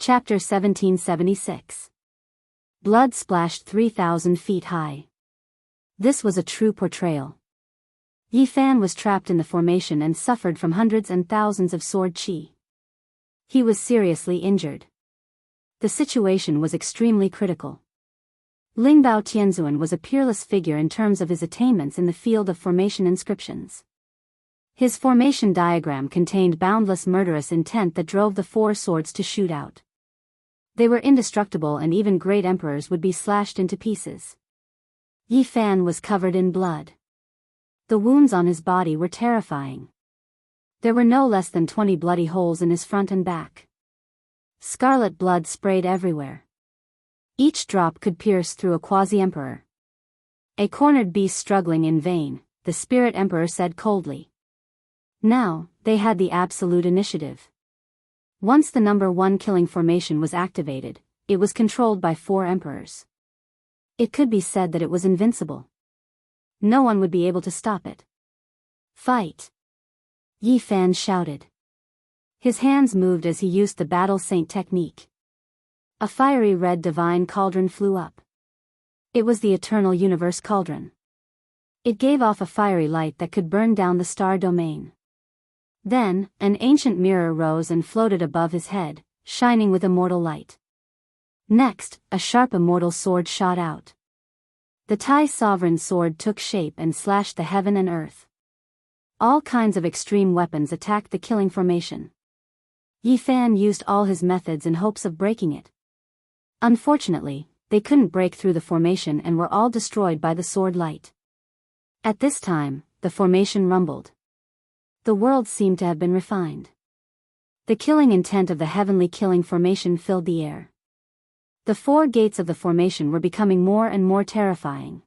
Chapter 1776. Blood splashed 3,000 feet high. This was a true portrayal. Yi Fan was trapped in the formation and suffered from hundreds and thousands of sword chi. He was seriously injured. The situation was extremely critical. Lingbao Tianzuan was a peerless figure in terms of his attainments in the field of formation inscriptions. His formation diagram contained boundless murderous intent that drove the four swords to shoot out. They were indestructible, and even great emperors would be slashed into pieces. Yi Fan was covered in blood. The wounds on his body were terrifying. There were no less than 20 bloody holes in his front and back. Scarlet blood sprayed everywhere. Each drop could pierce through a quasi-emperor. A cornered beast struggling in vain, the spirit emperor said coldly. Now, they had the absolute initiative. Once the number 1 killing formation was activated, it was controlled by 4 emperors. It could be said that it was invincible. No one would be able to stop it. Fight! Yi Fan shouted. His hands moved as he used the battle saint technique. A fiery red divine cauldron flew up. It was the eternal universe cauldron. It gave off a fiery light that could burn down the star domain. Then, an ancient mirror rose and floated above his head, shining with immortal light. Next, a sharp immortal sword shot out. The Tai sovereign sword took shape and slashed the heaven and earth. All kinds of extreme weapons attacked the killing formation. Yi Fan used all his methods in hopes of breaking it. Unfortunately, they couldn't break through the formation and were all destroyed by the sword light. At this time, the formation rumbled. The world seemed to have been refined. The killing intent of the heavenly killing formation filled the air. The 4 gates of the formation were becoming more and more terrifying.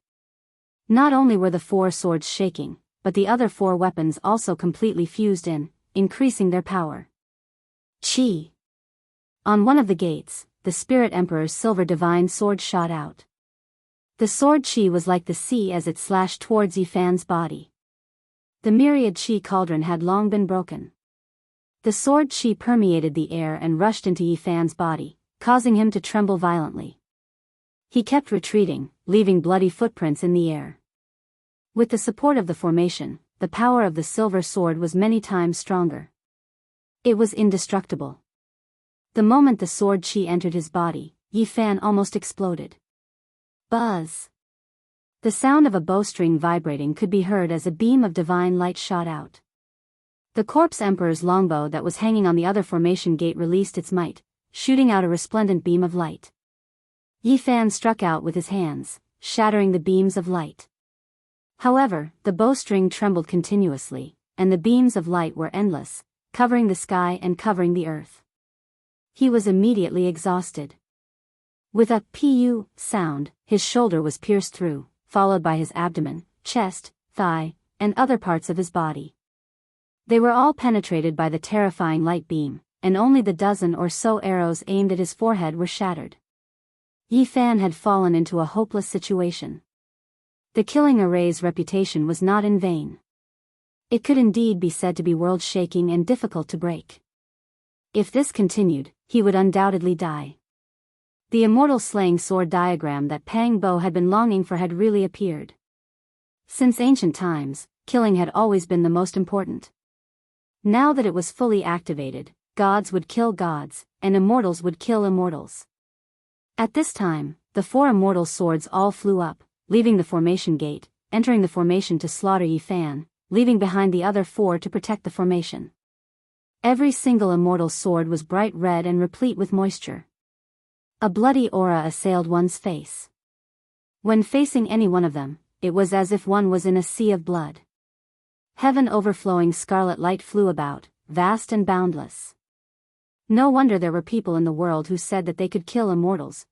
Not only were the 4 swords shaking, but the other 4 weapons also completely fused in, increasing their power. Chi. On one of the gates, the Spirit Emperor's silver divine sword shot out. The sword chi was like the sea as it slashed towards Yi Fan's body. The myriad chi cauldron had long been broken. The sword chi permeated the air and rushed into Yi Fan's body, causing him to tremble violently. He kept retreating, leaving bloody footprints in the air. With the support of the formation, the power of the silver sword was many times stronger. It was indestructible. The moment the sword chi entered his body, Yi Fan almost exploded. Buzz! The sound of a bowstring vibrating could be heard as a beam of divine light shot out. The corpse emperor's longbow that was hanging on the other formation gate released its might, shooting out a resplendent beam of light. Yi Fan struck out with his hands, shattering the beams of light. However, the bowstring trembled continuously, and the beams of light were endless, covering the sky and covering the earth. He was immediately exhausted. With a pu sound, his shoulder was pierced through, followed by his abdomen, chest, thigh, and other parts of his body. They were all penetrated by the terrifying light beam, and only the dozen or so arrows aimed at his forehead were shattered. Yi Fan had fallen into a hopeless situation. The killing array's reputation was not in vain. It could indeed be said to be world-shaking and difficult to break. If this continued, he would undoubtedly die. The immortal slaying sword diagram that Pang Bo had been longing for had really appeared. Since ancient times, killing had always been the most important. Now that it was fully activated, gods would kill gods, and immortals would kill immortals. At this time, the 4 immortal swords all flew up, leaving the formation gate, entering the formation to slaughter Yi Fan, leaving behind the other 4 to protect the formation. Every single immortal sword was bright red and replete with moisture. A bloody aura assailed one's face. When facing any one of them, it was as if one was in a sea of blood. Heaven overflowing scarlet light flew about, vast and boundless. No wonder there were people in the world who said that they could kill immortals.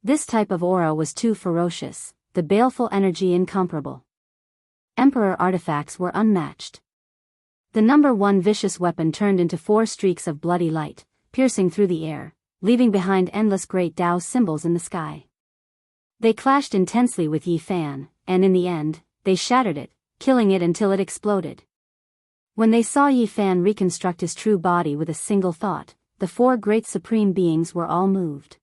This type of aura was too ferocious, the baleful energy incomparable. Emperor artifacts were unmatched. The number 1 vicious weapon turned into 4 streaks of bloody light, piercing through the air, leaving behind endless great Tao symbols in the sky. They clashed intensely with Yi Fan, and in the end, they shattered it, killing it until it exploded. When they saw Yi Fan reconstruct his true body with a single thought, the four great supreme beings were all moved.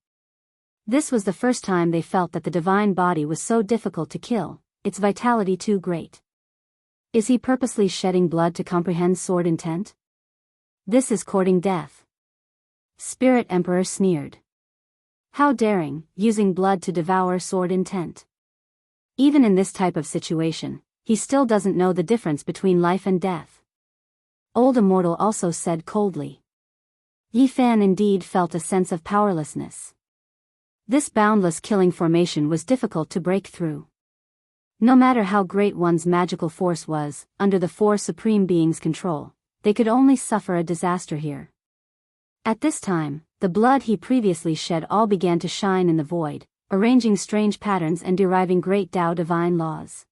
This was the first time they felt that the divine body was so difficult to kill, its vitality too great. Is he purposely shedding blood to comprehend sword intent? This is courting death. Spirit Emperor sneered. How daring, using blood to devour sword intent. Even in this type of situation, he still doesn't know the difference between life and death. Old Immortal also said coldly. Yi Fan indeed felt a sense of powerlessness. This boundless killing formation was difficult to break through. No matter how great one's magical force was, under the four supreme beings' control, they could only suffer a disaster here. At this time, the blood he previously shed all began to shine in the void, arranging strange patterns and deriving great Tao divine laws.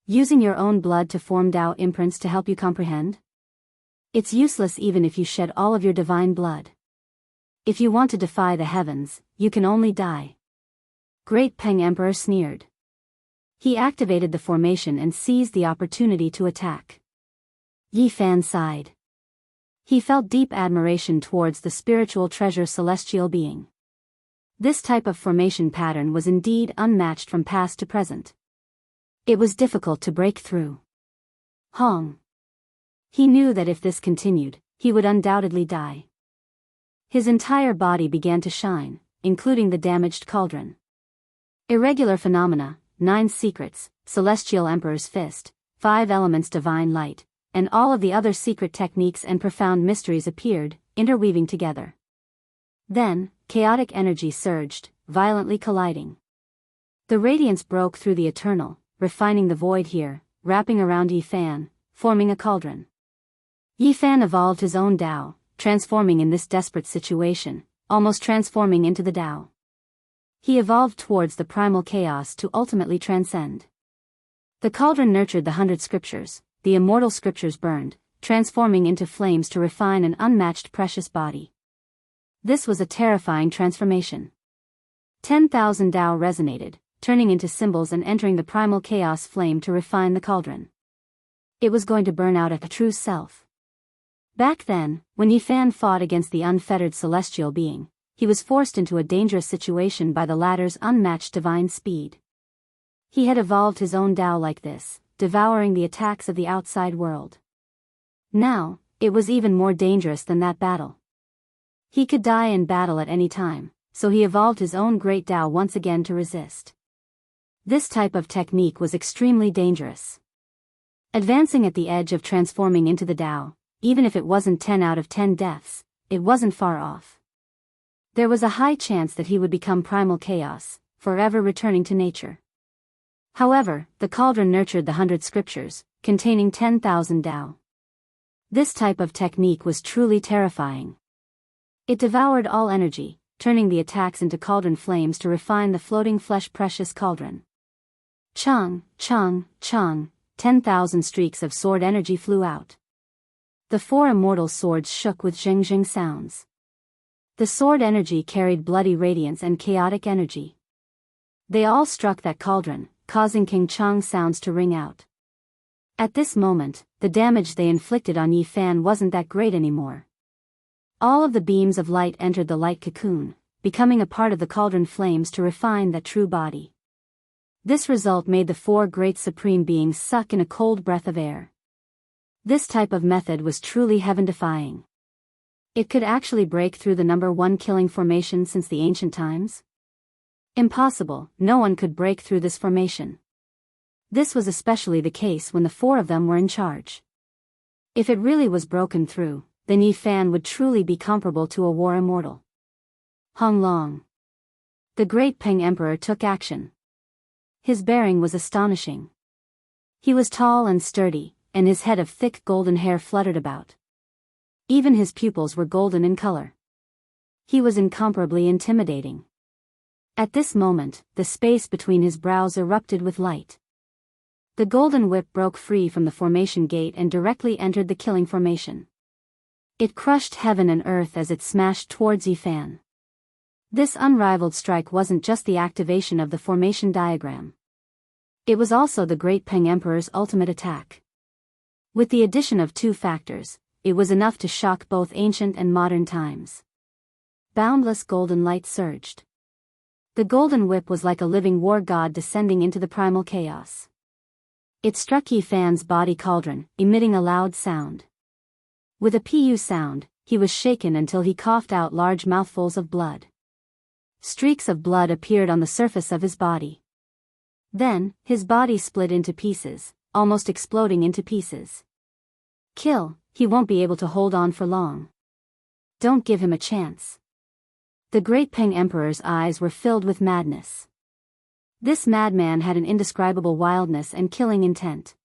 Using your own blood to form Tao imprints to help you comprehend? It's useless even if you shed all of your divine blood. If you want to defy the heavens, you can only die. Great Peng Emperor sneered. He activated the formation and seized the opportunity to attack. Yi Fan sighed. He felt deep admiration towards the spiritual treasure celestial being. This type of formation pattern was indeed unmatched from past to present. It was difficult to break through. Hong. He knew that if this continued, he would undoubtedly die. His entire body began to shine, including the damaged cauldron. Irregular phenomena, 9 secrets, Celestial Emperor's Fist, 5 elements divine light, and all of the other secret techniques and profound mysteries appeared, interweaving together. Then, chaotic energy surged, violently colliding. The radiance broke through the eternal, refining the void here, wrapping around Yi Fan, forming a cauldron. Yi Fan evolved his own Tao, transforming in this desperate situation, almost transforming into the Tao. He evolved towards the primal chaos to ultimately transcend. The cauldron nurtured the 100 scriptures, the immortal scriptures burned, transforming into flames to refine an unmatched precious body. This was a terrifying transformation. 10,000 Tao resonated, turning into symbols and entering the primal chaos flame to refine the cauldron. It was going to burn out a true self. Back then, when Yi Fan fought against the unfettered celestial being, he was forced into a dangerous situation by the latter's unmatched divine speed. He had evolved his own Tao like this, devouring the attacks of the outside world. Now, it was even more dangerous than that battle. He could die in battle at any time, so he evolved his own great Tao once again to resist. This type of technique was extremely dangerous. Advancing at the edge of transforming into the Tao, even if it wasn't 10 out of 10 deaths, it wasn't far off. There was a high chance that he would become primal chaos, forever returning to nature. However, the cauldron nurtured the 100 scriptures, containing 10,000 Tao. This type of technique was truly terrifying. It devoured all energy, turning the attacks into cauldron flames to refine the floating flesh precious cauldron. Chung, chung, chung, 10,000 streaks of sword energy flew out. The 4 immortal swords shook with zheng-zheng sounds. The sword energy carried bloody radiance and chaotic energy. They all struck that cauldron, causing King Chang sounds to ring out. At this moment, the damage they inflicted on Yi Fan wasn't that great anymore. All of the beams of light entered the light cocoon, becoming a part of the cauldron flames to refine that true body. This result made the 4 great supreme beings suck in a cold breath of air. This type of method was truly heaven-defying. It could actually break through the number 1 killing formation since the ancient times? Impossible, no one could break through this formation. This was especially the case when the 4 of them were in charge. If it really was broken through, then Yi Fan would truly be comparable to a war immortal. Hong Long. The great Peng Emperor took action. His bearing was astonishing. He was tall and sturdy, and his head of thick golden hair fluttered about. Even his pupils were golden in color. He was incomparably intimidating. At this moment, the space between his brows erupted with light. The golden whip broke free from the formation gate and directly entered the killing formation. It crushed heaven and earth as it smashed towards Yi Fan. This unrivaled strike wasn't just the activation of the formation diagram. It was also the great Peng Emperor's ultimate attack. With the addition of 2 factors, it was enough to shock both ancient and modern times. boundless golden light surged. The golden whip was like a living war god descending into the primal chaos. It struck Yifan's body cauldron, emitting a loud sound. With a pu sound, he was shaken until he coughed out large mouthfuls of blood. Streaks of blood appeared on the surface of his body. Then, his body split into pieces, almost exploding into pieces. Kill, he won't be able to hold on for long. Don't give him a chance. The great Peng Emperor's eyes were filled with madness. This madman had an indescribable wildness and killing intent.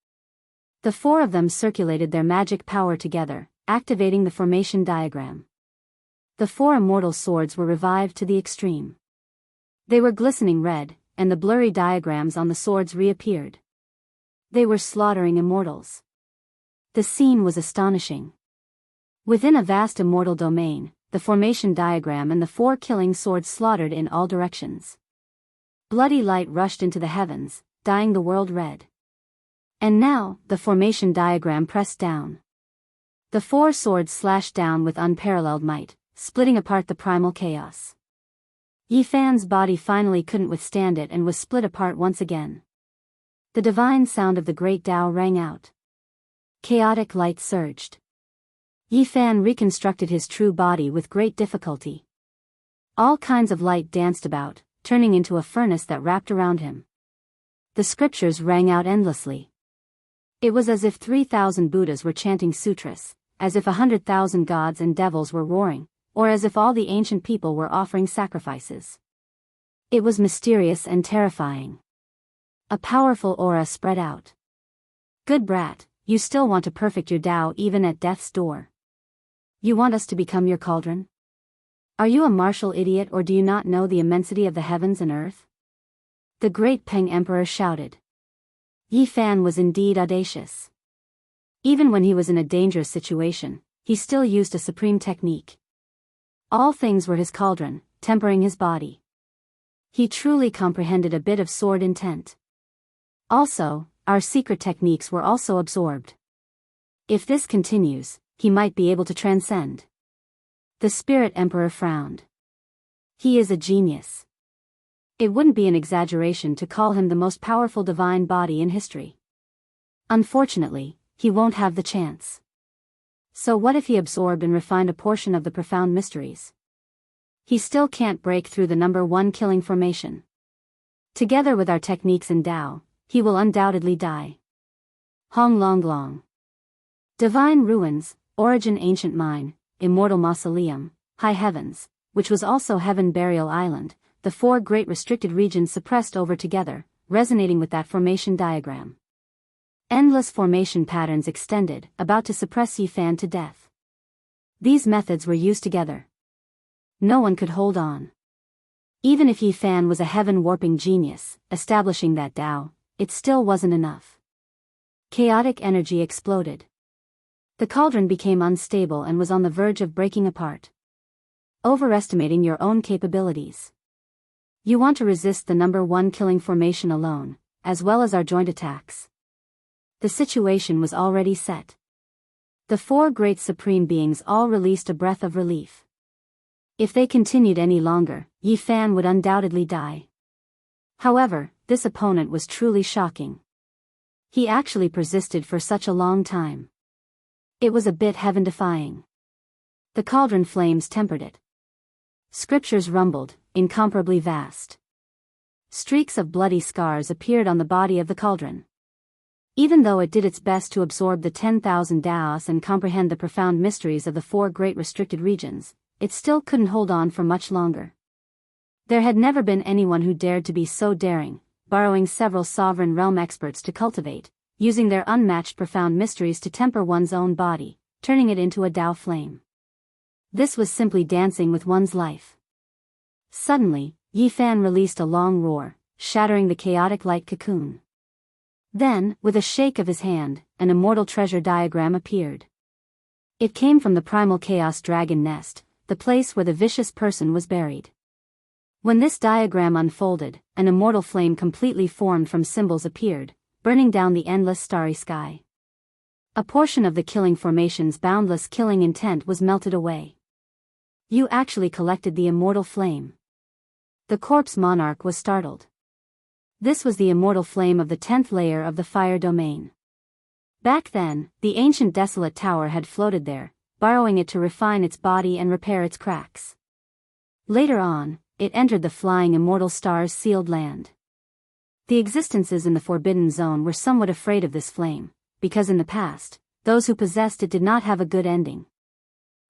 The four of them circulated their magic power together, activating the formation diagram. The four immortal swords were revived to the extreme. They were glistening red, and the blurry diagrams on the swords reappeared. They were slaughtering immortals. The scene was astonishing. Within a vast immortal domain, the formation diagram and the four killing swords slaughtered in all directions. Bloody light rushed into the heavens, dyeing the world red. And now, the formation diagram pressed down. The four swords slashed down with unparalleled might, splitting apart the primal chaos. Yifan's body finally couldn't withstand it and was split apart once again. The divine sound of the great Tao rang out. Chaotic light surged. Yifan reconstructed his true body with great difficulty. All kinds of light danced about, turning into a furnace that wrapped around him. The scriptures rang out endlessly. It was as if 3,000 Buddhas were chanting sutras, as if 100,000 gods and devils were roaring, or as if all the ancient people were offering sacrifices. It was mysterious and terrifying. A powerful aura spread out. Good brat, you still want to perfect your Tao even at death's door. You want us to become your cauldron? Are you a martial idiot or do you not know the immensity of the heavens and earth? The great Peng Emperor shouted. Yifan was indeed audacious. Even when he was in a dangerous situation, he still used a supreme technique. All things were his cauldron, tempering his body. He truly comprehended a bit of sword intent. Also, our secret techniques were also absorbed. If this continues, he might be able to transcend. The Spirit Emperor frowned. He is a genius. It wouldn't be an exaggeration to call him the most powerful divine body in history. Unfortunately, he won't have the chance. So what if he absorbed and refined a portion of the profound mysteries? He still can't break through the number one killing formation. Together with our techniques and Tao, he will undoubtedly die. Hong Long Long. Divine Ruins, Origin Ancient Mine, Immortal Mausoleum, High Heavens, which was also Heaven Burial Island, the four great restricted regions suppressed over together, resonating with that formation diagram. Endless formation patterns extended, about to suppress Yifan to death. These methods were used together. No one could hold on. Even if Yifan was a heaven-warping genius, establishing that Tao, it still wasn't enough. Chaotic energy exploded. The cauldron became unstable and was on the verge of breaking apart. Overestimating your own capabilities. You want to resist the number one killing formation alone, as well as our joint attacks. The situation was already set. The four great supreme beings all released a breath of relief. If they continued any longer, Yifan would undoubtedly die. However, this opponent was truly shocking. He actually persisted for such a long time. It was a bit heaven-defying. The cauldron flames tempered it. Scriptures rumbled, incomparably vast. Streaks of bloody scars appeared on the body of the cauldron. Even though it did its best to absorb the 10,000 Taos and comprehend the profound mysteries of the four great restricted regions, it still couldn't hold on for much longer. There had never been anyone who dared to be so daring, borrowing several sovereign realm experts to cultivate, using their unmatched profound mysteries to temper one's own body, turning it into a Tao flame. This was simply dancing with one's life. Suddenly, Yifan released a long roar, shattering the chaotic light cocoon. Then, with a shake of his hand, an immortal treasure diagram appeared. It came from the primal chaos dragon nest, the place where the vicious person was buried. When this diagram unfolded, an immortal flame completely formed from symbols appeared, burning down the endless starry sky. A portion of the killing formation's boundless killing intent was melted away. You actually collected the immortal flame. The corpse monarch was startled. This was the immortal flame of the 10th layer of the fire domain. Back then, the ancient desolate tower had floated there, borrowing it to refine its body and repair its cracks. Later on, it entered the flying immortal stars' sealed land. The existences in the Forbidden Zone were somewhat afraid of this flame, because in the past, those who possessed it did not have a good ending.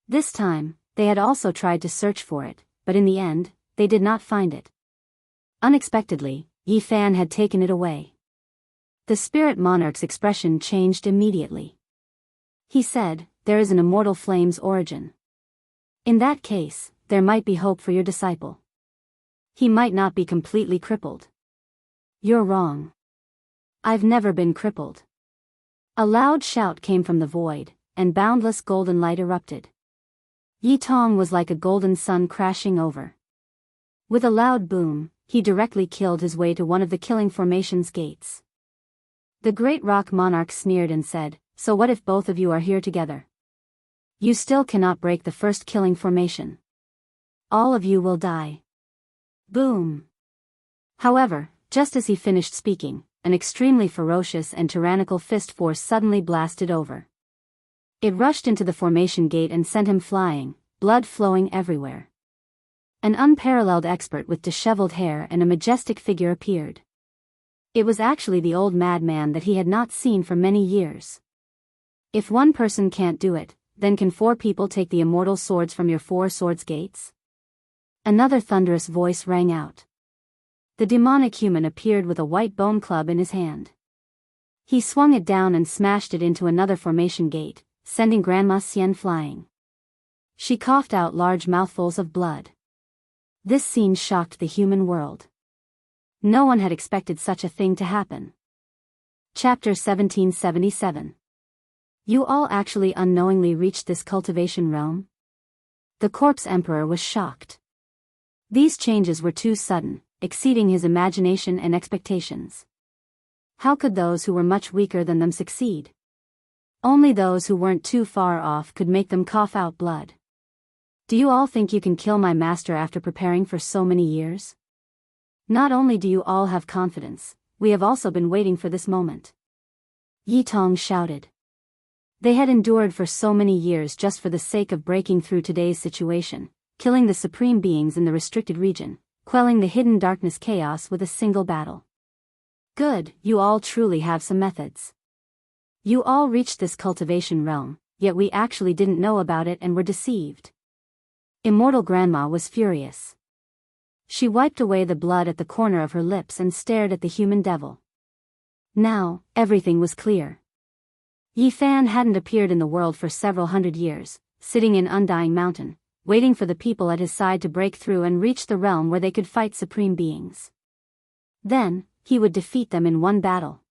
This time, they had also tried to search for it, but in the end, they did not find it. Unexpectedly, Yi Fan had taken it away. The spirit monarch's expression changed immediately. He said, "There is an immortal flame's origin. In that case, there might be hope for your disciple. He might not be completely crippled." "You're wrong. I've never been crippled." A loud shout came from the void, and boundless golden light erupted. Yi Tong was like a golden sun crashing over. With a loud boom, he directly killed his way to one of the killing formation's gates. The great rock monarch sneered and said, "So what if both of you are here together? You still cannot break the first killing formation. All of you will die." Boom. However, just as he finished speaking, an extremely ferocious and tyrannical fist force suddenly blasted over. It rushed into the formation gate and sent him flying, blood flowing everywhere. An unparalleled expert with disheveled hair and a majestic figure appeared. It was actually the old madman that he had not seen for many years. "If one person can't do it, then can 4 people take the immortal swords from your 4 swords gates?" Another thunderous voice rang out. The demonic human appeared with a white bone club in his hand. He swung it down and smashed it into another formation gate, sending Grandma Xian flying. She coughed out large mouthfuls of blood. This scene shocked the human world. No one had expected such a thing to happen. Chapter 1777. You all actually unknowingly reached this cultivation realm? The corpse emperor was shocked. These changes were too sudden, exceeding his imagination and expectations. How could those who were much weaker than them succeed? Only those who weren't too far off could make them cough out blood. Do you all think you can kill my master after preparing for so many years? Not only do you all have confidence, we have also been waiting for this moment. Yi Tong shouted. They had endured for so many years just for the sake of breaking through today's situation, killing the supreme beings in the restricted region, quelling the hidden darkness chaos with a single battle. Good, you all truly have some methods. You all reached this cultivation realm, yet we actually didn't know about it and were deceived. Immortal Grandma was furious. She wiped away the blood at the corner of her lips and stared at the human devil. Now, everything was clear. Yi Fan hadn't appeared in the world for several hundred years, sitting in Undying Mountain, waiting for the people at his side to break through and reach the realm where they could fight supreme beings. Then, he would defeat them in one battle.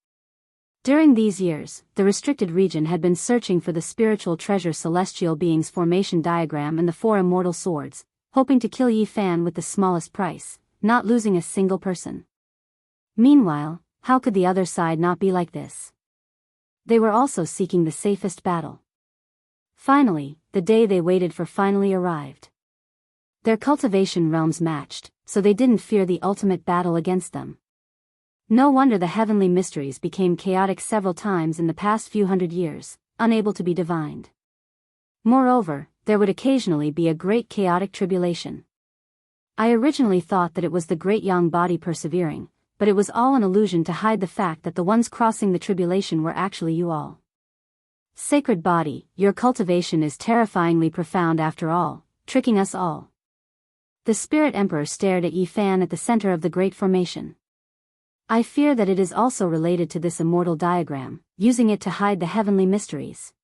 During these years, the restricted region had been searching for the spiritual treasure celestial being's formation diagram and the 4 immortal swords, hoping to kill Yi Fan with the smallest price, not losing a single person. Meanwhile, how could the other side not be like this? They were also seeking the safest battle. Finally, the day they waited for finally arrived. Their cultivation realms matched, so they didn't fear the ultimate battle against them. No wonder the heavenly mysteries became chaotic several times in the past few hundred years, unable to be divined. Moreover, there would occasionally be a great chaotic tribulation. I originally thought that it was the great Yang body persevering, but it was all an illusion to hide the fact that the ones crossing the tribulation were actually you all. Sacred body, your cultivation is terrifyingly profound after all, tricking us all. The Spirit Emperor stared at Yi Fan at the center of the Great Formation. I fear that it is also related to this immortal diagram, using it to hide the heavenly mysteries.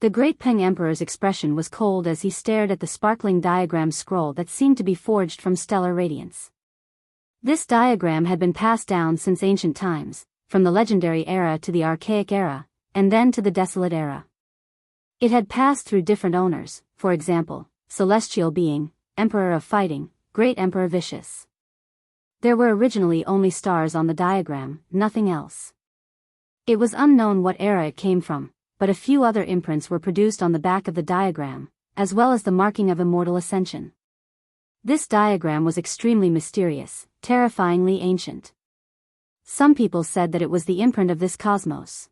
The Great Peng Emperor's expression was cold as he stared at the sparkling diagram scroll that seemed to be forged from stellar radiance. This diagram had been passed down since ancient times, from the legendary era to the archaic era, and then to the desolate era. It had passed through different owners, for example, Celestial Being, Emperor of Fighting, Great Emperor Vicious. There were originally only stars on the diagram, nothing else. It was unknown what era it came from, but a few other imprints were produced on the back of the diagram, as well as the marking of immortal ascension. This diagram was extremely mysterious, terrifyingly ancient. Some people said that it was the imprint of this cosmos.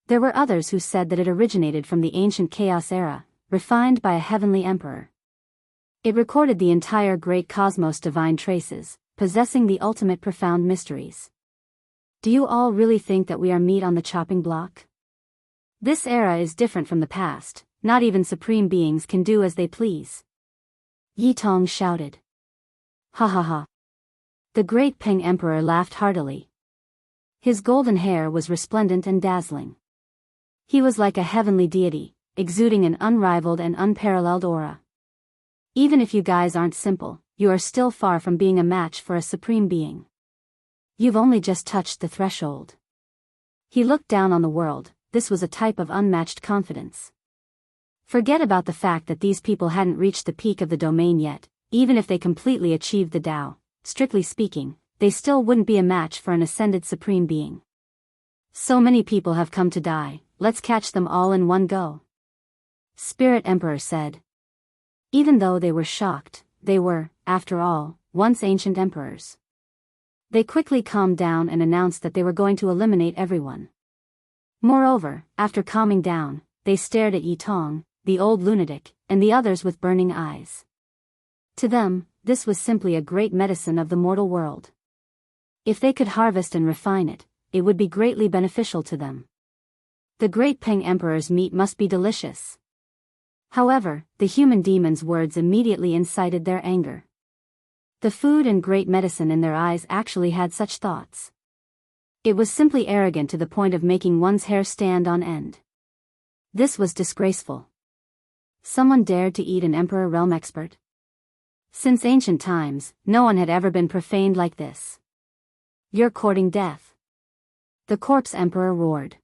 There were others who said that it originated from the ancient chaos era, refined by a heavenly emperor. It recorded the entire great cosmos' divine traces, possessing the ultimate profound mysteries. Do you all really think that we are meat on the chopping block? This era is different from the past, not even supreme beings can do as they please. Yi Tong shouted. Ha ha ha. The great Peng Emperor laughed heartily. His golden hair was resplendent and dazzling. He was like a heavenly deity, exuding an unrivaled and unparalleled aura. Even if you guys aren't simple, you are still far from being a match for a supreme being. You've only just touched the threshold. He looked down on the world. This was a type of unmatched confidence. Forget about the fact that these people hadn't reached the peak of the domain yet. Even if they completely achieved the Tao, strictly speaking, they still wouldn't be a match for an ascended supreme being. So many people have come to die, let's catch them all in one go. Spirit Emperor said. Even though they were shocked, they were, after all, once ancient emperors. They quickly calmed down and announced that they were going to eliminate everyone. Moreover, after calming down, they stared at Yi Tong, the old lunatic, and the others with burning eyes. To them, this was simply a great medicine of the mortal world. If they could harvest and refine it, it would be greatly beneficial to them. The great Peng Emperor's meat must be delicious. However, the human demon's words immediately incited their anger. The food and great medicine in their eyes actually had such thoughts. It was simply arrogant to the point of making one's hair stand on end. This was disgraceful. Someone dared to eat an Emperor realm expert? Since ancient times, no one had ever been profaned like this. You're courting death. The Corpse Emperor roared.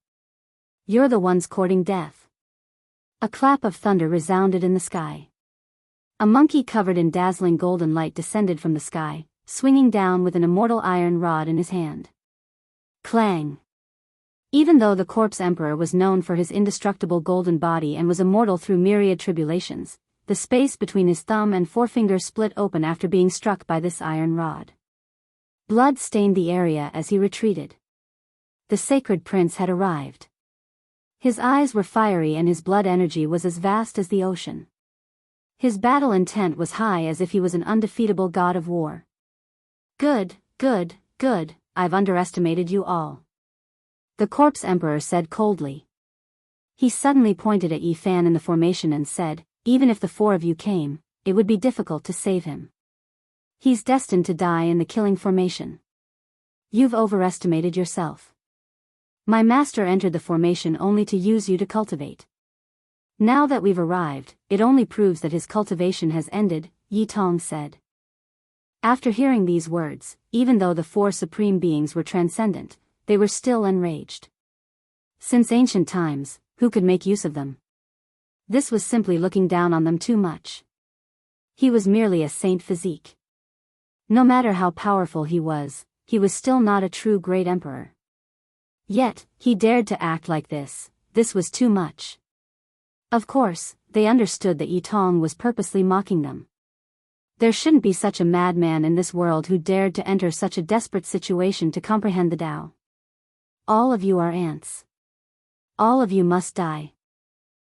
You're the ones courting death. A clap of thunder resounded in the sky. A monkey covered in dazzling golden light descended from the sky, swinging down with an immortal iron rod in his hand. Clang! Even though the Corpse Emperor was known for his indestructible golden body and was immortal through myriad tribulations, the space between his thumb and forefinger split open after being struck by this iron rod. Blood stained the area as he retreated. The sacred prince had arrived. His eyes were fiery and his blood energy was as vast as the ocean. His battle intent was high as if he was an undefeatable god of war. Good, good, good, I've underestimated you all. The Corpse Emperor said coldly. He suddenly pointed at Yi Fan in the formation and said, even if the four of you came, it would be difficult to save him. He's destined to die in the killing formation. You've overestimated yourself. My master entered the formation only to use you to cultivate. Now that we've arrived, it only proves that his cultivation has ended, Yi Tong said. After hearing these words, even though the four supreme beings were transcendent, they were still enraged. Since ancient times, who could make use of them? This was simply looking down on them too much. He was merely a saint physique. No matter how powerful he was still not a true great emperor. Yet, he dared to act like this was too much. Of course, they understood that Yi Tong was purposely mocking them. There shouldn't be such a madman in this world who dared to enter such a desperate situation to comprehend the Tao. All of you are ants. All of you must die.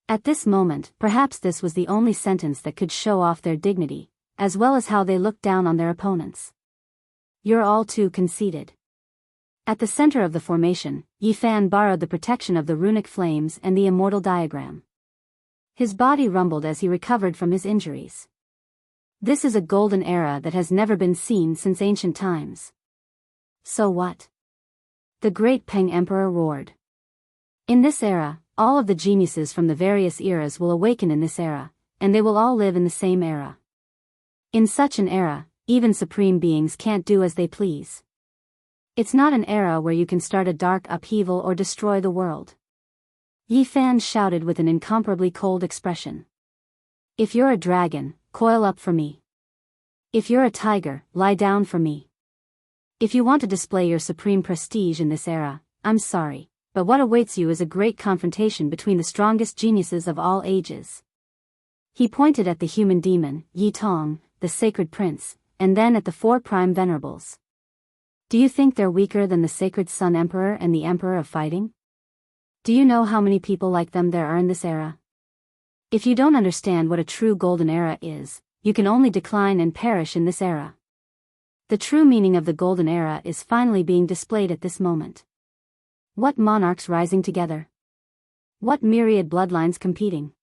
At this moment, perhaps this was the only sentence that could show off their dignity, as well as how they looked down on their opponents. You're all too conceited. At the center of the formation, Yi Fan borrowed the protection of the runic flames and the immortal diagram. His body rumbled as he recovered from his injuries. This is a golden era that has never been seen since ancient times. So what? The great Peng Emperor roared. In this era, all of the geniuses from the various eras will awaken in this era, and they will all live in the same era. In such an era, even supreme beings can't do as they please. It's not an era where you can start a dark upheaval or destroy the world. Yi Fan shouted with an incomparably cold expression. If you're a dragon, coil up for me. If you're a tiger, lie down for me. If you want to display your supreme prestige in this era, I'm sorry, but what awaits you is a great confrontation between the strongest geniuses of all ages. He pointed at the human demon, Yi Tong, the sacred prince, and then at the 4 prime venerables. Do you think they're weaker than the sacred Sun Emperor and the Emperor of Fighting? Do you know how many people like them there are in this era? If you don't understand what a true golden era is, you can only decline and perish in this era. The true meaning of the golden era is finally being displayed at this moment. What monarchs rising together? What myriad bloodlines competing?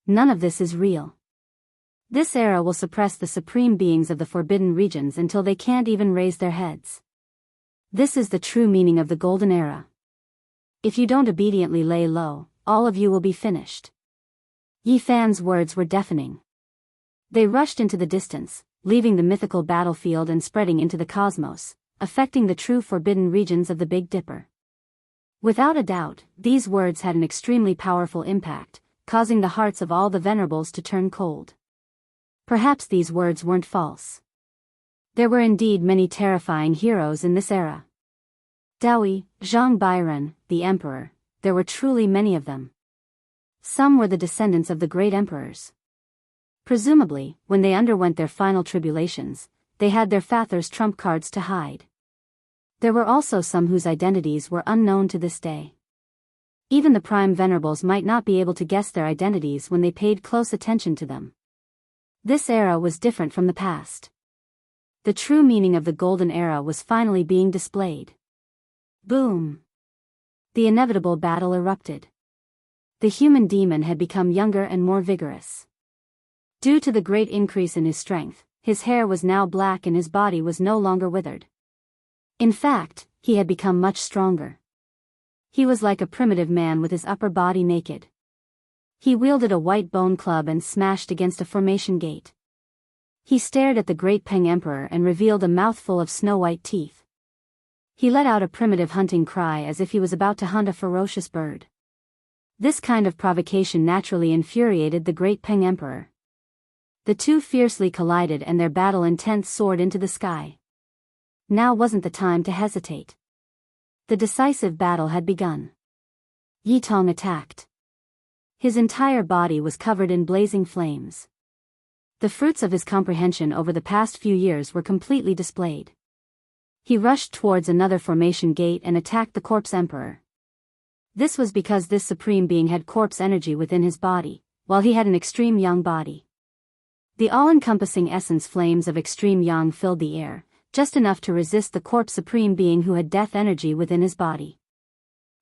None of this is real. This era will suppress the supreme beings of the forbidden regions until they can't even raise their heads. This is the true meaning of the golden era. If you don't obediently lay low, all of you will be finished. Yi Fan's words were deafening. They rushed into the distance, leaving the mythical battlefield and spreading into the cosmos, affecting the true forbidden regions of the Big Dipper. Without a doubt, these words had an extremely powerful impact, causing the hearts of all the venerables to turn cold. Perhaps these words weren't false. There were indeed many terrifying heroes in this era. Dowie, Zhang Bairen, the emperor, there were truly many of them. Some were the descendants of the great emperors. Presumably, when they underwent their final tribulations, they had their father's trump cards to hide. There were also some whose identities were unknown to this day. Even the prime venerables might not be able to guess their identities when they paid close attention to them. This era was different from the past. The true meaning of the golden era was finally being displayed. Boom! The inevitable battle erupted. The human demon had become younger and more vigorous. Due to the great increase in his strength, his hair was now black and his body was no longer withered. In fact, he had become much stronger. He was like a primitive man with his upper body naked. He wielded a white bone club and smashed against a formation gate. He stared at the great Peng Emperor and revealed a mouthful of snow-white teeth. He let out a primitive hunting cry as if he was about to hunt a ferocious bird. This kind of provocation naturally infuriated the great Peng Emperor. The two fiercely collided and their battle intent soared into the sky. Now wasn't the time to hesitate. The decisive battle had begun. Yi Tong attacked. His entire body was covered in blazing flames. The fruits of his comprehension over the past few years were completely displayed. He rushed towards another formation gate and attacked the corpse emperor. This was because this supreme being had corpse energy within his body, while he had an extreme yang body. The all-encompassing essence flames of extreme yang filled the air, just enough to resist the corpse supreme being who had death energy within his body.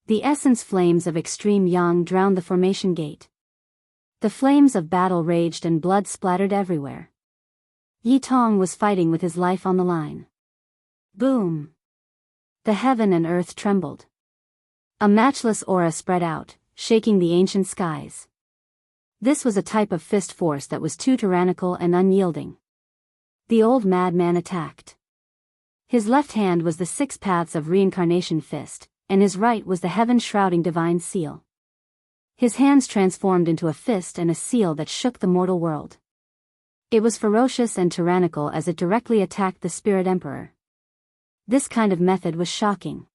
The essence flames of extreme yang drowned the formation gate. The flames of battle raged and blood splattered everywhere. Yi Tong was fighting with his life on the line. Boom! The heaven and earth trembled. A matchless aura spread out, shaking the ancient skies. This was a type of fist force that was too tyrannical and unyielding. The old madman attacked. His left hand was the 6 paths of reincarnation fist, and his right was the heaven-shrouding divine seal. His hands transformed into a fist and a seal that shook the mortal world. It was ferocious and tyrannical as it directly attacked the spirit emperor. This kind of method was shocking.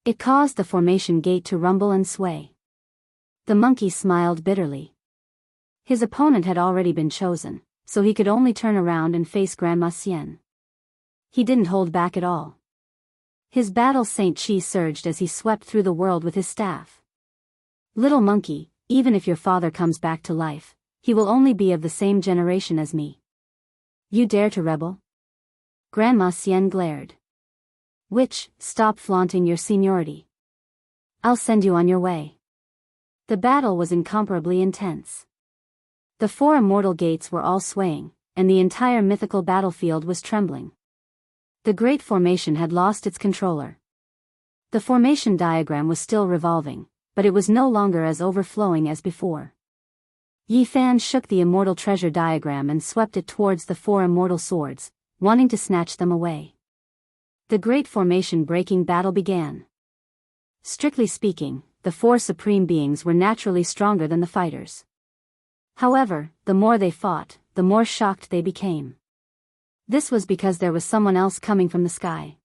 It caused the formation gate to rumble and sway. The monkey smiled bitterly. His opponent had already been chosen, so he could only turn around and face Grandma Xian. He didn't hold back at all. His battle Saint Chi surged as he swept through the world with his staff. Little monkey, even if your father comes back to life, he will only be of the same generation as me. You dare to rebel? Grandma Xian glared. Witch, stop flaunting your seniority. I'll send you on your way. The battle was incomparably intense. The 4 immortal gates were all swaying, and the entire mythical battlefield was trembling. The great formation had lost its controller. The formation diagram was still revolving, but it was no longer as overflowing as before. Yi Fan shook the immortal treasure diagram and swept it towards the 4 immortal swords, wanting to snatch them away. The great formation-breaking battle began. Strictly speaking, the 4 supreme beings were naturally stronger than the fighters. However, the more they fought, the more shocked they became. This was because there was someone else coming from the sky.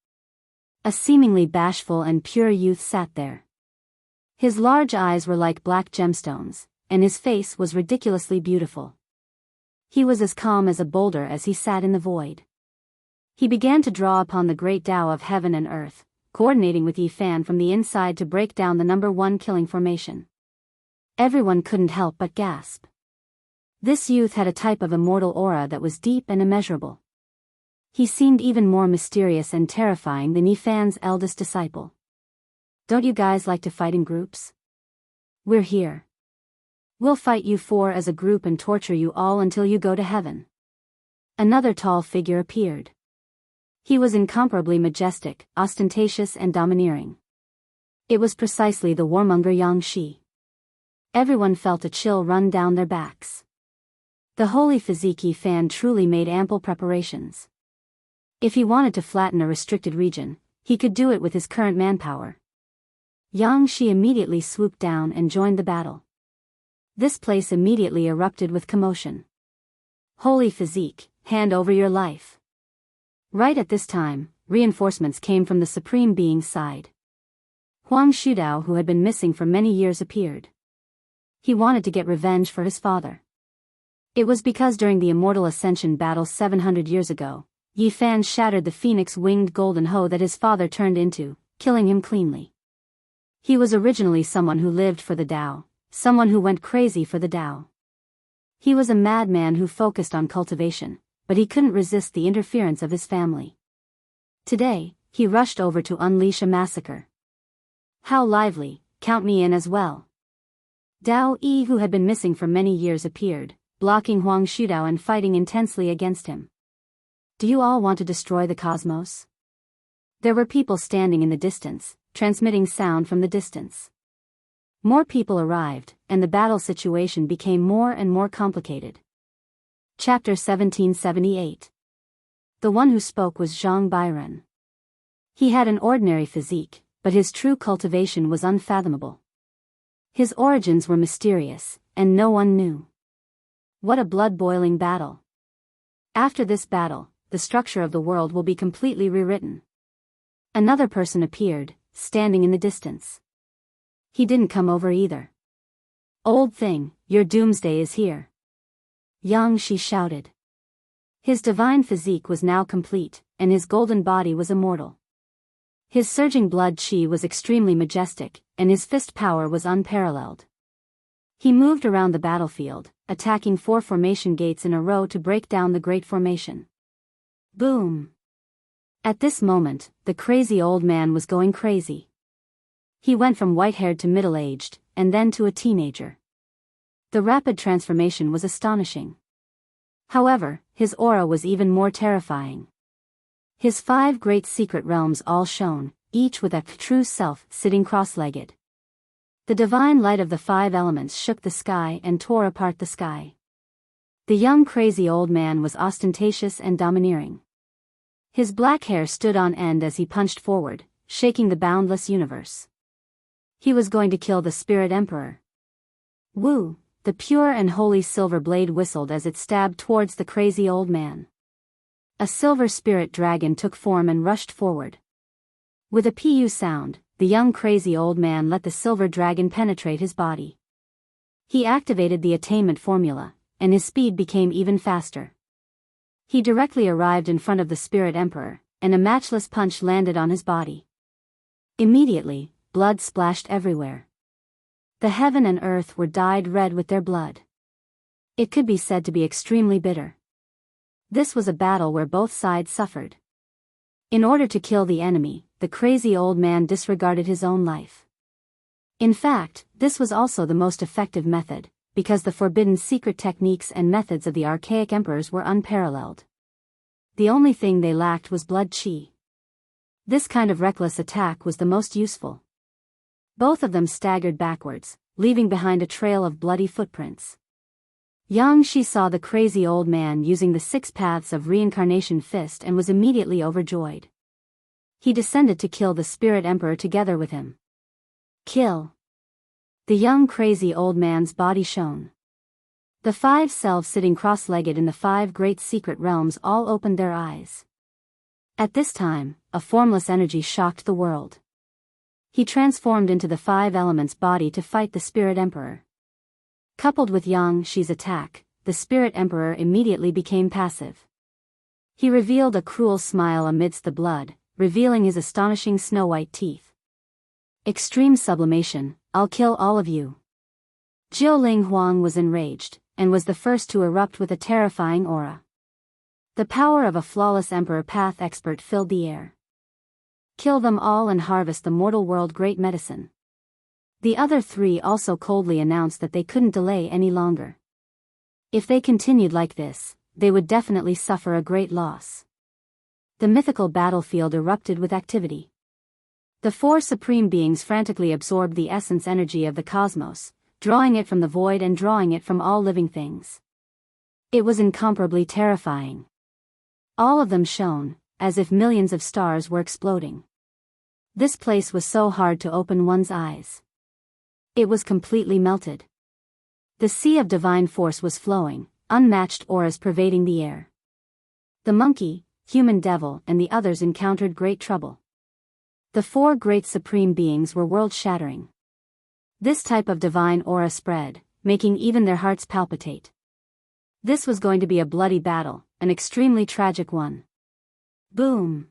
A seemingly bashful and pure youth sat there. His large eyes were like black gemstones, and his face was ridiculously beautiful. He was as calm as a boulder as he sat in the void. He began to draw upon the great Tao of heaven and earth, coordinating with Yi Fan from the inside to break down the number 1 killing formation. Everyone couldn't help but gasp. This youth had a type of immortal aura that was deep and immeasurable. He seemed even more mysterious and terrifying than Yi Fan's eldest disciple. "Don't you guys like to fight in groups? We're here. We'll fight you 4 as a group and torture you all until you go to heaven." Another tall figure appeared. He was incomparably majestic, ostentatious and domineering. It was precisely the warmonger Yang Shi. Everyone felt a chill run down their backs. The holy physique Yi Fan truly made ample preparations. If he wanted to flatten a restricted region, he could do it with his current manpower. Yang Shi immediately swooped down and joined the battle. This place immediately erupted with commotion. "Holy physique, hand over your life." Right at this time, reinforcements came from the Supreme Being's side. Huang Shudao, who had been missing for many years, appeared. He wanted to get revenge for his father. It was because during the Immortal Ascension battle 700 years ago, Yi Fan shattered the phoenix-winged golden hoe that his father turned into, killing him cleanly. He was originally someone who lived for the Tao, someone who went crazy for the Tao. He was a madman who focused on cultivation, but he couldn't resist the interference of his family. Today, he rushed over to unleash a massacre. "How lively, count me in as well." Dao Yi, who had been missing for many years, appeared, blocking Huang Shudao and fighting intensely against him. "Do you all want to destroy the cosmos?" There were people standing in the distance, transmitting sound from the distance. More people arrived, and the battle situation became more and more complicated. Chapter 1778. The one who spoke was Zhang Bairen. He had an ordinary physique, but his true cultivation was unfathomable. His origins were mysterious, and no one knew. What a blood-boiling battle. After this battle, the structure of the world will be completely rewritten. Another person appeared, standing in the distance. He didn't come over either. "Old thing, your doomsday is here," Yang Shi shouted. His divine physique was now complete, and his golden body was immortal. His surging blood qi was extremely majestic, and his fist power was unparalleled. He moved around the battlefield, attacking 4 formation gates in a row to break down the Great Formation. Boom! At this moment, the crazy old man was going crazy. He went from white-haired to middle-aged, and then to a teenager. The rapid transformation was astonishing. However, his aura was even more terrifying. His 5 great secret realms all shone, each with a true self sitting cross-legged. The divine light of the 5 elements shook the sky and tore apart the sky. The young crazy old man was ostentatious and domineering. His black hair stood on end as he punched forward, shaking the boundless universe. He was going to kill the Spirit Emperor. Woo! The pure and holy silver blade whistled as it stabbed towards the crazy old man. A silver spirit dragon took form and rushed forward. With a pu sound, the young crazy old man let the silver dragon penetrate his body. He activated the attainment formula, and his speed became even faster. He directly arrived in front of the Spirit Emperor, and a matchless punch landed on his body. Immediately, blood splashed everywhere. The heaven and earth were dyed red with their blood. It could be said to be extremely bitter. This was a battle where both sides suffered. In order to kill the enemy, the crazy old man disregarded his own life. In fact, this was also the most effective method, because the forbidden secret techniques and methods of the archaic emperors were unparalleled. The only thing they lacked was blood qi. This kind of reckless attack was the most useful. Both of them staggered backwards, leaving behind a trail of bloody footprints. Yang Shi saw the crazy old man using the 6 paths of reincarnation fist and was immediately overjoyed. He descended to kill the Spirit Emperor together with him. Kill! The young crazy old man's body shone. The 5 selves sitting cross-legged in the 5 great secret realms all opened their eyes. At this time, a formless energy shocked the world. He transformed into the 5 elements body to fight the Spirit Emperor. Coupled with Yang Shi's attack, the Spirit Emperor immediately became passive. He revealed a cruel smile amidst the blood, revealing his astonishing snow-white teeth. Extreme sublimation, I'll kill all of you. Jiu Ling Huang was enraged, and was the first to erupt with a terrifying aura. The power of a flawless Emperor Path expert filled the air. Kill them all and harvest the mortal world great medicine. The other three also coldly announced that they couldn't delay any longer. If they continued like this, they would definitely suffer a great loss. The mythical battlefield erupted with activity. The four supreme beings frantically absorbed the essence energy of the cosmos, drawing it from the void and drawing it from all living things. It was incomparably terrifying. All of them shone, as if millions of stars were exploding. This place was so hard to open one's eyes. It was completely melted. The sea of divine force was flowing, unmatched auras pervading the air. The monkey, human devil and the others encountered great trouble. The four great supreme beings were world-shattering. This type of divine aura spread, making even their hearts palpitate. This was going to be a bloody battle, an extremely tragic one. Boom!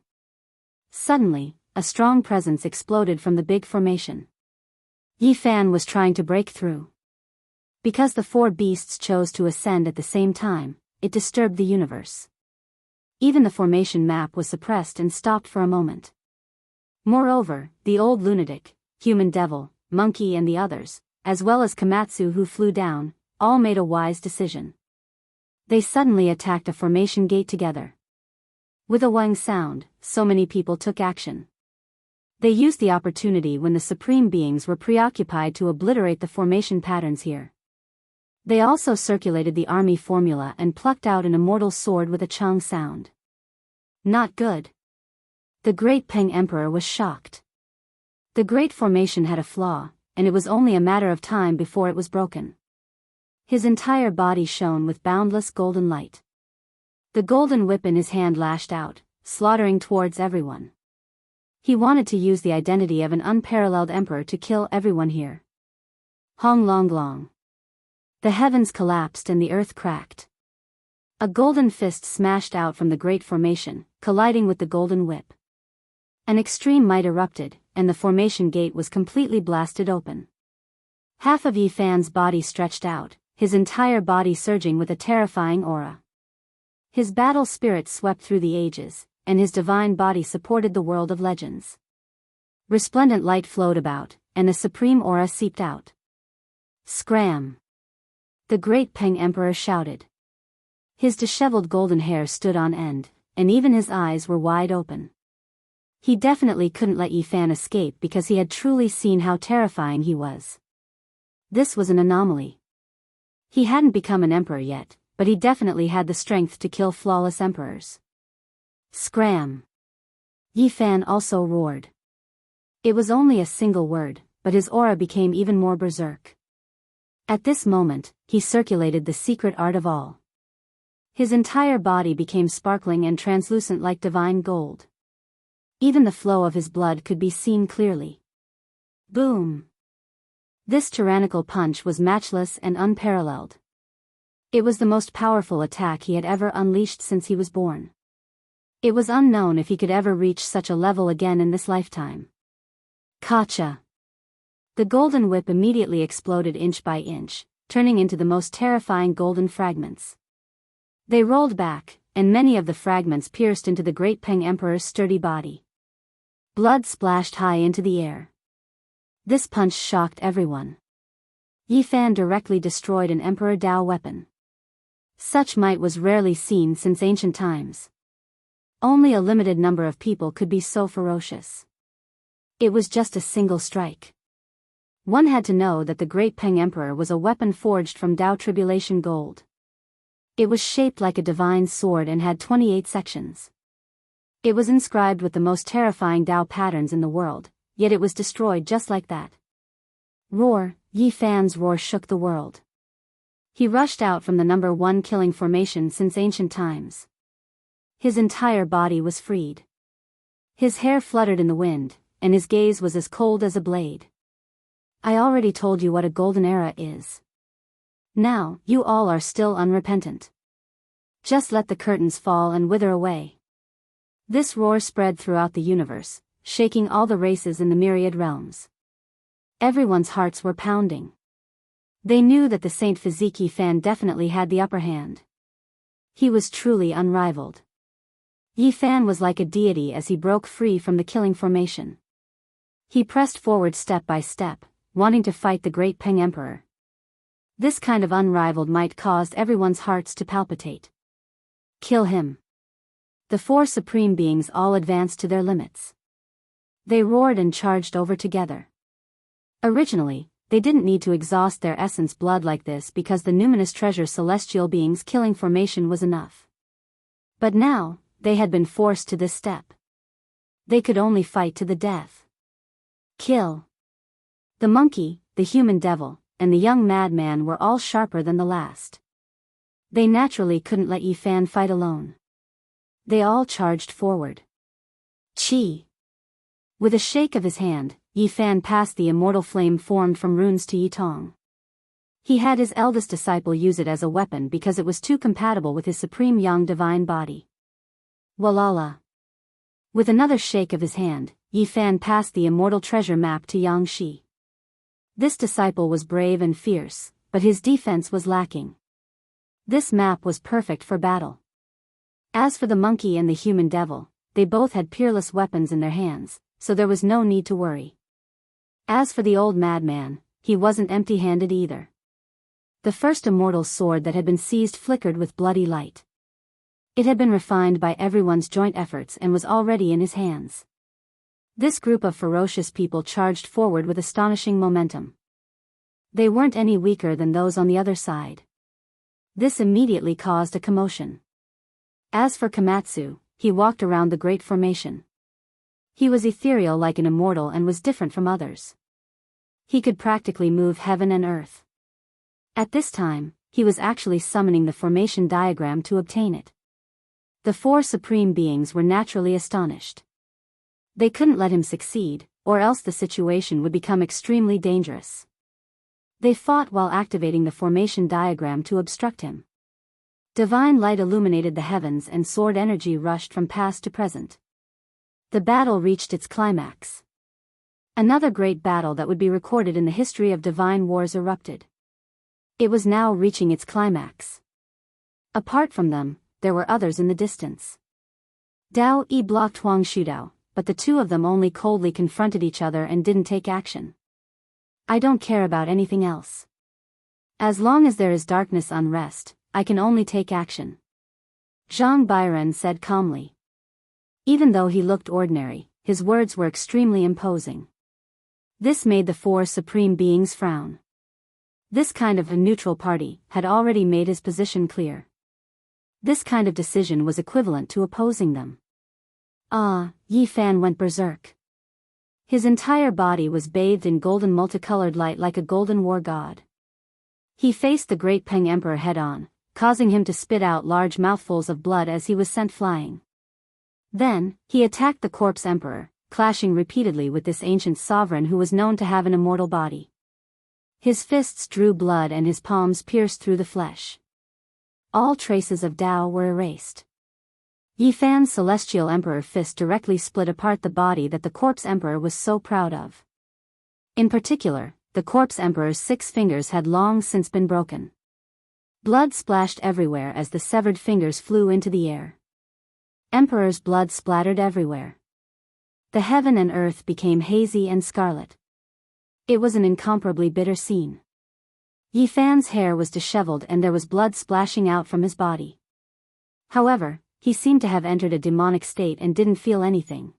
Suddenly, a strong presence exploded from the big formation. Yi Fan was trying to break through. Because the four beasts chose to ascend at the same time, it disturbed the universe. Even the formation map was suppressed and stopped for a moment. Moreover, the old lunatic, human devil, monkey and the others, as well as Komatsu who flew down, all made a wise decision. They suddenly attacked a formation gate together. With a wang sound, so many people took action. They used the opportunity when the supreme beings were preoccupied to obliterate the formation patterns here. They also circulated the army formula and plucked out an immortal sword with a chang sound. Not good. The great Peng Emperor was shocked. The great formation had a flaw, and it was only a matter of time before it was broken. His entire body shone with boundless golden light. The golden whip in his hand lashed out, slaughtering towards everyone. He wanted to use the identity of an unparalleled emperor to kill everyone here. Hong Long Long. The heavens collapsed and the earth cracked. A golden fist smashed out from the great formation, colliding with the golden whip. An extreme might erupted, and the formation gate was completely blasted open. Half of Yi Fan's body stretched out, his entire body surging with a terrifying aura. His battle spirit swept through the ages, and his divine body supported the world of legends. Resplendent light flowed about, and the supreme aura seeped out. Scram! The great Peng Emperor shouted. His disheveled golden hair stood on end, and even his eyes were wide open. He definitely couldn't let Yi Fan escape because he had truly seen how terrifying he was. This was an anomaly. He hadn't become an emperor yet, but he definitely had the strength to kill flawless emperors. Scram! Yi Fan also roared. It was only a single word, but his aura became even more berserk. At this moment, he circulated the secret art of all. His entire body became sparkling and translucent like divine gold. Even the flow of his blood could be seen clearly. Boom! This tyrannical punch was matchless and unparalleled. It was the most powerful attack he had ever unleashed since he was born. It was unknown if he could ever reach such a level again in this lifetime. Kacha! The golden whip immediately exploded inch by inch, turning into the most terrifying golden fragments. They rolled back, and many of the fragments pierced into the great Peng Emperor's sturdy body. Blood splashed high into the air. This punch shocked everyone. Yi Fan directly destroyed an Emperor Dao weapon. Such might was rarely seen since ancient times. Only a limited number of people could be so ferocious. It was just a single strike. One had to know that the great Peng Emperor was a weapon forged from Dao Tribulation gold. It was shaped like a divine sword and had 28 sections. It was inscribed with the most terrifying Dao patterns in the world, yet it was destroyed just like that. Roar! Yi Fan's roar shook the world. He rushed out from the number one killing formation since ancient times. His entire body was freed. His hair fluttered in the wind, and his gaze was as cold as a blade. I already told you what a golden era is. Now, you all are still unrepentant. Just let the curtains fall and wither away. This roar spread throughout the universe, shaking all the races in the myriad realms. Everyone's hearts were pounding. They knew that the Saint Physique fan definitely had the upper hand. He was truly unrivaled. Yi Fan was like a deity as he broke free from the killing formation. He pressed forward step by step, wanting to fight the great Peng Emperor. This kind of unrivaled might caused everyone's hearts to palpitate. Kill him. The four supreme beings all advanced to their limits. They roared and charged over together. Originally, they didn't need to exhaust their essence blood like this because the numinous treasure celestial beings killing formation was enough. But now, they had been forced to this step. They could only fight to the death. Kill. The monkey, the human devil, and the young madman were all sharper than the last. They naturally couldn't let Yi Fan fight alone. They all charged forward. Chi. With a shake of his hand, Yi Fan passed the immortal flame formed from runes to Yi Tong. He had his eldest disciple use it as a weapon because it was too compatible with his supreme young divine body. Walala. With another shake of his hand, Yi Fan passed the immortal treasure map to Yang Shi. This disciple was brave and fierce, but his defense was lacking. This map was perfect for battle. As for the monkey and the human devil, they both had peerless weapons in their hands, so there was no need to worry. As for the old madman, he wasn't empty-handed either. The first immortal sword that had been seized flickered with bloody light. It had been refined by everyone's joint efforts and was already in his hands. This group of ferocious people charged forward with astonishing momentum. They weren't any weaker than those on the other side. This immediately caused a commotion. As for Komatsu, he walked around the great formation. He was ethereal like an immortal and was different from others. He could practically move heaven and earth. At this time, he was actually summoning the formation diagram to obtain it. The four supreme beings were naturally astonished. They couldn't let him succeed, or else the situation would become extremely dangerous. They fought while activating the formation diagram to obstruct him. Divine light illuminated the heavens and sword energy rushed from past to present. The battle reached its climax. Another great battle that would be recorded in the history of divine wars erupted. It was now reaching its climax. Apart from them, there were others in the distance. Dao Yi blocked Huang Shudao, but the two of them only coldly confronted each other and didn't take action. I don't care about anything else. As long as there is darkness unrest, I can only take action. Zhang Bairen said calmly. Even though he looked ordinary, his words were extremely imposing. This made the four supreme beings frown. This kind of a neutral party had already made his position clear. This kind of decision was equivalent to opposing them. Yi Fan went berserk. His entire body was bathed in golden multicolored light like a golden war god. He faced the great Peng Emperor head-on, causing him to spit out large mouthfuls of blood as he was sent flying. Then, he attacked the corpse emperor, clashing repeatedly with this ancient sovereign who was known to have an immortal body. His fists drew blood and his palms pierced through the flesh. All traces of Tao were erased. Yi Fan's celestial emperor fist directly split apart the body that the corpse emperor was so proud of. In particular, the corpse emperor's 6 fingers had long since been broken. Blood splashed everywhere as the severed fingers flew into the air. Emperor's blood splattered everywhere. The heaven and earth became hazy and scarlet. It was an incomparably bitter scene. Yi Fan's hair was disheveled and there was blood splashing out from his body. However, he seemed to have entered a demonic state and didn't feel anything.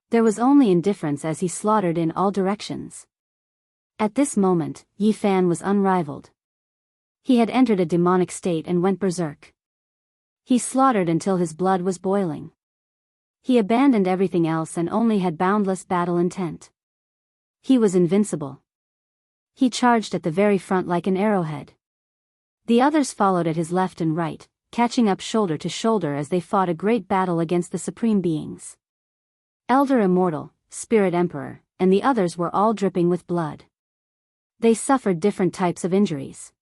There was only indifference as he slaughtered in all directions. At this moment, Yi Fan was unrivaled. He had entered a demonic state and went berserk. He slaughtered until his blood was boiling. He abandoned everything else and only had boundless battle intent. He was invincible. He charged at the very front like an arrowhead. The others followed at his left and right, catching up shoulder to shoulder as they fought a great battle against the supreme beings. Elder Immortal, Spirit Emperor, and the others were all dripping with blood. They suffered different types of injuries.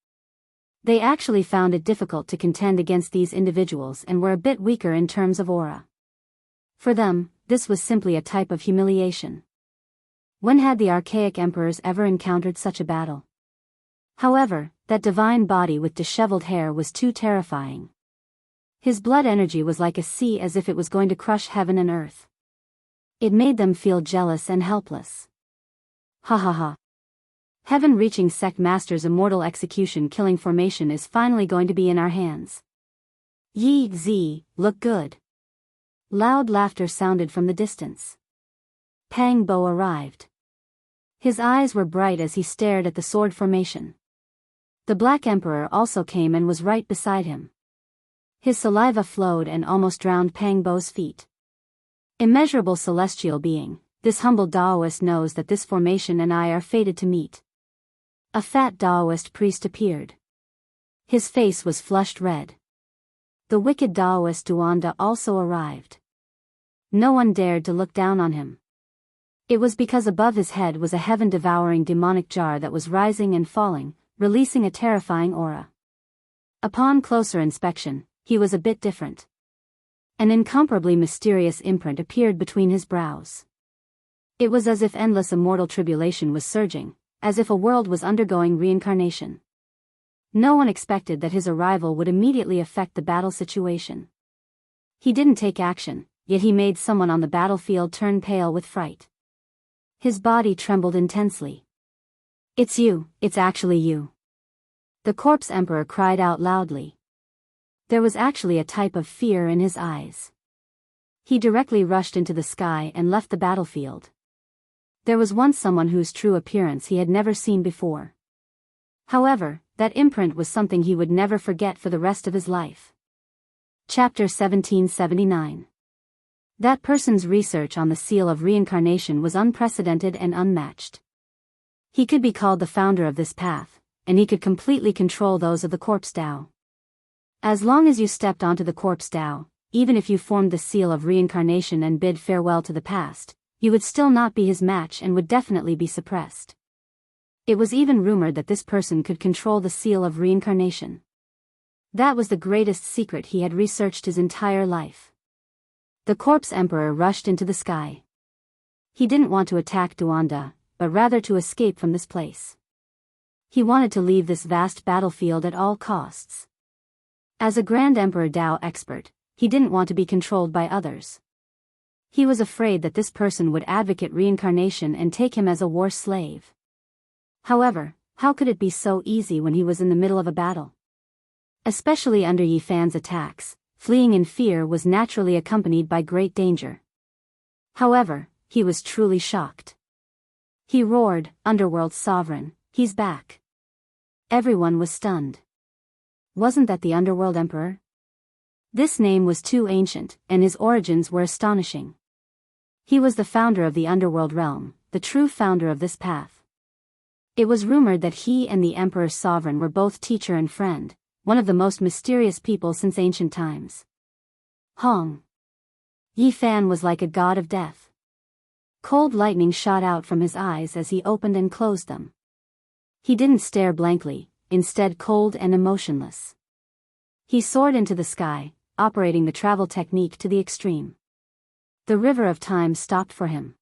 They actually found it difficult to contend against these individuals and were a bit weaker in terms of aura. For them, this was simply a type of humiliation. When had the archaic emperors ever encountered such a battle? However, that divine body with disheveled hair was too terrifying. His blood energy was like a sea, as if it was going to crush heaven and earth. It made them feel jealous and helpless. Ha ha ha. Heaven-reaching sect master's immortal execution-killing formation is finally going to be in our hands. Yee Z, look good. Loud laughter sounded from the distance. Pang Bo arrived. His eyes were bright as he stared at the sword formation. The Black Emperor also came and was right beside him. His saliva flowed and almost drowned Pang Bo's feet. Immeasurable celestial being, this humble Daoist knows that this formation and I are fated to meet. A fat Daoist priest appeared. His face was flushed red. The wicked Daoist Duanda also arrived. No one dared to look down on him. It was because above his head was a heaven-devouring demonic jar that was rising and falling, releasing a terrifying aura. Upon closer inspection, he was a bit different. An incomparably mysterious imprint appeared between his brows. It was as if endless immortal tribulation was surging, as if a world was undergoing reincarnation. No one expected that his arrival would immediately affect the battle situation. He didn't take action, yet he made someone on the battlefield turn pale with fright. His body trembled intensely. "It's you, it's actually you." The Corpse Emperor cried out loudly. There was actually a type of fear in his eyes. He directly rushed into the sky and left the battlefield. There was once someone whose true appearance he had never seen before. However, that imprint was something he would never forget for the rest of his life. Chapter 1779. That person's research on the seal of reincarnation was unprecedented and unmatched. He could be called the founder of this path, and he could completely control those of the Corpse Tao. As long as you stepped onto the Corpse Tao, even if you formed the seal of reincarnation and bid farewell to the past, you would still not be his match and would definitely be suppressed. It was even rumored that this person could control the seal of reincarnation. That was the greatest secret he had researched his entire life. The Corpse Emperor rushed into the sky. He didn't want to attack Duanda, but rather to escape from this place. He wanted to leave this vast battlefield at all costs. As a Grand Emperor Dao expert, he didn't want to be controlled by others. He was afraid that this person would advocate reincarnation and take him as a war slave. However, how could it be so easy when he was in the middle of a battle? Especially under Yi Fan's attacks, fleeing in fear was naturally accompanied by great danger. However, he was truly shocked. He roared, "Underworld Sovereign, he's back." Everyone was stunned. Wasn't that the Underworld Emperor? This name was too ancient, and his origins were astonishing. He was the founder of the Underworld realm, the true founder of this path. It was rumored that he and the Emperor Sovereign were both teacher and friend, one of the most mysterious people since ancient times. Hong. Yi Fan was like a god of death. Cold lightning shot out from his eyes as he opened and closed them. He didn't stare blankly, instead cold and emotionless. He soared into the sky, operating the travel technique to the extreme. The river of time stopped for him.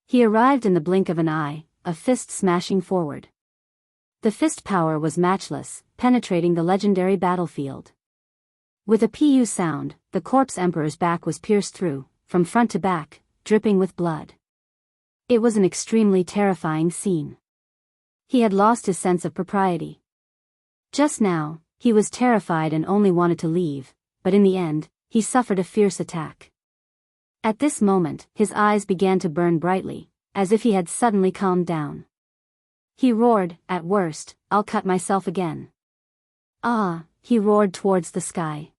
He arrived in the blink of an eye, a fist smashing forward. The fist power was matchless, penetrating the legendary battlefield. With a pu sound, the Corpse Emperor's back was pierced through, from front to back, dripping with blood. It was an extremely terrifying scene. He had lost his sense of propriety. Just now, he was terrified and only wanted to leave, but in the end, he suffered a fierce attack. At this moment, his eyes began to burn brightly, as if he had suddenly calmed down. He roared, "At worst, I'll cut myself again." "Ah," he roared towards the sky.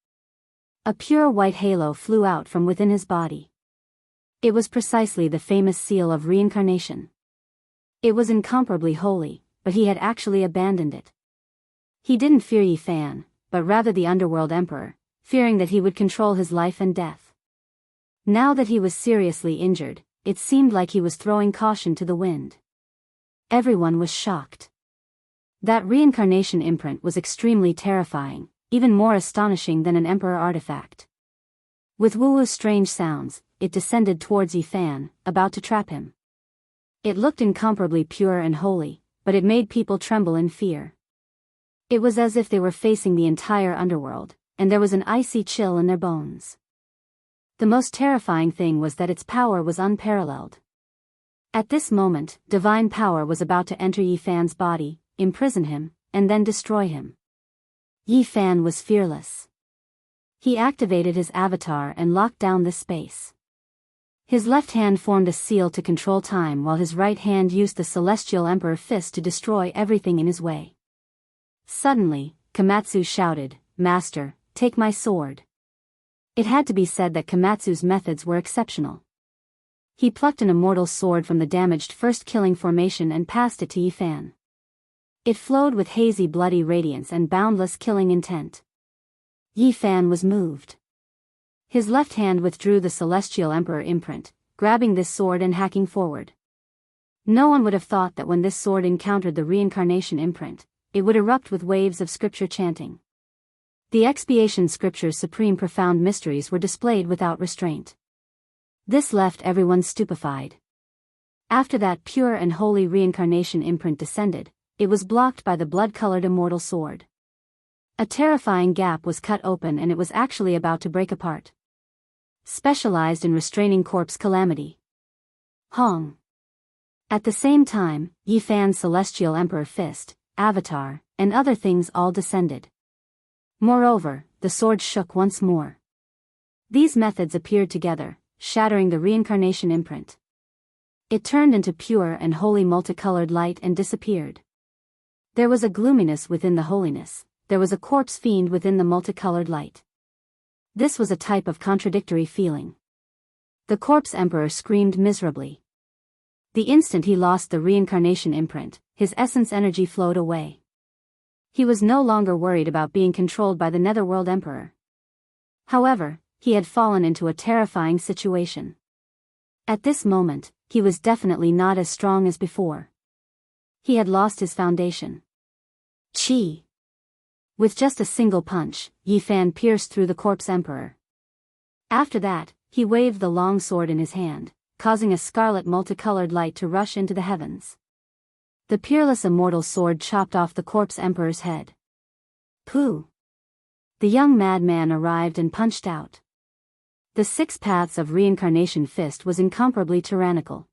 A pure white halo flew out from within his body. It was precisely the famous seal of reincarnation. It was incomparably holy, but he had actually abandoned it. He didn't fear Yi Fan, but rather the Underworld Emperor, fearing that he would control his life and death. Now that he was seriously injured, it seemed like he was throwing caution to the wind. Everyone was shocked. That reincarnation imprint was extremely terrifying, even more astonishing than an emperor artifact. With woo-woo strange sounds, it descended towards Yifan, about to trap him. It looked incomparably pure and holy, but it made people tremble in fear. It was as if they were facing the entire underworld, and there was an icy chill in their bones. The most terrifying thing was that its power was unparalleled. At this moment, divine power was about to enter Yifan's body, imprison him, and then destroy him. Yifan was fearless. He activated his avatar and locked down this space. His left hand formed a seal to control time while his right hand used the Celestial Emperor Fist to destroy everything in his way. Suddenly, Komatsu shouted, "Master, take my sword." It had to be said that Komatsu's methods were exceptional. He plucked an immortal sword from the damaged first killing formation and passed it to Yifan. It flowed with hazy bloody radiance and boundless killing intent. Yifan was moved. His left hand withdrew the Celestial Emperor imprint, grabbing this sword and hacking forward. No one would have thought that when this sword encountered the reincarnation imprint, it would erupt with waves of scripture chanting. The expiation scripture's supreme profound mysteries were displayed without restraint. This left everyone stupefied. After that pure and holy reincarnation imprint descended, it was blocked by the blood-colored immortal sword. A terrifying gap was cut open and it was actually about to break apart. Specialized in restraining corpse calamity. Hong. At the same time, Yifan's Celestial Emperor Fist, Avatar, and other things all descended. Moreover, the sword shook once more. These methods appeared together, shattering the reincarnation imprint. It turned into pure and holy multicolored light and disappeared. There was a gloominess within the holiness, there was a corpse fiend within the multicolored light. This was a type of contradictory feeling. The corpse emperor screamed miserably. The instant he lost the reincarnation imprint, his essence energy flowed away. He was no longer worried about being controlled by the Netherworld Emperor. However, he had fallen into a terrifying situation. At this moment, he was definitely not as strong as before. He had lost his foundation. Chi. With just a single punch, Yifan pierced through the corpse emperor. After that, he waved the long sword in his hand, causing a scarlet multicolored light to rush into the heavens. The peerless immortal sword chopped off the corpse emperor's head. Pooh! The young madman arrived and punched out. The 6 paths of reincarnation fist was incomparably tyrannical.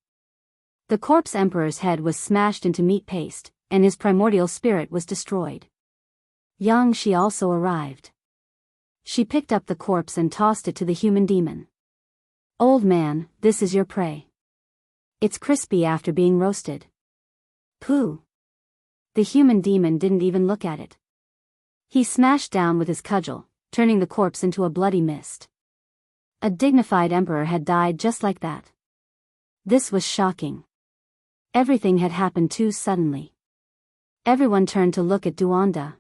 The corpse emperor's head was smashed into meat paste, and his primordial spirit was destroyed. Yang Shi also arrived. She picked up the corpse and tossed it to the human demon. "Old man, this is your prey. It's crispy after being roasted." Pooh! The human demon didn't even look at it. He smashed down with his cudgel, turning the corpse into a bloody mist. A dignified emperor had died just like that. This was shocking. Everything had happened too suddenly. Everyone turned to look at Duanda.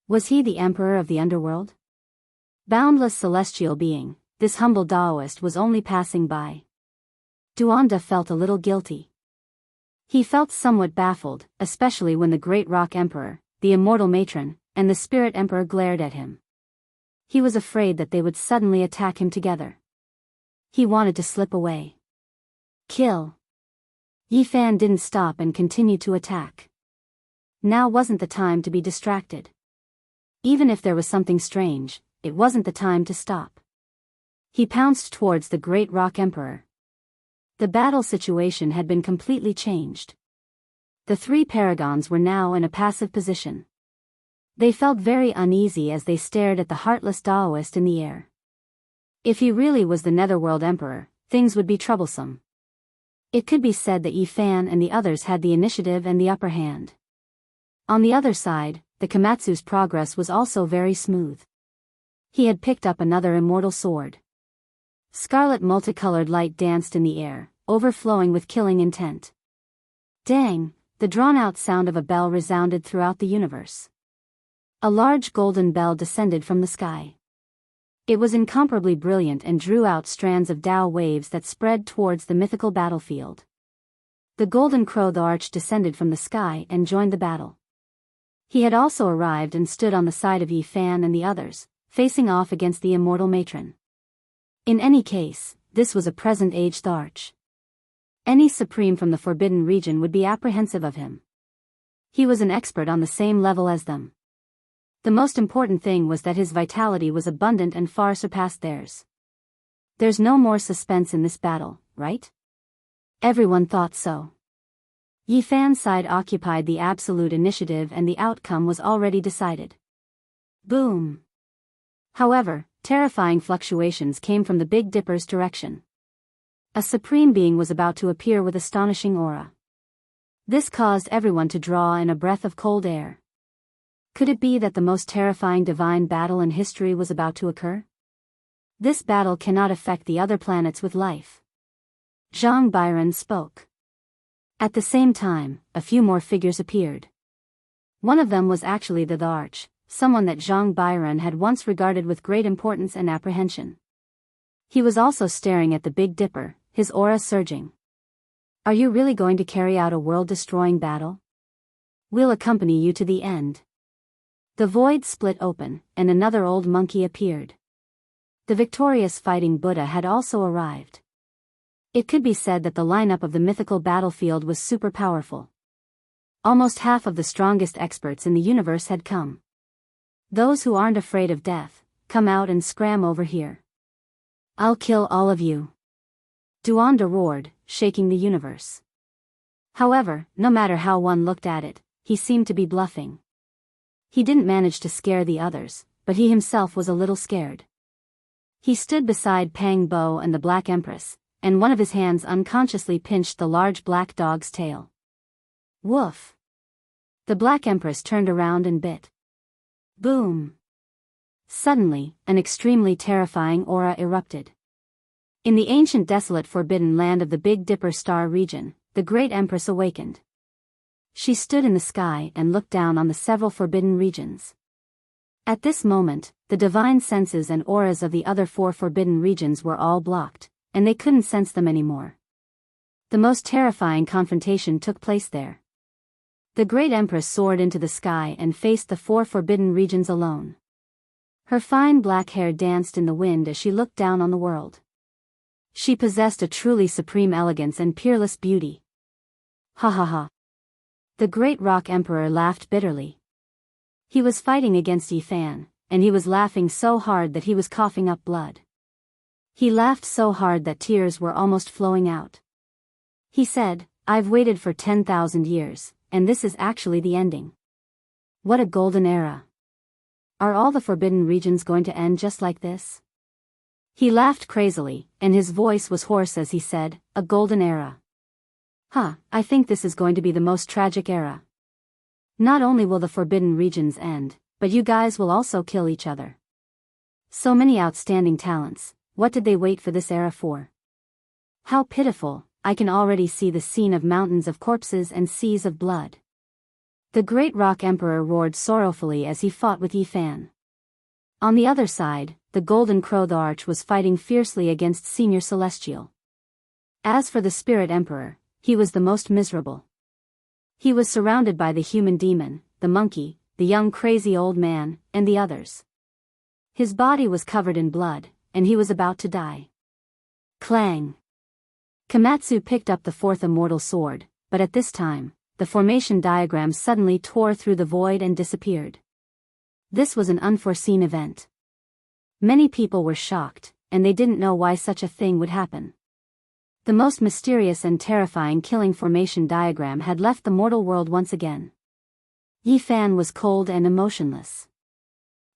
Was he the emperor of the underworld? Boundless celestial being, this humble Taoist was only passing by. Duanda felt a little guilty. He felt somewhat baffled, especially when the Great Rock Emperor, the Immortal Matron, and the Spirit Emperor glared at him. He was afraid that they would suddenly attack him together. He wanted to slip away. Kill. Yifan didn't stop and continued to attack. Now wasn't the time to be distracted. Even if there was something strange, it wasn't the time to stop. He pounced towards the Great Rock Emperor. The battle situation had been completely changed. The 3 paragons were now in a passive position. They felt very uneasy as they stared at the heartless Taoist in the air. If he really was the Netherworld Emperor, things would be troublesome. It could be said that Yifan and the others had the initiative and the upper hand. On the other side, the Komatsu's progress was also very smooth. He had picked up another immortal sword. Scarlet multicolored light danced in the air, overflowing with killing intent. Dang! The drawn-out sound of a bell resounded throughout the universe. A large golden bell descended from the sky. It was incomparably brilliant and drew out strands of Tao waves that spread towards the mythical battlefield. The golden crow the arch descended from the sky and joined the battle. He had also arrived and stood on the side of Yi Fan and the others, facing off against the immortal matron. In any case, this was a present-age Tharch. Any supreme from the forbidden region would be apprehensive of him. He was an expert on the same level as them. The most important thing was that his vitality was abundant and far surpassed theirs. There's no more suspense in this battle, right? Everyone thought so. Yi Fan's side occupied the absolute initiative and the outcome was already decided. Boom! However, terrifying fluctuations came from the Big Dipper's direction. A supreme being was about to appear with astonishing aura. This caused everyone to draw in a breath of cold air. Could it be that the most terrifying divine battle in history was about to occur? This battle cannot affect the other planets with life. Zhang Byron spoke. At the same time, a few more figures appeared. One of them was actually the Tharch, someone that Zhang Byron had once regarded with great importance and apprehension. He was also staring at the Big Dipper, his aura surging. Are you really going to carry out a world-destroying battle? We'll accompany you to the end. The void split open, and another old monkey appeared. The victorious fighting Buddha had also arrived. It could be said that the lineup of the mythical battlefield was super powerful. Almost half of the strongest experts in the universe had come. Those who aren't afraid of death, come out and scram over here. I'll kill all of you. Duanda roared, shaking the universe. However, no matter how one looked at it, he seemed to be bluffing. He didn't manage to scare the others, but he himself was a little scared. He stood beside Pang Bo and the Black Empress, and one of his hands unconsciously pinched the large black dog's tail. Woof! The Black Empress turned around and bit. Boom! Suddenly, an extremely terrifying aura erupted. In the ancient desolate forbidden land of the Big Dipper star region, the Great Empress awakened. She stood in the sky and looked down on the several forbidden regions. At this moment, the divine senses and auras of the other 4 forbidden regions were all blocked, and they couldn't sense them anymore. The most terrifying confrontation took place there. The Great Empress soared into the sky and faced the 4 forbidden regions alone. Her fine black hair danced in the wind as she looked down on the world. She possessed a truly supreme elegance and peerless beauty. Ha ha ha. The Great Rock Emperor laughed bitterly. He was fighting against Yi Fan, and he was laughing so hard that he was coughing up blood. He laughed so hard that tears were almost flowing out. He said, I've waited for 10,000 years, and this is actually the ending. What a golden era. Are all the forbidden regions going to end just like this? He laughed crazily, and his voice was hoarse as he said, a golden era. I think this is going to be the most tragic era. Not only will the forbidden regions end, but you guys will also kill each other. So many outstanding talents, what did they wait for this era for? How pitiful, I can already see the scene of mountains of corpses and seas of blood. The Great Rock Emperor roared sorrowfully as he fought with Yi Fan. On the other side, the Golden Crow Tharch was fighting fiercely against Senior Celestial. As for the Spirit Emperor, he was the most miserable. He was surrounded by the human demon, the monkey, the young crazy old man, and the others. His body was covered in blood, and he was about to die. Clang! Komatsu picked up the 4th immortal sword, but at this time, the formation diagram suddenly tore through the void and disappeared. This was an unforeseen event. Many people were shocked, and they didn't know why such a thing would happen. The most mysterious and terrifying killing formation diagram had left the mortal world once again. Yi Fan was cold and emotionless.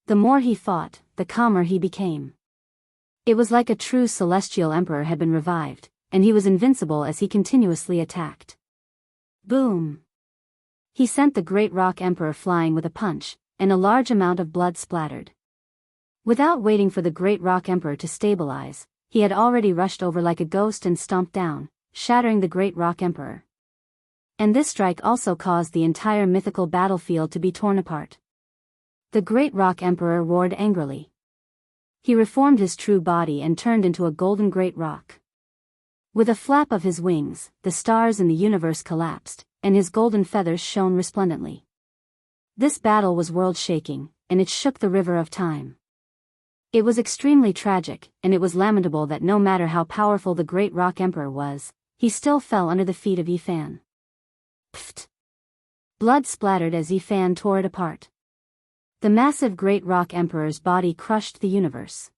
The more he fought, the calmer he became. It was like a true celestial emperor had been revived, and he was invincible as he continuously attacked. Boom! He sent the Great Rock Emperor flying with a punch, and a large amount of blood splattered. Without waiting for the Great Rock Emperor to stabilize, he had already rushed over like a ghost and stomped down, shattering the Great Rock Emperor. And this strike also caused the entire mythical battlefield to be torn apart. The Great Rock Emperor roared angrily. He reformed his true body and turned into a golden great rock. With a flap of his wings, the stars in the universe collapsed, and his golden feathers shone resplendently. This battle was world-shaking, and it shook the river of time. It was extremely tragic, and it was lamentable that no matter how powerful the great rock emperor was, he still fell under the feet of Yifan. Pfft! Blood splattered as Yifan tore it apart. The massive great rock emperor's body crushed the universe.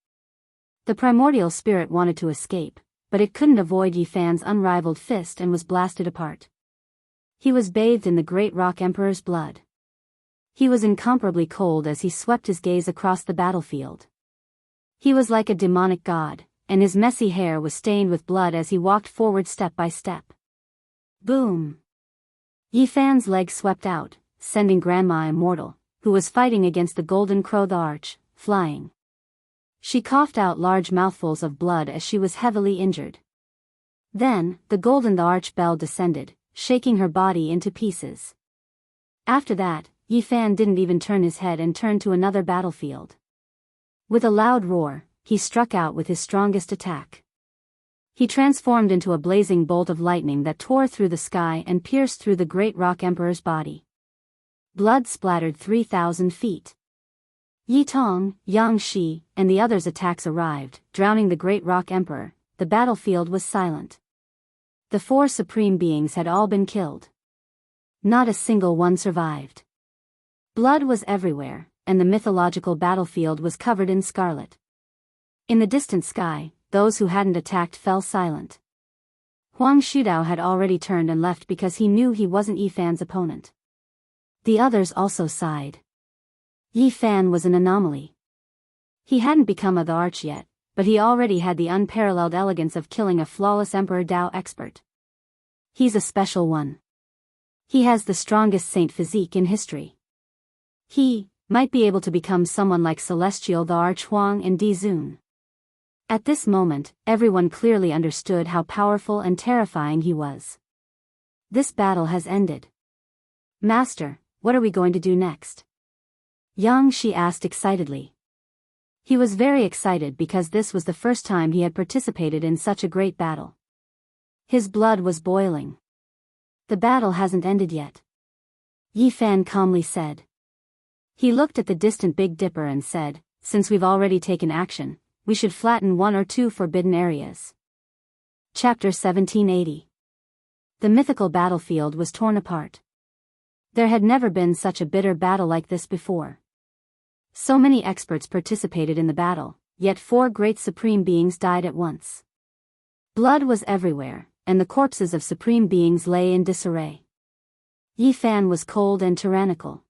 The primordial spirit wanted to escape, but it couldn't avoid Yifan's unrivaled fist and was blasted apart. He was bathed in the great rock emperor's blood. He was incomparably cold as he swept his gaze across the battlefield. He was like a demonic god, and his messy hair was stained with blood as he walked forward step by step. Boom! Yifan's leg swept out, sending Grandma Immortal, who was fighting against the Golden Crow the Arch, flying. She coughed out large mouthfuls of blood as she was heavily injured. Then, the Golden the Arch Bell descended, shaking her body into pieces. After that, Yifan didn't even turn his head and turned to another battlefield. With a loud roar, he struck out with his strongest attack. He transformed into a blazing bolt of lightning that tore through the sky and pierced through the great rock emperor's body. Blood splattered 3,000 feet. Yi Tong, Yang Shi, and the others' attacks arrived, drowning the great rock emperor. The battlefield was silent. The 4 supreme beings had all been killed. Not a single one survived. Blood was everywhere, and the mythological battlefield was covered in scarlet. In the distant sky, those who hadn't attacked fell silent. Huang Shudao had already turned and left because he knew he wasn't Yifan's opponent. The others also sighed. Yifan was an anomaly. He hadn't become the Arch yet, but he already had the unparalleled elegance of killing a flawless Emperor Dao expert. He's a special one. He has the strongest saint physique in history. He might be able to become someone like Celestial the Arch Huang and Di Zun. At this moment, everyone clearly understood how powerful and terrifying he was. This battle has ended. Master, what are we going to do next? Yang Shi asked excitedly. He was very excited because this was the first time he had participated in such a great battle. His blood was boiling. The battle hasn't ended yet. Yifan calmly said. He looked at the distant Big Dipper and said, since we've already taken action, we should flatten 1 or 2 forbidden areas. Chapter 1780. The mythical battlefield was torn apart. There had never been such a bitter battle like this before. So many experts participated in the battle, yet 4 great supreme beings died at once. Blood was everywhere, and the corpses of supreme beings lay in disarray. Yifan was cold and tyrannical.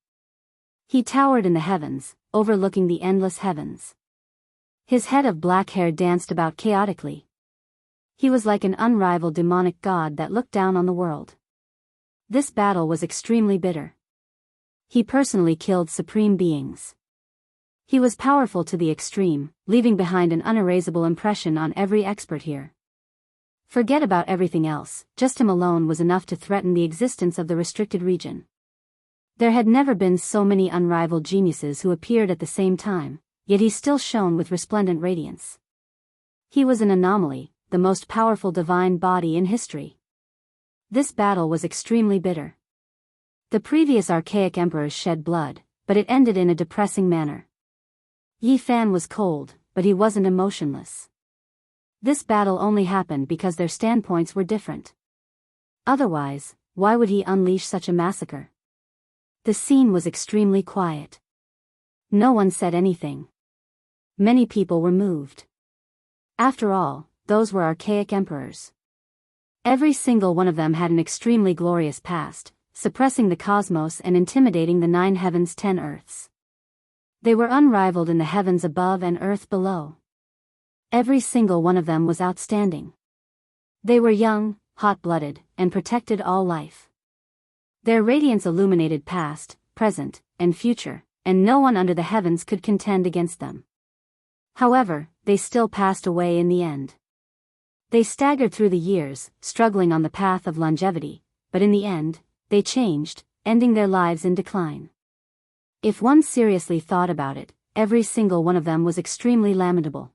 He towered in the heavens, overlooking the endless heavens. His head of black hair danced about chaotically. He was like an unrivaled demonic god that looked down on the world. This battle was extremely bitter. He personally killed supreme beings. He was powerful to the extreme, leaving behind an unerasable impression on every expert here. Forget about everything else, just him alone was enough to threaten the existence of the restricted region. There had never been so many unrivaled geniuses who appeared at the same time, yet he still shone with resplendent radiance. He was an anomaly, the most powerful divine body in history. This battle was extremely bitter. The previous archaic emperors shed blood, but it ended in a depressing manner. Yifan was cold, but he wasn't emotionless. This battle only happened because their standpoints were different. Otherwise, why would he unleash such a massacre? The scene was extremely quiet. No one said anything. Many people were moved. After all, those were archaic emperors. Every single one of them had an extremely glorious past, suppressing the cosmos and intimidating the 9 heavens 10 earths. They were unrivaled in the heavens above and earth below. Every single one of them was outstanding. They were young, hot-blooded, and protected all life. Their radiance illuminated past, present, and future, and no one under the heavens could contend against them. However, they still passed away in the end. They staggered through the years, struggling on the path of longevity, but in the end, they changed, ending their lives in decline. If one seriously thought about it, every single one of them was extremely lamentable.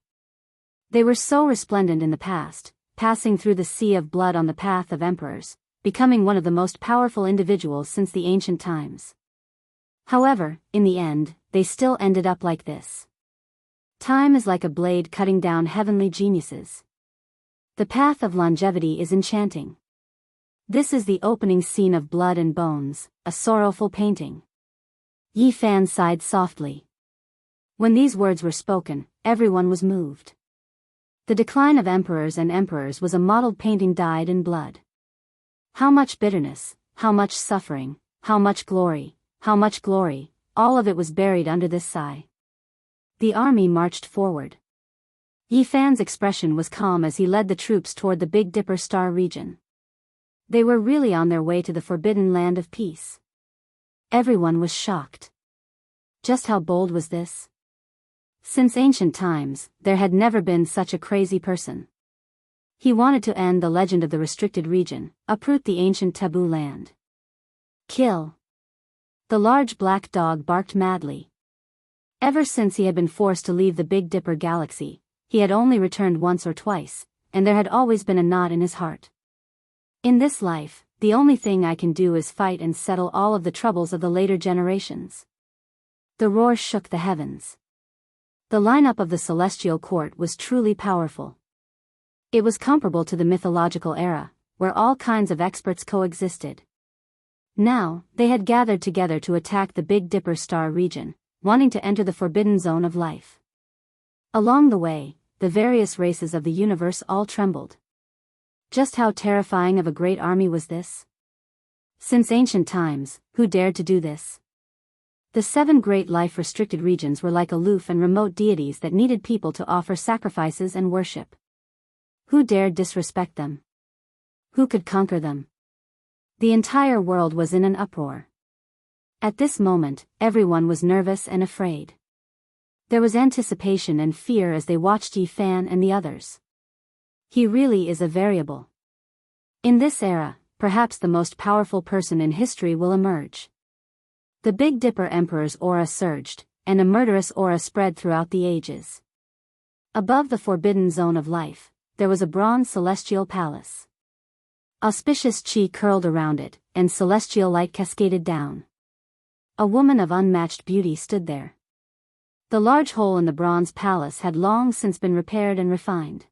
They were so resplendent in the past, passing through the sea of blood on the path of emperors, becoming one of the most powerful individuals since the ancient times. However, in the end, they still ended up like this. Time is like a blade cutting down heavenly geniuses. The path of longevity is enchanting. This is the opening scene of Blood and Bones, a sorrowful painting. Yi Fan sighed softly. When these words were spoken, everyone was moved. The decline of emperors and emperors was a modeled painting dyed in blood. How much bitterness, how much suffering, how much glory, all of it was buried under this sigh. The army marched forward. Yi Fan's expression was calm as he led the troops toward the Big Dipper Star region. They were really on their way to the forbidden land of peace. Everyone was shocked. Just how bold was this? Since ancient times, there had never been such a crazy person. He wanted to end the legend of the restricted region, uproot the ancient taboo land. Kill. The large black dog barked madly. Ever since he had been forced to leave the Big Dipper galaxy, he had only returned once or twice, and there had always been a knot in his heart. In this life, the only thing I can do is fight and settle all of the troubles of the later generations. The roar shook the heavens. The lineup of the celestial court was truly powerful. It was comparable to the mythological era, where all kinds of experts coexisted. Now, they had gathered together to attack the Big Dipper Star region, wanting to enter the forbidden zone of life. Along the way, the various races of the universe all trembled. Just how terrifying of a great army was this? Since ancient times, who dared to do this? The 7 great life-restricted regions were like aloof and remote deities that needed people to offer sacrifices and worship. Who dared disrespect them? Who could conquer them? The entire world was in an uproar. At this moment, everyone was nervous and afraid. There was anticipation and fear as they watched Yi Fan and the others. He really is a variable. In this era, perhaps the most powerful person in history will emerge. The Big Dipper Emperor's aura surged, and a murderous aura spread throughout the ages. Above the forbidden zone of life, there was a bronze celestial palace. Auspicious chi curled around it, and celestial light cascaded down. A woman of unmatched beauty stood there. The large hole in the bronze palace had long since been repaired and refined.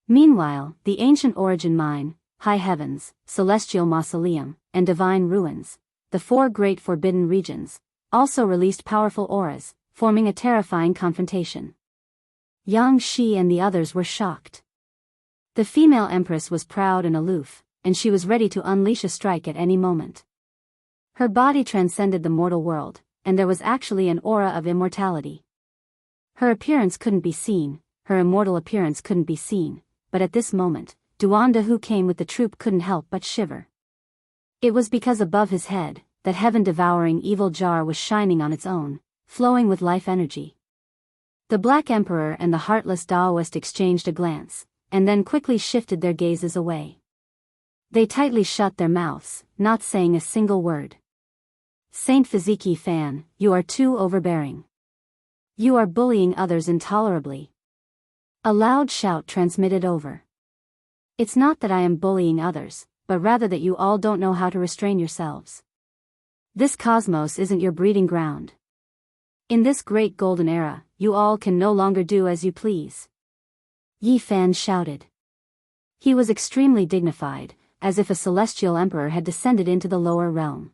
Meanwhile, the ancient origin mine, high heavens, celestial mausoleum, and divine ruins, the 4 great forbidden regions, also released powerful auras, forming a terrifying confrontation. Yang Shi and the others were shocked. The female empress was proud and aloof, and she was ready to unleash a strike at any moment. Her body transcended the mortal world, and there was actually an aura of immortality. Her appearance couldn't be seen, her immortal appearance couldn't be seen, but at this moment, Duanda, who came with the troop, couldn't help but shiver. It was because above his head, that heaven-devouring evil jar was shining on its own, flowing with life energy. The Black Emperor and the heartless Daoist exchanged a glance, and then quickly shifted their gazes away. They tightly shut their mouths, not saying a single word. Saint Fiziki Fan, you are too overbearing. You are bullying others intolerably. A loud shout transmitted over. It's not that I am bullying others, but rather that you all don't know how to restrain yourselves. This cosmos isn't your breeding ground. In this great golden era, you all can no longer do as you please. Yi Fan shouted. He was extremely dignified, as if a celestial emperor had descended into the lower realm.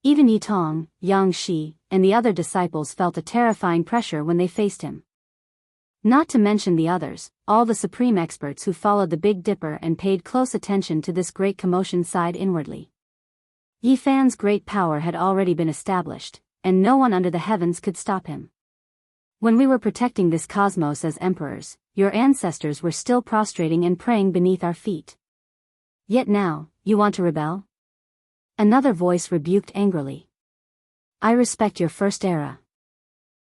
Even Yi Tong, Yang Shi, and the other disciples felt a terrifying pressure when they faced him. Not to mention the others, all the supreme experts who followed the Big Dipper and paid close attention to this great commotion sighed inwardly. Yi Fan's great power had already been established, and no one under the heavens could stop him. When we were protecting this cosmos as emperors, your ancestors were still prostrating and praying beneath our feet. Yet now, you want to rebel? Another voice rebuked angrily. I respect your first era.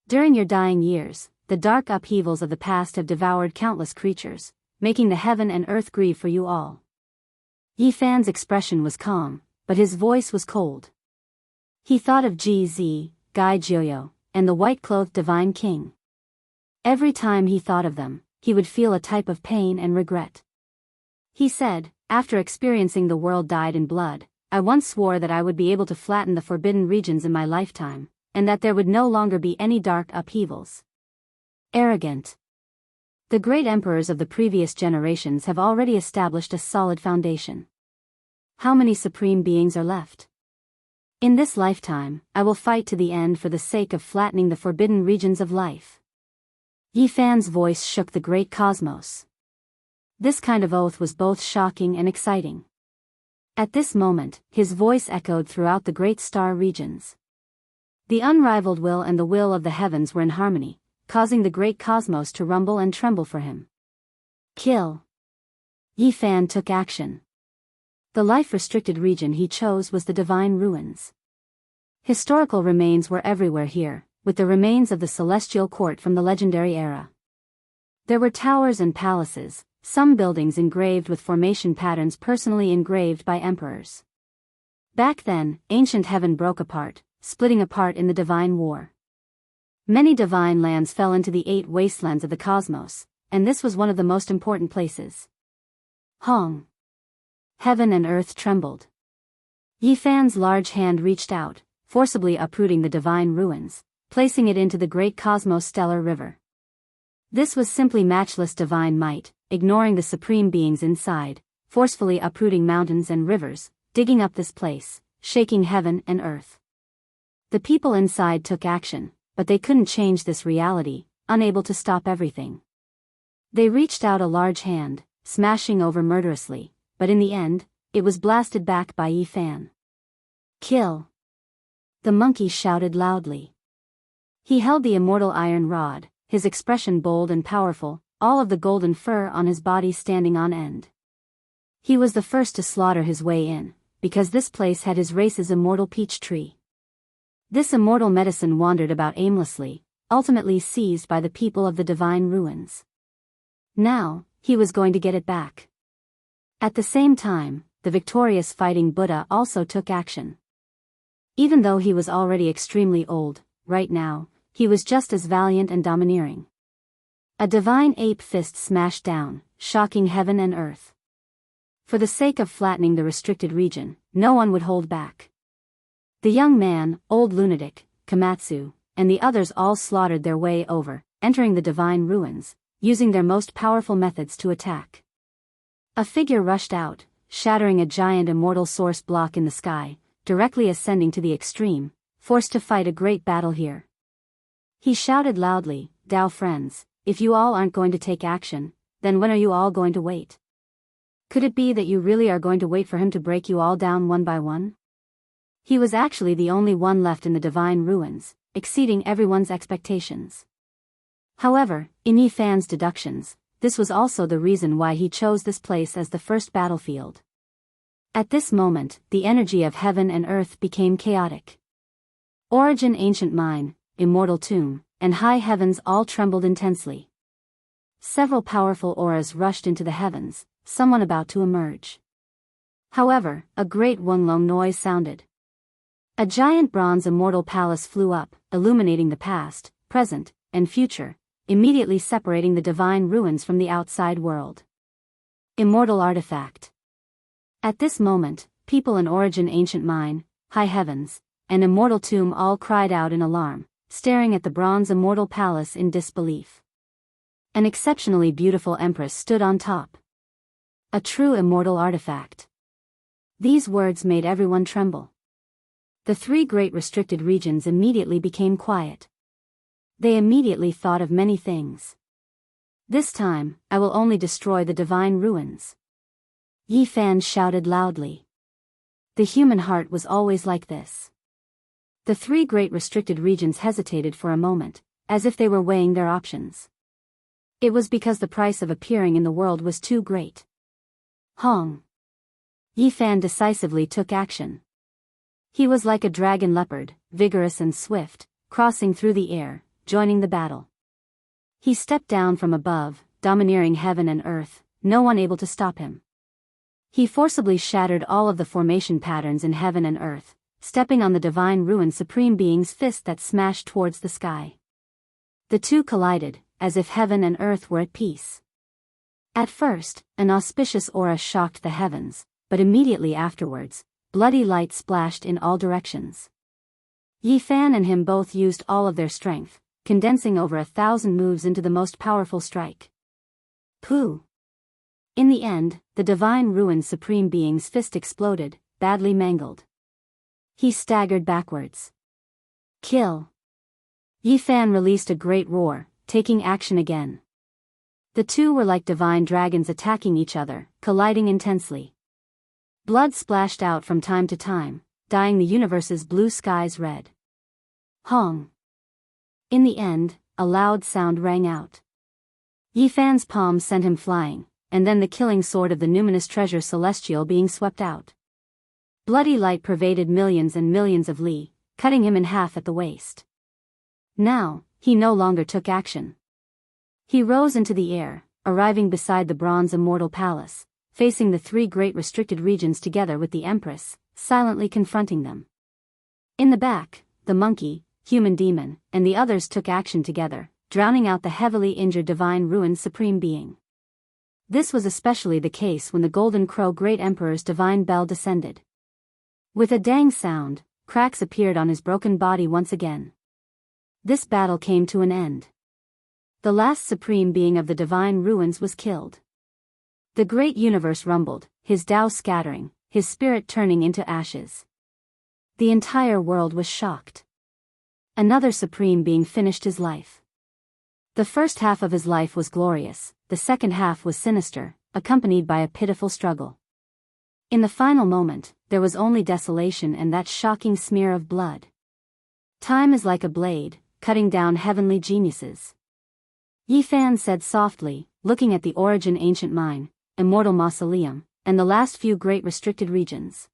During your dying years, the dark upheavals of the past have devoured countless creatures, making the heaven and earth grieve for you all. Yi Fan's expression was calm, but his voice was cold. He thought of GZ, Gai Jioyo, and the white-clothed divine king. Every time he thought of them, he would feel a type of pain and regret. He said, after experiencing the world dyed in blood, I once swore that I would be able to flatten the forbidden regions in my lifetime, and that there would no longer be any dark upheavals. Arrogant. The great emperors of the previous generations have already established a solid foundation. How many supreme beings are left? In this lifetime, I will fight to the end for the sake of flattening the forbidden regions of life. Yi Fan's voice shook the great cosmos. This kind of oath was both shocking and exciting. At this moment, his voice echoed throughout the great star regions. The unrivaled will and the will of the heavens were in harmony, causing the great cosmos to rumble and tremble for him. Kill. Yi Fan took action. The life-restricted region he chose was the Divine Ruins. Historical remains were everywhere here, with the remains of the celestial court from the legendary era. There were towers and palaces, some buildings engraved with formation patterns personally engraved by emperors. Back then, ancient heaven broke apart, splitting apart in the divine war. Many divine lands fell into the 8 wastelands of the cosmos, and this was one of the most important places. Hong. Heaven and earth trembled. Yi Fan's large hand reached out, forcibly uprooting the divine ruins, placing it into the great cosmos stellar river. This was simply matchless divine might, ignoring the supreme beings inside, forcefully uprooting mountains and rivers, digging up this place, shaking heaven and earth. The people inside took action, but they couldn't change this reality, unable to stop everything. They reached out a large hand, smashing over murderously, but in the end, it was blasted back by Yi Fan. Kill. The monkey shouted loudly. He held the immortal iron rod, his expression bold and powerful, all of the golden fur on his body standing on end. He was the first to slaughter his way in, because this place had his race's immortal peach tree. This immortal medicine wandered about aimlessly, ultimately seized by the people of the Divine Ruins. Now, he was going to get it back. At the same time, the victorious fighting Buddha also took action. Even though he was already extremely old, right now, he was just as valiant and domineering. A divine ape fist smashed down, shocking heaven and earth. For the sake of flattening the restricted region, no one would hold back. The young man, old lunatic, Komatsu, and the others all slaughtered their way over, entering the divine ruins, using their most powerful methods to attack. A figure rushed out, shattering a giant immortal source block in the sky, directly ascending to the extreme, forced to fight a great battle here. He shouted loudly, "Dao friends, if you all aren't going to take action, then when are you all going to wait? Could it be that you really are going to wait for him to break you all down one by one?" He was actually the only one left in the divine ruins, exceeding everyone's expectations. However, in Yi Fan's deductions, this was also the reason why he chose this place as the first battlefield. At this moment, the energy of heaven and earth became chaotic. Origin, ancient mine, immortal tomb, and high heavens all trembled intensely. Several powerful auras rushed into the heavens, someone about to emerge. However, a great Wunlong noise sounded. A giant bronze immortal palace flew up, illuminating the past, present, and future, immediately separating the divine ruins from the outside world. Immortal artifact. At this moment, people in Origin, ancient mine, high heavens, and immortal tomb all cried out in alarm, staring at the bronze immortal palace in disbelief. An exceptionally beautiful empress stood on top. A true immortal artifact. These words made everyone tremble. The 3 great restricted regions immediately became quiet. They immediately thought of many things. This time, I will only destroy the divine ruins. Yi Fan shouted loudly. The human heart was always like this. The 3 great restricted regions hesitated for a moment, as if they were weighing their options. It was because the price of appearing in the world was too great. Hong. Yi Fan decisively took action. He was like a dragon leopard, vigorous and swift, crossing through the air, joining the battle. He stepped down from above, domineering heaven and earth, no one able to stop him. He forcibly shattered all of the formation patterns in heaven and earth, stepping on the divine ruin supreme being's fist that smashed towards the sky. The two collided, as if heaven and earth were at peace. At first, an auspicious aura shocked the heavens, but immediately afterwards, bloody light splashed in all directions. Yi Fan and him both used all of their strength, condensing over 1,000 moves into the most powerful strike. Pooh! In the end, the Divine Ruin's Supreme Being's fist exploded, badly mangled. He staggered backwards. Kill! Yi Fan released a great roar, taking action again. The two were like divine dragons attacking each other, colliding intensely. Blood splashed out from time to time, dyeing the universe's blue skies red. Hong! In the end, a loud sound rang out. Yi Fan's palm sent him flying, and then the killing sword of the numinous treasure celestial being swept out. Bloody light pervaded millions and millions of li, cutting him in half at the waist. Now, he no longer took action. He rose into the air, arriving beside the bronze immortal palace, facing the three great restricted regions together with the Empress, silently confronting them. In the back, the monkey, human demon, and the others took action together, drowning out the heavily injured Divine Ruin's Supreme Being. This was especially the case when the Golden Crow Great Emperor's divine bell descended. With a dang sound, cracks appeared on his broken body once again. This battle came to an end. The last Supreme Being of the Divine Ruins was killed. The great universe rumbled, his Tao scattering, his spirit turning into ashes. The entire world was shocked. Another Supreme Being finished his life. The first half of his life was glorious, the second half was sinister, accompanied by a pitiful struggle. In the final moment, there was only desolation and that shocking smear of blood. Time is like a blade, cutting down heavenly geniuses. Yi Fan said softly, looking at the origin ancient mine, immortal mausoleum, and the last few great restricted regions.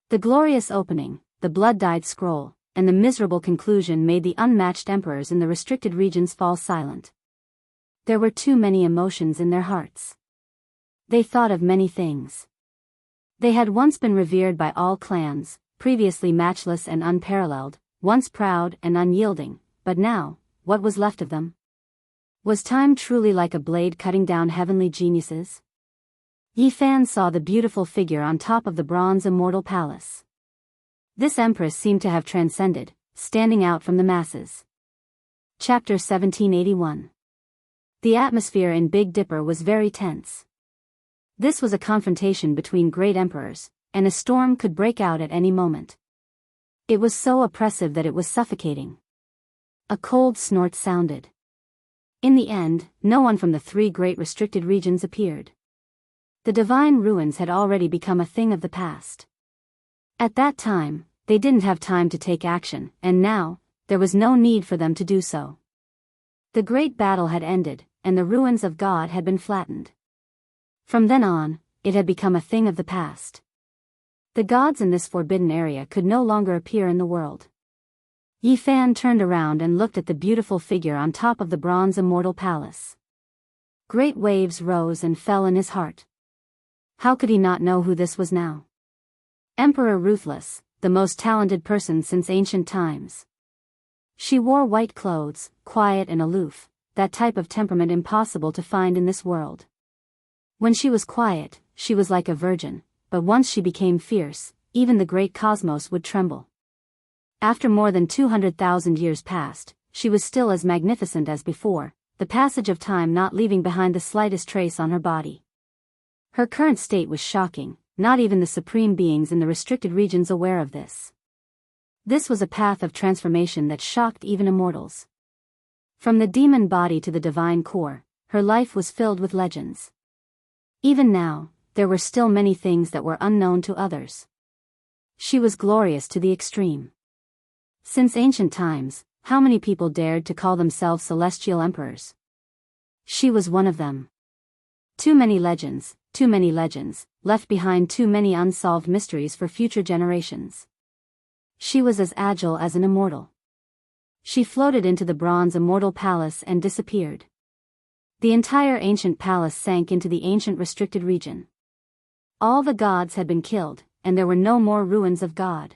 The glorious opening, the blood-dyed scroll, and the miserable conclusion made the unmatched emperors in the restricted regions fall silent. There were too many emotions in their hearts. They thought of many things. They had once been revered by all clans, previously matchless and unparalleled, once proud and unyielding, but now, what was left of them? Was time truly like a blade cutting down heavenly geniuses? Yi Fan saw the beautiful figure on top of the bronze immortal palace. This empress seemed to have transcended, standing out from the masses. Chapter 1781. The atmosphere in Big Dipper was very tense. This was a confrontation between great emperors, and a storm could break out at any moment. It was so oppressive that it was suffocating. A cold snort sounded. In the end, no one from the three great restricted regions appeared. The Divine Ruins had already become a thing of the past. At that time, they didn't have time to take action, and now, there was no need for them to do so. The great battle had ended, and the ruins of God had been flattened. From then on, it had become a thing of the past. The gods in this forbidden area could no longer appear in the world. Yi Fan turned around and looked at the beautiful figure on top of the bronze immortal palace. Great waves rose and fell in his heart. How could he not know who this was now? Emperor Ruthless, the most talented person since ancient times. She wore white clothes, quiet and aloof, that type of temperament impossible to find in this world. When she was quiet, she was like a virgin, but once she became fierce, even the great cosmos would tremble. After more than 200,000 years passed, she was still as magnificent as before, the passage of time not leaving behind the slightest trace on her body. Her current state was shocking, not even the supreme beings in the restricted regions aware of this. This was a path of transformation that shocked even immortals. From the demon body to the divine core, her life was filled with legends. Even now, there were still many things that were unknown to others. She was glorious to the extreme. Since ancient times, how many people dared to call themselves celestial emperors? She was one of them. Too many legends, left behind too many unsolved mysteries for future generations. She was as agile as an immortal. She floated into the bronze immortal palace and disappeared. The entire ancient palace sank into the ancient restricted region. All the gods had been killed, and there were no more ruins of God.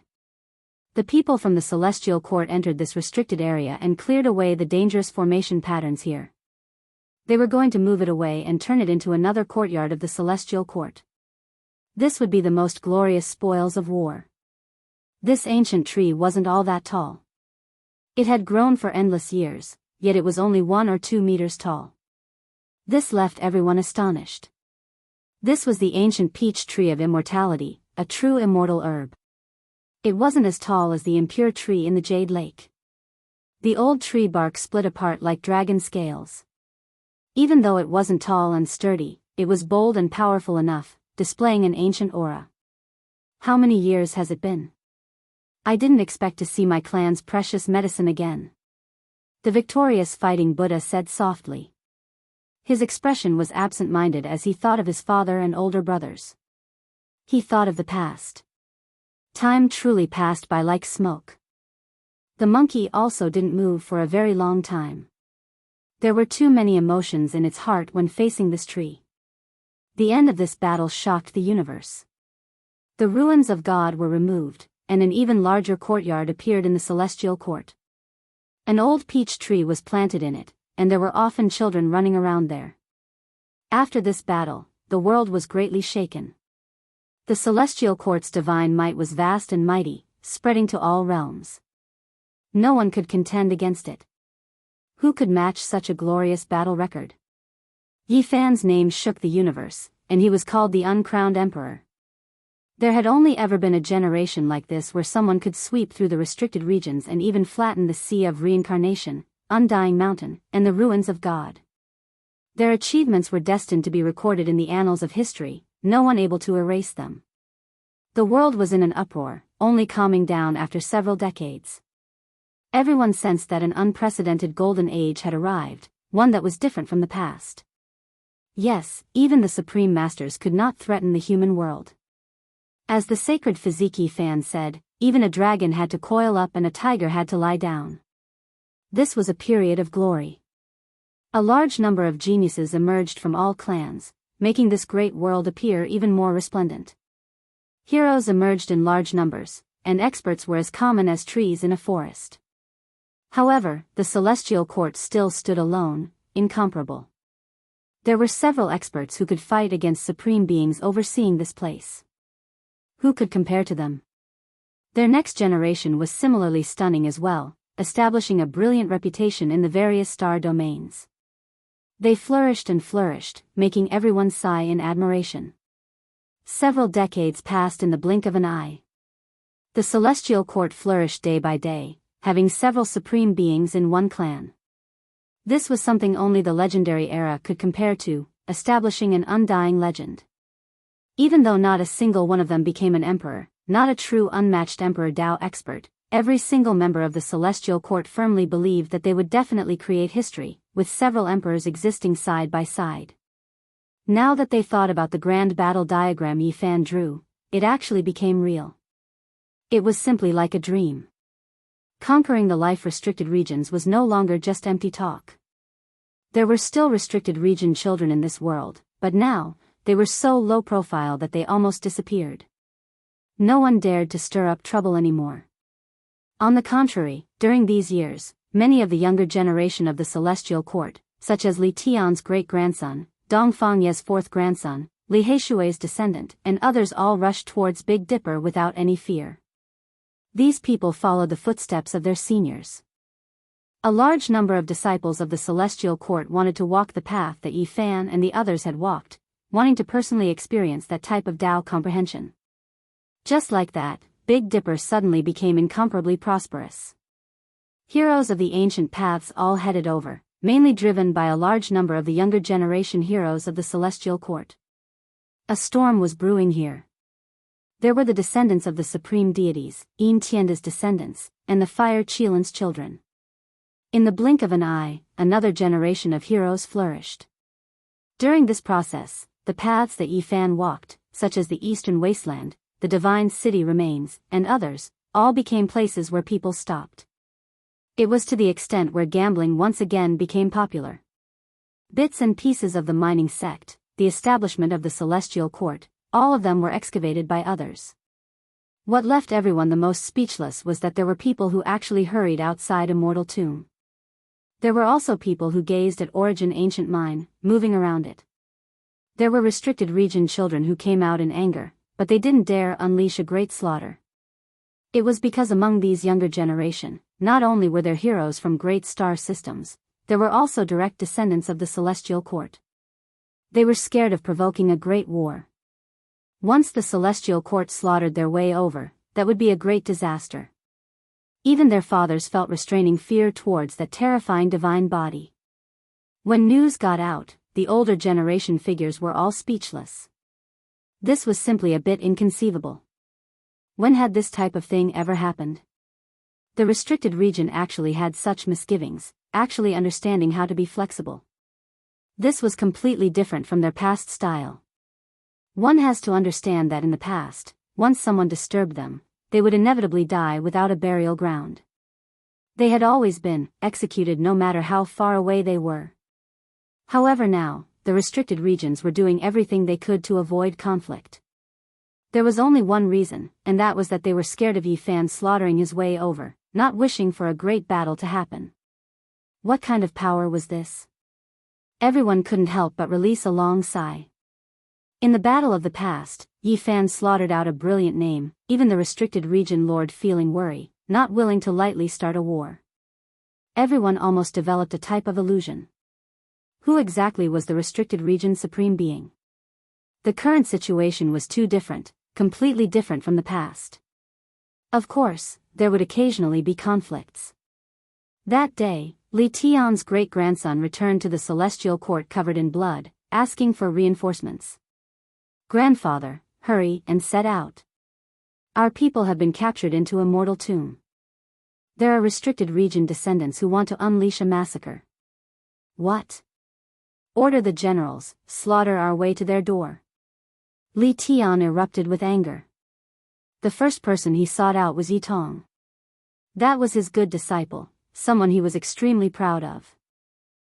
The people from the celestial court entered this restricted area and cleared away the dangerous formation patterns here. They were going to move it away and turn it into another courtyard of the celestial court. This would be the most glorious spoils of war. This ancient tree wasn't all that tall. It had grown for endless years, yet it was only 1 or 2 meters tall. This left everyone astonished. This was the ancient peach tree of immortality, a true immortal herb. It wasn't as tall as the impure tree in the Jade Lake. The old tree bark split apart like dragon scales. Even though it wasn't tall and sturdy, it was bold and powerful enough, displaying an ancient aura. How many years has it been? I didn't expect to see my clan's precious medicine again. The victorious fighting Buddha said softly. His expression was absent-minded as he thought of his father and older brothers. He thought of the past. Time truly passed by like smoke. The monkey also didn't move for a very long time. There were too many emotions in its heart when facing this tree. The end of this battle shocked the universe. The ruins of God were removed, and an even larger courtyard appeared in the celestial court. An old peach tree was planted in it, and there were often children running around there. After this battle, the world was greatly shaken. The celestial court's divine might was vast and mighty, spreading to all realms. No one could contend against it. Who could match such a glorious battle record? Yi Fan's name shook the universe, and he was called the uncrowned emperor. There had only ever been a generation like this where someone could sweep through the restricted regions and even flatten the sea of reincarnation, undying mountain, and the ruins of God. Their achievements were destined to be recorded in the annals of history, no one able to erase them. The world was in an uproar, only calming down after several decades. Everyone sensed that an unprecedented golden age had arrived, one that was different from the past. Yes, even the supreme masters could not threaten the human world. As the sacred Fiziki fan said, even a dragon had to coil up and a tiger had to lie down. This was a period of glory. A large number of geniuses emerged from all clans, making this great world appear even more resplendent. Heroes emerged in large numbers, and experts were as common as trees in a forest. However, the celestial court still stood alone, incomparable. There were several experts who could fight against supreme beings overseeing this place. Who could compare to them? Their next generation was similarly stunning as well, establishing a brilliant reputation in the various star domains. They flourished and flourished, making everyone sigh in admiration. Several decades passed in the blink of an eye. The celestial court flourished day by day, having several supreme beings in one clan. This was something only the legendary era could compare to, establishing an undying legend. Even though not a single one of them became an emperor, not a true unmatched emperor Dao expert, every single member of the celestial court firmly believed that they would definitely create history, with several emperors existing side by side. Now that they thought about the grand battle diagram Yi Fan drew, it actually became real. It was simply like a dream. Conquering the life-restricted regions was no longer just empty talk. There were still restricted region children in this world, but now, they were so low profile that they almost disappeared. No one dared to stir up trouble anymore. On the contrary, during these years, many of the younger generation of the celestial court, such as Li Tian's great-grandson, Dong Fangye's fourth grandson, Li Heishui's descendant, and others all rushed towards Big Dipper without any fear. These people followed the footsteps of their seniors. A large number of disciples of the celestial court wanted to walk the path that Yi Fan and the others had walked, wanting to personally experience that type of Tao comprehension. Just like that, Big Dipper suddenly became incomparably prosperous. Heroes of the ancient paths all headed over, mainly driven by a large number of the younger generation heroes of the celestial court. A storm was brewing here. There were the descendants of the supreme deities, Yin Tianda's descendants, and the Fire Qilan's children. In the blink of an eye, another generation of heroes flourished. During this process, the paths that Yi Fan walked, such as the Eastern Wasteland, the Divine City Remains, and others, all became places where people stopped. It was to the extent where gambling once again became popular. Bits and pieces of the mining sect, the establishment of the celestial court, all of them were excavated by others. What left everyone the most speechless was that there were people who actually hurried outside Immortal Tomb. There were also people who gazed at Origin Ancient Mine, moving around it. There were restricted region children who came out in anger, but they didn't dare unleash a great slaughter. It was because among these younger generation, not only were there heroes from great star systems, there were also direct descendants of the celestial court. They were scared of provoking a great war. Once the celestial court slaughtered their way over, that would be a great disaster. Even their fathers felt restraining fear towards that terrifying divine body. When news got out, the older generation figures were all speechless. This was simply a bit inconceivable. When had this type of thing ever happened? The restricted region actually had such misgivings, actually understanding how to be flexible. This was completely different from their past style. One has to understand that in the past, once someone disturbed them, they would inevitably die without a burial ground. They had always been executed no matter how far away they were. However now, the restricted regions were doing everything they could to avoid conflict. There was only one reason, and that was that they were scared of Yi Fan slaughtering his way over, not wishing for a great battle to happen. What kind of power was this? Everyone couldn't help but release a long sigh. In the battle of the past, Yi Fan slaughtered out a brilliant name, even the restricted region lord feeling worry, not willing to lightly start a war. Everyone almost developed a type of illusion. Who exactly was the restricted region supreme being? The current situation was too different, completely different from the past. Of course, there would occasionally be conflicts. That day, Li Tian's great-grandson returned to the celestial court covered in blood, asking for reinforcements. "Grandfather, hurry and set out. Our people have been captured into a mortal tomb. There are restricted region descendants who want to unleash a massacre." "What? Order the generals, slaughter our way to their door." Li Tian erupted with anger. The first person he sought out was Yitong. That was his good disciple, someone he was extremely proud of.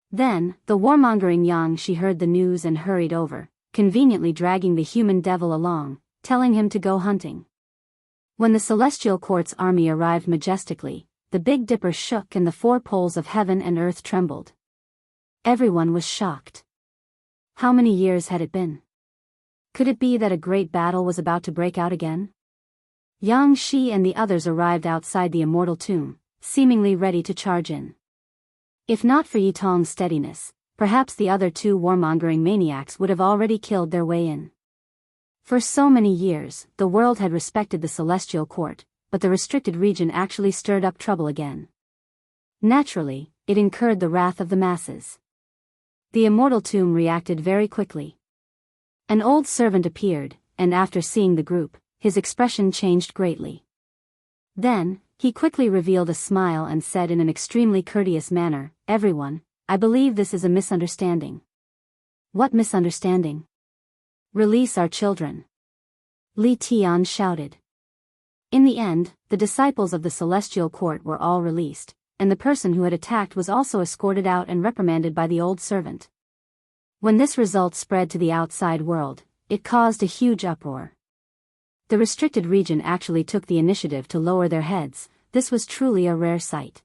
Then, the warmongering Yang Shi heard the news and hurried over, conveniently dragging the human devil along, telling him to go hunting. When the celestial court's army arrived majestically, the Big Dipper shook and the four poles of heaven and earth trembled. Everyone was shocked. How many years had it been? Could it be that a great battle was about to break out again? Yang Shi and the others arrived outside the immortal tomb, seemingly ready to charge in. If not for Yitong's steadiness, perhaps the other two warmongering maniacs would have already killed their way in. For so many years, the world had respected the celestial court, but the restricted region actually stirred up trouble again. Naturally, it incurred the wrath of the masses. The immortal tomb reacted very quickly. An old servant appeared, and after seeing the group, his expression changed greatly. Then, he quickly revealed a smile and said in an extremely courteous manner, "Everyone, I believe this is a misunderstanding." "What misunderstanding?" "Release our children," Li Tian shouted. In the end, the disciples of the celestial court were all released, and the person who had attacked was also escorted out and reprimanded by the old servant. When this result spread to the outside world, it caused a huge uproar. The restricted region actually took the initiative to lower their heads. This was truly a rare sight.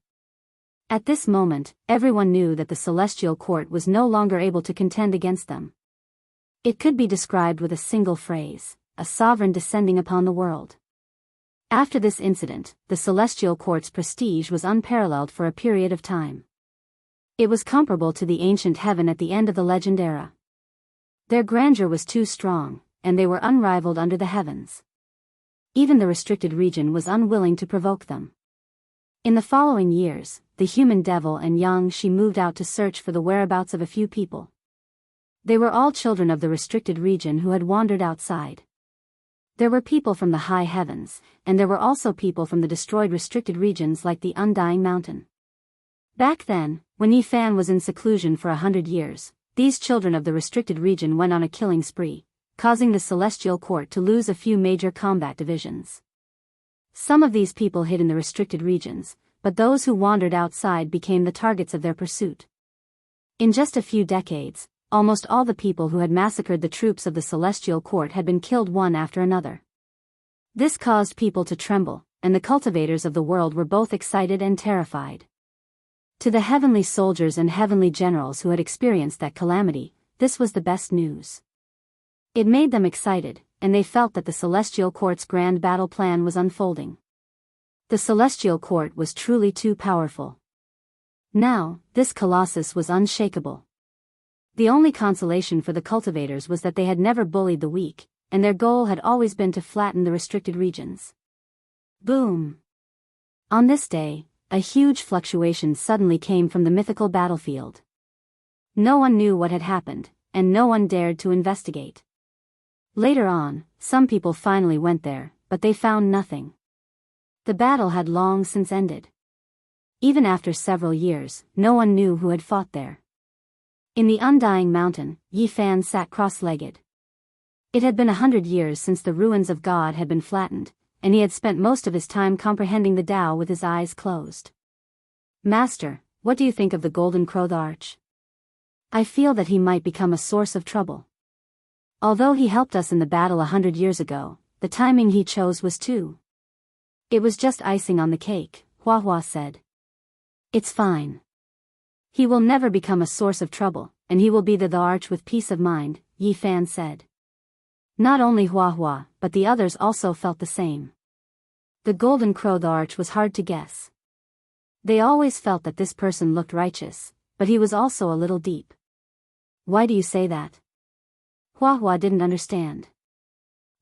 At this moment, everyone knew that the celestial court was no longer able to contend against them. It could be described with a single phrase: a sovereign descending upon the world. After this incident, the celestial court's prestige was unparalleled for a period of time. It was comparable to the ancient heaven at the end of the legend era. Their grandeur was too strong, and they were unrivaled under the heavens. Even the restricted region was unwilling to provoke them. In the following years, the human devil and Yang Shi moved out to search for the whereabouts of a few people. They were all children of the restricted region who had wandered outside. There were people from the high heavens, and there were also people from the destroyed restricted regions like the Undying Mountain. Back then, when Yi Fan was in seclusion for 100 years, these children of the restricted region went on a killing spree, causing the celestial court to lose a few major combat divisions. Some of these people hid in the restricted regions, but those who wandered outside became the targets of their pursuit. In just a few decades, almost all the people who had massacred the troops of the celestial court had been killed one after another. This caused people to tremble, and the cultivators of the world were both excited and terrified. To the heavenly soldiers and heavenly generals who had experienced that calamity, this was the best news. It made them excited, and they felt that the Celestial Court's grand battle plan was unfolding. The Celestial Court was truly too powerful. Now, this colossus was unshakable. The only consolation for the cultivators was that they had never bullied the weak, and their goal had always been to flatten the restricted regions. Boom! On this day, a huge fluctuation suddenly came from the mythical battlefield. No one knew what had happened, and no one dared to investigate. Later on, some people finally went there, but they found nothing. The battle had long since ended. Even after several years, no one knew who had fought there. In the undying mountain, Yi Fan sat cross-legged. It had been 100 years since the ruins of God had been flattened, and he had spent most of his time comprehending the Tao with his eyes closed. Master, what do you think of the Golden Crow's Arch? I feel that he might become a source of trouble. Although he helped us in the battle 100 years ago, the timing he chose was too. It was just icing on the cake, Hua Hua said. It's fine. He will never become a source of trouble, and he will be the arch with peace of mind, Yi Fan said. Not only Hua Hua, but the others also felt the same. The Golden Crow's Arch was hard to guess. They always felt that this person looked righteous, but he was also a little deep. Why do you say that? Hua Hua didn't understand.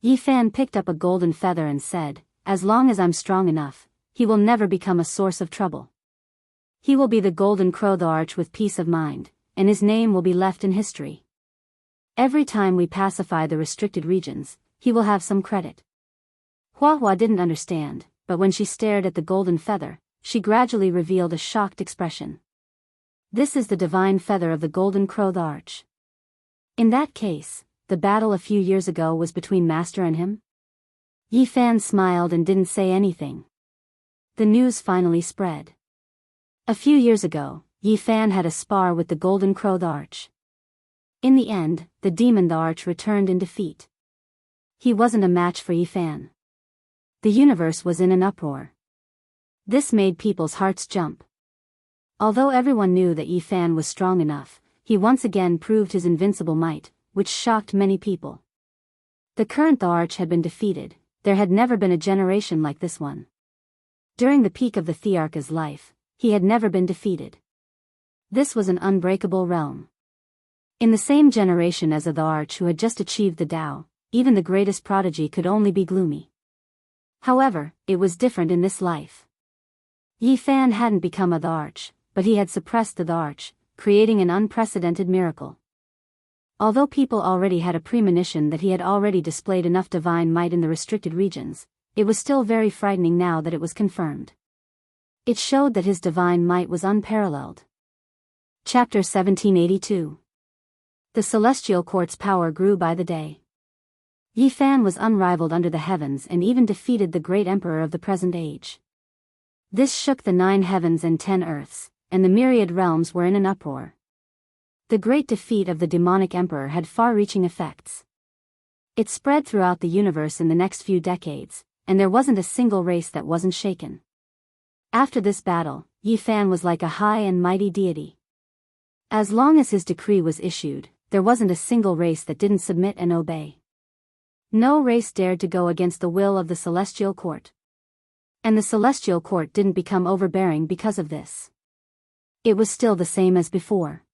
Yi Fan picked up a golden feather and said, as long as I'm strong enough, he will never become a source of trouble. He will be the Golden Crow's Arch with peace of mind, and his name will be left in history. Every time we pacify the restricted regions, he will have some credit. Hua Hua didn't understand, but when she stared at the golden feather, she gradually revealed a shocked expression. This is the divine feather of the Golden Crow's Arch. In that case, the battle a few years ago was between Master and him? Yi Fan smiled and didn't say anything. The news finally spread. A few years ago, Yi Fan had a spar with the Golden Crow's Arch. In the end, the demon Arch returned in defeat. He wasn't a match for Yi Fan. The universe was in an uproar. This made people's hearts jump. Although everyone knew that Yi Fan was strong enough, he once again proved his invincible might, which shocked many people. The current Arch had been defeated. There had never been a generation like this one. During the peak of the Thearch's life, he had never been defeated. This was an unbreakable realm. In the same generation as the Arch who had just achieved the Tao, even the greatest prodigy could only be gloomy. However, it was different in this life. Yi Fan hadn't become the Arch, but he had suppressed the Arch, creating an unprecedented miracle. Although people already had a premonition that he had already displayed enough divine might in the restricted regions, it was still very frightening now that it was confirmed. It showed that his divine might was unparalleled. Chapter 1782. The Celestial Court's power grew by the day. Yi Fan was unrivaled under the heavens and even defeated the great emperor of the present age. This shook the 9 heavens and 10 earths, and the myriad realms were in an uproar. The great defeat of the demonic emperor had far-reaching effects. It spread throughout the universe in the next few decades, and there wasn't a single race that wasn't shaken. After this battle, Yi Fan was like a high and mighty deity. As long as his decree was issued, there wasn't a single race that didn't submit and obey. No race dared to go against the will of the Celestial Court. And the Celestial Court didn't become overbearing because of this. It was still the same as before.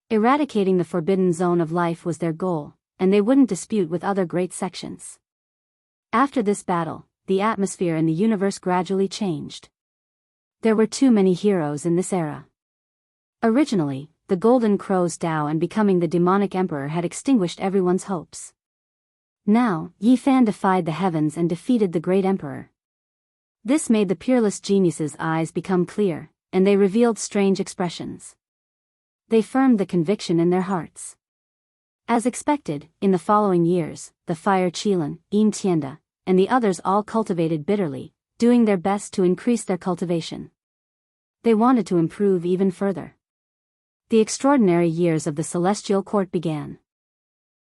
Eradicating the forbidden zone of life was their goal, and they wouldn't dispute with other great sections. After this battle, the atmosphere in the universe gradually changed. There were too many heroes in this era. Originally, the Golden Crow's Tao and becoming the demonic emperor had extinguished everyone's hopes. Now, Yi Fan defied the heavens and defeated the great emperor. This made the peerless genius's eyes become clear, and they revealed strange expressions. They firmed the conviction in their hearts. As expected, in the following years, the Fire Qilin, Yin Tianda, and the others all cultivated bitterly, doing their best to increase their cultivation. They wanted to improve even further. The extraordinary years of the Celestial Court began.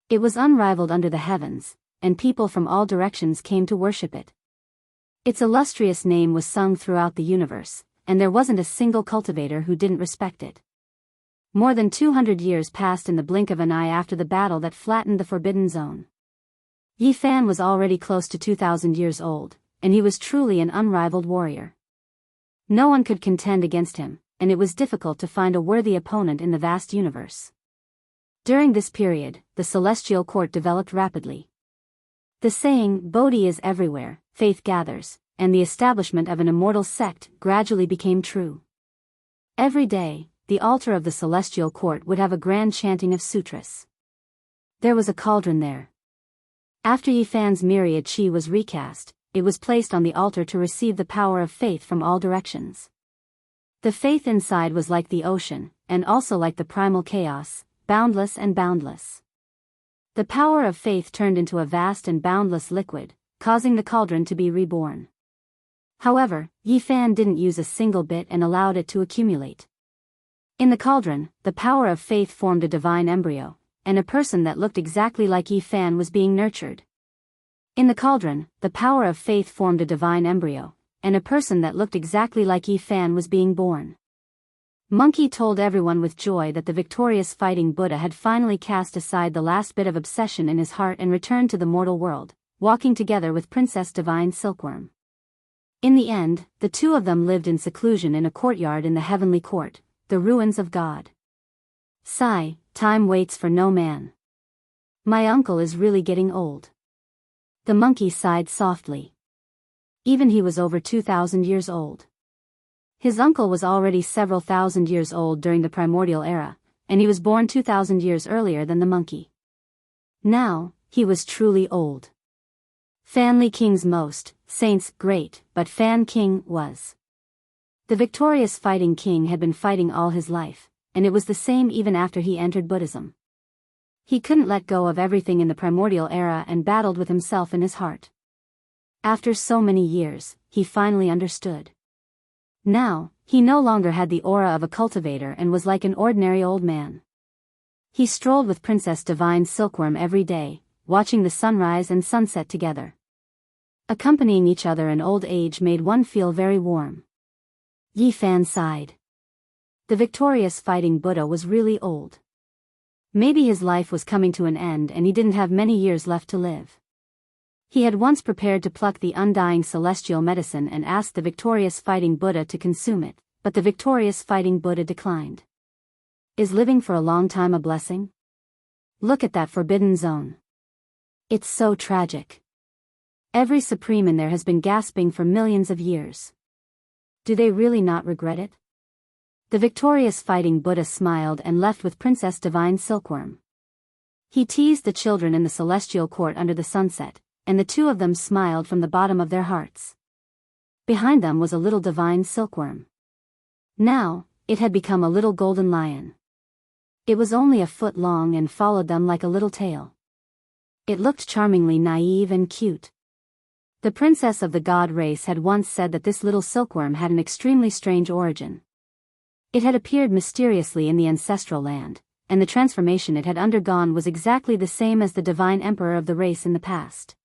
It was unrivaled under the heavens, and people from all directions came to worship it. Its illustrious name was sung throughout the universe, and there wasn't a single cultivator who didn't respect it. More than 200 years passed in the blink of an eye after the battle that flattened the Forbidden Zone. Yi Fan was already close to 2,000 years old, and he was truly an unrivaled warrior. No one could contend against him, and it was difficult to find a worthy opponent in the vast universe. During this period, the celestial court developed rapidly. The saying, "Bodhi is everywhere, faith gathers," and the establishment of an immortal sect gradually became true. Every day, the altar of the celestial court would have a grand chanting of sutras. There was a cauldron there. After Yi Fan's myriad chi was recast, it was placed on the altar to receive the power of faith from all directions. The faith inside was like the ocean, and also like the primal chaos, boundless and boundless. The power of faith turned into a vast and boundless liquid, causing the cauldron to be reborn. However, Yi Fan didn't use a single bit and allowed it to accumulate. In the cauldron, the power of faith formed a divine embryo, and a person that looked exactly like Yi Fan was being nurtured. In the cauldron, the power of faith formed a divine embryo, and a person that looked exactly like Yi Fan was being born. Monkey told everyone with joy that the victorious fighting Buddha had finally cast aside the last bit of obsession in his heart and returned to the mortal world, walking together with Princess Divine Silkworm. In the end, the two of them lived in seclusion in a courtyard in the heavenly court, the ruins of God. Sigh, time waits for no man. My uncle is really getting old. The monkey sighed softly. Even he was over 2,000 years old. His uncle was already several thousand years old during the primordial era, and he was born 2,000 years earlier than the monkey. Now, he was truly old. Fanli King's most, saints, great, but Fan King was. The victorious fighting king had been fighting all his life, and it was the same even after he entered Buddhism. He couldn't let go of everything in the primordial era and battled with himself in his heart. After so many years, he finally understood. Now, he no longer had the aura of a cultivator and was like an ordinary old man. He strolled with Princess Divine Silkworm every day, watching the sunrise and sunset together. Accompanying each other in old age made one feel very warm. Yi Fan sighed. The victorious fighting Buddha was really old. Maybe his life was coming to an end and he didn't have many years left to live. He had once prepared to pluck the undying celestial medicine and asked the victorious fighting Buddha to consume it, but the victorious fighting Buddha declined. Is living for a long time a blessing? Look at that forbidden zone. It's so tragic. Every supreme in there has been gasping for millions of years. Do they really not regret it? The victorious fighting Buddha smiled and left with Princess Divine Silkworm. He teased the children in the celestial court under the sunset, and the two of them smiled from the bottom of their hearts. Behind them was a little divine silkworm. Now, it had become a little golden lion. It was only a foot long and followed them like a little tail. It looked charmingly naive and cute. The princess of the god race had once said that this little silkworm had an extremely strange origin. It had appeared mysteriously in the ancestral land, and the transformation it had undergone was exactly the same as the divine emperor of the race in the past.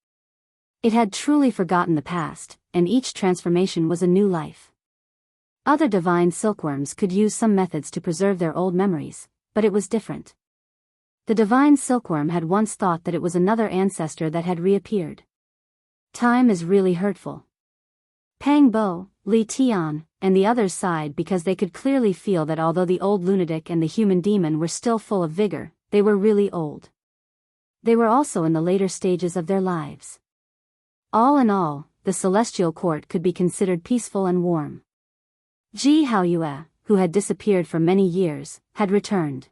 It had truly forgotten the past, and each transformation was a new life. Other divine silkworms could use some methods to preserve their old memories, but it was different. The divine silkworm had once thought that it was another ancestor that had reappeared. Time is really hurtful. Pang Bo, Li Tian, and the others sighed because they could clearly feel that although the old lunatic and the human demon were still full of vigor, they were really old. They were also in the later stages of their lives. All in all, the celestial court could be considered peaceful and warm. Ji Haoyue, who had disappeared for many years, had returned.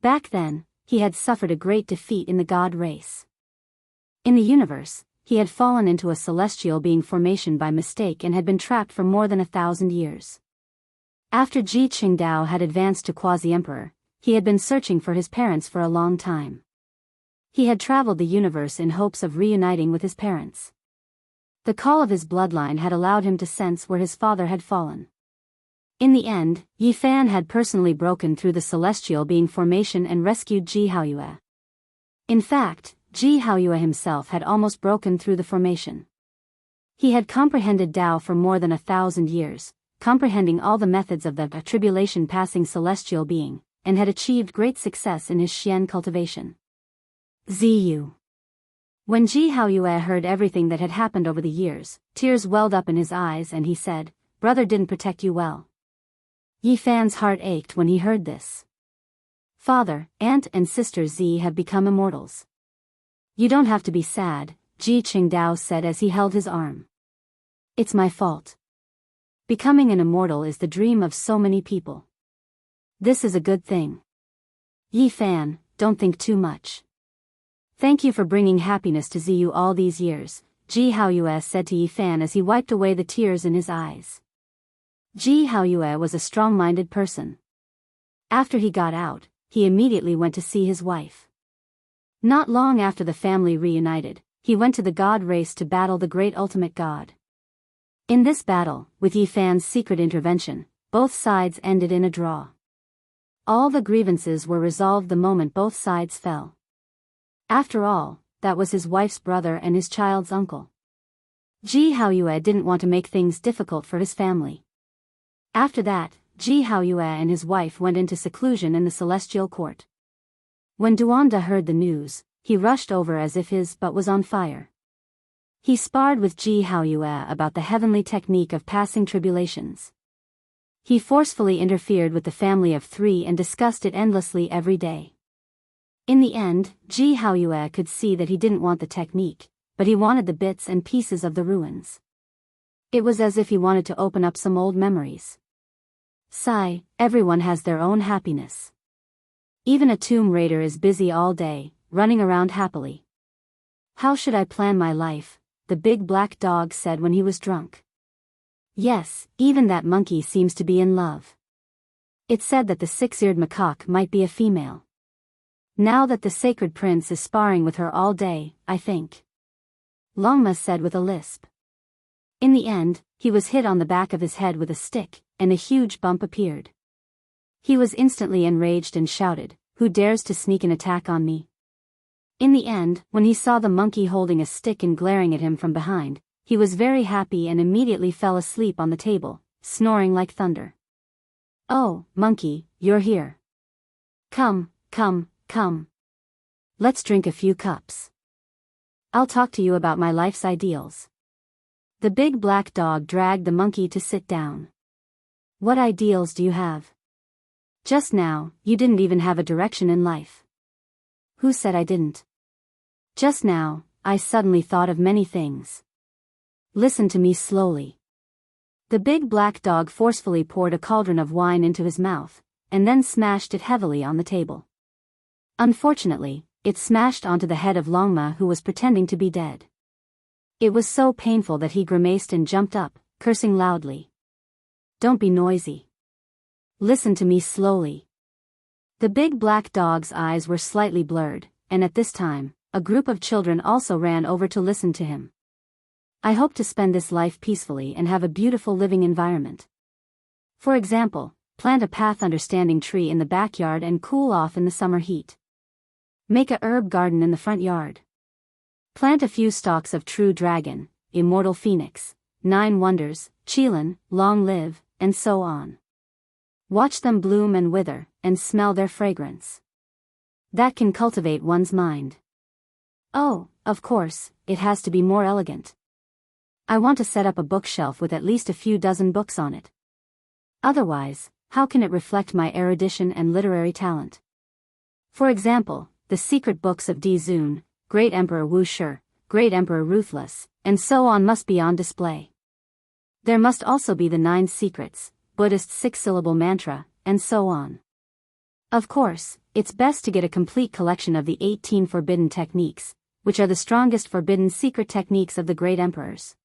Back then, he had suffered a great defeat in the god race. In the universe, he had fallen into a celestial being formation by mistake and had been trapped for more than 1,000 years. After Ji Qingdao had advanced to quasi-emperor, he had been searching for his parents for a long time. He had traveled the universe in hopes of reuniting with his parents. The call of his bloodline had allowed him to sense where his father had fallen. In the end, Yi Fan had personally broken through the celestial being formation and rescued Ji Haoyue. In fact, Ji Haoyue himself had almost broken through the formation. He had comprehended Tao for more than 1,000 years, comprehending all the methods of the tribulation-passing celestial being, and had achieved great success in his Xian cultivation. Ziyu. When Ji Haoyue heard everything that had happened over the years, tears welled up in his eyes and he said, "Brother didn't protect you well." Yi Fan's heart ached when he heard this. "Father, aunt and sister Z have become immortals. You don't have to be sad," Ji Qingdao said as he held his arm. "It's my fault. Becoming an immortal is the dream of so many people. This is a good thing. Yi Fan, don't think too much. Thank you for bringing happiness to ZU all these years," Ji Haoyue said to Yi Fan as he wiped away the tears in his eyes. Ji Haoyue was a strong-minded person. After he got out, he immediately went to see his wife. Not long after the family reunited, he went to the god race to battle the great ultimate god. In this battle, with Yi Fan's secret intervention, both sides ended in a draw. All the grievances were resolved the moment both sides fell. After all, that was his wife's brother and his child's uncle. Ji Haoyue didn't want to make things difficult for his family. After that, Ji Haoyue and his wife went into seclusion in the celestial court. When Duanda heard the news, he rushed over as if his butt was on fire. He sparred with Ji Haoyue about the heavenly technique of passing tribulations. He forcefully interfered with the family of three and discussed it endlessly every day. In the end, Ji Haoyue could see that he didn't want the technique, but he wanted the bits and pieces of the ruins. It was as if he wanted to open up some old memories. Sigh, everyone has their own happiness. Even a tomb raider is busy all day, running around happily. "How should I plan my life?" the big black dog said when he was drunk. "Yes, even that monkey seems to be in love. It said that the six-eared macaque might be a female. Now that the sacred prince is sparring with her all day, I think," Longma said with a lisp. In the end, he was hit on the back of his head with a stick, and a huge bump appeared. He was instantly enraged and shouted, "Who dares to sneak an attack on me?" In the end, when he saw the monkey holding a stick and glaring at him from behind, he was very happy and immediately fell asleep on the table, snoring like thunder. "Oh, monkey, you're here. Come, come, come. Let's drink a few cups. I'll talk to you about my life's ideals." The big black dog dragged the monkey to sit down. "What ideals do you have? Just now, you didn't even have a direction in life." "Who said I didn't? Just now, I suddenly thought of many things. Listen to me slowly." The big black dog forcefully poured a cauldron of wine into his mouth, and then smashed it heavily on the table. Unfortunately, it smashed onto the head of Longma, who was pretending to be dead. It was so painful that he grimaced and jumped up, cursing loudly. "Don't be noisy. Listen to me slowly." The big black dog's eyes were slightly blurred, and at this time, a group of children also ran over to listen to him. "I hope to spend this life peacefully and have a beautiful living environment. For example, plant a path-understanding tree in the backyard and cool off in the summer heat. Make a herb garden in the front yard. Plant a few stalks of true dragon, immortal phoenix, 9 wonders, qilin, long live, and so on. Watch them bloom and wither, and smell their fragrance. That can cultivate one's mind. Oh, of course, it has to be more elegant. I want to set up a bookshelf with at least a few dozen books on it. Otherwise, how can it reflect my erudition and literary talent? For example, the secret books of Di Zun, Great Emperor Wu Shi, Great Emperor Ruthless, and so on must be on display. There must also be the 9 secrets, Buddhist 6-syllable mantra, and so on. Of course, it's best to get a complete collection of the 18 forbidden techniques, which are the strongest forbidden secret techniques of the great emperors.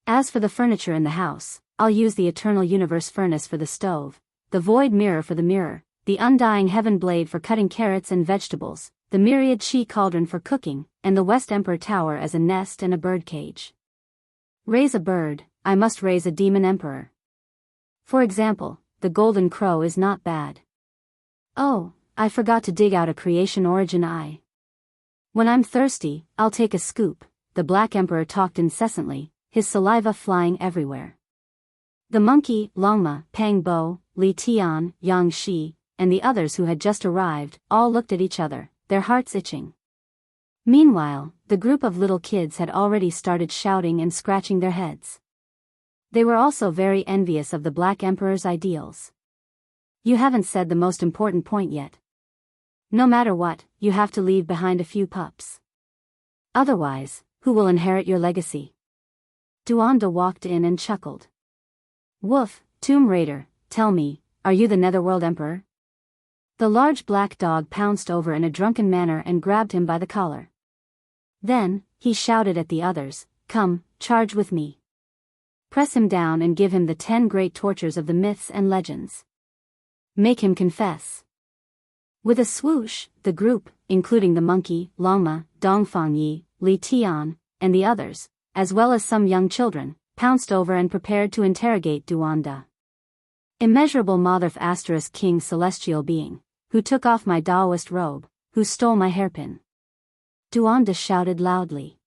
As for the furniture in the house, I'll use the eternal universe furnace for the stove, the void mirror for the mirror, the undying heaven blade for cutting carrots and vegetables, the myriad chi cauldron for cooking, and the West Emperor Tower as a nest and a bird cage. Raise a bird, I must raise a demon emperor. For example, the golden crow is not bad. Oh, I forgot to dig out a creation origin eye. When I'm thirsty, I'll take a scoop. The Black Emperor talked incessantly, his saliva flying everywhere. The monkey, Longma, Pang Bo, Li Tian, Yang Shi, and the others who had just arrived, all looked at each other, their hearts itching. Meanwhile, the group of little kids had already started shouting and scratching their heads. They were also very envious of the Black Emperor's ideals. You haven't said the most important point yet. No matter what, you have to leave behind a few pups. Otherwise, who will inherit your legacy? Duanda walked in and chuckled. Woof, Tomb Raider, tell me, are you the Netherworld Emperor? The large black dog pounced over in a drunken manner and grabbed him by the collar. Then, he shouted at the others, come, charge with me. Press him down and give him the 10 great tortures of the myths and legends. Make him confess. With a swoosh, the group, including the monkey, Longma, Dongfangyi, Li Tian, and the others, as well as some young children, pounced over and prepared to interrogate Duanda. Immeasurable Motherf * King Celestial Being, who took off my Taoist robe, who stole my hairpin. Duanda shouted loudly.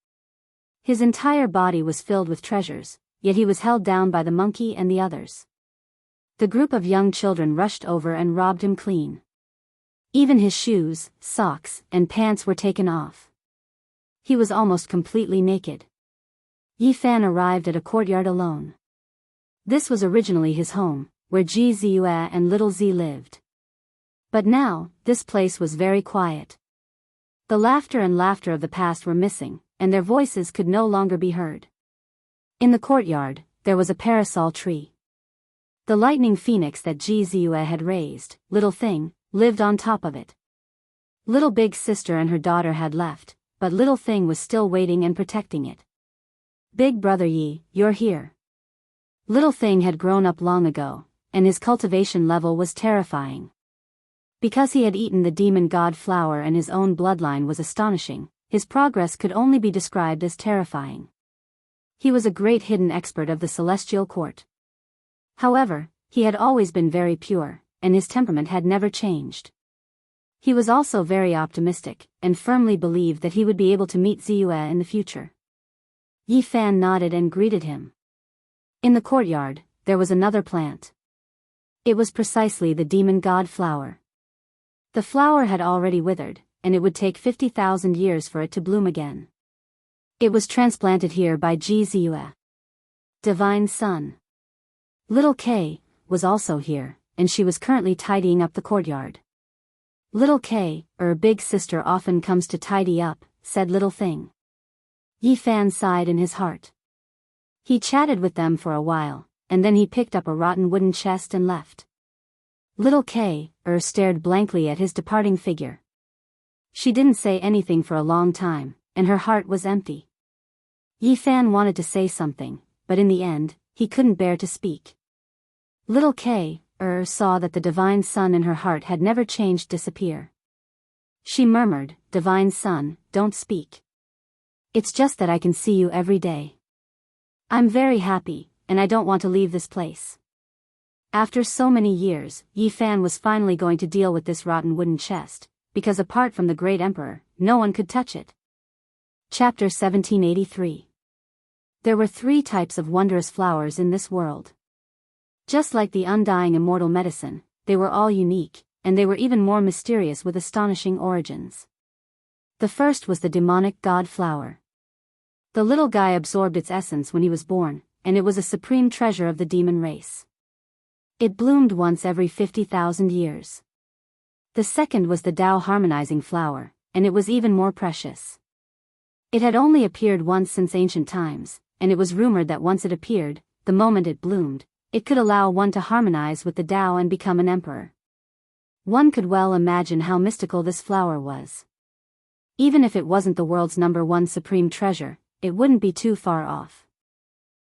His entire body was filled with treasures, yet he was held down by the monkey and the others. The group of young children rushed over and robbed him clean. Even his shoes, socks, and pants were taken off. He was almost completely naked. Yi Fan arrived at a courtyard alone. This was originally his home, where Ji Ziyue and Little Z lived. But now, this place was very quiet. The laughter of the past were missing, and their voices could no longer be heard. In the courtyard, there was a parasol tree. The lightning phoenix that Ji Ziyue had raised, Little Thing, lived on top of it. Little Big Sister and her daughter had left, but Little Thing was still waiting and protecting it. Big Brother Yi, you're here. Little Thing had grown up long ago, and his cultivation level was terrifying. Because he had eaten the demon god flower and his own bloodline was astonishing, his progress could only be described as terrifying. He was a great hidden expert of the celestial court. However, he had always been very pure, and his temperament had never changed. He was also very optimistic, and firmly believed that he would be able to meet Ziyue in the future. Yi Fan nodded and greeted him. In the courtyard, there was another plant. It was precisely the demon god flower. The flower had already withered, and it would take 50,000 years for it to bloom again. It was transplanted here by Ji Ziyue. Divine Sun. Little K was also here, and she was currently tidying up the courtyard. Little K, Big Sister often comes to tidy up, said Little Thing. Yi Fan sighed in his heart. He chatted with them for a while, and then he picked up a rotten wooden chest and left. Little K, stared blankly at his departing figure. She didn't say anything for a long time, and her heart was empty. Yi Fan wanted to say something, but in the end, he couldn't bear to speak. Little K, saw that the divine sun in her heart had never changed disappear. She murmured, Divine Sun, don't speak. It's just that I can see you every day. I'm very happy, and I don't want to leave this place. After so many years, Yi Fan was finally going to deal with this rotten wooden chest, because apart from the great emperor, no one could touch it. Chapter 1783. There were 3 types of wondrous flowers in this world. Just like the undying immortal medicine, they were all unique, and they were even more mysterious with astonishing origins. The first was the demonic god flower. The little guy absorbed its essence when he was born, and it was a supreme treasure of the demon race. It bloomed once every 50,000 years. The second was the Tao harmonizing flower, and it was even more precious. It had only appeared once since ancient times, and it was rumored that once it appeared, the moment it bloomed, it could allow one to harmonize with the Tao and become an emperor. One could well imagine how mystical this flower was. Even if it wasn't the world's #1 supreme treasure, it wouldn't be too far off.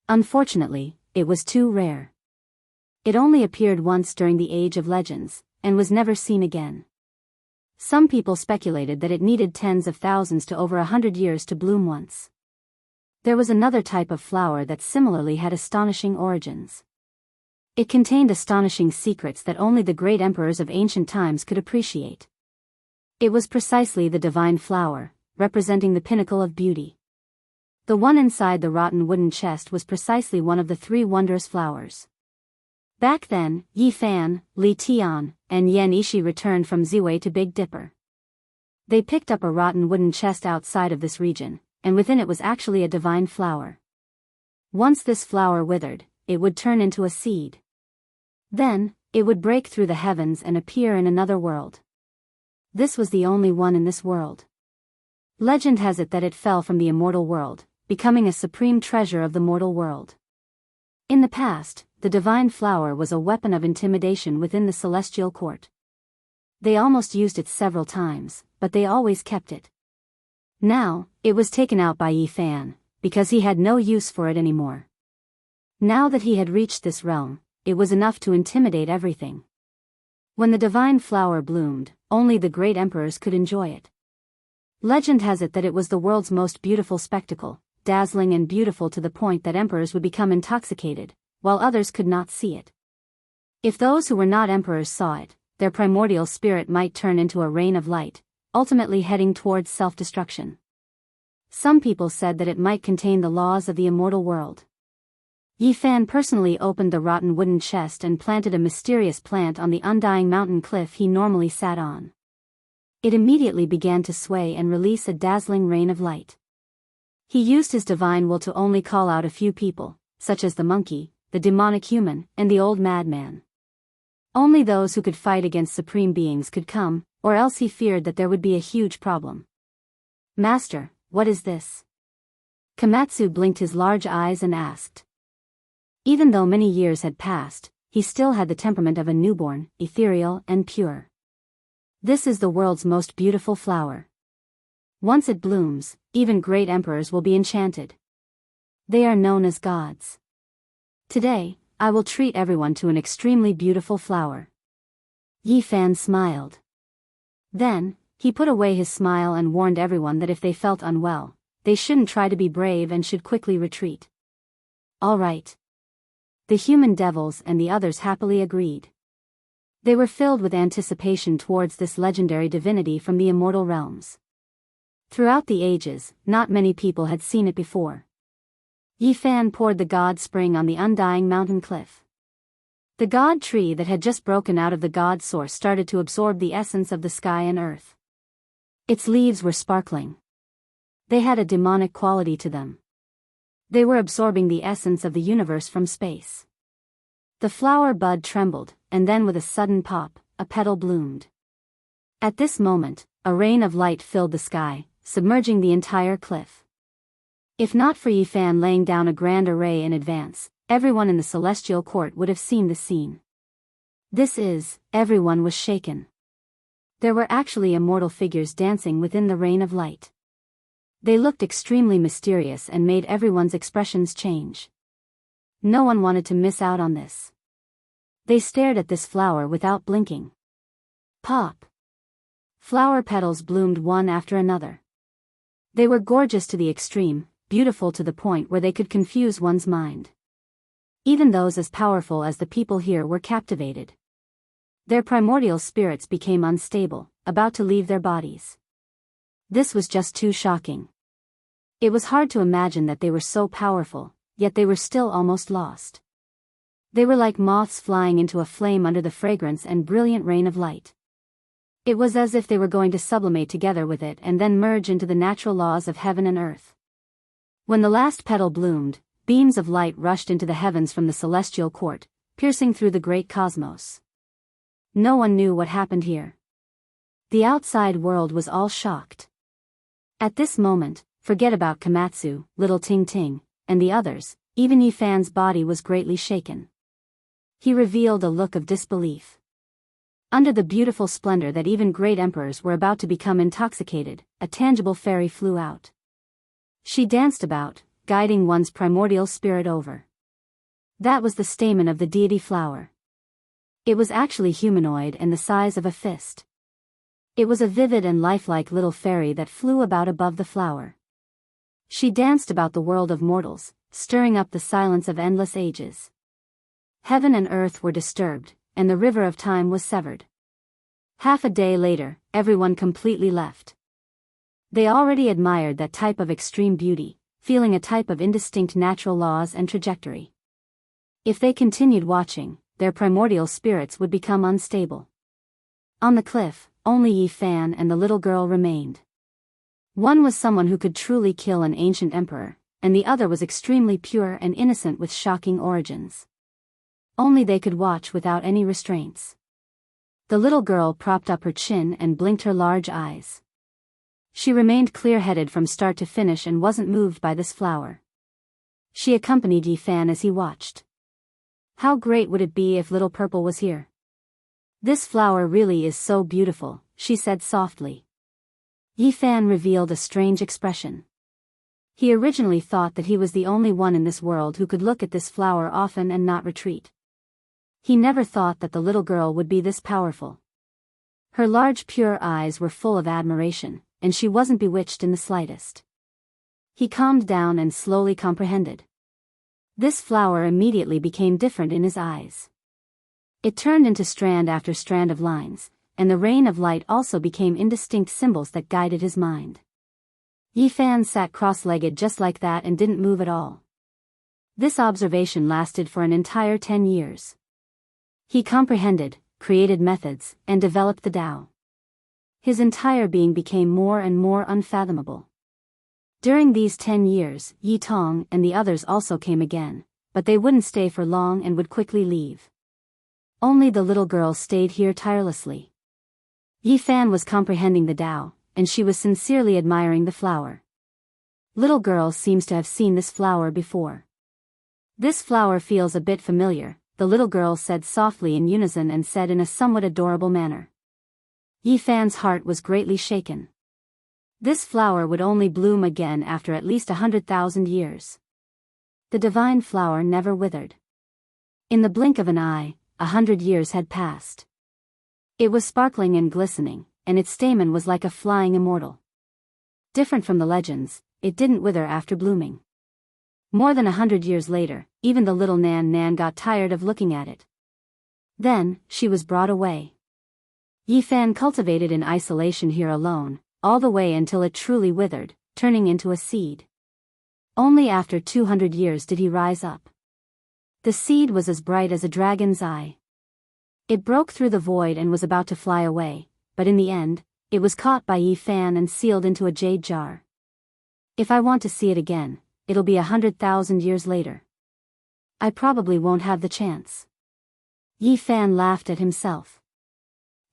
Unfortunately, it was too rare. It only appeared once during the Age of Legends, and was never seen again. Some people speculated that it needed tens of thousands to over 100 years to bloom once. There was another type of flower that similarly had astonishing origins. It contained astonishing secrets that only the great emperors of ancient times could appreciate. It was precisely the divine flower, representing the pinnacle of beauty. The one inside the rotten wooden chest was precisely one of the 3 wondrous flowers. Back then, Yi Fan, Li Tian, and Yan Ishi returned from Ziwei to Big Dipper. They picked up a rotten wooden chest outside of this region, and within it was actually a divine flower. Once this flower withered, it would turn into a seed. Then, it would break through the heavens and appear in another world. This was the only one in this world. Legend has it that it fell from the immortal world, becoming a supreme treasure of the mortal world. In the past, the divine flower was a weapon of intimidation within the celestial court. They almost used it several times, but they always kept it. Now, it was taken out by Yi Fan, because he had no use for it anymore. Now that he had reached this realm, it was enough to intimidate everything. When the divine flower bloomed, only the great emperors could enjoy it. Legend has it that it was the world's most beautiful spectacle, dazzling and beautiful to the point that emperors would become intoxicated, while others could not see it. If those who were not emperors saw it, their primordial spirit might turn into a rain of light, ultimately heading towards self-destruction. Some people said that it might contain the laws of the immortal world. Yi Fan personally opened the rotten wooden chest and planted a mysterious plant on the undying mountain cliff he normally sat on. It immediately began to sway and release a dazzling rain of light. He used his divine will to only call out a few people, such as the monkey, the demonic human, and the old madman. Only those who could fight against supreme beings could come, or else he feared that there would be a huge problem. "Master, what is this?" Komatsu blinked his large eyes and asked. Even though many years had passed, he still had the temperament of a newborn, ethereal and pure. "This is the world's most beautiful flower. Once it blooms, even great emperors will be enchanted. They are known as gods. Today, I will treat everyone to an extremely beautiful flower." Yi Fan smiled. Then, he put away his smile and warned everyone that if they felt unwell, they shouldn't try to be brave and should quickly retreat. All right. The human devils and the others happily agreed. They were filled with anticipation towards this legendary divinity from the immortal realms. Throughout the ages, not many people had seen it before. Yi Fan poured the god spring on the undying mountain cliff. The god tree that had just broken out of the god source started to absorb the essence of the sky and earth. Its leaves were sparkling. They had a demonic quality to them. They were absorbing the essence of the universe from space. The flower bud trembled, and then with a sudden pop, a petal bloomed. At this moment, a rain of light filled the sky, submerging the entire cliff. If not for Yi Fan laying down a grand array in advance, everyone in the celestial court would have seen the scene. Everyone was shaken. There were actually immortal figures dancing within the rain of light. They looked extremely mysterious and made everyone's expressions change. No one wanted to miss out on this. They stared at this flower without blinking. Pop! Flower petals bloomed one after another. They were gorgeous to the extreme, beautiful to the point where they could confuse one's mind. Even those as powerful as the people here were captivated. Their primordial spirits became unstable, about to leave their bodies. This was just too shocking. It was hard to imagine that they were so powerful, yet they were still almost lost. They were like moths flying into a flame under the fragrance and brilliant rain of light. It was as if they were going to sublimate together with it and then merge into the natural laws of heaven and earth. When the last petal bloomed, beams of light rushed into the heavens from the celestial court, piercing through the great cosmos. No one knew what happened here. The outside world was all shocked. At this moment, forget about Komatsu, Little Ting Ting, and the others, even Yi Fan's body was greatly shaken. He revealed a look of disbelief. Under the beautiful splendor that even great emperors were about to become intoxicated, a tangible fairy flew out. She danced about, guiding one's primordial spirit over. That was the stamen of the deity flower. It was actually humanoid and the size of a fist. It was a vivid and lifelike little fairy that flew about above the flower. She danced about the world of mortals, stirring up the silence of endless ages. Heaven and earth were disturbed, and the river of time was severed. Half a day later, everyone completely left. They already admired that type of extreme beauty, feeling a type of indistinct natural laws and trajectory. If they continued watching, their primordial spirits would become unstable. On the cliff, only Yi Fan and the little girl remained. One was someone who could truly kill an ancient emperor, and the other was extremely pure and innocent with shocking origins. Only they could watch without any restraints. The little girl propped up her chin and blinked her large eyes. She remained clear-headed from start to finish and wasn't moved by this flower. She accompanied Yi Fan as he watched. How great would it be if Little Purple was here? This flower really is so beautiful, she said softly. Yi Fan revealed a strange expression. He originally thought that he was the only one in this world who could look at this flower often and not retreat. He never thought that the little girl would be this powerful. Her large pure eyes were full of admiration, and she wasn't bewitched in the slightest. He calmed down and slowly comprehended. This flower immediately became different in his eyes. It turned into strand after strand of lines, and the rain of light also became indistinct symbols that guided his mind. Yi Fan sat cross-legged just like that and didn't move at all. This observation lasted for an entire 10 years. He comprehended, created methods, and developed the Tao. His entire being became more and more unfathomable. During these 10 years, Yi Tong and the others also came again, but they wouldn't stay for long and would quickly leave. Only the little girl stayed here tirelessly. Yi Fan was comprehending the Tao, and she was sincerely admiring the flower. Little girl seems to have seen this flower before. This flower feels a bit familiar, the little girl said softly in unison and said in a somewhat adorable manner. Yi Fan's heart was greatly shaken. This flower would only bloom again after at least 100,000 years. The divine flower never withered. In the blink of an eye, 100 years had passed. It was sparkling and glistening, and its stamen was like a flying immortal. Different from the legends, it didn't wither after blooming. More than 100 years later, even the little Nan Nan got tired of looking at it. Then, she was brought away. Yi Fan cultivated in isolation here alone, all the way until it truly withered, turning into a seed. Only after 200 years did he rise up. The seed was as bright as a dragon's eye. It broke through the void and was about to fly away, but in the end, it was caught by Yi Fan and sealed into a jade jar. If I want to see it again, it'll be 100,000 years later. I probably won't have the chance. Yi Fan laughed at himself.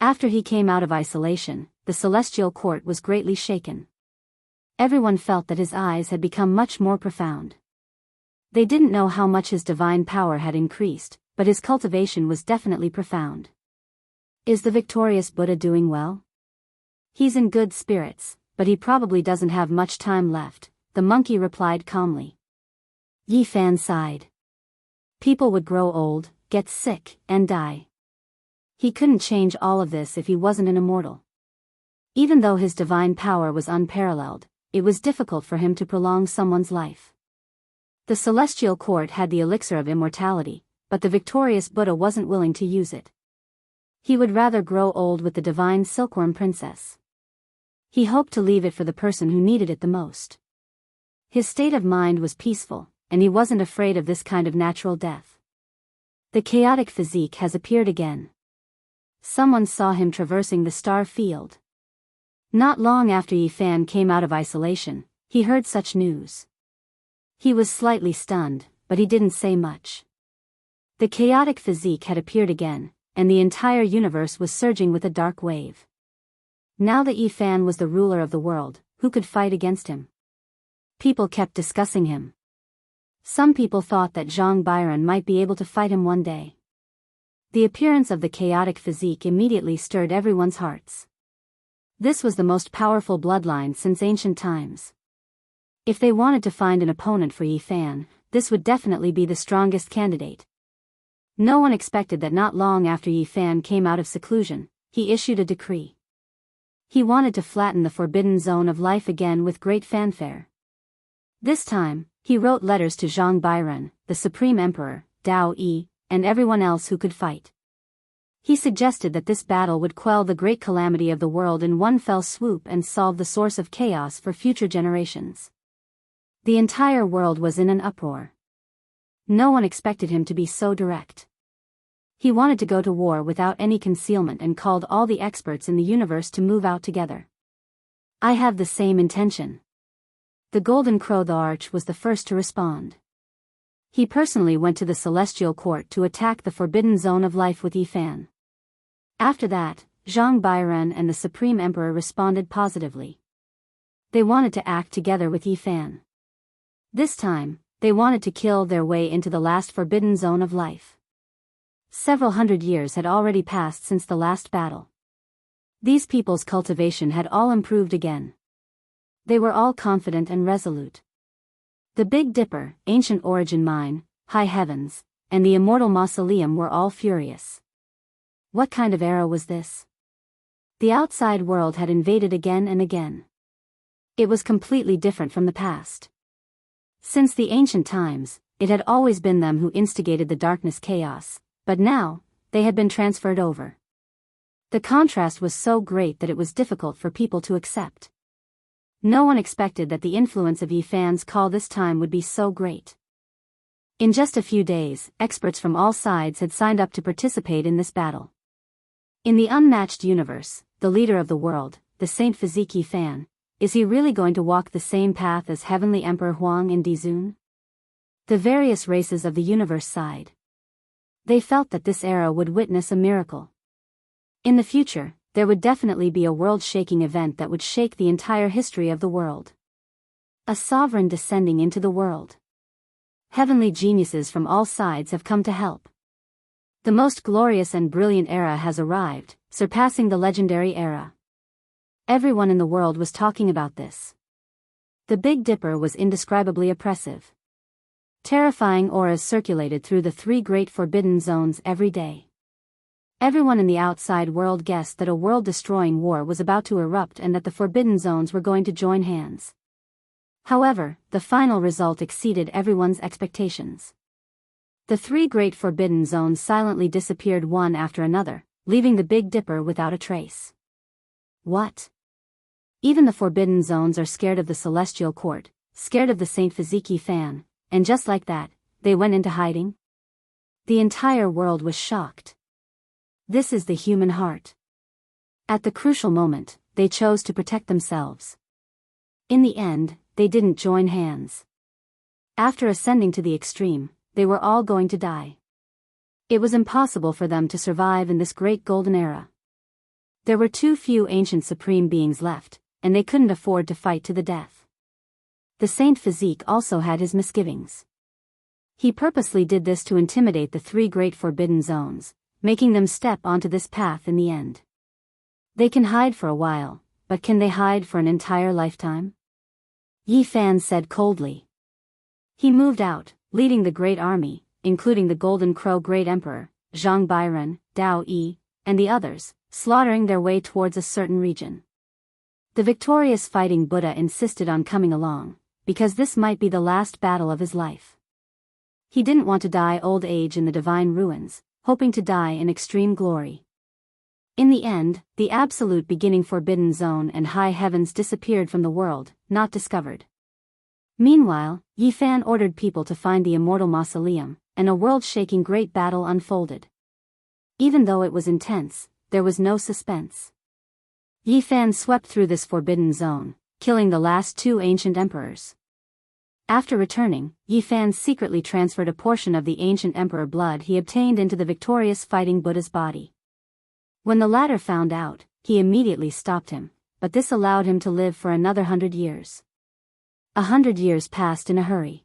After he came out of isolation, the celestial court was greatly shaken. Everyone felt that his eyes had become much more profound. They didn't know how much his divine power had increased, but his cultivation was definitely profound. Is the victorious Buddha doing well? He's in good spirits, but he probably doesn't have much time left, the monkey replied calmly. Yi Fan sighed. People would grow old, get sick, and die. He couldn't change all of this if he wasn't an immortal. Even though his divine power was unparalleled, it was difficult for him to prolong someone's life. The celestial court had the elixir of immortality, but the victorious Buddha wasn't willing to use it. He would rather grow old with the divine silkworm princess. He hoped to leave it for the person who needed it the most. His state of mind was peaceful, and he wasn't afraid of this kind of natural death. The chaotic physique has appeared again. Someone saw him traversing the star field. Not long after Yi Fan came out of isolation, he heard such news. He was slightly stunned, but he didn't say much. The chaotic physique had appeared again, and the entire universe was surging with a dark wave. Now that Yi Fan was the ruler of the world, who could fight against him? People kept discussing him. Some people thought that Zhang Bairan might be able to fight him one day. The appearance of the chaotic physique immediately stirred everyone's hearts. This was the most powerful bloodline since ancient times. If they wanted to find an opponent for Yi Fan, this would definitely be the strongest candidate. No one expected that not long after Yi Fan came out of seclusion, he issued a decree. He wanted to flatten the forbidden zone of life again with great fanfare. This time, he wrote letters to Zhang Bairan, the Supreme Emperor, Dao Yi, and everyone else who could fight. He suggested that this battle would quell the great calamity of the world in one fell swoop and solve the source of chaos for future generations. The entire world was in an uproar. No one expected him to be so direct. He wanted to go to war without any concealment and called all the experts in the universe to move out together. I have the same intention. The Golden Crow the Arch was the first to respond. He personally went to the Celestial Court to attack the Forbidden Zone of Life with Yifan. After that, Zhang Bairen and the Supreme Emperor responded positively. They wanted to act together with Yifan. This time, they wanted to kill their way into the last Forbidden Zone of Life. Several hundred years had already passed since the last battle. These people's cultivation had all improved again. They were all confident and resolute. The Big Dipper, Ancient Origin Mine, High Heavens, and the Immortal Mausoleum were all furious. What kind of era was this? The outside world had invaded again and again. It was completely different from the past. Since the ancient times, it had always been them who instigated the darkness chaos, but now, they had been transferred over. The contrast was so great that it was difficult for people to accept. No one expected that the influence of Yifan's call this time would be so great. In just a few days, experts from all sides had signed up to participate in this battle. In the unmatched universe, the leader of the world, the Saint Physique Yifan, is he really going to walk the same path as Heavenly Emperor Huang and Dizun? The various races of the universe sighed. They felt that this era would witness a miracle. In the future, there would definitely be a world-shaking event that would shake the entire history of the world. A sovereign descending into the world. Heavenly geniuses from all sides have come to help. The most glorious and brilliant era has arrived, surpassing the legendary era. Everyone in the world was talking about this. The Big Dipper was indescribably oppressive. Terrifying auras circulated through the 3 great forbidden zones every day. Everyone in the outside world guessed that a world-destroying war was about to erupt and that the Forbidden Zones were going to join hands. However, the final result exceeded everyone's expectations. The 3 great Forbidden Zones silently disappeared one after another, leaving the Big Dipper without a trace. What? Even the Forbidden Zones are scared of the Celestial Court, scared of the Saint Physique Yifan, and just like that, they went into hiding? The entire world was shocked. This is the human heart. At the crucial moment, they chose to protect themselves. In the end, they didn't join hands. After ascending to the extreme, they were all going to die. It was impossible for them to survive in this great golden era. There were too few ancient supreme beings left, and they couldn't afford to fight to the death. The Saint Physique also had his misgivings. He purposely did this to intimidate the 3 great forbidden zones, making them step onto this path in the end. They can hide for a while, but can they hide for an entire lifetime? Yifan said coldly. He moved out, leading the great army, including the Golden Crow Great Emperor, Zhang Bairen, Dao Yi, and the others, slaughtering their way towards a certain region. The victorious fighting Buddha insisted on coming along, because this might be the last battle of his life. He didn't want to die old age in the divine ruins, hoping to die in extreme glory. In the end, the absolute beginning forbidden zone and high heavens disappeared from the world, not discovered. Meanwhile, Yifan ordered people to find the immortal mausoleum, and a world-shaking great battle unfolded. Even though it was intense, there was no suspense. Yifan swept through this forbidden zone, killing the last 2 ancient emperors. After returning, Yifan secretly transferred a portion of the ancient emperor blood he obtained into the victorious fighting Buddha's body. When the latter found out, he immediately stopped him, but this allowed him to live for another 100 years. 100 years passed in a hurry.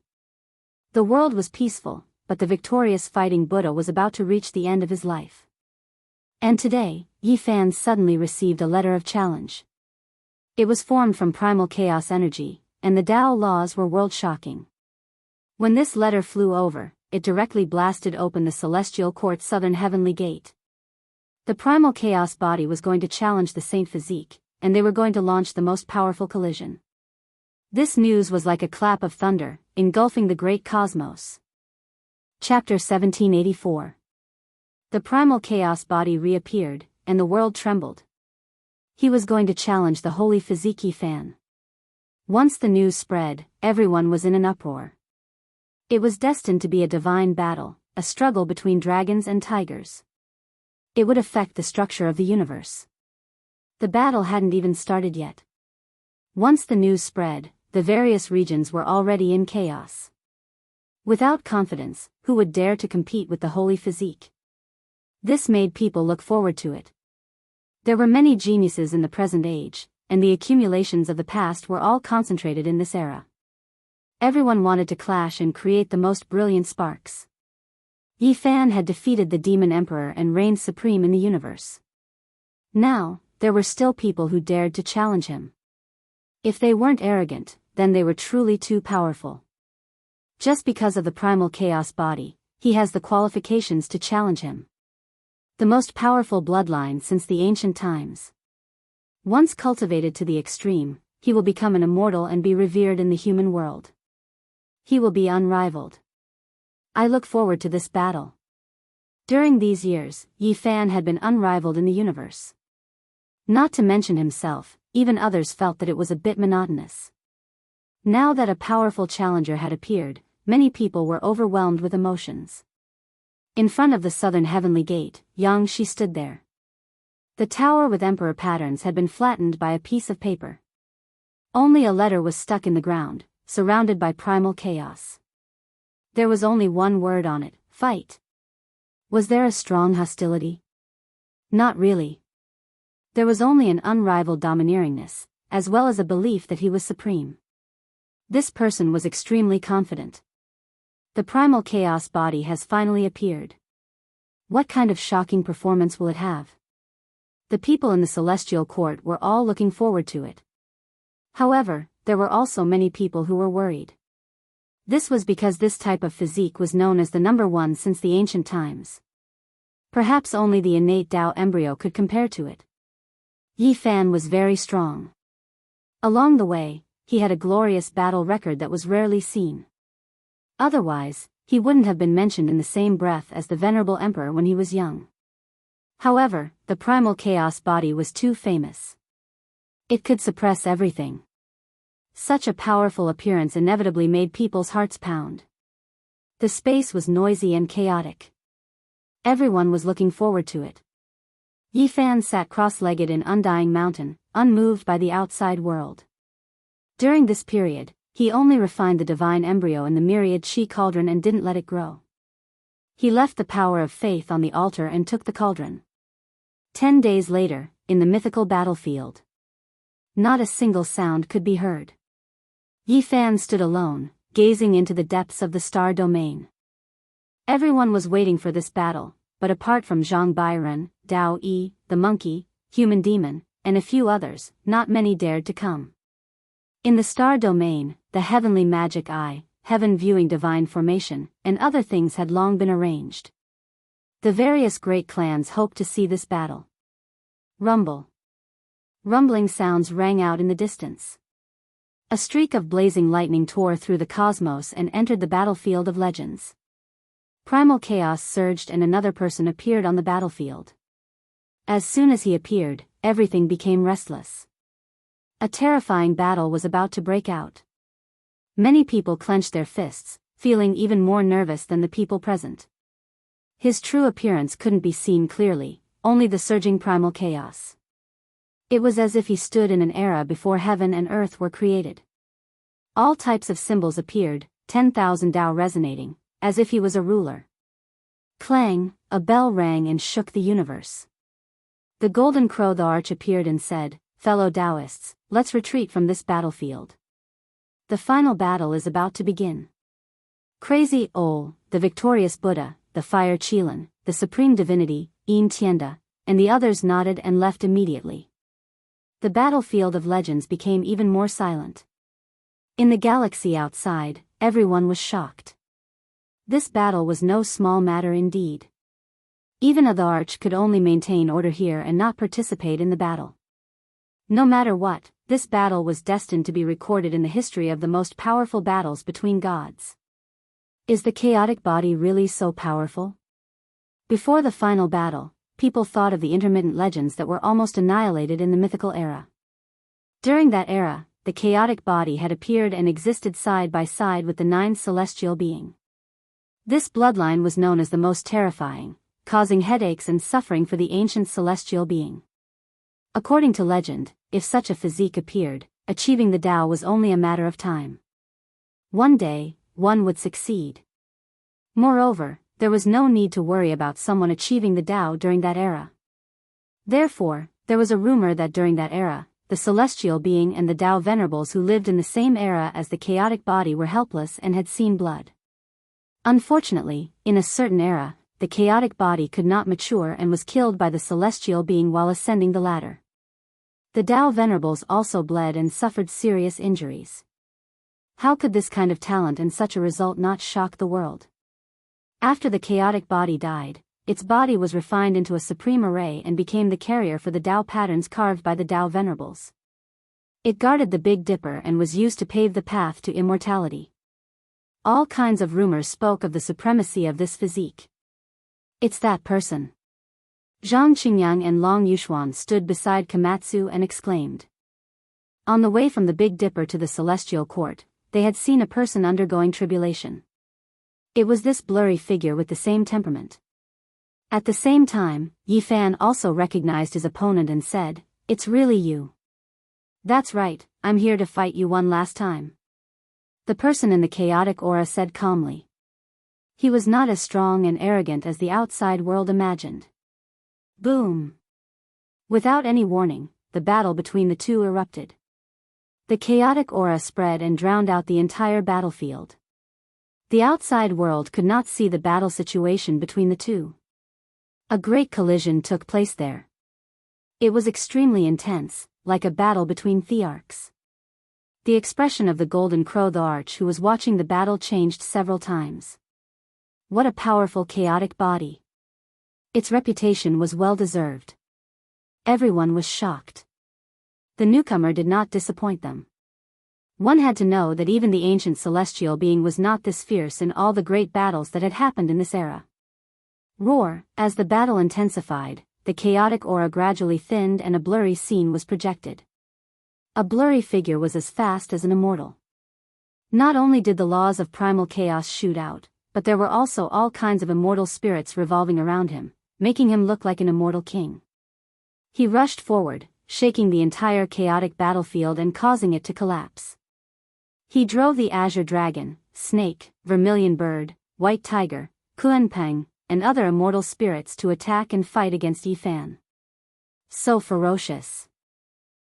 The world was peaceful, but the victorious fighting Buddha was about to reach the end of his life. And today, Yifan suddenly received a letter of challenge. It was formed from primal chaos energy, and the Tao laws were world-shocking. When this letter flew over, it directly blasted open the Celestial Court's southern heavenly gate. The primal chaos body was going to challenge the Saint Physique, and they were going to launch the most powerful collision. This news was like a clap of thunder, engulfing the great cosmos. Chapter 1784. The primal chaos body reappeared, and the world trembled. He was going to challenge the holy Physique Yifan. Once the news spread, everyone was in an uproar. It was destined to be a divine battle, a struggle between dragons and tigers. It would affect the structure of the universe. The battle hadn't even started yet. Once the news spread, the various regions were already in chaos. Without confidence, who would dare to compete with the holy physique? This made people look forward to it. There were many geniuses in the present age, and the accumulations of the past were all concentrated in this era. Everyone wanted to clash and create the most brilliant sparks. Yi Fan had defeated the demon emperor and reigned supreme in the universe. Now, there were still people who dared to challenge him. If they weren't arrogant, then they were truly too powerful. Just because of the primal chaos body, he has the qualifications to challenge him. The most powerful bloodline since the ancient times. Once cultivated to the extreme, he will become an immortal and be revered in the human world. He will be unrivaled. I look forward to this battle. During these years, Yi Fan had been unrivaled in the universe. Not to mention himself, even others felt that it was a bit monotonous. Now that a powerful challenger had appeared, many people were overwhelmed with emotions. In front of the southern heavenly gate, Yang Shi stood there. The tower with emperor patterns had been flattened by a piece of paper. Only a letter was stuck in the ground, surrounded by primal chaos. There was only one word on it: fight. Was there a strong hostility? Not really. There was only an unrivaled domineeringness, as well as a belief that he was supreme. This person was extremely confident. The primal chaos body has finally appeared. What kind of shocking performance will it have? The people in the celestial court were all looking forward to it. However, there were also many people who were worried. This was because this type of physique was known as the number one since the ancient times. Perhaps only the innate Tao embryo could compare to it. Yi Fan was very strong. Along the way, he had a glorious battle record that was rarely seen. Otherwise, he wouldn't have been mentioned in the same breath as the venerable emperor when he was young. However, the primal chaos body was too famous. It could suppress everything. Such a powerful appearance inevitably made people's hearts pound. The space was noisy and chaotic. Everyone was looking forward to it. Yi Fan sat cross-legged in Undying Mountain, unmoved by the outside world. During this period, he only refined the divine embryo in the myriad Shi cauldron and didn't let it grow. He left the power of faith on the altar and took the cauldron. 10 days later, in the mythical battlefield, not a single sound could be heard. Yi Fan stood alone, gazing into the depths of the star domain. Everyone was waiting for this battle, but apart from Zhang Bairen, Dao Yi, the monkey, human demon, and a few others, not many dared to come. In the star domain, the heavenly magic eye, heaven viewing divine formation, and other things had long been arranged. The various great clans hoped to see this battle. Rumble. Rumbling sounds rang out in the distance. A streak of blazing lightning tore through the cosmos and entered the battlefield of legends. Primal chaos surged and another person appeared on the battlefield. As soon as he appeared, everything became restless. A terrifying battle was about to break out. Many people clenched their fists, feeling even more nervous than the people present. His true appearance couldn't be seen clearly, only the surging primal chaos. It was as if he stood in an era before heaven and earth were created. All types of symbols appeared, 10,000 Tao resonating, as if he was a ruler. Clang, a bell rang and shook the universe. The golden crow the arch appeared and said, "Fellow Taoists, let's retreat from this battlefield. The final battle is about to begin." Crazy Ol, the victorious Buddha, the fire Qilin, the supreme divinity, Yin Tianda, and the others nodded and left immediately. The battlefield of legends became even more silent. In the galaxy outside, everyone was shocked. This battle was no small matter indeed. Even the arch could only maintain order here and not participate in the battle. No matter what, this battle was destined to be recorded in the history of the most powerful battles between gods. Is the chaotic body really so powerful? Before the final battle, people thought of the intermittent legends that were almost annihilated in the mythical era. During that era, the chaotic body had appeared and existed side by side with the 9th celestial being. This bloodline was known as the most terrifying, causing headaches and suffering for the ancient celestial being. According to legend, if such a physique appeared, achieving the Tao was only a matter of time. One day, one would succeed. Moreover, there was no need to worry about someone achieving the Tao during that era. Therefore, there was a rumor that during that era, the celestial being and the Tao venerables who lived in the same era as the chaotic body were helpless and had seen blood. Unfortunately, in a certain era, the chaotic body could not mature and was killed by the celestial being while ascending the ladder. The Tao venerables also bled and suffered serious injuries. How could this kind of talent and such a result not shock the world? After the chaotic body died, its body was refined into a supreme array and became the carrier for the Tao patterns carved by the Tao venerables. It guarded the Big Dipper and was used to pave the path to immortality. All kinds of rumors spoke of the supremacy of this physique. It's that person. Zhang Qingyang and Long Yuxuan stood beside Komatsu and exclaimed. On the way from the Big Dipper to the celestial court, they had seen a person undergoing tribulation. It was this blurry figure with the same temperament. At the same time, Yi Fan also recognized his opponent and said, "It's really you." "That's right, I'm here to fight you one last time." The person in the chaotic aura said calmly. He was not as strong and arrogant as the outside world imagined. Boom! Without any warning, the battle between the two erupted. The chaotic aura spread and drowned out the entire battlefield. The outside world could not see the battle situation between the two. A great collision took place there. It was extremely intense, like a battle between thearchs. The expression of the golden crow the arch who was watching the battle changed several times. What a powerful chaotic body. Its reputation was well deserved. Everyone was shocked. The newcomer did not disappoint them. One had to know that even the ancient celestial being was not this fierce in all the great battles that had happened in this era. Roar, as the battle intensified, the chaotic aura gradually thinned and a blurry scene was projected. A blurry figure was as fast as an immortal. Not only did the laws of primal chaos shoot out, but there were also all kinds of immortal spirits revolving around him, making him look like an immortal king. He rushed forward, shaking the entire chaotic battlefield and causing it to collapse. He drove the azure dragon, snake, vermilion bird, white tiger, Kuenpeng, and other immortal spirits to attack and fight against Yi Fan. So ferocious.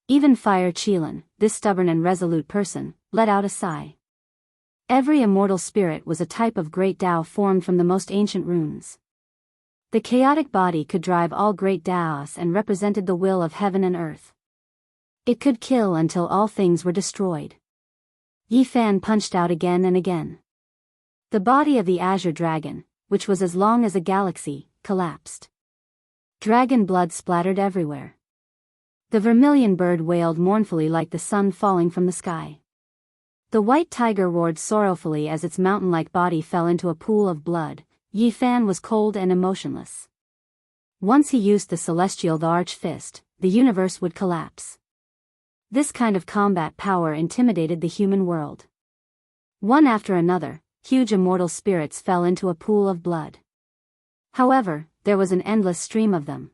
Even Fire Qilin, this stubborn and resolute person, let out a sigh. Every immortal spirit was a type of great Tao formed from the most ancient runes. The chaotic body could drive all great Taos and represented the will of heaven and earth. It could kill until all things were destroyed. Yi Fan punched out again and again. The body of the azure dragon, which was as long as a galaxy, collapsed. Dragon blood splattered everywhere. The vermilion bird wailed mournfully like the sun falling from the sky. The white tiger roared sorrowfully as its mountain-like body fell into a pool of blood. Yi Fan was cold and emotionless. Once he used the celestial the arch fist, the universe would collapse. This kind of combat power intimidated the human world. One after another, huge immortal spirits fell into a pool of blood. However, there was an endless stream of them.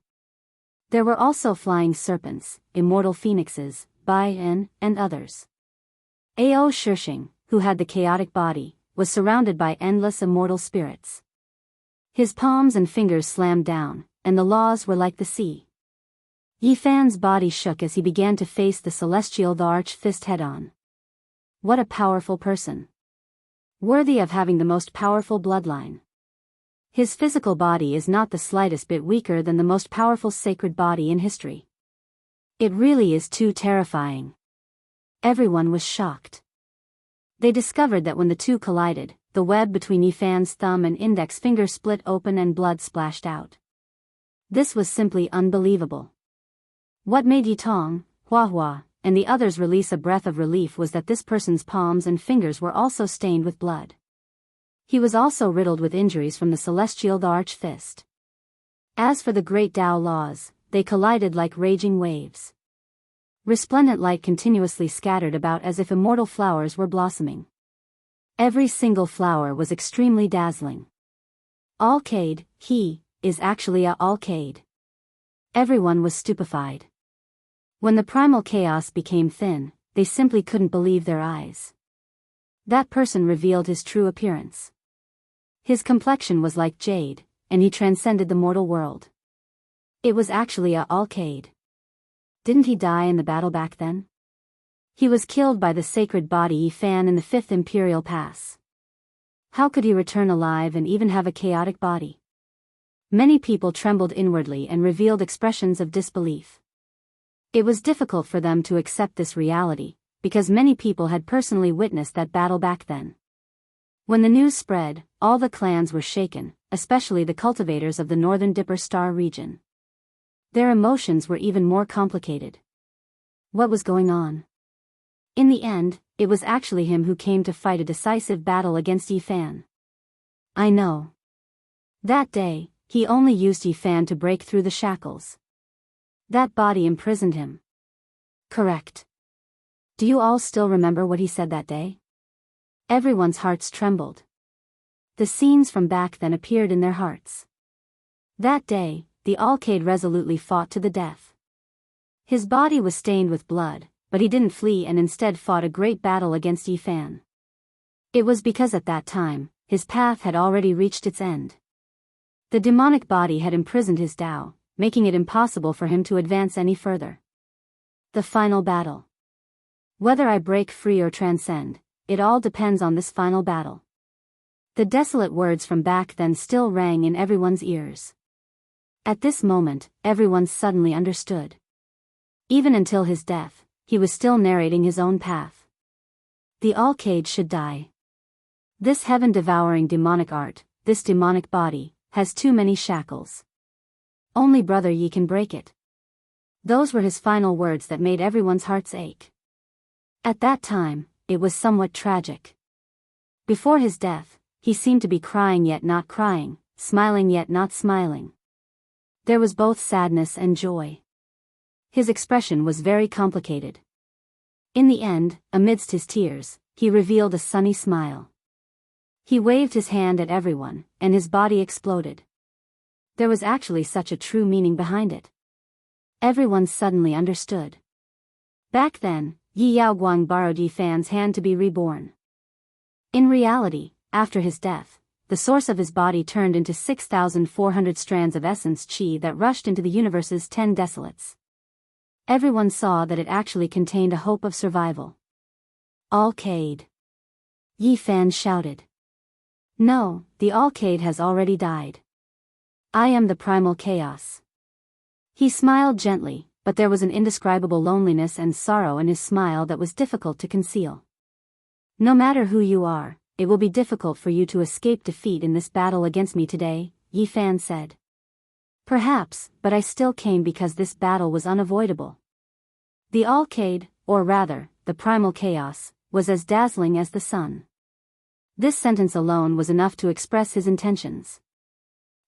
There were also flying serpents, immortal phoenixes, Bai-En, and others. Ao Shishing, who had the chaotic body, was surrounded by endless immortal spirits. His palms and fingers slammed down, and the laws were like the sea. Yi Fan's body shook as he began to face the celestial the arch fist head-on. What a powerful person. Worthy of having the most powerful bloodline. His physical body is not the slightest bit weaker than the most powerful sacred body in history. It really is too terrifying. Everyone was shocked. They discovered that when the two collided, the web between Yi Fan's thumb and index finger split open and blood splashed out. This was simply unbelievable. What made Yi Tong, Hua Hua, and the others release a breath of relief was that this person's palms and fingers were also stained with blood. He was also riddled with injuries from the celestial the arch fist. As for the great Tao laws, they collided like raging waves. Resplendent light continuously scattered about as if immortal flowers were blossoming. Every single flower was extremely dazzling. All Cade, He, is actually a alcade. Everyone was stupefied. When the primal chaos became thin, they simply couldn't believe their eyes. That person revealed his true appearance. His complexion was like jade, and he transcended the mortal world. It was actually a alcade. Didn't he die in the battle back then? He was killed by the sacred body Yifan in the 5th Imperial Pass. How could he return alive and even have a chaotic body? Many people trembled inwardly and revealed expressions of disbelief. It was difficult for them to accept this reality, because many people had personally witnessed that battle back then. When the news spread, all the clans were shaken, especially the cultivators of the Northern Dipper Star region. Their emotions were even more complicated. What was going on? In the end, it was actually him who came to fight a decisive battle against Yifan. I know. That day, he only used Yifan to break through the shackles. That body imprisoned him. Correct. Do you all still remember what he said that day? Everyone's hearts trembled. The scenes from back then appeared in their hearts. That day, the alcade resolutely fought to the death. His body was stained with blood, but he didn't flee and instead fought a great battle against Yifan. It was because at that time, his path had already reached its end. The demonic body had imprisoned his Tao, making it impossible for him to advance any further. The final battle. Whether I break free or transcend, it all depends on this final battle. The desolate words from back then still rang in everyone's ears. At this moment, everyone suddenly understood. Even until his death, he was still narrating his own path. The alcade should die. This heaven-devouring demonic art, this demonic body, has too many shackles. Only Brother Yi can break it. Those were his final words that made everyone's hearts ache. At that time, it was somewhat tragic. Before his death, he seemed to be crying yet not crying, smiling yet not smiling. There was both sadness and joy. His expression was very complicated. In the end, amidst his tears, he revealed a sunny smile. He waved his hand at everyone, and his body exploded. There was actually such a true meaning behind it. Everyone suddenly understood. Back then, Yi Yaoguang borrowed Yifan's hand to be reborn. In reality, after his death, the source of his body turned into 6,400 strands of essence qi that rushed into the universe's 10 desolates. Everyone saw that it actually contained a hope of survival. Alcade. Yifan shouted. No, the alcade has already died. I am the primal chaos. He smiled gently, but there was an indescribable loneliness and sorrow in his smile that was difficult to conceal. No matter who you are, it will be difficult for you to escape defeat in this battle against me today, Yifan said. Perhaps, but I still came because this battle was unavoidable. The alcade, or rather, the primal chaos, was as dazzling as the sun. This sentence alone was enough to express his intentions.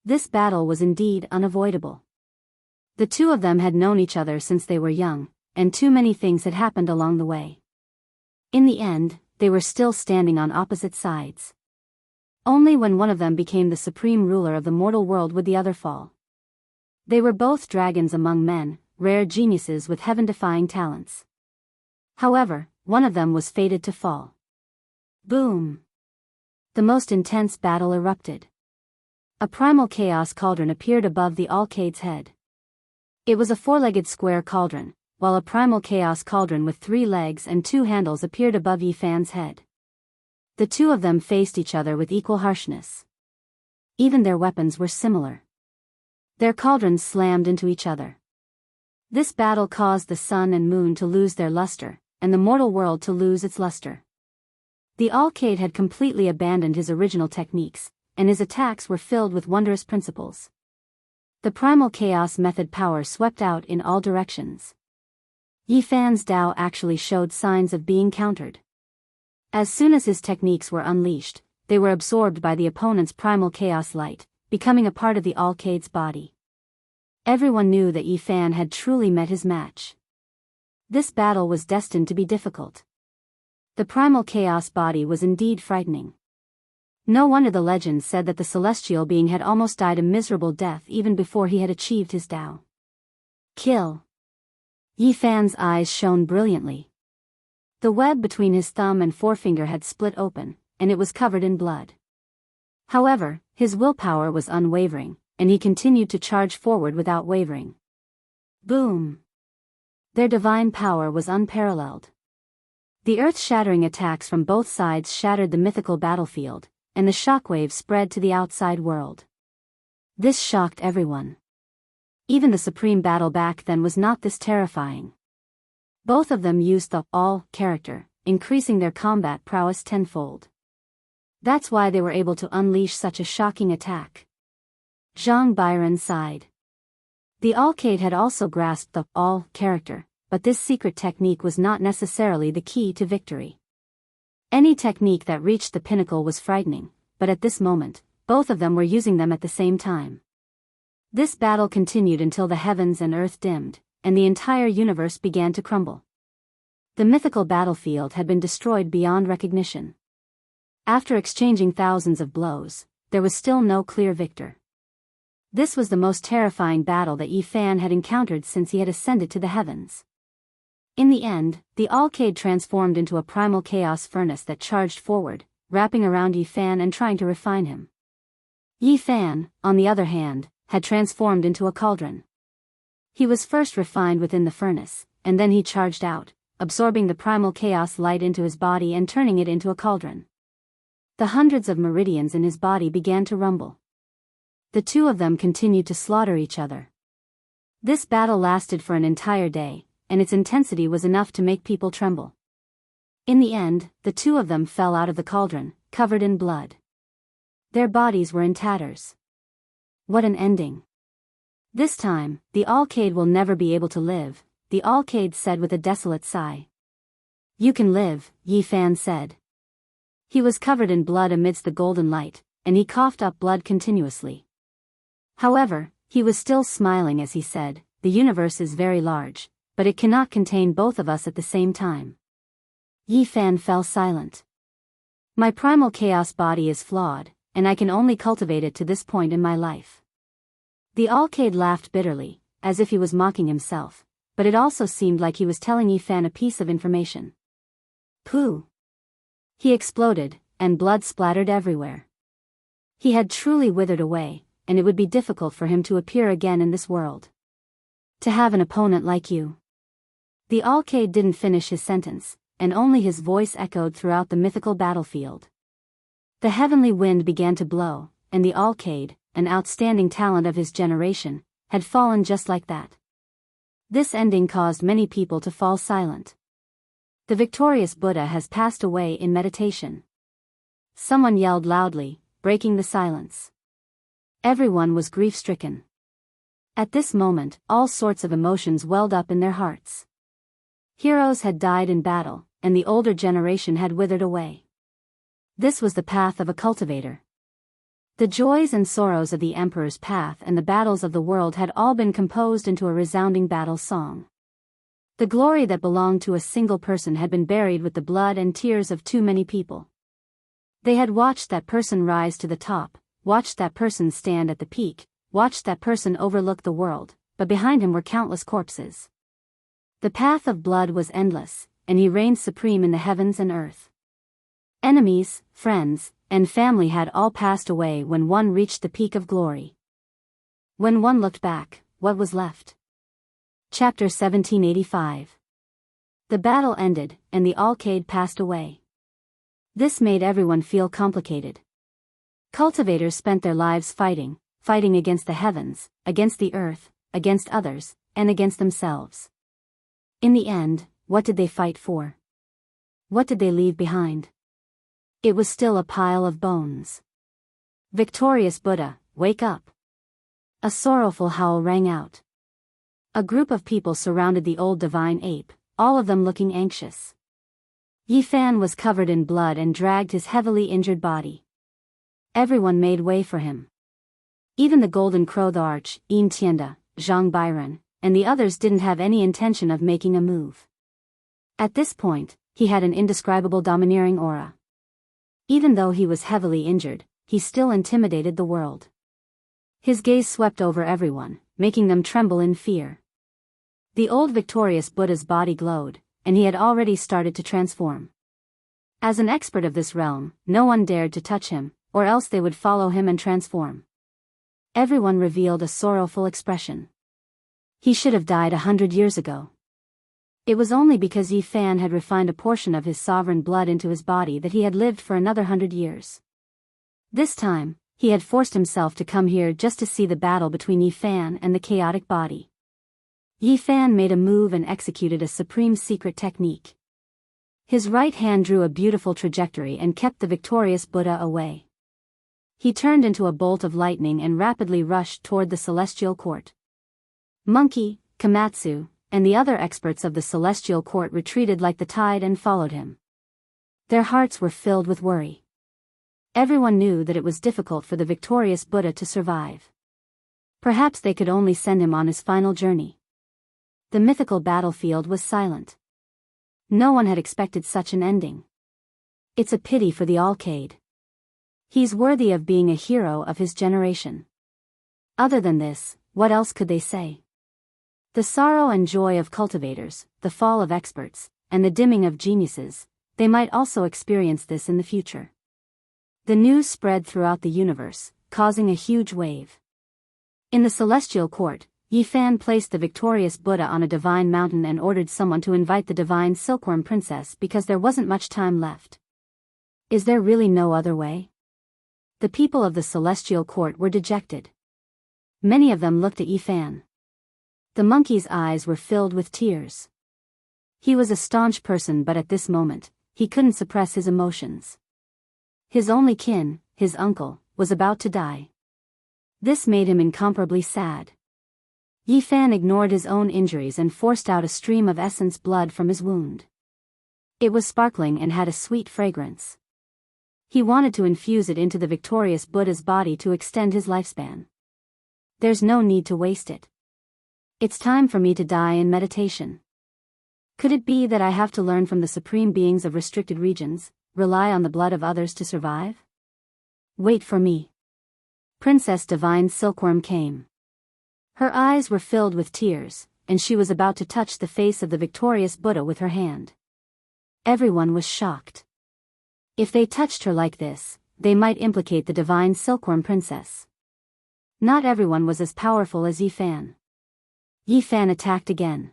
This battle was indeed unavoidable. The two of them had known each other since they were young, and too many things had happened along the way. In the end, they were still standing on opposite sides. Only when one of them became the supreme ruler of the mortal world would the other fall. They were both dragons among men, rare geniuses with heaven-defying talents. However, one of them was fated to fall. Boom! The most intense battle erupted. A primal chaos cauldron appeared above the alcade's head. It was a four-legged square cauldron, while a primal chaos cauldron with 3 legs and 2 handles appeared above Yifan's head. The two of them faced each other with equal harshness. Even their weapons were similar. Their cauldrons slammed into each other. This battle caused the sun and moon to lose their luster, and the mortal world to lose its luster. The alcade had completely abandoned his original techniques, and his attacks were filled with wondrous principles. The primal chaos method power swept out in all directions. Yifan's Tao actually showed signs of being countered. As soon as his techniques were unleashed, they were absorbed by the opponent's primal chaos light, becoming a part of the alcade's body. Everyone knew that Yifan had truly met his match. This battle was destined to be difficult. The primal chaos body was indeed frightening. No wonder the legend said that the celestial being had almost died a miserable death even before he had achieved his Tao. Kill. Yi Fan's eyes shone brilliantly. The web between his thumb and forefinger had split open, and it was covered in blood. However, his willpower was unwavering, and he continued to charge forward without wavering. Boom! Their divine power was unparalleled. The earth-shattering attacks from both sides shattered the mythical battlefield, and the shockwaves spread to the outside world. This shocked everyone. Even the supreme battle back then was not this terrifying. Both of them used the all character, increasing their combat prowess tenfold. That's why they were able to unleash such a shocking attack. Zhang Byron sighed. The Alcade had also grasped the all character, but this secret technique was not necessarily the key to victory. Any technique that reached the pinnacle was frightening, but at this moment, both of them were using them at the same time. This battle continued until the heavens and earth dimmed, and the entire universe began to crumble. The mythical battlefield had been destroyed beyond recognition. After exchanging thousands of blows, there was still no clear victor. This was the most terrifying battle that Yi Fan had encountered since he had ascended to the heavens. In the end, the Alcade transformed into a primal chaos furnace that charged forward, wrapping around Yi Fan and trying to refine him. Yi Fan, on the other hand, had transformed into a cauldron. He was first refined within the furnace, and then he charged out, absorbing the primal chaos light into his body and turning it into a cauldron. The hundreds of meridians in his body began to rumble. The two of them continued to slaughter each other. This battle lasted for an entire day, and its intensity was enough to make people tremble. In the end, the two of them fell out of the cauldron, covered in blood. Their bodies were in tatters. What an ending. This time, the Alcade will never be able to live, the Alcade said with a desolate sigh. You can live, Yi Fan said. He was covered in blood amidst the golden light, and he coughed up blood continuously. However, he was still smiling as he said, the universe is very large, but it cannot contain both of us at the same time. Yi Fan fell silent. My primal chaos body is flawed, and I can only cultivate it to this point in my life. The Alcade laughed bitterly, as if he was mocking himself, but it also seemed like he was telling Yi Fan a piece of information. Pooh! He exploded, and blood splattered everywhere. He had truly withered away, and it would be difficult for him to appear again in this world. To have an opponent like you. The Alcade didn't finish his sentence, and only his voice echoed throughout the mythical battlefield. The heavenly wind began to blow, and the Alcade, an outstanding talent of his generation, had fallen just like that. This ending caused many people to fall silent. The victorious Buddha has passed away in meditation. Someone yelled loudly, breaking the silence. Everyone was grief-stricken. At this moment, all sorts of emotions welled up in their hearts. Heroes had died in battle, and the older generation had withered away. This was the path of a cultivator. The joys and sorrows of the emperor's path and the battles of the world had all been composed into a resounding battle song. The glory that belonged to a single person had been buried with the blood and tears of too many people. They had watched that person rise to the top, watched that person stand at the peak, watched that person overlook the world, but behind him were countless corpses. The path of blood was endless, and he reigned supreme in the heavens and earth. Enemies, friends, and family had all passed away when one reached the peak of glory. When one looked back, what was left? Chapter 1785. The battle ended, and the Alcade passed away. This made everyone feel complicated. Cultivators spent their lives fighting against the heavens, against the earth, against others, and against themselves. In the end, what did they fight for? What did they leave behind? It was still a pile of bones. Victorious Buddha, wake up! A sorrowful howl rang out. A group of people surrounded the old divine ape, all of them looking anxious. Yi Fan was covered in blood and dragged his heavily injured body. Everyone made way for him. Even the Golden Crow, the Arch, Yin Tianda, Zhang Byron, and the others didn't have any intention of making a move. At this point, he had an indescribable domineering aura. Even though he was heavily injured, he still intimidated the world. His gaze swept over everyone, making them tremble in fear. The old victorious Buddha's body glowed, and he had already started to transform. As an expert of this realm, no one dared to touch him, or else they would follow him and transform. Everyone revealed a sorrowful expression. He should have died 100 years ago. It was only because Yi Fan had refined a portion of his sovereign blood into his body that he had lived for another 100 years. This time, he had forced himself to come here just to see the battle between Yi Fan and the chaotic body. Yi Fan made a move and executed a supreme secret technique. His right hand drew a beautiful trajectory and kept the victorious Buddha away. He turned into a bolt of lightning and rapidly rushed toward the celestial court. Monkey, Komatsu, and the other experts of the celestial court retreated like the tide and followed him. Their hearts were filled with worry. Everyone knew that it was difficult for the victorious Buddha to survive. Perhaps they could only send him on his final journey. The mythical battlefield was silent. No one had expected such an ending. It's a pity for the Alcade. He's worthy of being a hero of his generation. Other than this, what else could they say? The sorrow and joy of cultivators, the fall of experts, and the dimming of geniuses, they might also experience this in the future. The news spread throughout the universe, causing a huge wave. In the celestial court, Yi Fan placed the victorious Buddha on a divine mountain and ordered someone to invite the divine silkworm princess because there wasn't much time left. Is there really no other way? The people of the celestial court were dejected. Many of them looked at Yi Fan. The monkey's eyes were filled with tears. He was a staunch person, but at this moment, he couldn't suppress his emotions. His only kin, his uncle, was about to die. This made him incomparably sad. Yi Fan ignored his own injuries and forced out a stream of essence blood from his wound. It was sparkling and had a sweet fragrance. He wanted to infuse it into the victorious Buddha's body to extend his lifespan. There's no need to waste it. It's time for me to die in meditation. Could it be that I have to learn from the supreme beings of restricted regions, rely on the blood of others to survive? Wait for me. Princess Divine Silkworm came. Her eyes were filled with tears, and she was about to touch the face of the victorious Buddha with her hand. Everyone was shocked. If they touched her like this, they might implicate the Divine Silkworm Princess. Not everyone was as powerful as Yi Fan. Yi Fan attacked again.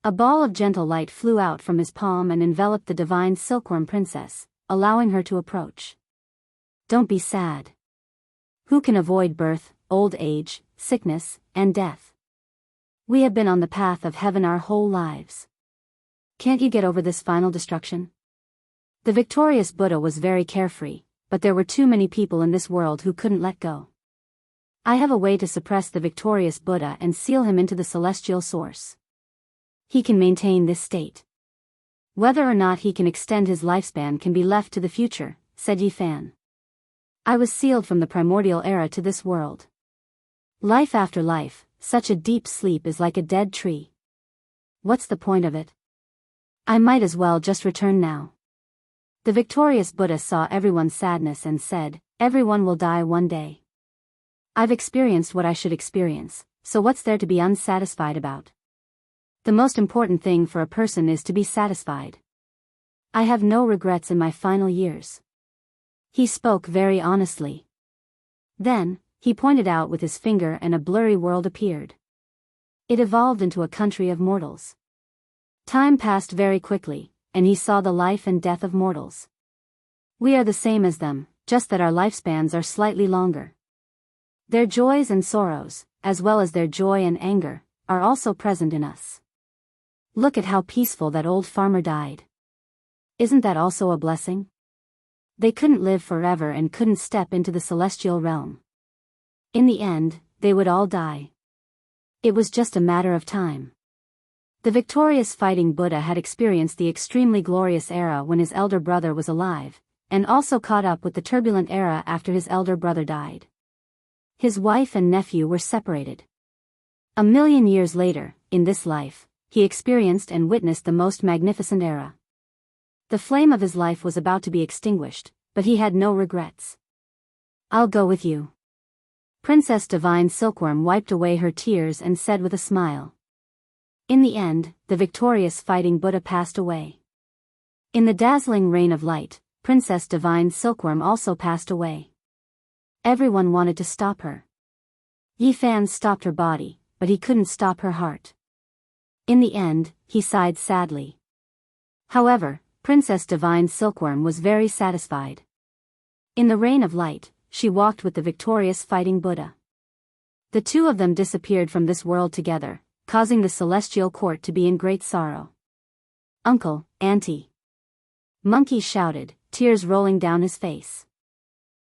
A ball of gentle light flew out from his palm and enveloped the divine silkworm princess, allowing her to approach. Don't be sad. Who can avoid birth, old age, sickness, and death? We have been on the path of heaven our whole lives. Can't you get over this final destruction? The victorious Buddha was very carefree, but there were too many people in this world who couldn't let go. I have a way to suppress the victorious Buddha and seal him into the celestial source. He can maintain this state. Whether or not he can extend his lifespan can be left to the future, said Yi Fan. I was sealed from the primordial era to this world. Life after life, such a deep sleep is like a dead tree. What's the point of it? I might as well just return now. The victorious Buddha saw everyone's sadness and said, everyone will die one day. I've experienced what I should experience, so what's there to be unsatisfied about? The most important thing for a person is to be satisfied. I have no regrets in my final years. He spoke very honestly. Then, he pointed out with his finger and a blurry world appeared. It evolved into a country of mortals. Time passed very quickly, and he saw the life and death of mortals. We are the same as them, just that our lifespans are slightly longer. Their joys and sorrows, as well as their joy and anger, are also present in us. Look at how peaceful that old farmer died. Isn't that also a blessing? They couldn't live forever and couldn't step into the celestial realm. In the end, they would all die. It was just a matter of time. The victorious fighting Buddha had experienced the extremely glorious era when his elder brother was alive, and also caught up with the turbulent era after his elder brother died. His wife and nephew were separated. 1,000,000 years later, in this life, he experienced and witnessed the most magnificent era. The flame of his life was about to be extinguished, but he had no regrets. "I'll go with you." Princess Divine Silkworm wiped away her tears and said with a smile. In the end, the victorious fighting Buddha passed away. In the dazzling rain of light, Princess Divine Silkworm also passed away. Everyone wanted to stop her. Yi Fan stopped her body, but he couldn't stop her heart. In the end, he sighed sadly. However, Princess Divine Silkworm was very satisfied. In the rain of light, she walked with the victorious fighting Buddha. The two of them disappeared from this world together, causing the celestial court to be in great sorrow. "Uncle, Auntie!" Monkey shouted, tears rolling down his face.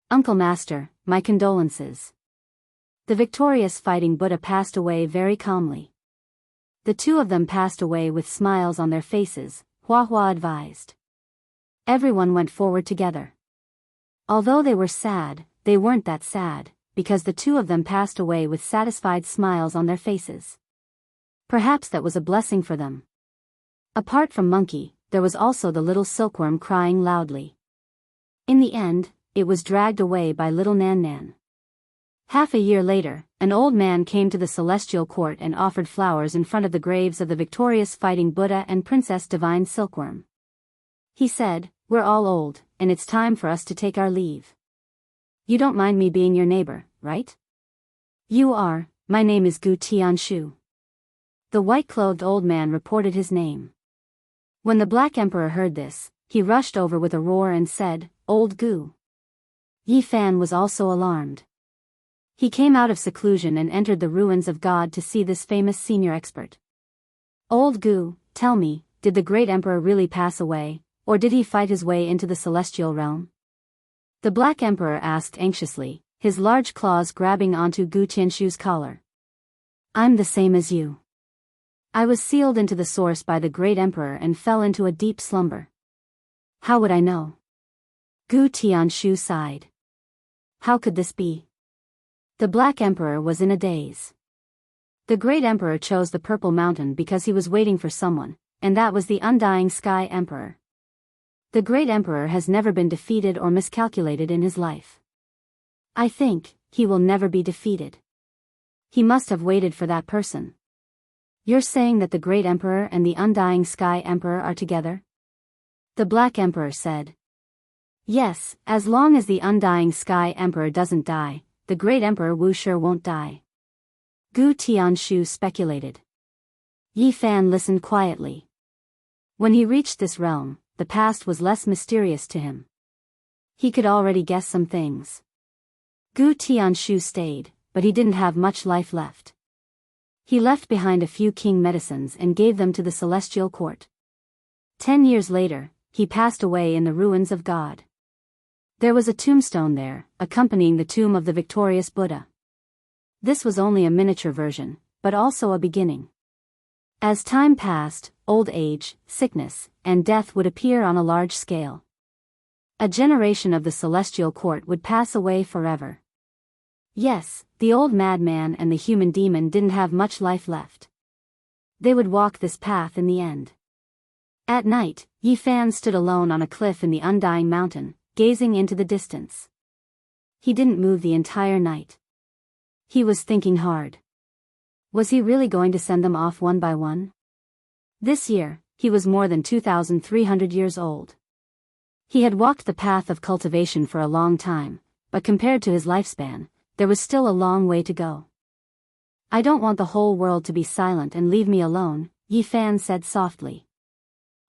"Uncle Master, my condolences." The victorious fighting Buddha passed away very calmly. The two of them passed away with smiles on their faces, Hua Hua advised. Everyone went forward together. Although they were sad, they weren't that sad, because the two of them passed away with satisfied smiles on their faces. Perhaps that was a blessing for them. Apart from Monkey, there was also the little silkworm crying loudly. In the end, it was dragged away by little Nan Nan. Half a year later, an old man came to the celestial court and offered flowers in front of the graves of the victorious fighting Buddha and Princess Divine Silkworm. He said, "We're all old, and it's time for us to take our leave. You don't mind me being your neighbor, right?" "You are. My name is Gu Tianshu." The white-clothed old man reported his name. When the Black Emperor heard this, he rushed over with a roar and said, "Old Gu." Yi Fan was also alarmed. He came out of seclusion and entered the ruins of God to see this famous senior expert. "Old Gu, tell me, did the great emperor really pass away, or did he fight his way into the celestial realm?" The Black Emperor asked anxiously, his large claws grabbing onto Gu Tianshu's collar. "I'm the same as you. I was sealed into the source by the great emperor and fell into a deep slumber. How would I know?" Gu Tianshu sighed. How could this be? The Black Emperor was in a daze. The Great Emperor chose the Purple Mountain because he was waiting for someone, and that was the Undying Sky Emperor. The Great Emperor has never been defeated or miscalculated in his life. I think he will never be defeated. He must have waited for that person. You're saying that the Great Emperor and the Undying Sky Emperor are together? The Black Emperor said. Yes, as long as the Undying Sky Emperor doesn't die, the Great Emperor Wu sure won't die. Gu Tianshu speculated. Yi Fan listened quietly. When he reached this realm, the past was less mysterious to him. He could already guess some things. Gu Tianshu stayed, but he didn't have much life left. He left behind a few king medicines and gave them to the celestial court. 10 years later, he passed away in the ruins of God. There was a tombstone there, accompanying the tomb of the victorious Buddha. This was only a miniature version, but also a beginning. As time passed, old age, sickness, and death would appear on a large scale. A generation of the celestial court would pass away forever. Yes, the old madman and the human demon didn't have much life left. They would walk this path in the end. At night, Yi Fan stood alone on a cliff in the Undying Mountain, gazing into the distance. He didn't move the entire night. He was thinking hard. Was he really going to send them off one by one? This year, he was more than 2,300 years old. He had walked the path of cultivation for a long time, but compared to his lifespan, there was still a long way to go. I don't want the whole world to be silent and leave me alone, Yi Fan said softly.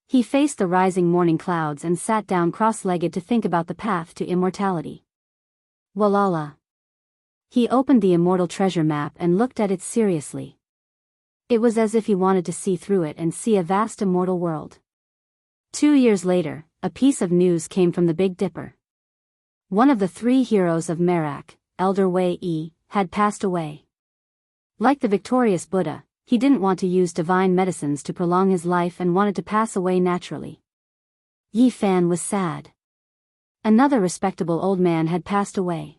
He faced the rising morning clouds and sat down cross-legged to think about the path to immortality. Walala. He opened the immortal treasure map and looked at it seriously. It was as if he wanted to see through it and see a vast immortal world. 2 years later, a piece of news came from the Big Dipper. One of the 3 heroes of Merak, Elder Wei Yi, had passed away. Like the victorious Buddha, he didn't want to use divine medicines to prolong his life and wanted to pass away naturally. Yi Fan was sad. Another respectable old man had passed away.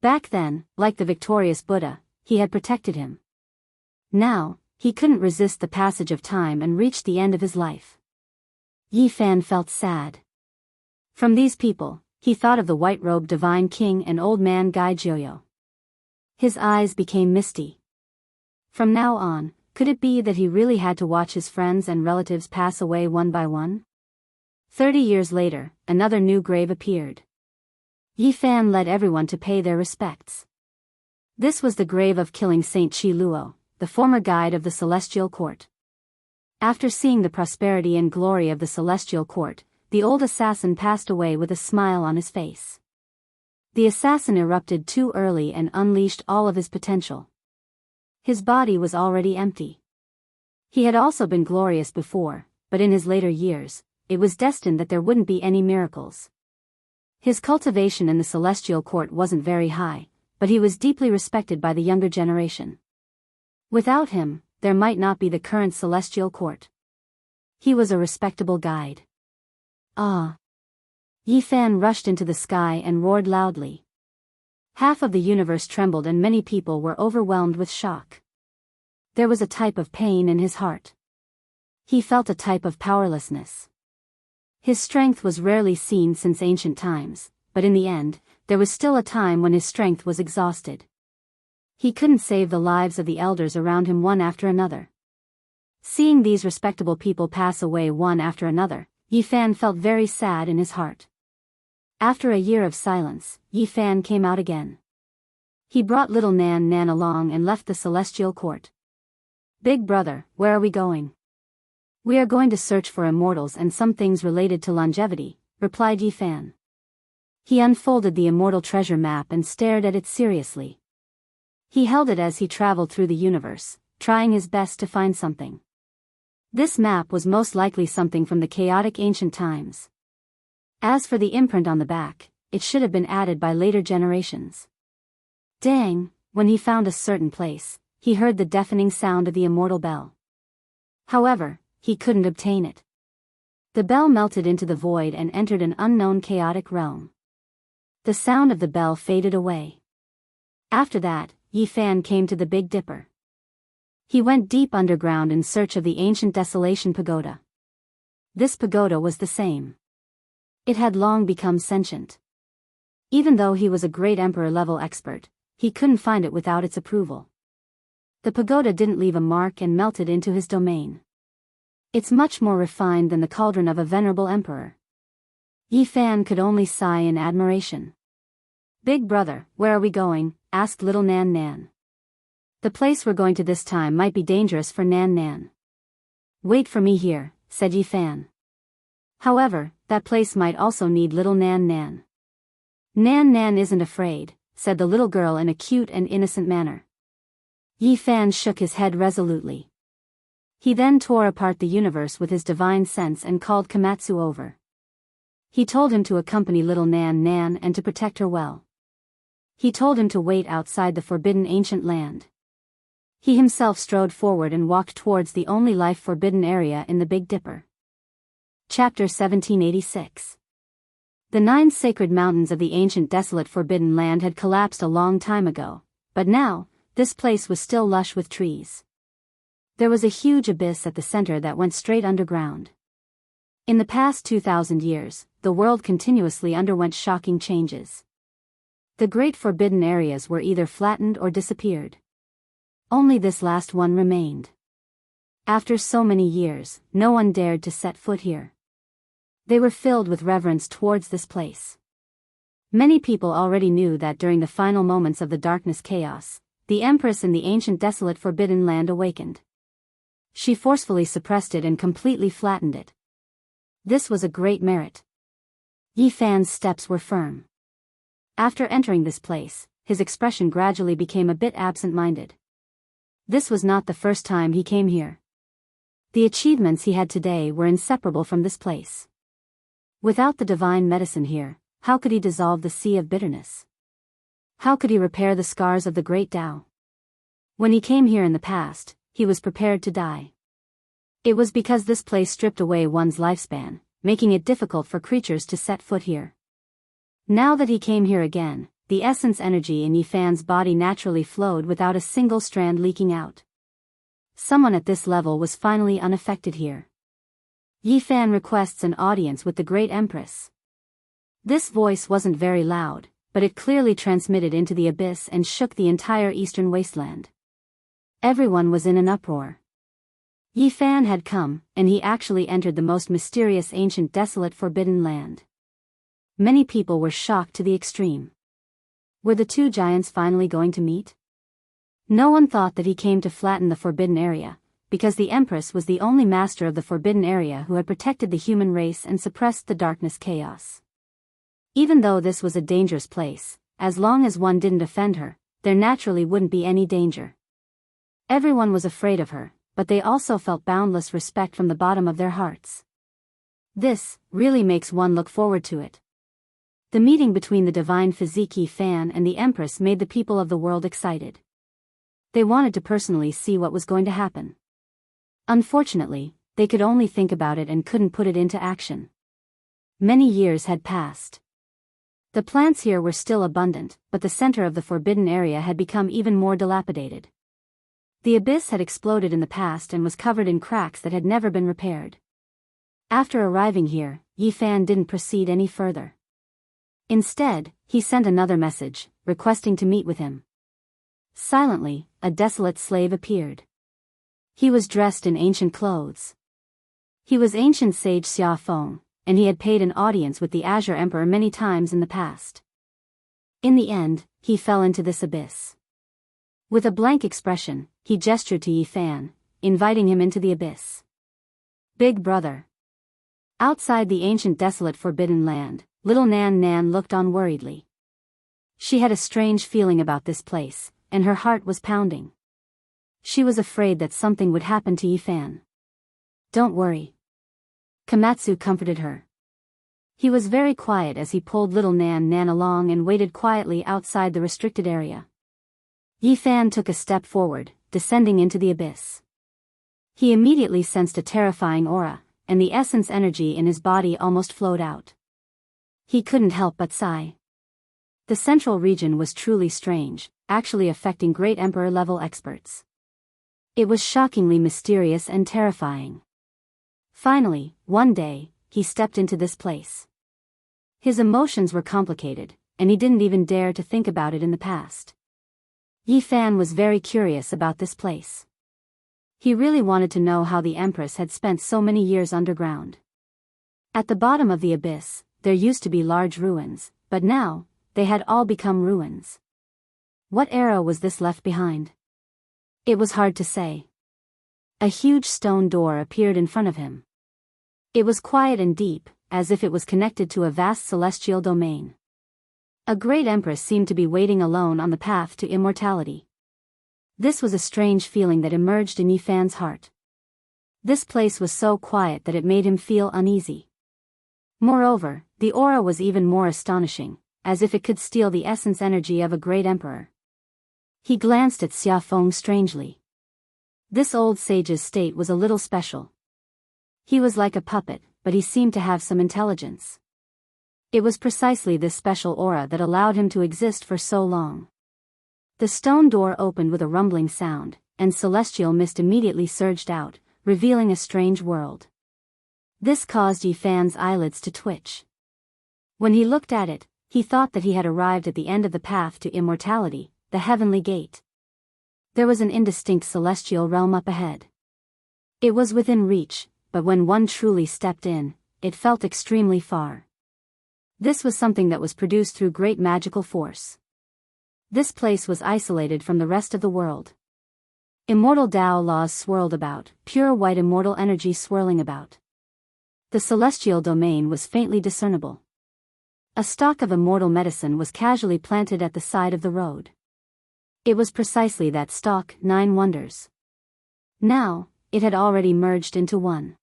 Back then, like the victorious Buddha, he had protected him. Now, he couldn't resist the passage of time and reached the end of his life. Yi Fan felt sad. From these people, He thought of the white-robed divine king and old man Gai Joyo. His eyes became misty. From now on, could it be that he really had to watch his friends and relatives pass away one by one? 30 years later, another new grave appeared. Yi Fan led everyone to pay their respects. This was the grave of killing Saint Chi Luo, the former guide of the Celestial Court. After seeing the prosperity and glory of the Celestial Court, the old assassin passed away with a smile on his face. The assassin erupted too early and unleashed all of his potential. His body was already empty. He had also been glorious before, but in his later years, it was destined that there wouldn't be any miracles. His cultivation in the Celestial Court wasn't very high, but he was deeply respected by the younger generation. Without him, there might not be the current Celestial Court. He was a respectable guide. Ah! Yi Fan rushed into the sky and roared loudly. Half of the universe trembled and many people were overwhelmed with shock. There was a type of pain in his heart. He felt a type of powerlessness. His strength was rarely seen since ancient times, but in the end, there was still a time when his strength was exhausted. He couldn't save the lives of the elders around him one after another. Seeing these respectable people pass away one after another, Yi Fan felt very sad in his heart. After a year of silence, Yi Fan came out again. He brought little Nan Nan along and left the Celestial Court. "Big brother, where are we going?" "We are going to search for immortals and some things related to longevity," replied Yi Fan. He unfolded the immortal treasure map and stared at it seriously. He held it as he traveled through the universe, trying his best to find something. This map was most likely something from the chaotic ancient times. As for the imprint on the back, it should have been added by later generations. Dang, when he found a certain place, he heard the deafening sound of the immortal bell. However, he couldn't obtain it. The bell melted into the void and entered an unknown chaotic realm. The sound of the bell faded away. After that, Yi Fan came to the Big Dipper. He went deep underground in search of the ancient Desolation Pagoda. This pagoda was the same. It had long become sentient. Even though he was a great emperor-level expert, he couldn't find it without its approval. The pagoda didn't leave a mark and melted into his domain. It's much more refined than the cauldron of a venerable emperor. Yi Fan could only sigh in admiration. "Big brother, where are we going?" asked little Nan Nan. "The place we're going to this time might be dangerous for Nan Nan." "Wait for me here," said Yi Fan. However, that place might also need little Nan Nan. "Nan Nan isn't afraid," said the little girl in a cute and innocent manner. Yi Fan shook his head resolutely. He then tore apart the universe with his divine sense and called Komatsu over. He told him to accompany little Nan Nan and to protect her well. He told him to wait outside the forbidden ancient land. He himself strode forward and walked towards the only life-forbidden area in the Big Dipper. Chapter 1786. The 9 sacred mountains of the ancient desolate forbidden land had collapsed a long time ago, but now, this place was still lush with trees. There was a huge abyss at the center that went straight underground. In the past 2,000 years, the world continuously underwent shocking changes. The great forbidden areas were either flattened or disappeared. Only this last one remained. After so many years, no one dared to set foot here. They were filled with reverence towards this place. Many people already knew that during the final moments of the darkness chaos, the Empress in the ancient desolate forbidden land awakened. She forcefully suppressed it and completely flattened it. This was a great merit. Yi Fan's steps were firm. After entering this place, his expression gradually became a bit absent-minded. This was not the first time he came here. The achievements he had today were inseparable from this place. Without the divine medicine here, how could he dissolve the sea of bitterness? How could he repair the scars of the great Tao? When he came here in the past, he was prepared to die. It was because this place stripped away one's lifespan, making it difficult for creatures to set foot here. Now that he came here again, the essence energy in Yi Fan's body naturally flowed without a single strand leaking out. Someone at this level was finally unaffected here. Yi Fan requests an audience with the Great Empress. This voice wasn't very loud, but it clearly transmitted into the abyss and shook the entire eastern wasteland. Everyone was in an uproar. Yi Fan had come, and he actually entered the most mysterious, ancient, desolate, forbidden land. Many people were shocked to the extreme. Were the two giants finally going to meet? No one thought that he came to flatten the forbidden area, because the Empress was the only master of the forbidden area who had protected the human race and suppressed the darkness chaos. Even though this was a dangerous place, as long as one didn't offend her, there naturally wouldn't be any danger. Everyone was afraid of her, but they also felt boundless respect from the bottom of their hearts. This really makes one look forward to it. The meeting between the divine physique Yi Fan and the Empress made the people of the world excited. They wanted to personally see what was going to happen. Unfortunately, they could only think about it and couldn't put it into action. Many years had passed. The plants here were still abundant, but the center of the forbidden area had become even more dilapidated. The abyss had exploded in the past and was covered in cracks that had never been repaired. After arriving here, Yi Fan didn't proceed any further. Instead, he sent another message, requesting to meet with him. Silently, a desolate slave appeared. He was dressed in ancient clothes. He was ancient sage Xia Feng, and he had paid an audience with the Azure Emperor many times in the past. In the end, he fell into this abyss. With a blank expression, he gestured to Yi Fan, inviting him into the abyss. Big brother. Outside the ancient desolate forbidden land, little Nan Nan looked on worriedly. She had a strange feeling about this place, and her heart was pounding. She was afraid that something would happen to Yi Fan. Don't worry. Komatsu comforted her. He was very quiet as he pulled little Nan Nan along and waited quietly outside the restricted area. Yi Fan took a step forward, descending into the abyss. He immediately sensed a terrifying aura, and the essence energy in his body almost flowed out. He couldn't help but sigh. The central region was truly strange, actually affecting great emperor-level experts. It was shockingly mysterious and terrifying. Finally, one day, he stepped into this place. His emotions were complicated, and he didn't even dare to think about it in the past. Yi Fan was very curious about this place. He really wanted to know how the Empress had spent so many years underground. At the bottom of the abyss, there used to be large ruins, but now, they had all become ruins. What era was this left behind? It was hard to say. A huge stone door appeared in front of him. It was quiet and deep, as if it was connected to a vast celestial domain. A great empress seemed to be waiting alone on the path to immortality. This was a strange feeling that emerged in Yi Fan's heart. This place was so quiet that it made him feel uneasy. Moreover, the aura was even more astonishing, as if it could steal the essence energy of a great emperor. He glanced at Xia Feng strangely. This old sage's state was a little special. He was like a puppet, but he seemed to have some intelligence. It was precisely this special aura that allowed him to exist for so long. The stone door opened with a rumbling sound, and celestial mist immediately surged out, revealing a strange world. This caused Yi Fan's eyelids to twitch. When he looked at it, he thought that he had arrived at the end of the path to immortality, the heavenly gate. There was an indistinct celestial realm up ahead. It was within reach, but when one truly stepped in, it felt extremely far. This was something that was produced through great magical force. This place was isolated from the rest of the world. Immortal Tao laws swirled about, pure white immortal energy swirling about. The celestial domain was faintly discernible. A stalk of immortal medicine was casually planted at the side of the road. It was precisely that stalk, 9 wonders. Now, it had already merged into one.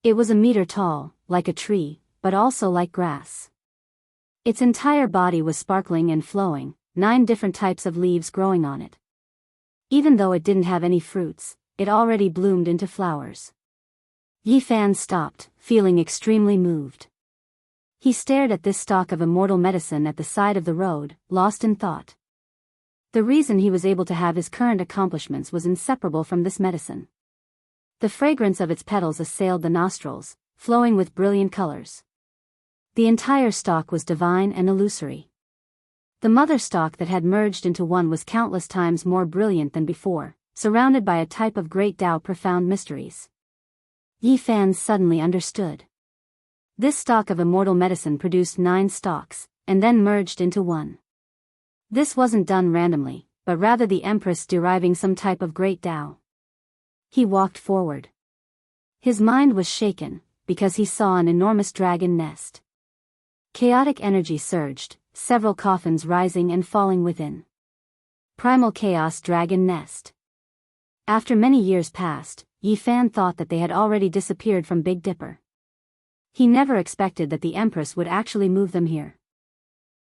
It was a meter tall, like a tree, but also like grass. Its entire body was sparkling and flowing, 9 different types of leaves growing on it. Even though it didn't have any fruits, it already bloomed into flowers. Yi Fan stopped, feeling extremely moved. He stared at this stalk of immortal medicine at the side of the road, lost in thought. The reason he was able to have his current accomplishments was inseparable from this medicine. The fragrance of its petals assailed the nostrils, flowing with brilliant colors. The entire stalk was divine and illusory. The mother stalk that had merged into one was countless times more brilliant than before, surrounded by a type of great Tao profound mysteries. Yi Fan suddenly understood. This stalk of immortal medicine produced 9 stalks, and then merged into one. This wasn't done randomly, but rather the Empress deriving some type of great Tao. He walked forward. His mind was shaken, because he saw an enormous dragon nest. Chaotic energy surged, several coffins rising and falling within. Primal chaos dragon nest. After many years passed, Yi Fan thought that they had already disappeared from Big Dipper. He never expected that the Empress would actually move them here.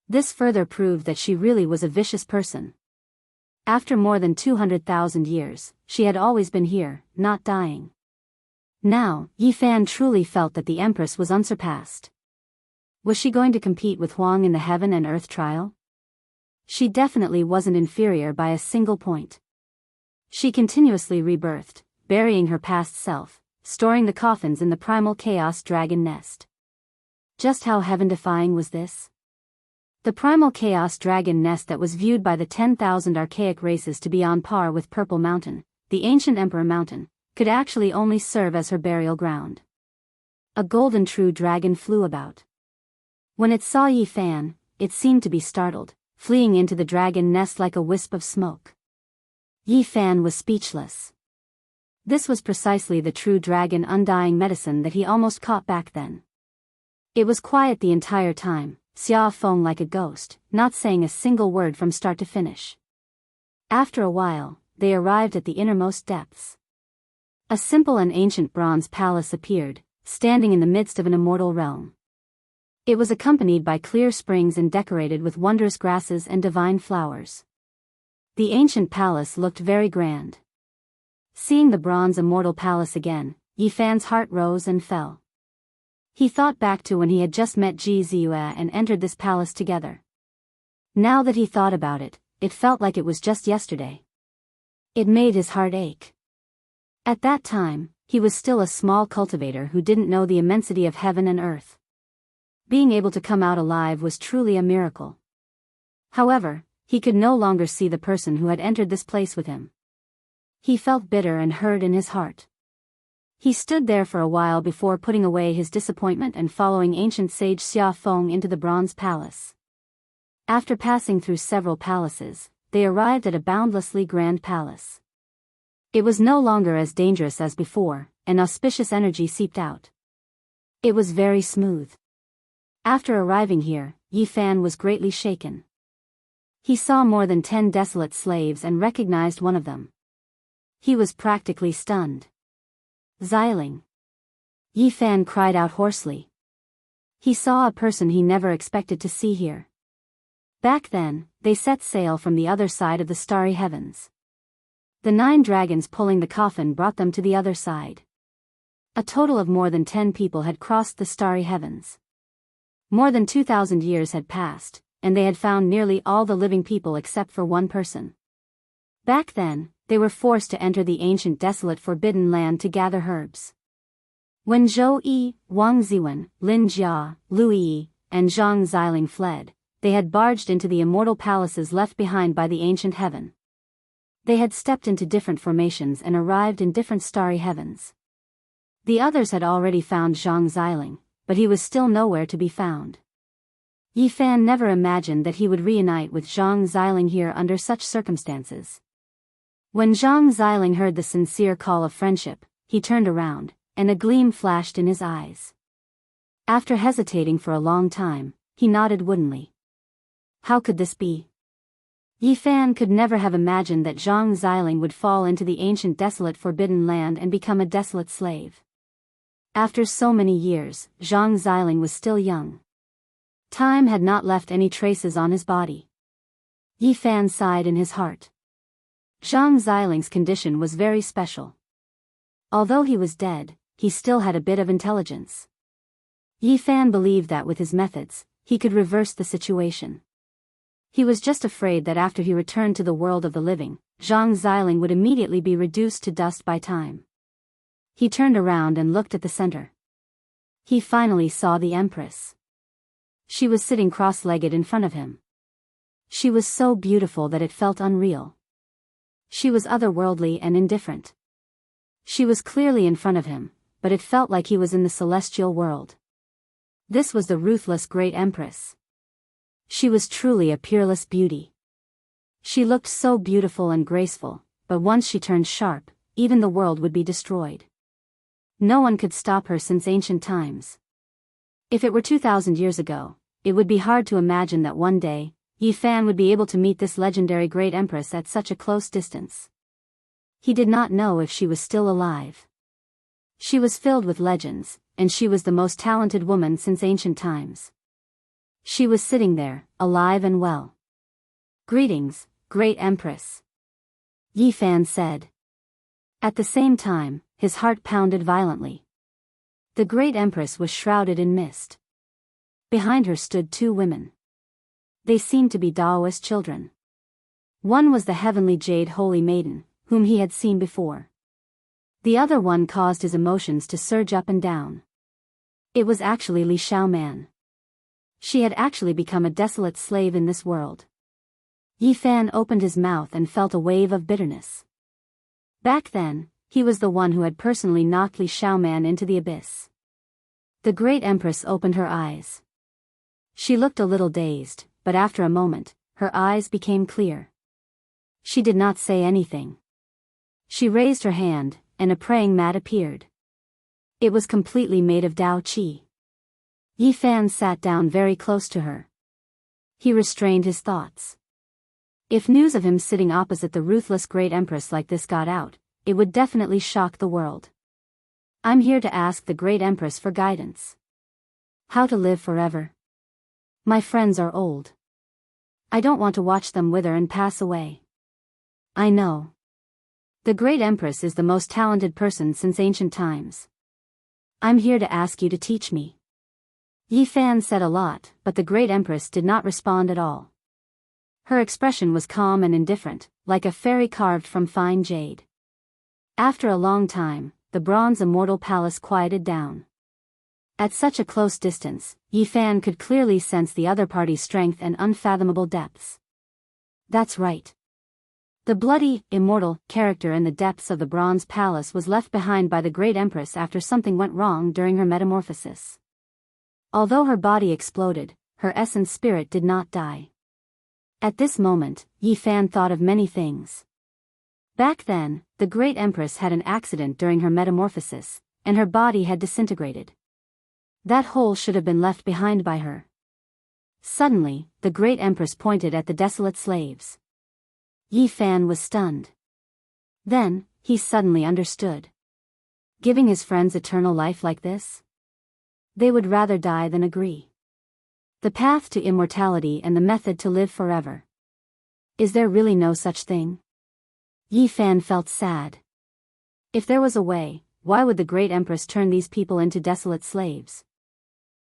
This further proved that she really was a vicious person. After more than 200,000 years, she had always been here, not dying. Now, Yi Fan truly felt that the Empress was unsurpassed. Was she going to compete with Huang in the heaven and earth trial? She definitely wasn't inferior by a single point. She continuously rebirthed, burying her past self, storing the coffins in the primal chaos dragon nest. Just how heaven-defying was this? The primal chaos dragon nest that was viewed by the 10,000 archaic races to be on par with Purple Mountain, the ancient Emperor Mountain, could actually only serve as her burial ground. A golden true dragon flew about. When it saw Yi Fan, it seemed to be startled, fleeing into the dragon nest like a wisp of smoke. Yi Fan was speechless. This was precisely the true dragon undying medicine that he almost caught back then. It was quiet the entire time, Xia Feng like a ghost, not saying a single word from start to finish. After a while, they arrived at the innermost depths. A simple and ancient bronze palace appeared, standing in the midst of an immortal realm. It was accompanied by clear springs and decorated with wondrous grasses and divine flowers. The ancient palace looked very grand. Seeing the bronze immortal palace again, Yi Fan's heart rose and fell. He thought back to when he had just met Ji Ziyue and entered this palace together. Now that he thought about it, it felt like it was just yesterday. It made his heart ache. At that time, he was still a small cultivator who didn't know the immensity of heaven and earth. Being able to come out alive was truly a miracle. However, he could no longer see the person who had entered this place with him. He felt bitter and hurt in his heart. He stood there for a while before putting away his disappointment and following ancient sage Xia Feng into the bronze palace. After passing through several palaces, they arrived at a boundlessly grand palace. It was no longer as dangerous as before, and auspicious energy seeped out. It was very smooth. After arriving here, Yi Fan was greatly shaken. He saw more than 10 desolate slaves and recognized one of them. He was practically stunned. Xiling. Yi Fan cried out hoarsely. He saw a person he never expected to see here. Back then, they set sail from the other side of the starry heavens. The 9 dragons pulling the coffin brought them to the other side. A total of more than 10 people had crossed the starry heavens. More than 2,000 years had passed, and they had found nearly all the living people except for one person. Back then, they were forced to enter the ancient desolate forbidden land to gather herbs. When Zhou Yi, Wang Ziwen, Lin Jia, Lu Yi, and Zhang Xiling fled, they had barged into the immortal palaces left behind by the ancient heaven. They had stepped into different formations and arrived in different starry heavens. The others had already found Zhang Xiling, but he was still nowhere to be found. Yi Fan never imagined that he would reunite with Zhang Xiling here under such circumstances. When Zhang Xiling heard the sincere call of friendship, he turned around, and a gleam flashed in his eyes. After hesitating for a long time, he nodded woodenly. How could this be? Yi Fan could never have imagined that Zhang Xiling would fall into the ancient desolate forbidden land and become a desolate slave. After so many years, Zhang Xiling was still young. Time had not left any traces on his body. Yi Fan sighed in his heart. Zhang Xiling's condition was very special. Although he was dead, he still had a bit of intelligence. Yi Fan believed that with his methods, he could reverse the situation. He was just afraid that after he returned to the world of the living, Zhang Xiling would immediately be reduced to dust by time. He turned around and looked at the center. He finally saw the Empress. She was sitting cross-legged in front of him. She was so beautiful that it felt unreal. She was otherworldly and indifferent. She was clearly in front of him, but it felt like he was in the celestial world. This was the ruthless great empress. She was truly a peerless beauty. She looked so beautiful and graceful, but once she turned sharp, even the world would be destroyed. No one could stop her since ancient times. If it were 2,000 years ago, it would be hard to imagine that one day, Yi Fan would be able to meet this legendary great empress at such a close distance. He did not know if she was still alive. She was filled with legends, and she was the most talented woman since ancient times. She was sitting there, alive and well. "Greetings, great empress," Yi Fan said. At the same time, his heart pounded violently. The great empress was shrouded in mist. Behind her stood two women. They seemed to be Taoist children. One was the heavenly jade holy maiden, whom he had seen before. The other one caused his emotions to surge up and down. It was actually Li Xiaoman. She had actually become a desolate slave in this world. Yi Fan opened his mouth and felt a wave of bitterness. Back then, he was the one who had personally knocked Li Xiaoman into the abyss. The great empress opened her eyes. She looked a little dazed, but after a moment, her eyes became clear. She did not say anything. She raised her hand, and a praying mat appeared. It was completely made of Dao Qi. Yi Fan sat down very close to her. He restrained his thoughts. If news of him sitting opposite the ruthless great empress like this got out, it would definitely shock the world. "I'm here to ask the great empress for guidance. How to live forever. My friends are old. I don't want to watch them wither and pass away. I know. The great empress is the most talented person since ancient times. I'm here to ask you to teach me." Yi Fan said a lot, but the great empress did not respond at all. Her expression was calm and indifferent, like a fairy carved from fine jade. After a long time, the bronze immortal palace quieted down. At such a close distance, Yi Fan could clearly sense the other party's strength and unfathomable depths. That's right. The bloody, immortal character in the depths of the bronze palace was left behind by the great empress after something went wrong during her metamorphosis. Although her body exploded, her essence spirit did not die. At this moment, Yi Fan thought of many things. Back then, the great empress had an accident during her metamorphosis, and her body had disintegrated. That hole should have been left behind by her. Suddenly, the great empress pointed at the desolate slaves. Yi Fan was stunned. Then, he suddenly understood. Giving his friends eternal life like this? They would rather die than agree. The path to immortality and the method to live forever. Is there really no such thing? Yi Fan felt sad. If there was a way, why would the great empress turn these people into desolate slaves?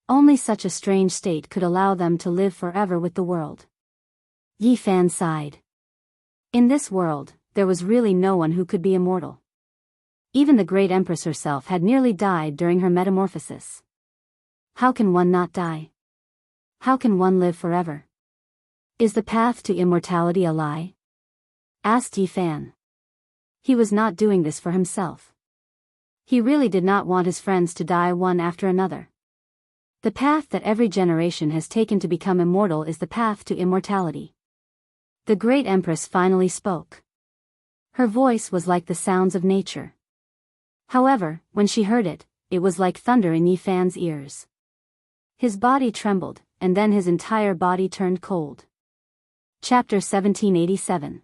Only such a strange state could allow them to live forever with the world. Yi Fan sighed. In this world, there was really no one who could be immortal. Even the great empress herself had nearly died during her metamorphosis. How can one not die? How can one live forever? Is the path to immortality a lie? Asked Yi Fan. He was not doing this for himself. He really did not want his friends to die one after another. The path that every generation has taken to become immortal is the path to immortality. The great empress finally spoke. Her voice was like the sounds of nature. However, when she heard it, it was like thunder in Yi Fan's ears. His body trembled, and then his entire body turned cold. Chapter 1787.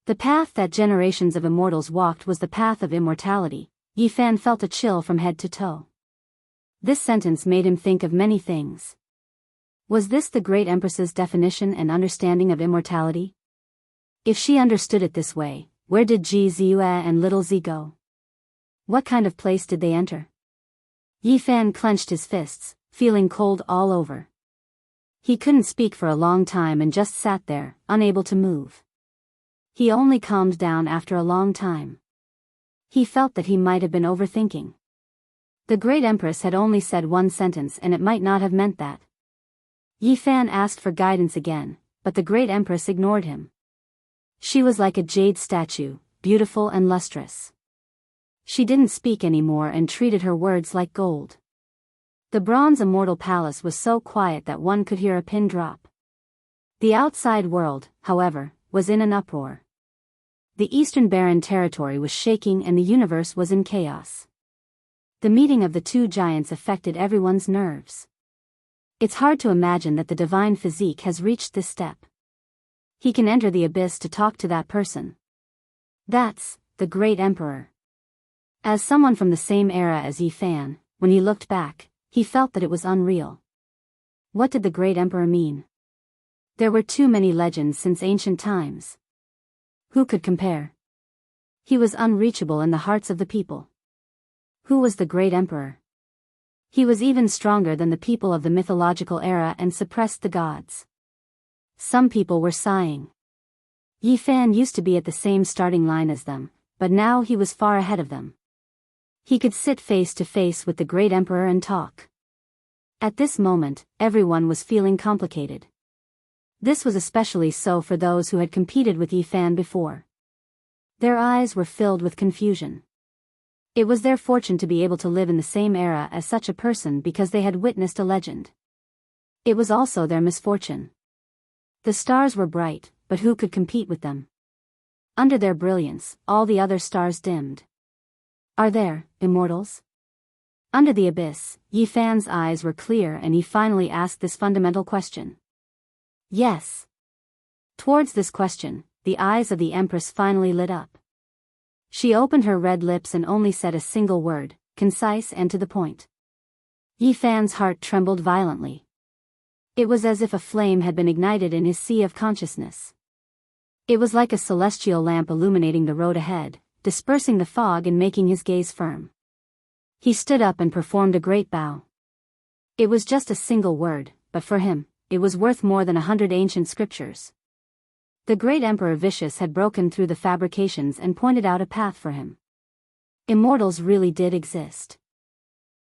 The path that generations of immortals walked was the path of immortality. Yi Fan felt a chill from head to toe. This sentence made him think of many things. Was this the great empress's definition and understanding of immortality? If she understood it this way, where did Ji Ziyue and Little Z go? What kind of place did they enter? Yi Fan clenched his fists, feeling cold all over. He couldn't speak for a long time and just sat there, unable to move. He only calmed down after a long time. He felt that he might have been overthinking. The great empress had only said one sentence and it might not have meant that. Yi Fan asked for guidance again, but the great empress ignored him. She was like a jade statue, beautiful and lustrous. She didn't speak anymore and treated her words like gold. The bronze immortal palace was so quiet that one could hear a pin drop. The outside world, however, was in an uproar. The Eastern Barren territory was shaking and the universe was in chaos. The meeting of the two giants affected everyone's nerves. It's hard to imagine that the divine physique has reached this step. He can enter the abyss to talk to that person. That's the great emperor. As someone from the same era as Yi Fan, when he looked back, he felt that it was unreal. What did the great emperor mean? There were too many legends since ancient times. Who could compare? He was unreachable in the hearts of the people. Who was the great emperor? He was even stronger than the people of the mythological era and suppressed the gods. Some people were sighing. Yi Fan used to be at the same starting line as them, but now he was far ahead of them. He could sit face to face with the great emperor and talk. At this moment, everyone was feeling complicated. This was especially so for those who had competed with Yi Fan before. Their eyes were filled with confusion. It was their fortune to be able to live in the same era as such a person because they had witnessed a legend. It was also their misfortune. The stars were bright, but who could compete with them? Under their brilliance, all the other stars dimmed. Are there immortals? Under the abyss, Yi Fan's eyes were clear and he finally asked this fundamental question. Yes. Towards this question, the eyes of the Empress finally lit up. She opened her red lips and only said a single word, concise and to the point. Yi Fan's heart trembled violently. It was as if a flame had been ignited in his sea of consciousness. It was like a celestial lamp illuminating the road ahead, dispersing the fog and making his gaze firm. He stood up and performed a great bow. It was just a single word, but for him, it was worth more than 100 ancient scriptures. The great Emperor Vicious had broken through the fabrications and pointed out a path for him. Immortals really did exist.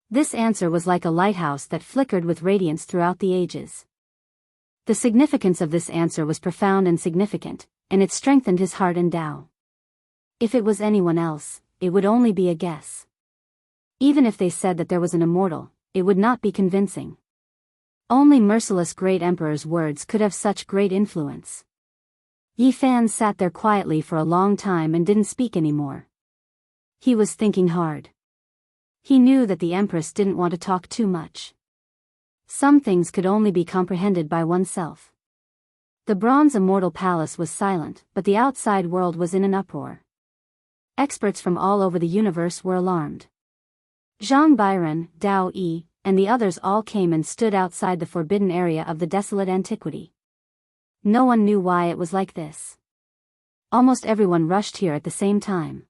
This answer was like a lighthouse that flickered with radiance throughout the ages. The significance of this answer was profound and significant, and it strengthened his heart and Tao. If it was anyone else, it would only be a guess. Even if they said that there was an immortal, it would not be convincing. Only merciless great emperor's words could have such great influence. Yi Fan sat there quietly for a long time and didn't speak anymore. He was thinking hard. He knew that the Empress didn't want to talk too much. Some things could only be comprehended by oneself. The bronze immortal palace was silent, but the outside world was in an uproar. Experts from all over the universe were alarmed. Zhang Byron, Dao Yi, and the others all came and stood outside the forbidden area of the desolate antiquity. No one knew why it was like this. Almost everyone rushed here at the same time.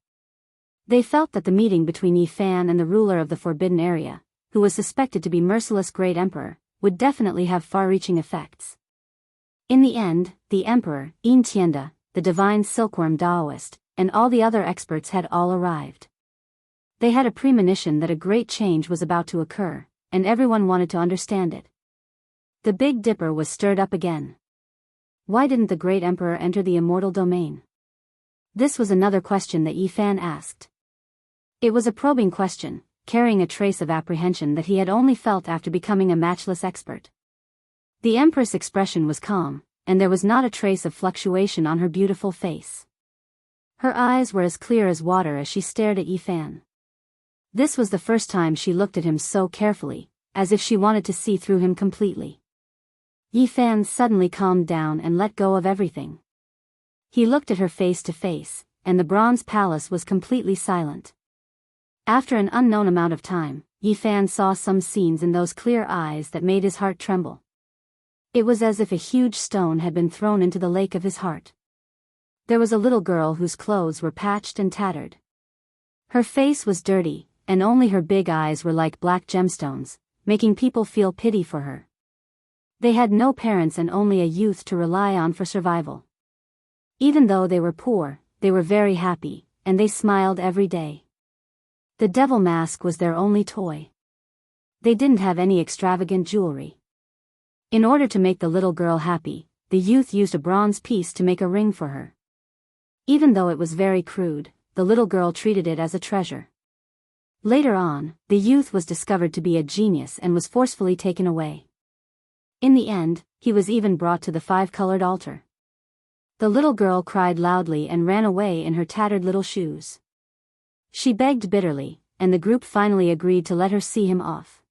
They felt that the meeting between Yi Fan and the ruler of the forbidden area, who was suspected to be merciless great emperor, would definitely have far-reaching effects. In the end, the emperor, Yin Tianda, the divine silkworm Taoist, and all the other experts had all arrived. They had a premonition that a great change was about to occur, and everyone wanted to understand it. The Big Dipper was stirred up again. Why didn't the great emperor enter the immortal domain? This was another question that Yi Fan asked. It was a probing question, carrying a trace of apprehension that he had only felt after becoming a matchless expert. The Empress' expression was calm, and there was not a trace of fluctuation on her beautiful face. Her eyes were as clear as water as she stared at Yi Fan. This was the first time she looked at him so carefully, as if she wanted to see through him completely. Yi Fan suddenly calmed down and let go of everything. He looked at her face to face, and the bronze palace was completely silent. After an unknown amount of time, Yi Fan saw some scenes in those clear eyes that made his heart tremble. It was as if a huge stone had been thrown into the lake of his heart. There was a little girl whose clothes were patched and tattered. Her face was dirty, and only her big eyes were like black gemstones, making people feel pity for her. They had no parents and only a youth to rely on for survival. Even though they were poor, they were very happy, and they smiled every day. The devil mask was their only toy. They didn't have any extravagant jewelry. In order to make the little girl happy, the youth used a bronze piece to make a ring for her. Even though it was very crude, the little girl treated it as a treasure. Later on, the youth was discovered to be a genius and was forcefully taken away. In the end, he was even brought to the five-colored altar. The little girl cried loudly and ran away in her tattered little shoes. She begged bitterly, and the group finally agreed to let her see him off.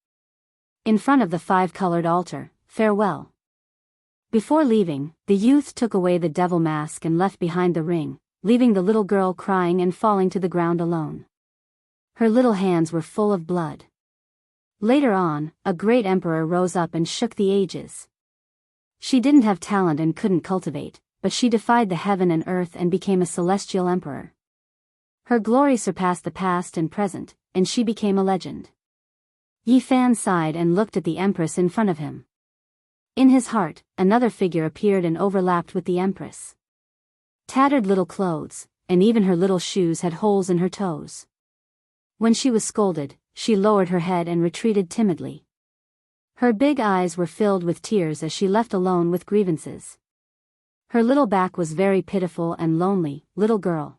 In front of the five-colored altar, farewell. Before leaving, the youth took away the devil mask and left behind the ring, leaving the little girl crying and falling to the ground alone. Her little hands were full of blood. Later on, a great emperor rose up and shook the ages. She didn't have talent and couldn't cultivate, but she defied the heaven and earth and became a celestial emperor. Her glory surpassed the past and present, and she became a legend. Yi Fan sighed and looked at the empress in front of him. In his heart, another figure appeared and overlapped with the empress. Tattered little clothes, and even her little shoes had holes in her toes. When she was scolded, she lowered her head and retreated timidly. Her big eyes were filled with tears as she left alone with grievances. Her little back was very pitiful and lonely, little girl.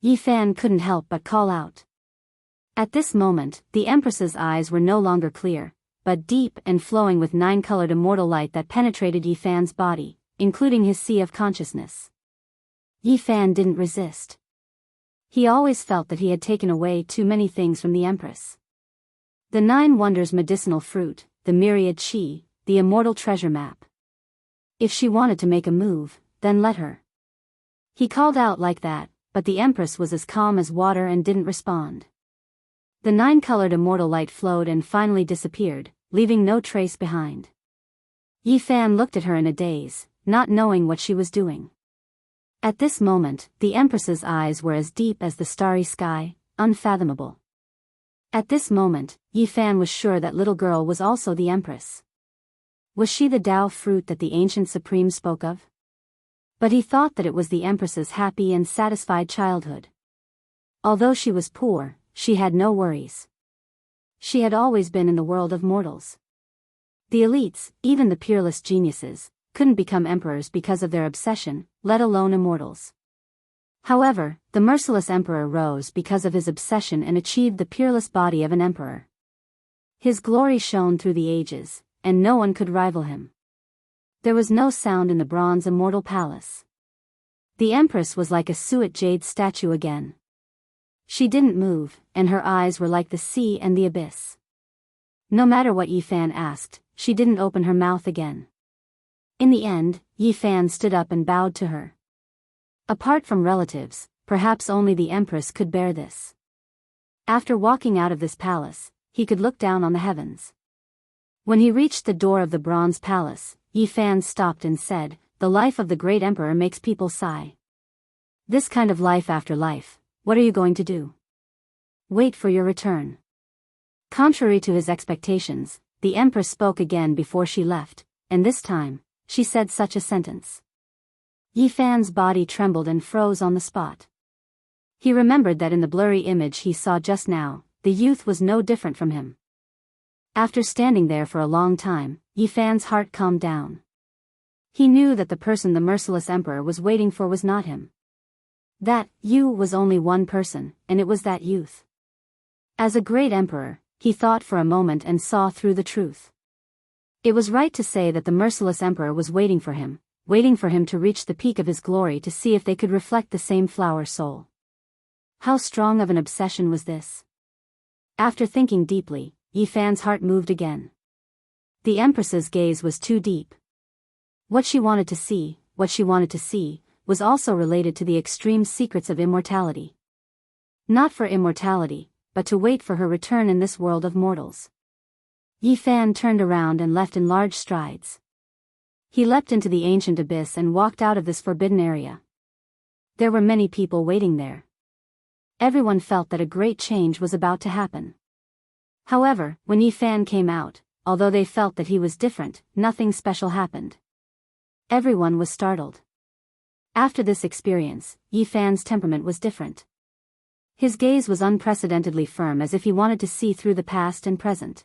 Yi Fan couldn't help but call out. At this moment, the empress's eyes were no longer clear, but deep and flowing with nine-colored immortal light that penetrated Yi Fan's body, including his sea of consciousness. Yi Fan didn't resist. He always felt that he had taken away too many things from the empress. The 9 wonders medicinal fruit, the myriad chi, the immortal treasure map. If she wanted to make a move, then let her. He called out like that, but the empress was as calm as water and didn't respond. The 9-colored immortal light flowed and finally disappeared, leaving no trace behind. Yi Fan looked at her in a daze, not knowing what she was doing. At this moment, the empress's eyes were as deep as the starry sky, unfathomable. At this moment, Yi Fan was sure that little girl was also the empress. Was she the Tao fruit that the ancient supreme spoke of? But he thought that it was the empress's happy and satisfied childhood. Although she was poor, she had no worries. She had always been in the world of mortals. The elites, even the peerless geniuses, couldn't become emperors because of their obsession, let alone immortals. However, the merciless emperor rose because of his obsession and achieved the peerless body of an emperor. His glory shone through the ages, and no one could rival him. There was no sound in the bronze immortal palace. The empress was like a suet jade statue again. She didn't move, and her eyes were like the sea and the abyss. No matter what Yi Fan asked, she didn't open her mouth again. In the end, Yi Fan stood up and bowed to her. Apart from relatives, perhaps only the empress could bear this. After walking out of this palace, he could look down on the heavens. When he reached the door of the bronze palace, Yi Fan stopped and said, "The life of the great emperor makes people sigh. This kind of life after life, what are you going to do? Wait for your return." Contrary to his expectations, the empress spoke again before she left, and this time, she said such a sentence. Yi Fan's body trembled and froze on the spot. He remembered that in the blurry image he saw just now, the youth was no different from him. After standing there for a long time, Yi Fan's heart calmed down. He knew that the person the merciless emperor was waiting for was not him. That you was only one person, and it was that youth. As a great emperor, he thought for a moment and saw through the truth. It was right to say that the merciless emperor was waiting for him to reach the peak of his glory to see if they could reflect the same flower soul. How strong of an obsession was this? After thinking deeply, Yi Fan's heart moved again. The empress's gaze was too deep. What she wanted to see, was also related to the extreme secrets of immortality. Not for immortality, but to wait for her return in this world of mortals. Yi Fan turned around and left in large strides. He leapt into the ancient abyss and walked out of this forbidden area. There were many people waiting there. Everyone felt that a great change was about to happen. However, when Yi Fan came out, although they felt that he was different, nothing special happened. Everyone was startled. After this experience, Yi Fan's temperament was different. His gaze was unprecedentedly firm, as if he wanted to see through the past and present.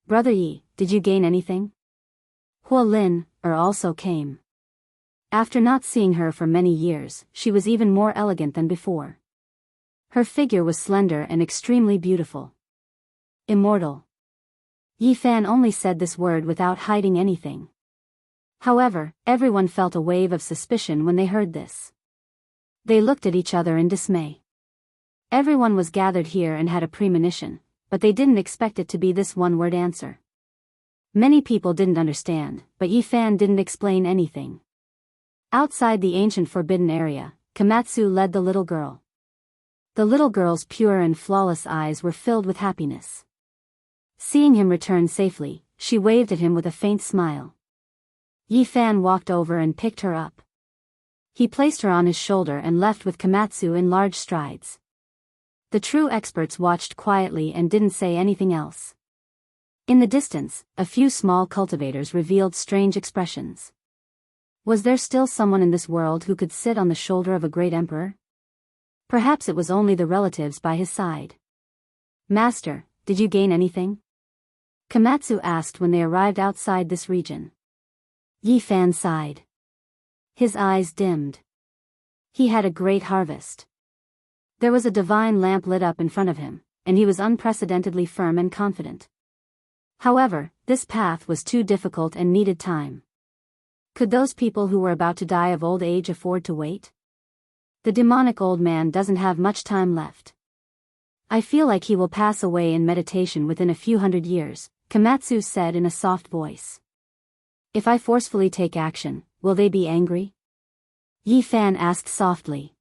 "Brother Yi, did you gain anything?" Huolin, also came. After not seeing her for many years, she was even more elegant than before. Her figure was slender and extremely beautiful. Immortal. Yi Fan only said this word without hiding anything. However, everyone felt a wave of suspicion when they heard this. They looked at each other in dismay. Everyone was gathered here and had a premonition, but they didn't expect it to be this one-word answer. Many people didn't understand, but Yi Fan didn't explain anything. Outside the ancient forbidden area, Komatsu led the little girl. The little girl's pure and flawless eyes were filled with happiness. Seeing him return safely, she waved at him with a faint smile. Yi Fan walked over and picked her up. He placed her on his shoulder and left with Komatsu in large strides. The true experts watched quietly and didn't say anything else. In the distance, a few small cultivators revealed strange expressions. Was there still someone in this world who could sit on the shoulder of a great emperor? Perhaps it was only the relatives by his side. Master, did you gain anything? Komatsu asked when they arrived outside this region. Yi Fan sighed. His eyes dimmed. He had a great harvest. There was a divine lamp lit up in front of him, and he was unprecedentedly firm and confident. However, this path was too difficult and needed time. Could those people who were about to die of old age afford to wait? The demonic old man doesn't have much time left. I feel like he will pass away in meditation within a few hundred years, Komatsu said in a soft voice. If I forcefully take action, will they be angry? Yi Fan asked softly.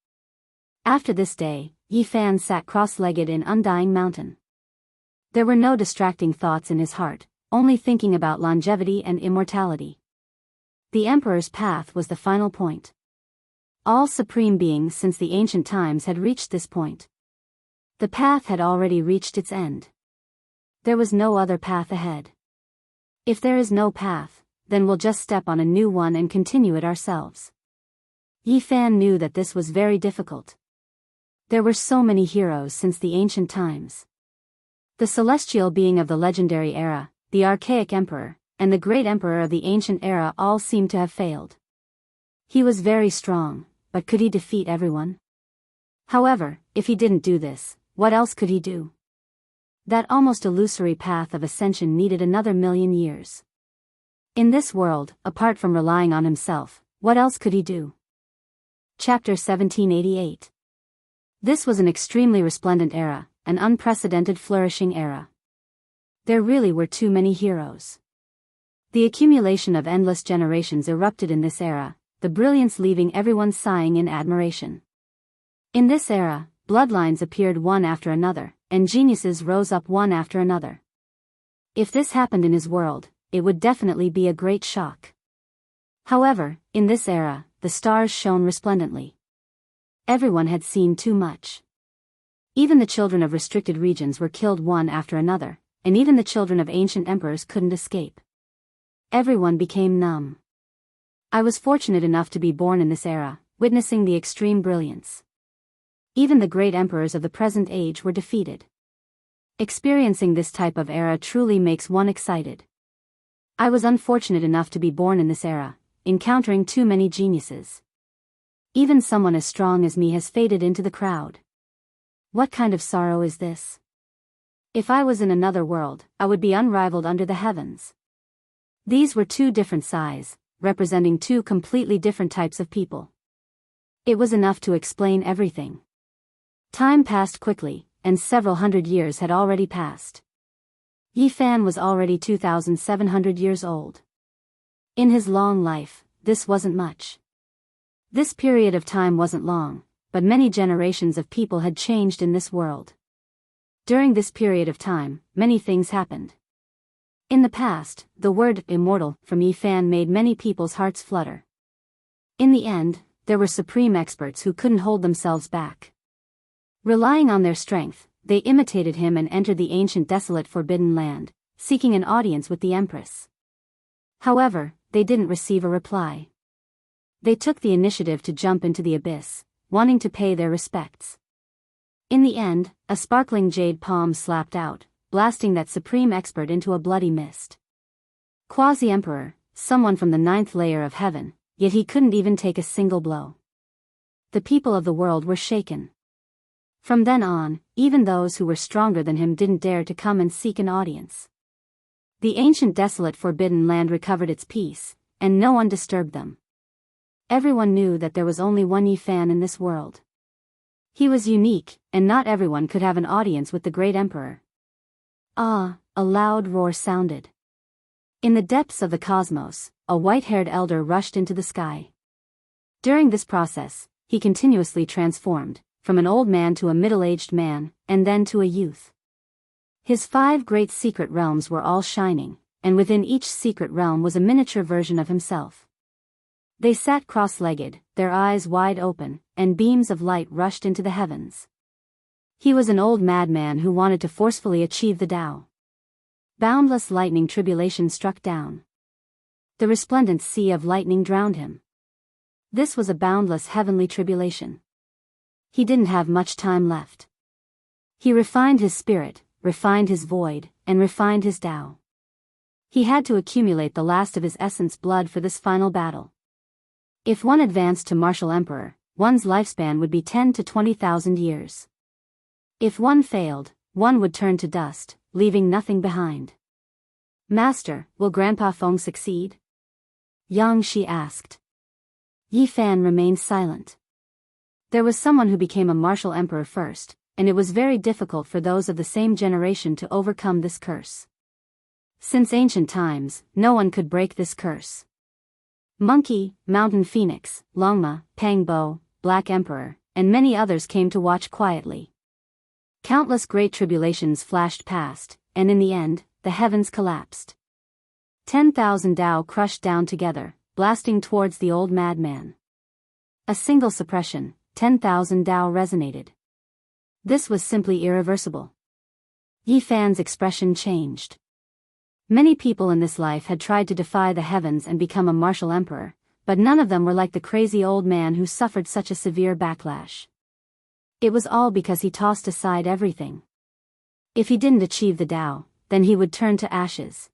After this day, Yi Fan sat cross-legged in Undying Mountain. There were no distracting thoughts in his heart, only thinking about longevity and immortality. The Emperor's path was the final point. All supreme beings since the ancient times had reached this point. The path had already reached its end. There was no other path ahead. If there is no path, then we'll just step on a new one and continue it ourselves. Yi Fan knew that this was very difficult. There were so many heroes since the ancient times. The celestial being of the legendary era, the archaic emperor, and the great emperor of the ancient era all seemed to have failed. He was very strong, but could he defeat everyone? However, if he didn't do this, what else could he do? That almost illusory path of ascension needed another 1,000,000 years. In this world, apart from relying on himself, what else could he do? Chapter 1788. This was an extremely resplendent era, an unprecedented flourishing era. There really were too many heroes. The accumulation of endless generations erupted in this era, the brilliance leaving everyone sighing in admiration. In this era, bloodlines appeared one after another, and geniuses rose up one after another. If this happened in his world, it would definitely be a great shock. However, in this era, the stars shone resplendently. Everyone had seen too much. Even the children of restricted regions were killed one after another, and even the children of ancient emperors couldn't escape. Everyone became numb. I was fortunate enough to be born in this era, witnessing the extreme brilliance. Even the great emperors of the present age were defeated. Experiencing this type of era truly makes one excited. I was unfortunate enough to be born in this era, encountering too many geniuses. Even someone as strong as me has faded into the crowd. What kind of sorrow is this? If I was in another world, I would be unrivaled under the heavens. These were two different sides, representing two completely different types of people. It was enough to explain everything. Time passed quickly, and several hundred years had already passed. Yi Fan was already 2,700 years old. In his long life, this wasn't much. This period of time wasn't long, but many generations of people had changed in this world. During this period of time, many things happened. In the past, the word immortal from Yi Fan made many people's hearts flutter. In the end, there were supreme experts who couldn't hold themselves back. Relying on their strength, they imitated him and entered the ancient desolate forbidden land, seeking an audience with the Empress. However, they didn't receive a reply. They took the initiative to jump into the abyss, wanting to pay their respects. In the end, a sparkling jade palm slapped out, blasting that supreme expert into a bloody mist. Quasi-Emperor, someone from the ninth layer of heaven, yet he couldn't even take a single blow. The people of the world were shaken. From then on, even those who were stronger than him didn't dare to come and seek an audience. The ancient desolate forbidden land recovered its peace, and no one disturbed them. Everyone knew that there was only one Yifan in this world. He was unique, and not everyone could have an audience with the great emperor. Ah, a loud roar sounded. In the depths of the cosmos, a white-haired elder rushed into the sky. During this process, he continuously transformed, from an old man to a middle-aged man, and then to a youth. His 5 great secret realms were all shining, and within each secret realm was a miniature version of himself. They sat cross-legged, their eyes wide open, and beams of light rushed into the heavens. He was an old madman who wanted to forcefully achieve the Tao. Boundless lightning tribulation struck down. The resplendent sea of lightning drowned him. This was a boundless heavenly tribulation. He didn't have much time left. He refined his spirit, refined his void, and refined his Tao. He had to accumulate the last of his essence blood for this final battle. If one advanced to martial emperor, one's lifespan would be 10 to 20,000 years. If one failed, one would turn to dust, leaving nothing behind. Master, will Grandpa Feng succeed? Yang Shi asked. Yifan remained silent. There was someone who became a martial emperor first, and it was very difficult for those of the same generation to overcome this curse. Since ancient times, no one could break this curse. Monkey, Mountain Phoenix, Longma, Pangbo, Black Emperor, and many others came to watch quietly. Countless great tribulations flashed past, and in the end, the heavens collapsed. 10,000 Tao crushed down together, blasting towards the old madman. A single suppression, 10,000 Tao resonated. This was simply irreversible. Yifan's expression changed. Many people in this life had tried to defy the heavens and become a martial emperor, but none of them were like the crazy old man who suffered such a severe backlash. It was all because he tossed aside everything. If he didn't achieve the Tao, then he would turn to ashes.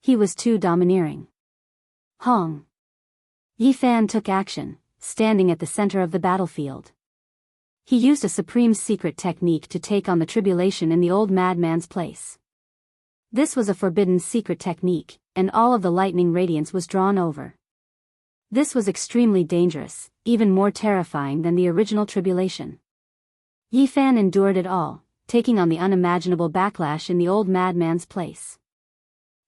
He was too domineering. Hong. Yifan took action, standing at the center of the battlefield. He used a supreme secret technique to take on the tribulation in the old madman's place. This was a forbidden secret technique, and all of the lightning radiance was drawn over. This was extremely dangerous, even more terrifying than the original tribulation. Yifan endured it all, taking on the unimaginable backlash in the old madman's place.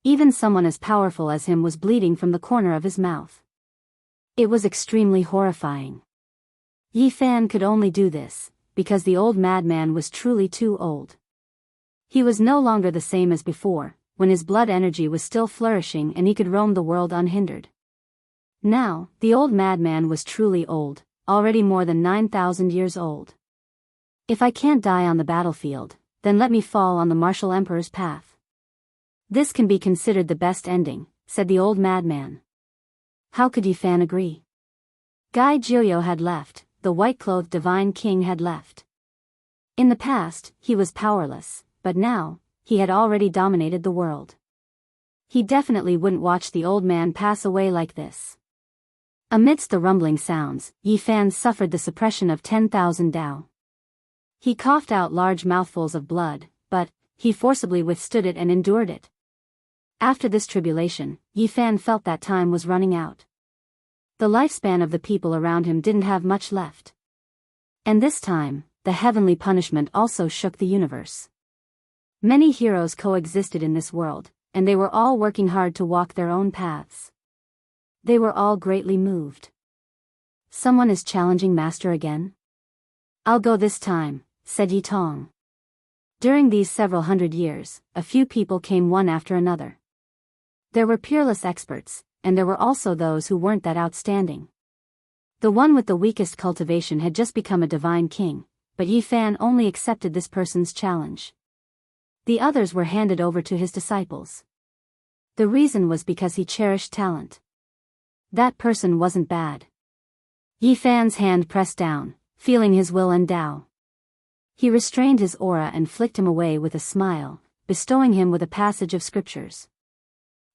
Even someone as powerful as him was bleeding from the corner of his mouth. It was extremely horrifying. Yifan could only do this, because the old madman was truly too old. He was no longer the same as before, when his blood energy was still flourishing and he could roam the world unhindered. Now, the old madman was truly old, already more than 9,000 years old. If I can't die on the battlefield, then let me fall on the martial emperor's path. This can be considered the best ending, said the old madman. How could Yifan agree? Gai Jiuyo had left, the white-clothed divine king had left. In the past, he was powerless, but now, he had already dominated the world. He definitely wouldn't watch the old man pass away like this. Amidst the rumbling sounds, Yifan suffered the suppression of 10,000 Tao. He coughed out large mouthfuls of blood, but he forcibly withstood it and endured it. After this tribulation, Yifan felt that time was running out. The lifespan of the people around him didn't have much left. And this time, the heavenly punishment also shook the universe. Many heroes coexisted in this world, and they were all working hard to walk their own paths. They were all greatly moved. Someone is challenging Master again? I'll go this time, said Yi Tong. During these several hundred years, a few people came one after another. There were peerless experts, and there were also those who weren't that outstanding. The one with the weakest cultivation had just become a divine king, but Yifan only accepted this person's challenge. The others were handed over to his disciples. The reason was because he cherished talent. That person wasn't bad. Yifan's hand pressed down, feeling his will and Tao. He restrained his aura and flicked him away with a smile, bestowing him with a passage of scriptures.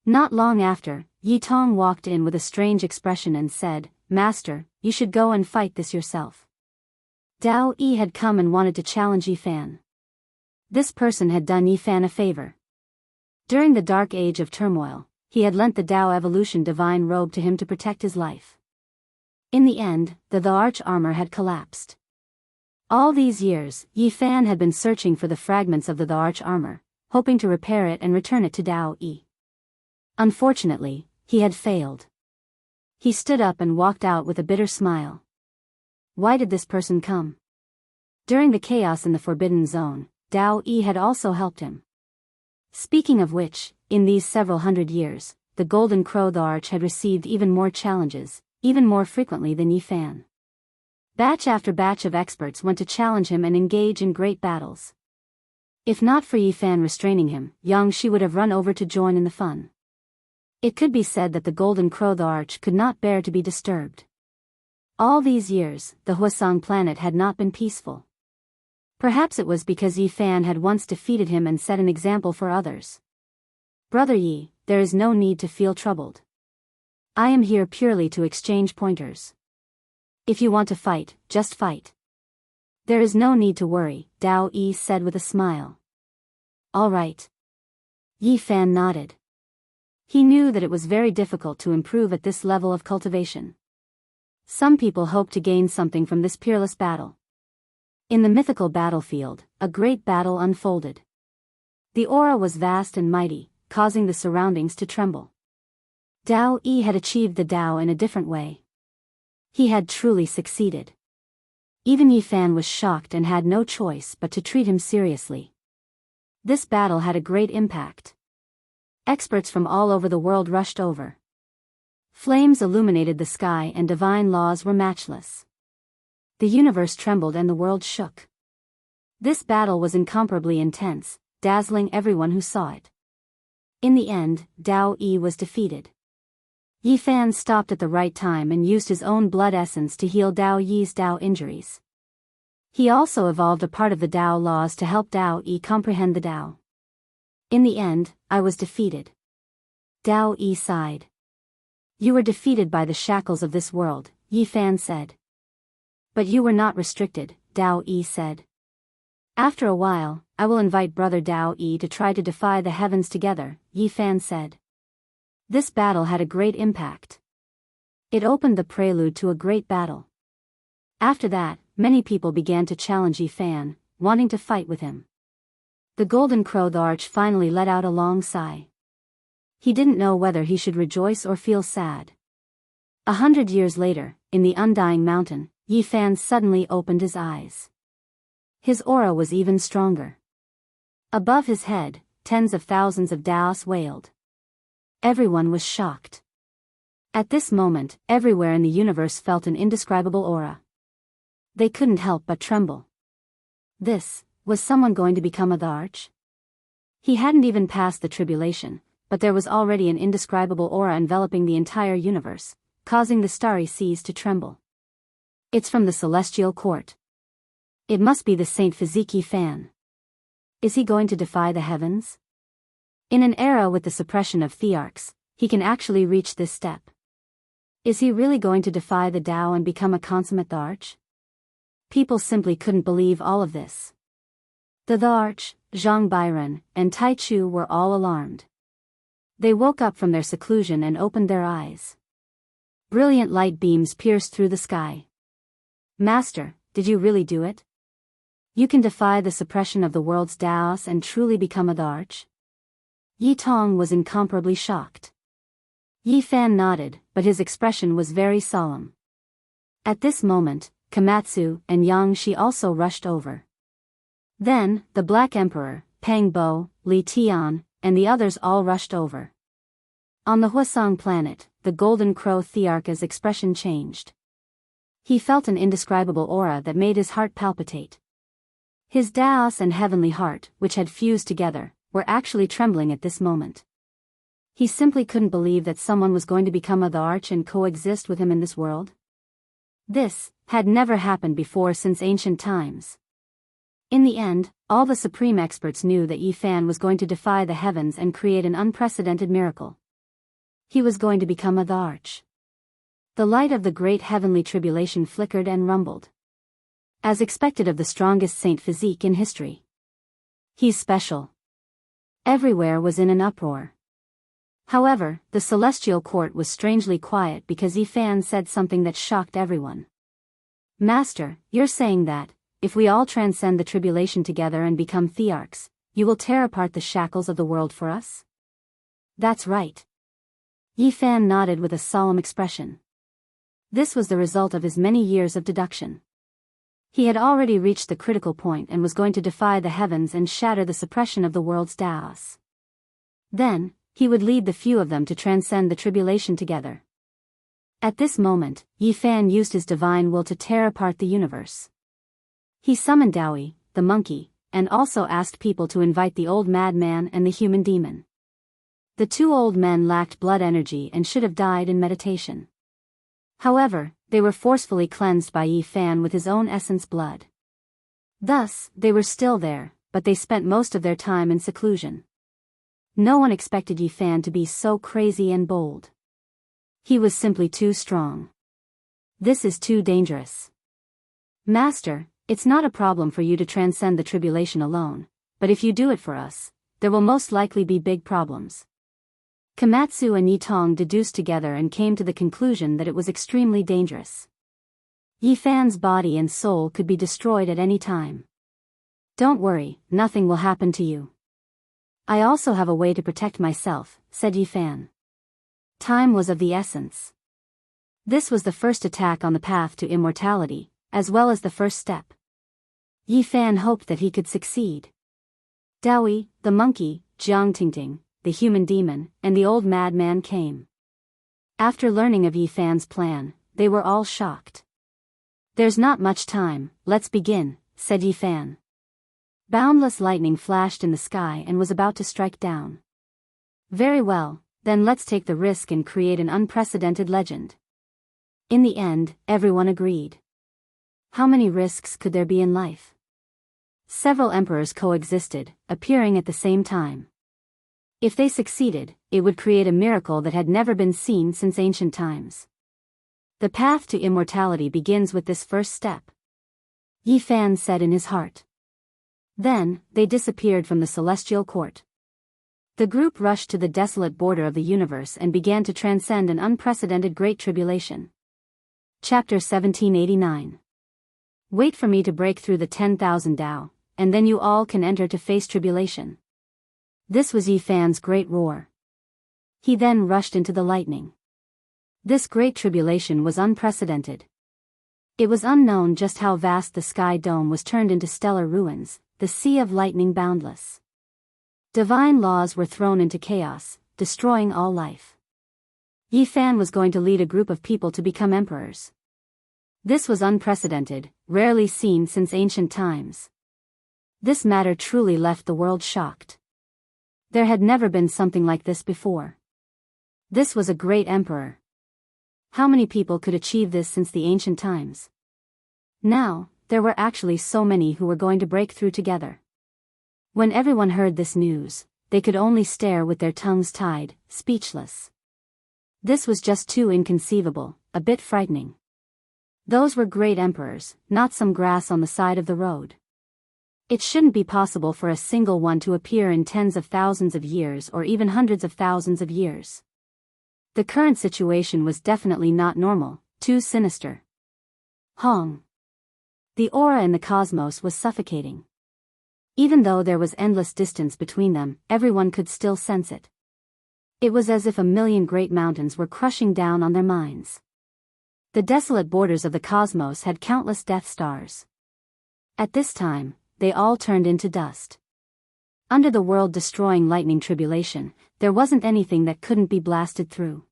Not long after, Yi Tong walked in with a strange expression and said, "Master, you should go and fight this yourself." Dao Yi had come and wanted to challenge Yi Fan. This person had done Yi Fan a favor. During the dark age of turmoil, he had lent the Dao Evolution divine robe to him to protect his life. In the end, the arch armor had collapsed. All these years, Yi Fan had been searching for the fragments of the arch armor, hoping to repair it and return it to Dao Yi. Unfortunately, he had failed. He stood up and walked out with a bitter smile. Why did this person come? During the chaos in the Forbidden Zone, Dao Yi had also helped him. Speaking of which, in these several hundred years, the Golden Crow the Arch had received even more challenges, even more frequently than Yi Fan. Batch after batch of experts went to challenge him and engage in great battles. If not for Yi Fan restraining him, Yang Shi would have run over to join in the fun. It could be said that the Golden Crow the Arch could not bear to be disturbed. All these years, the Huasong planet had not been peaceful. Perhaps it was because Yi Fan had once defeated him and set an example for others. Brother Yi, there is no need to feel troubled. I am here purely to exchange pointers. If you want to fight, just fight. There is no need to worry, Dao Yi said with a smile. All right. Yi Fan nodded. He knew that it was very difficult to improve at this level of cultivation. Some people hope to gain something from this peerless battle. In the mythical battlefield, a great battle unfolded. The aura was vast and mighty, causing the surroundings to tremble. Dao Yi had achieved the Dao in a different way. He had truly succeeded. Even Yi Fan was shocked and had no choice but to treat him seriously. This battle had a great impact. Experts from all over the world rushed over. Flames illuminated the sky and divine laws were matchless. The universe trembled and the world shook. This battle was incomparably intense, dazzling everyone who saw it. In the end, Dao Yi was defeated. Yi Fan stopped at the right time and used his own blood essence to heal Dao Yi's Dao injuries. He also evolved a part of the Dao laws to help Dao Yi comprehend the Dao. In the end, I was defeated. Dao Yi sighed. You were defeated by the shackles of this world, Yi Fan said. But you were not restricted, Dao Yi said. After a while, I will invite brother Dao Yi to try to defy the heavens together, Yi Fan said. This battle had a great impact. It opened the prelude to a great battle. After that, many people began to challenge Yi Fan, wanting to fight with him. The Golden Crow the Arch finally let out a long sigh. He didn't know whether he should rejoice or feel sad. 100 years later, in the Undying Mountain, Yi Fan suddenly opened his eyes. His aura was even stronger. Above his head, tens of thousands of Daos wailed. Everyone was shocked. At this moment, everywhere in the universe felt an indescribable aura. They couldn't help but tremble. Was someone going to become a the Arch? He hadn't even passed the tribulation, but there was already an indescribable aura enveloping the entire universe, causing the starry seas to tremble. It's from the celestial court. It must be the Saint Physique Yi Fan. Is he going to defy the heavens? In an era with the suppression of thearchs, he can actually reach this step. Is he really going to defy the Dao and become a consummate the Arch? People simply couldn't believe all of this. The Arch, Zhang Bairen, and Tai Chu were all alarmed. They woke up from their seclusion and opened their eyes. Brilliant light beams pierced through the sky. Master, did you really do it? You can defy the suppression of the world's Daos and truly become a the Arch? Yi Tong was incomparably shocked. Yi Fan nodded, but his expression was very solemn. At this moment, Komatsu and Yang Shi also rushed over. Then, the Black Emperor, Pang Bo, Li Tian, and the others all rushed over. On the Huasong planet, the Golden Crow Thearch's expression changed. He felt an indescribable aura that made his heart palpitate. His Daos and heavenly heart, which had fused together, were actually trembling at this moment. He simply couldn't believe that someone was going to become a the Arch and coexist with him in this world. This had never happened before since ancient times. In the end, all the supreme experts knew that Yi Fan was going to defy the heavens and create an unprecedented miracle. He was going to become the arch. The light of the great heavenly tribulation flickered and rumbled. As expected of the strongest saint physique in history. He's special. Everywhere was in an uproar. However, the celestial court was strangely quiet because Yifan said something that shocked everyone. Master, you're saying that, if we all transcend the tribulation together and become thearchs, you will tear apart the shackles of the world for us? That's right. Yifan nodded with a solemn expression. This was the result of his many years of deduction. He had already reached the critical point and was going to defy the heavens and shatter the suppression of the world's Taos. Then, he would lead the few of them to transcend the tribulation together. At this moment, Yifan used his divine will to tear apart the universe. He summoned Dowie, the monkey, and also asked people to invite the old madman and the human demon. The two old men lacked blood energy and should have died in meditation. However, they were forcefully cleansed by Yifan with his own essence blood. Thus, they were still there, but they spent most of their time in seclusion. No one expected Yifan to be so crazy and bold. He was simply too strong. This is too dangerous. Master, it's not a problem for you to transcend the tribulation alone, but if you do it for us, there will most likely be big problems. Komatsu and Yitong deduced together and came to the conclusion that it was extremely dangerous. Yifan's body and soul could be destroyed at any time. Don't worry, nothing will happen to you. I also have a way to protect myself, said Yifan. Time was of the essence. This was the first attack on the path to immortality, as well as the first step. Yifan hoped that he could succeed. Dowie, the monkey, Jiang Tingting, the human demon, and the old madman came. After learning of Yifan's plan, they were all shocked. There's not much time, let's begin, said Yifan. Boundless lightning flashed in the sky and was about to strike down. Very well, then let's take the risk and create an unprecedented legend. In the end, everyone agreed. How many risks could there be in life? Several emperors coexisted, appearing at the same time. If they succeeded, it would create a miracle that had never been seen since ancient times. The path to immortality begins with this first step. Yifan said in his heart. Then, they disappeared from the celestial court. The group rushed to the desolate border of the universe and began to transcend an unprecedented great tribulation. Chapter 1789. Wait for me to break through the 10,000 Tao, and then you all can enter to face tribulation. This was Yifan's great roar. He then rushed into the lightning. This great tribulation was unprecedented. It was unknown just how vast the sky dome was turned into stellar ruins, the sea of lightning boundless. Divine laws were thrown into chaos, destroying all life. Yifan was going to lead a group of people to become emperors. This was unprecedented, rarely seen since ancient times. This matter truly left the world shocked. There had never been something like this before. This was a great emperor. How many people could achieve this since the ancient times? Now, there were actually so many who were going to break through together. When everyone heard this news, they could only stare with their tongues tied, speechless. This was just too inconceivable, a bit frightening. Those were great emperors, not some grass on the side of the road. It shouldn't be possible for a single one to appear in tens of thousands of years or even hundreds of thousands of years. The current situation was definitely not normal, too sinister. Hong. The aura in the cosmos was suffocating. Even though there was endless distance between them, everyone could still sense it. It was as if a million great mountains were crushing down on their minds. The desolate borders of the cosmos had countless death stars. At this time, they all turned into dust. Under the world-destroying lightning tribulation, there wasn't anything that couldn't be blasted through.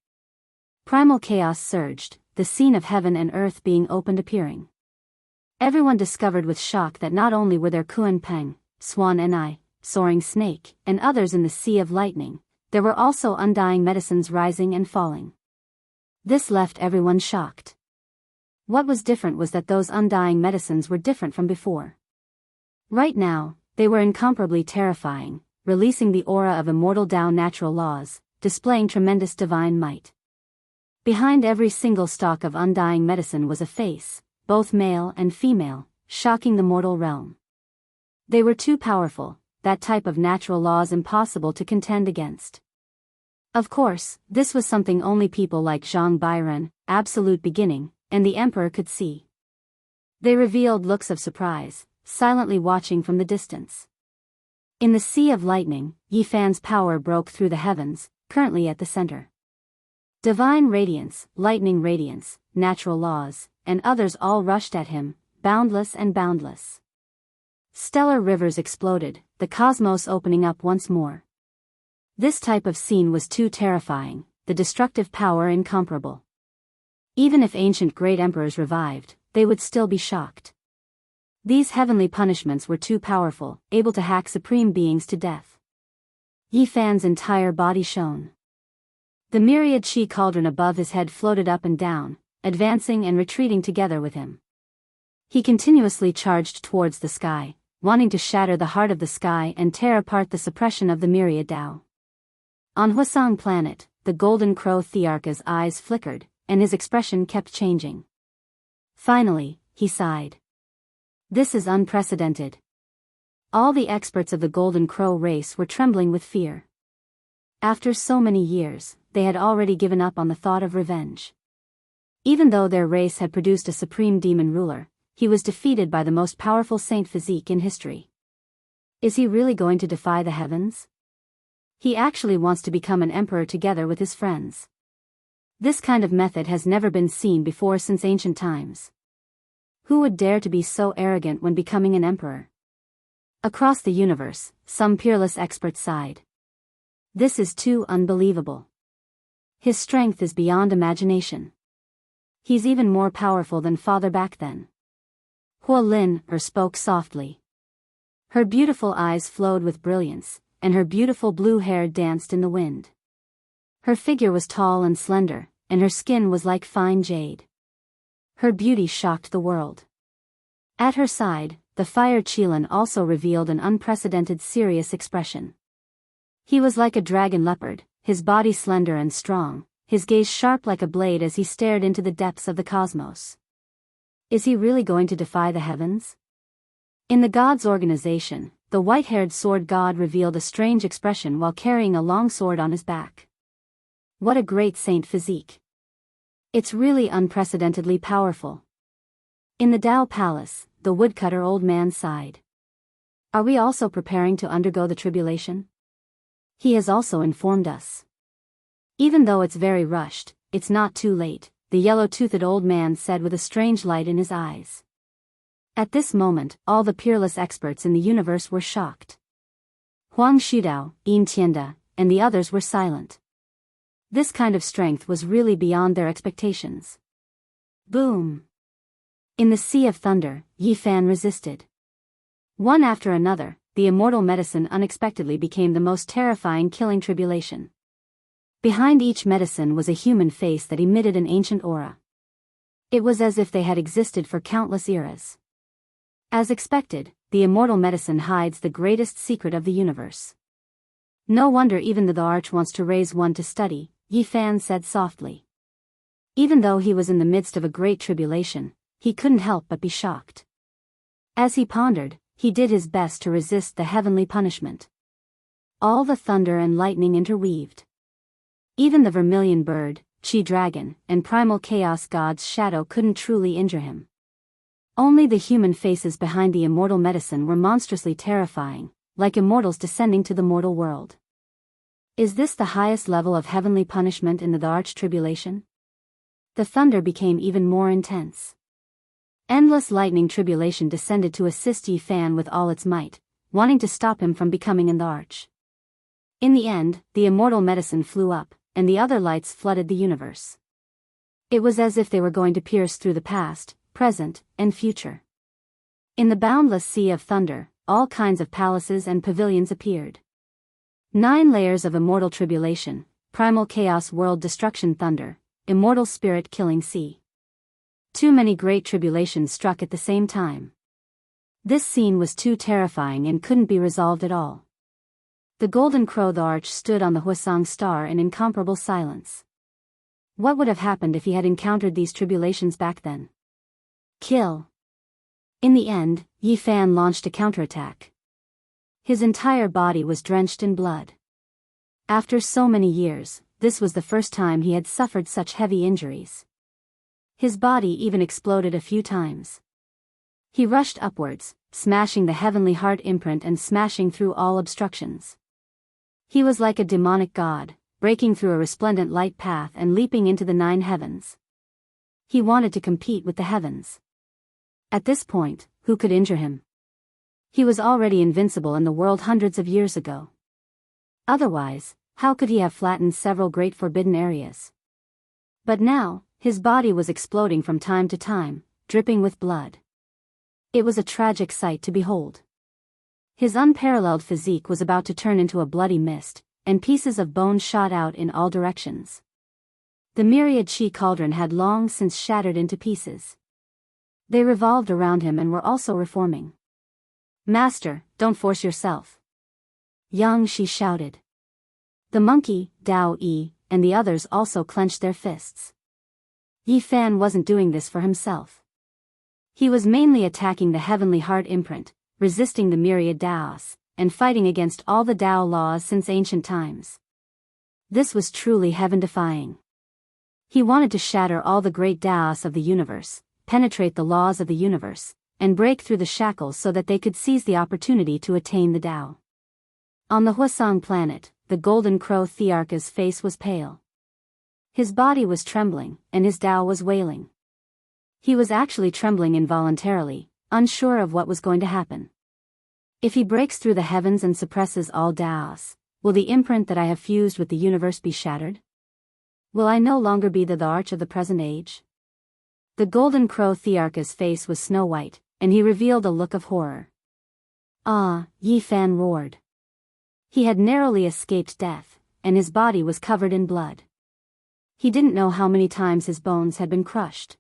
Primal chaos surged, the scene of heaven and earth being opened appearing. Everyone discovered with shock that not only were there Kuan Peng, Swan and I, Soaring Snake, and others in the sea of lightning, there were also undying medicines rising and falling. This left everyone shocked. What was different was that those undying medicines were different from before. Right now, they were incomparably terrifying, releasing the aura of immortal Tao natural laws, displaying tremendous divine might. Behind every single stalk of undying medicine was a face, both male and female, shocking the mortal realm. They were too powerful, that type of natural laws impossible to contend against. Of course, this was something only people like Zhang Bairen, Absolute Beginning, and the Emperor could see. They revealed looks of surprise, silently watching from the distance. In the sea of lightning, Yi Fan's power broke through the heavens, currently at the center. Divine radiance, lightning radiance, natural laws, and others all rushed at him, boundless and boundless. Stellar rivers exploded, the cosmos opening up once more. This type of scene was too terrifying, the destructive power incomparable. Even if ancient great emperors revived, they would still be shocked. These heavenly punishments were too powerful, able to hack supreme beings to death. Yi Fan's entire body shone. The myriad chi cauldron above his head floated up and down, advancing and retreating together with him. He continuously charged towards the sky, wanting to shatter the heart of the sky and tear apart the suppression of the myriad Tao. On Huasong planet, the golden crow Thearcha's eyes flickered, and his expression kept changing. Finally, he sighed. This is unprecedented. All the experts of the golden crow race were trembling with fear. After so many years, they had already given up on the thought of revenge. Even though their race had produced a supreme demon ruler, he was defeated by the most powerful saint physique in history. Is he really going to defy the heavens? He actually wants to become an emperor together with his friends. This kind of method has never been seen before since ancient times. Who would dare to be so arrogant when becoming an emperor? Across the universe, some peerless experts sighed. This is too unbelievable. His strength is beyond imagination. He's even more powerful than father back then. Hua Lin spoke softly. Her beautiful eyes flowed with brilliance, and her beautiful blue hair danced in the wind. Her figure was tall and slender, and her skin was like fine jade. Her beauty shocked the world. At her side, the fire Qilin also revealed an unprecedented serious expression. He was like a dragon leopard, his body slender and strong, his gaze sharp like a blade as he stared into the depths of the cosmos. Is he really going to defy the heavens? In the gods' organization, the white-haired sword god revealed a strange expression while carrying a long sword on his back. What a great saint physique. It's really unprecedentedly powerful. In the Tao Palace, the woodcutter old man sighed. Are we also preparing to undergo the tribulation? He has also informed us. Even though it's very rushed, it's not too late, the yellow-toothed old man said with a strange light in his eyes. At this moment, all the peerless experts in the universe were shocked. Huang Shudao, Yin Tianda, and the others were silent. This kind of strength was really beyond their expectations. Boom! In the sea of thunder, Yi Fan resisted. One after another, the immortal medicine unexpectedly became the most terrifying killing tribulation. Behind each medicine was a human face that emitted an ancient aura. It was as if they had existed for countless eras. As expected, the immortal medicine hides the greatest secret of the universe. No wonder even the Arch wants to raise one to study, Yi Fan said softly. Even though he was in the midst of a great tribulation, he couldn't help but be shocked. As he pondered, he did his best to resist the heavenly punishment. All the thunder and lightning interweaved. Even the vermilion bird, Chi dragon, and primal chaos god's shadow couldn't truly injure him. Only the human faces behind the immortal medicine were monstrously terrifying, like immortals descending to the mortal world. Is this the highest level of heavenly punishment in the Arch tribulation? The thunder became even more intense. Endless lightning tribulation descended to assist Yi Fan with all its might, wanting to stop him from becoming an Arch. In the end, the immortal medicine flew up, and the other lights flooded the universe. It was as if they were going to pierce through the past, present, and future. In the boundless sea of thunder, all kinds of palaces and pavilions appeared. 9 layers of immortal tribulation, primal chaos world destruction thunder, immortal spirit killing sea. Too many great tribulations struck at the same time. This scene was too terrifying and couldn't be resolved at all. The golden crow the arch stood on the Hwasong star in incomparable silence. What would have happened if he had encountered these tribulations back then? Kill. In the end, Yi Fan launched a counterattack. His entire body was drenched in blood. After so many years, this was the first time he had suffered such heavy injuries. His body even exploded a few times. He rushed upwards, smashing the heavenly heart imprint and smashing through all obstructions. He was like a demonic god, breaking through a resplendent light path and leaping into the 9 heavens. He wanted to compete with the heavens. At this point, who could injure him? He was already invincible in the world hundreds of years ago. Otherwise, how could he have flattened several great forbidden areas? But now, his body was exploding from time to time, dripping with blood. It was a tragic sight to behold. His unparalleled physique was about to turn into a bloody mist, and pieces of bone shot out in all directions. The myriad chi cauldron had long since shattered into pieces. They revolved around him and were also reforming. "Master, don't force yourself," Yang Shi shouted. The monkey, Dao Yi, and the others also clenched their fists. Yi Fan wasn't doing this for himself. He was mainly attacking the heavenly heart imprint, resisting the myriad Daos, and fighting against all the Dao laws since ancient times. This was truly heaven-defying. He wanted to shatter all the great Daos of the universe, penetrate the laws of the universe, and break through the shackles so that they could seize the opportunity to attain the Dao. On the Hwasong planet, the golden crow Thearka's face was pale. His body was trembling, and his Dao was wailing. He was actually trembling involuntarily, unsure of what was going to happen. If he breaks through the heavens and suppresses all Daos, will the imprint that I have fused with the universe be shattered? Will I no longer be the arch of the present age? The golden crow Thearka's face was snow white, and he revealed a look of horror. "Ah!" Yi Fan roared. He had narrowly escaped death, and his body was covered in blood. He didn't know how many times his bones had been crushed.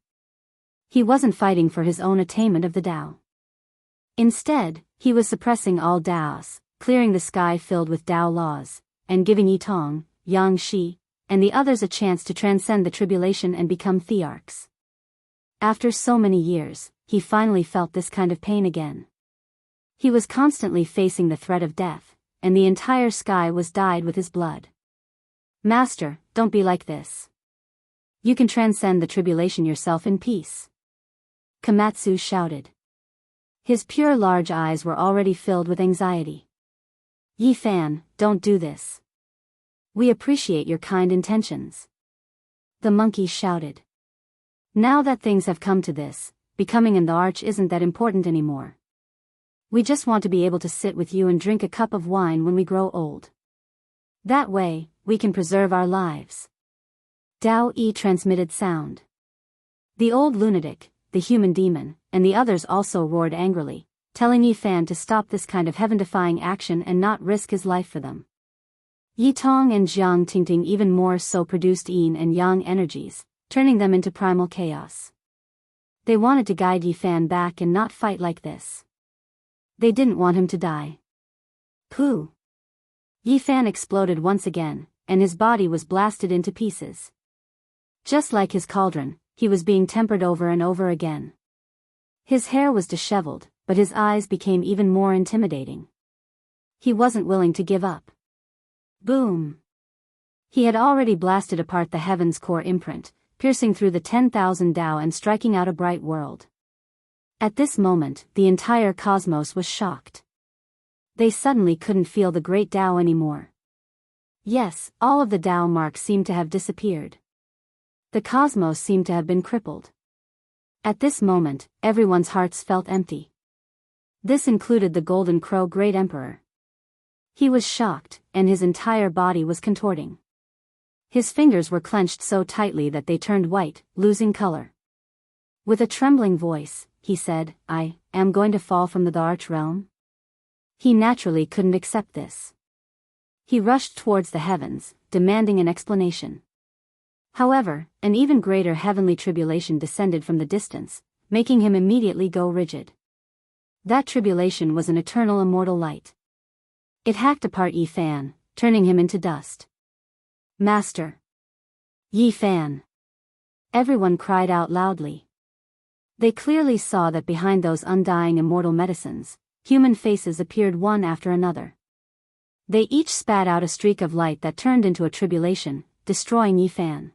He wasn't fighting for his own attainment of the Dao. Instead, he was suppressing all Daos, clearing the sky filled with Dao laws, and giving Yi Tong, Yang Shi, and the others a chance to transcend the tribulation and become Thearchs. After so many years, he finally felt this kind of pain again. He was constantly facing the threat of death, and the entire sky was dyed with his blood. "Master, don't be like this. You can transcend the tribulation yourself in peace," Komatsu shouted. His pure large eyes were already filled with anxiety. "Yi Fan, don't do this. We appreciate your kind intentions," the monkey shouted. "Now that things have come to this, becoming an arch isn't that important anymore. We just want to be able to sit with you and drink a cup of wine when we grow old. That way, we can preserve our lives." Dao Yi transmitted sound. The old lunatic, the human demon, and the others also roared angrily, telling Yi Fan to stop this kind of heaven-defying action and not risk his life for them. Yi Tong and Jiang Tingting even more so produced yin and yang energies, turning them into primal chaos. They wanted to guide Yi Fan back and not fight like this. They didn't want him to die. Pooh! Yi Fan exploded once again, and his body was blasted into pieces. Just like his cauldron, he was being tempered over and over again. His hair was disheveled, but his eyes became even more intimidating. He wasn't willing to give up. Boom! He had already blasted apart the heaven's core imprint, piercing through the 10,000 Dao and striking out a bright world. At this moment, the entire cosmos was shocked. They suddenly couldn't feel the great Dao anymore. Yes, all of the Dao marks seemed to have disappeared. The cosmos seemed to have been crippled. At this moment, everyone's hearts felt empty. This included the Golden Crow Great Emperor. He was shocked, and his entire body was contorting. His fingers were clenched so tightly that they turned white, losing color. With a trembling voice, he said, "I am going to fall from the arch realm?" He naturally couldn't accept this. He rushed towards the heavens, demanding an explanation. However, an even greater heavenly tribulation descended from the distance, making him immediately go rigid. That tribulation was an eternal immortal light. It hacked apart Yi Fan, turning him into dust. Master! Yi Fan! Everyone cried out loudly. They clearly saw that behind those undying immortal medicines, human faces appeared one after another. They each spat out a streak of light that turned into a tribulation, destroying Yi Fan.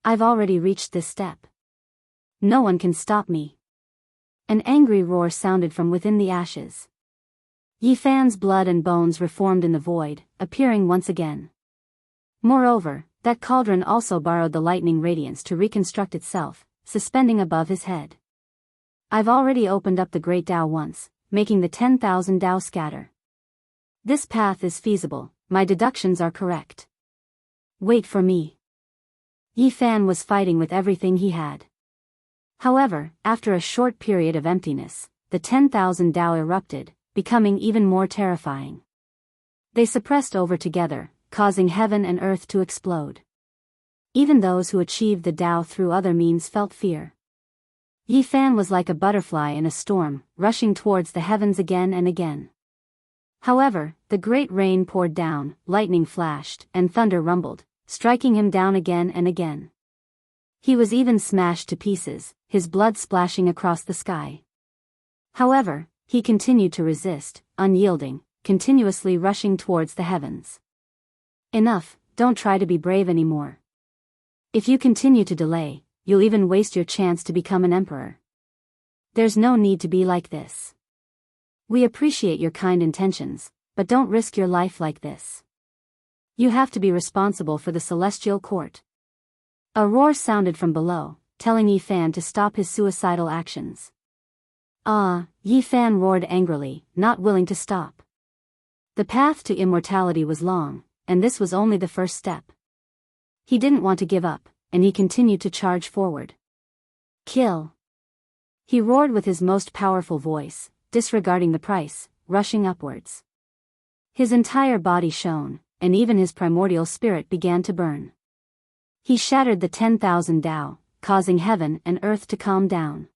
I've already reached this step. No one can stop me. An angry roar sounded from within the ashes. Yi Fan's blood and bones reformed in the void, appearing once again. Moreover, that cauldron also borrowed the lightning radiance to reconstruct itself, suspending above his head. I've already opened up the great Tao once, making the 10,000 Tao scatter. This path is feasible, my deductions are correct. Wait for me. Yi Fan was fighting with everything he had. However, after a short period of emptiness, the 10,000 Tao erupted, becoming even more terrifying. They suppressed over together, causing heaven and earth to explode. Even those who achieved the Tao through other means felt fear. Yi Fan was like a butterfly in a storm, rushing towards the heavens again and again. However, the great rain poured down, lightning flashed, and thunder rumbled, striking him down again and again. He was even smashed to pieces, his blood splashing across the sky. However, he continued to resist, unyielding, continuously rushing towards the heavens. Enough, don't try to be brave anymore. If you continue to delay, you'll even waste your chance to become an emperor. There's no need to be like this. We appreciate your kind intentions, but don't risk your life like this. You have to be responsible for the celestial court. A roar sounded from below, telling Yi Fan to stop his suicidal actions. Yi Fan roared angrily, not willing to stop. The path to immortality was long, and this was only the first step. He didn't want to give up, and he continued to charge forward. Kill! He roared with his most powerful voice, disregarding the price, rushing upwards. His entire body shone, and even his primordial spirit began to burn. He shattered the 10,000 Tao, causing heaven and earth to calm down.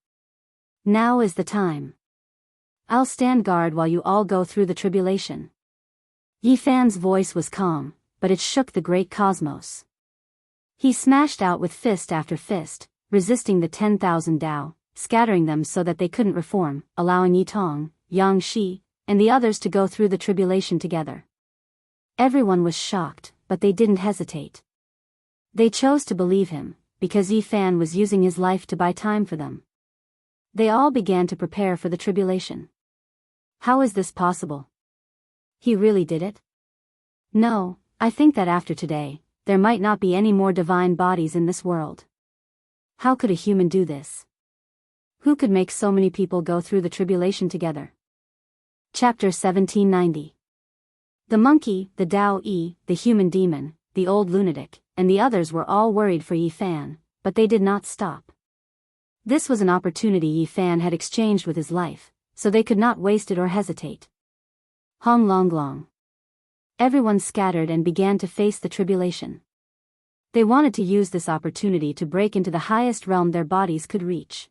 Now is the time. I'll stand guard while you all go through the tribulation. Yi Fan's voice was calm, but it shook the great cosmos. He smashed out with fist after fist, resisting the 10,000 Tao, scattering them so that they couldn't reform, allowing Yi Tong, Yang Shi, and the others to go through the tribulation together. Everyone was shocked, but they didn't hesitate. They chose to believe him, because Yi Fan was using his life to buy time for them. They all began to prepare for the tribulation. How is this possible? He really did it? No, I think that after today, there might not be any more divine bodies in this world. How could a human do this? Who could make so many people go through the tribulation together? Chapter 1790. The monkey, the Tao Yi, the human demon, the old lunatic, and the others were all worried for Yi Fan, but they did not stop. This was an opportunity Yi Fan had exchanged with his life, so they could not waste it or hesitate. Hong Long Long. Everyone scattered and began to face the tribulation. They wanted to use this opportunity to break into the highest realm their bodies could reach.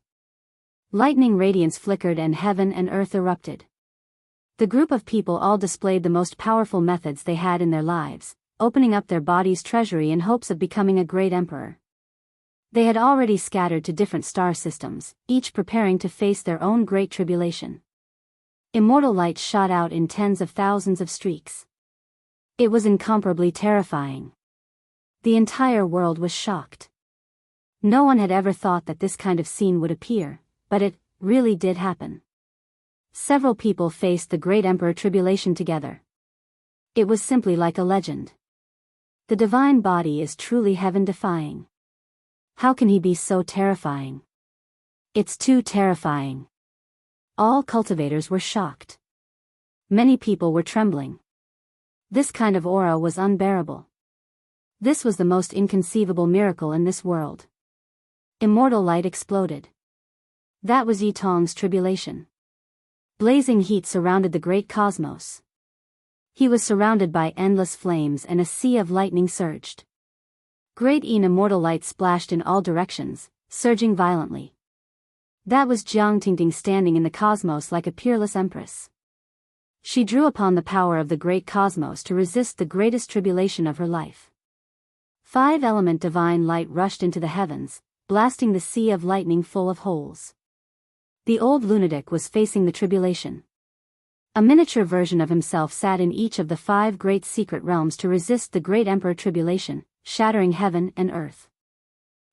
Lightning radiance flickered and heaven and earth erupted. The group of people all displayed the most powerful methods they had in their lives, opening up their body's treasury in hopes of becoming a great emperor. They had already scattered to different star systems, each preparing to face their own great tribulation. Immortal light shot out in tens of thousands of streaks. It was incomparably terrifying. The entire world was shocked. No one had ever thought that this kind of scene would appear, but it really did happen. Several people faced the great emperor tribulation together. It was simply like a legend. The divine body is truly heaven-defying. How can he be so terrifying? It's too terrifying. All cultivators were shocked. Many people were trembling. This kind of aura was unbearable. This was the most inconceivable miracle in this world. Immortal light exploded. That was Yi Tong's tribulation. Blazing heat surrounded the great cosmos. He was surrounded by endless flames and a sea of lightning surged. Great immortal light splashed in all directions, surging violently. That was Jiang Tingting standing in the cosmos like a peerless empress. She drew upon the power of the great cosmos to resist the greatest tribulation of her life. 5-element divine light rushed into the heavens, blasting the sea of lightning full of holes. The old lunatic was facing the tribulation. A miniature version of himself sat in each of the 5 great secret realms to resist the great emperor tribulation, shattering heaven and earth.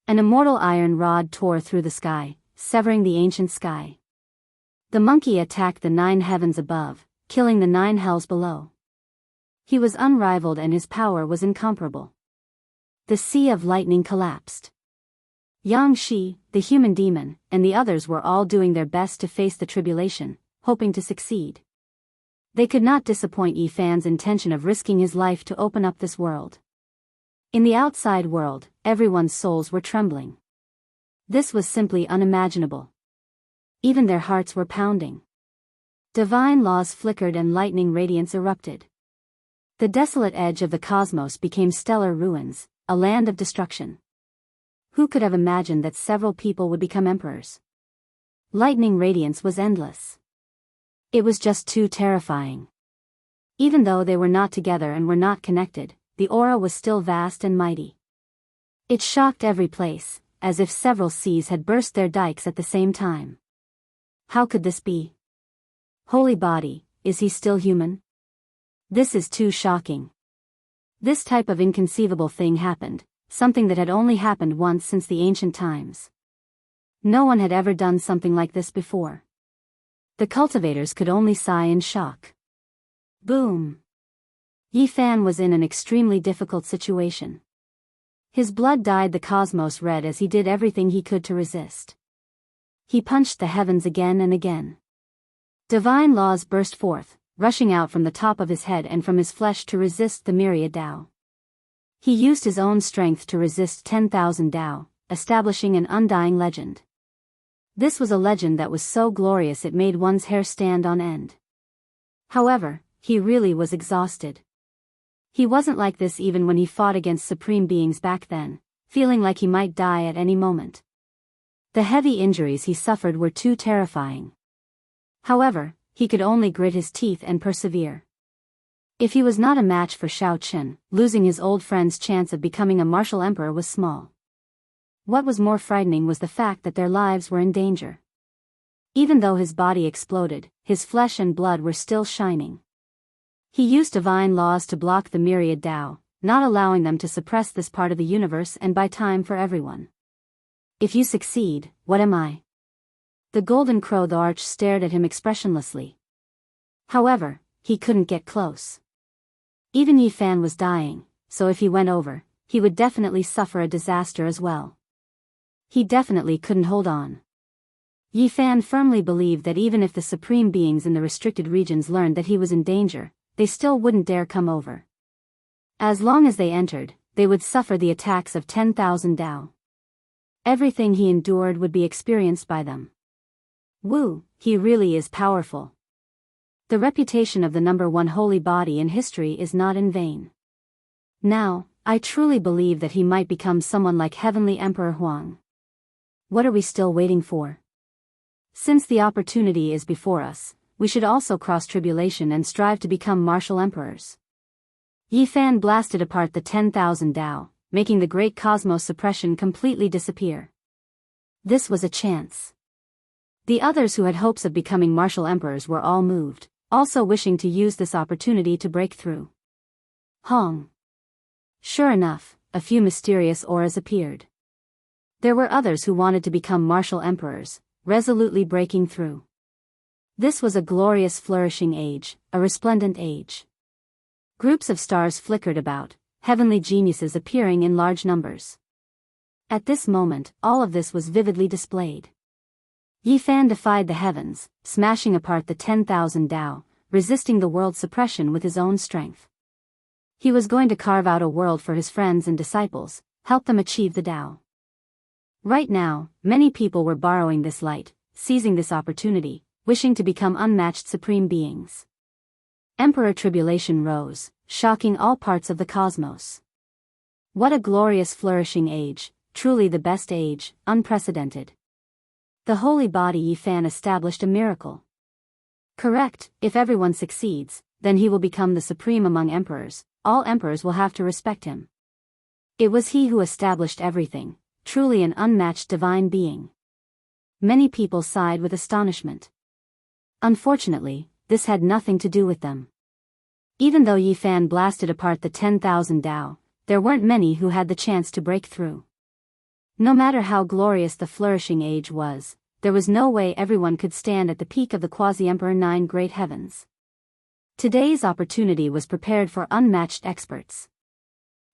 An immortal iron rod tore through the sky, severing the ancient sky. The monkey attacked the 9 heavens above, killing the 9 hells below. He was unrivaled and his power was incomparable. The sea of lightning collapsed. Yang Shi, the human demon, and the others were all doing their best to face the tribulation, hoping to succeed. They could not disappoint Yi Fan's intention of risking his life to open up this world. In the outside world, everyone's souls were trembling. This was simply unimaginable. Even their hearts were pounding. Divine laws flickered and lightning radiance erupted. The desolate edge of the cosmos became stellar ruins, a land of destruction. Who could have imagined that several people would become emperors? Lightning radiance was endless. It was just too terrifying. Even though they were not together and were not connected, the aura was still vast and mighty. It shocked every place, as if several seas had burst their dikes at the same time. How could this be? Holy body, is he still human? This is too shocking. This type of inconceivable thing happened, something that had only happened once since the ancient times. No one had ever done something like this before. The cultivators could only sigh in shock. Boom! Yi Fan was in an extremely difficult situation. His blood dyed the cosmos red as he did everything he could to resist. He punched the heavens again and again. Divine laws burst forth, rushing out from the top of his head and from his flesh to resist the myriad Tao. He used his own strength to resist 10,000 Tao, establishing an undying legend. This was a legend that was so glorious it made one's hair stand on end. However, he really was exhausted. He wasn't like this even when he fought against supreme beings back then, feeling like he might die at any moment. The heavy injuries he suffered were too terrifying. However, he could only grit his teeth and persevere. If he was not a match for Shao Chen, losing his old friend's chance of becoming a martial emperor was small. What was more frightening was the fact that their lives were in danger. Even though his body exploded, his flesh and blood were still shining. He used divine laws to block the myriad Tao, not allowing them to suppress this part of the universe and buy time for everyone. If you succeed, what am I? The golden crow the arch stared at him expressionlessly. However, he couldn't get close. Even Yi Fan was dying, so if he went over, he would definitely suffer a disaster as well. He definitely couldn't hold on. Yi Fan firmly believed that even if the supreme beings in the restricted regions learned that he was in danger, they still wouldn't dare come over. As long as they entered, they would suffer the attacks of 10,000 Tao. Everything he endured would be experienced by them. Wu, he really is powerful. The reputation of the #1 holy body in history is not in vain. Now, I truly believe that he might become someone like Heavenly Emperor Huang. What are we still waiting for? Since the opportunity is before us, we should also cross tribulation and strive to become martial emperors. Yi Fan blasted apart the 10,000 Tao, making the great cosmos suppression completely disappear. This was a chance. The others who had hopes of becoming martial emperors were all moved, also wishing to use this opportunity to break through. Hong. Sure enough, a few mysterious auras appeared. There were others who wanted to become martial emperors, resolutely breaking through. This was a glorious flourishing age, a resplendent age. Groups of stars flickered about, heavenly geniuses appearing in large numbers. At this moment, all of this was vividly displayed. Yi Fan defied the heavens, smashing apart the 10,000 Tao, resisting the world's suppression with his own strength. He was going to carve out a world for his friends and disciples, help them achieve the Tao. Right now, many people were borrowing this light, seizing this opportunity, wishing to become unmatched supreme beings. Emperor tribulation rose, shocking all parts of the cosmos. What a glorious flourishing age, truly the best age, unprecedented. The holy body Yi Fan established a miracle. Correct, if everyone succeeds, then he will become the supreme among emperors, all emperors will have to respect him. It was he who established everything, truly an unmatched divine being. Many people sighed with astonishment. Unfortunately, this had nothing to do with them. Even though Yi Fan blasted apart the 10,000 Tao, there weren't many who had the chance to break through. No matter how glorious the flourishing age was, there was no way everyone could stand at the peak of the quasi-emperor nine great heavens. Today's opportunity was prepared for unmatched experts.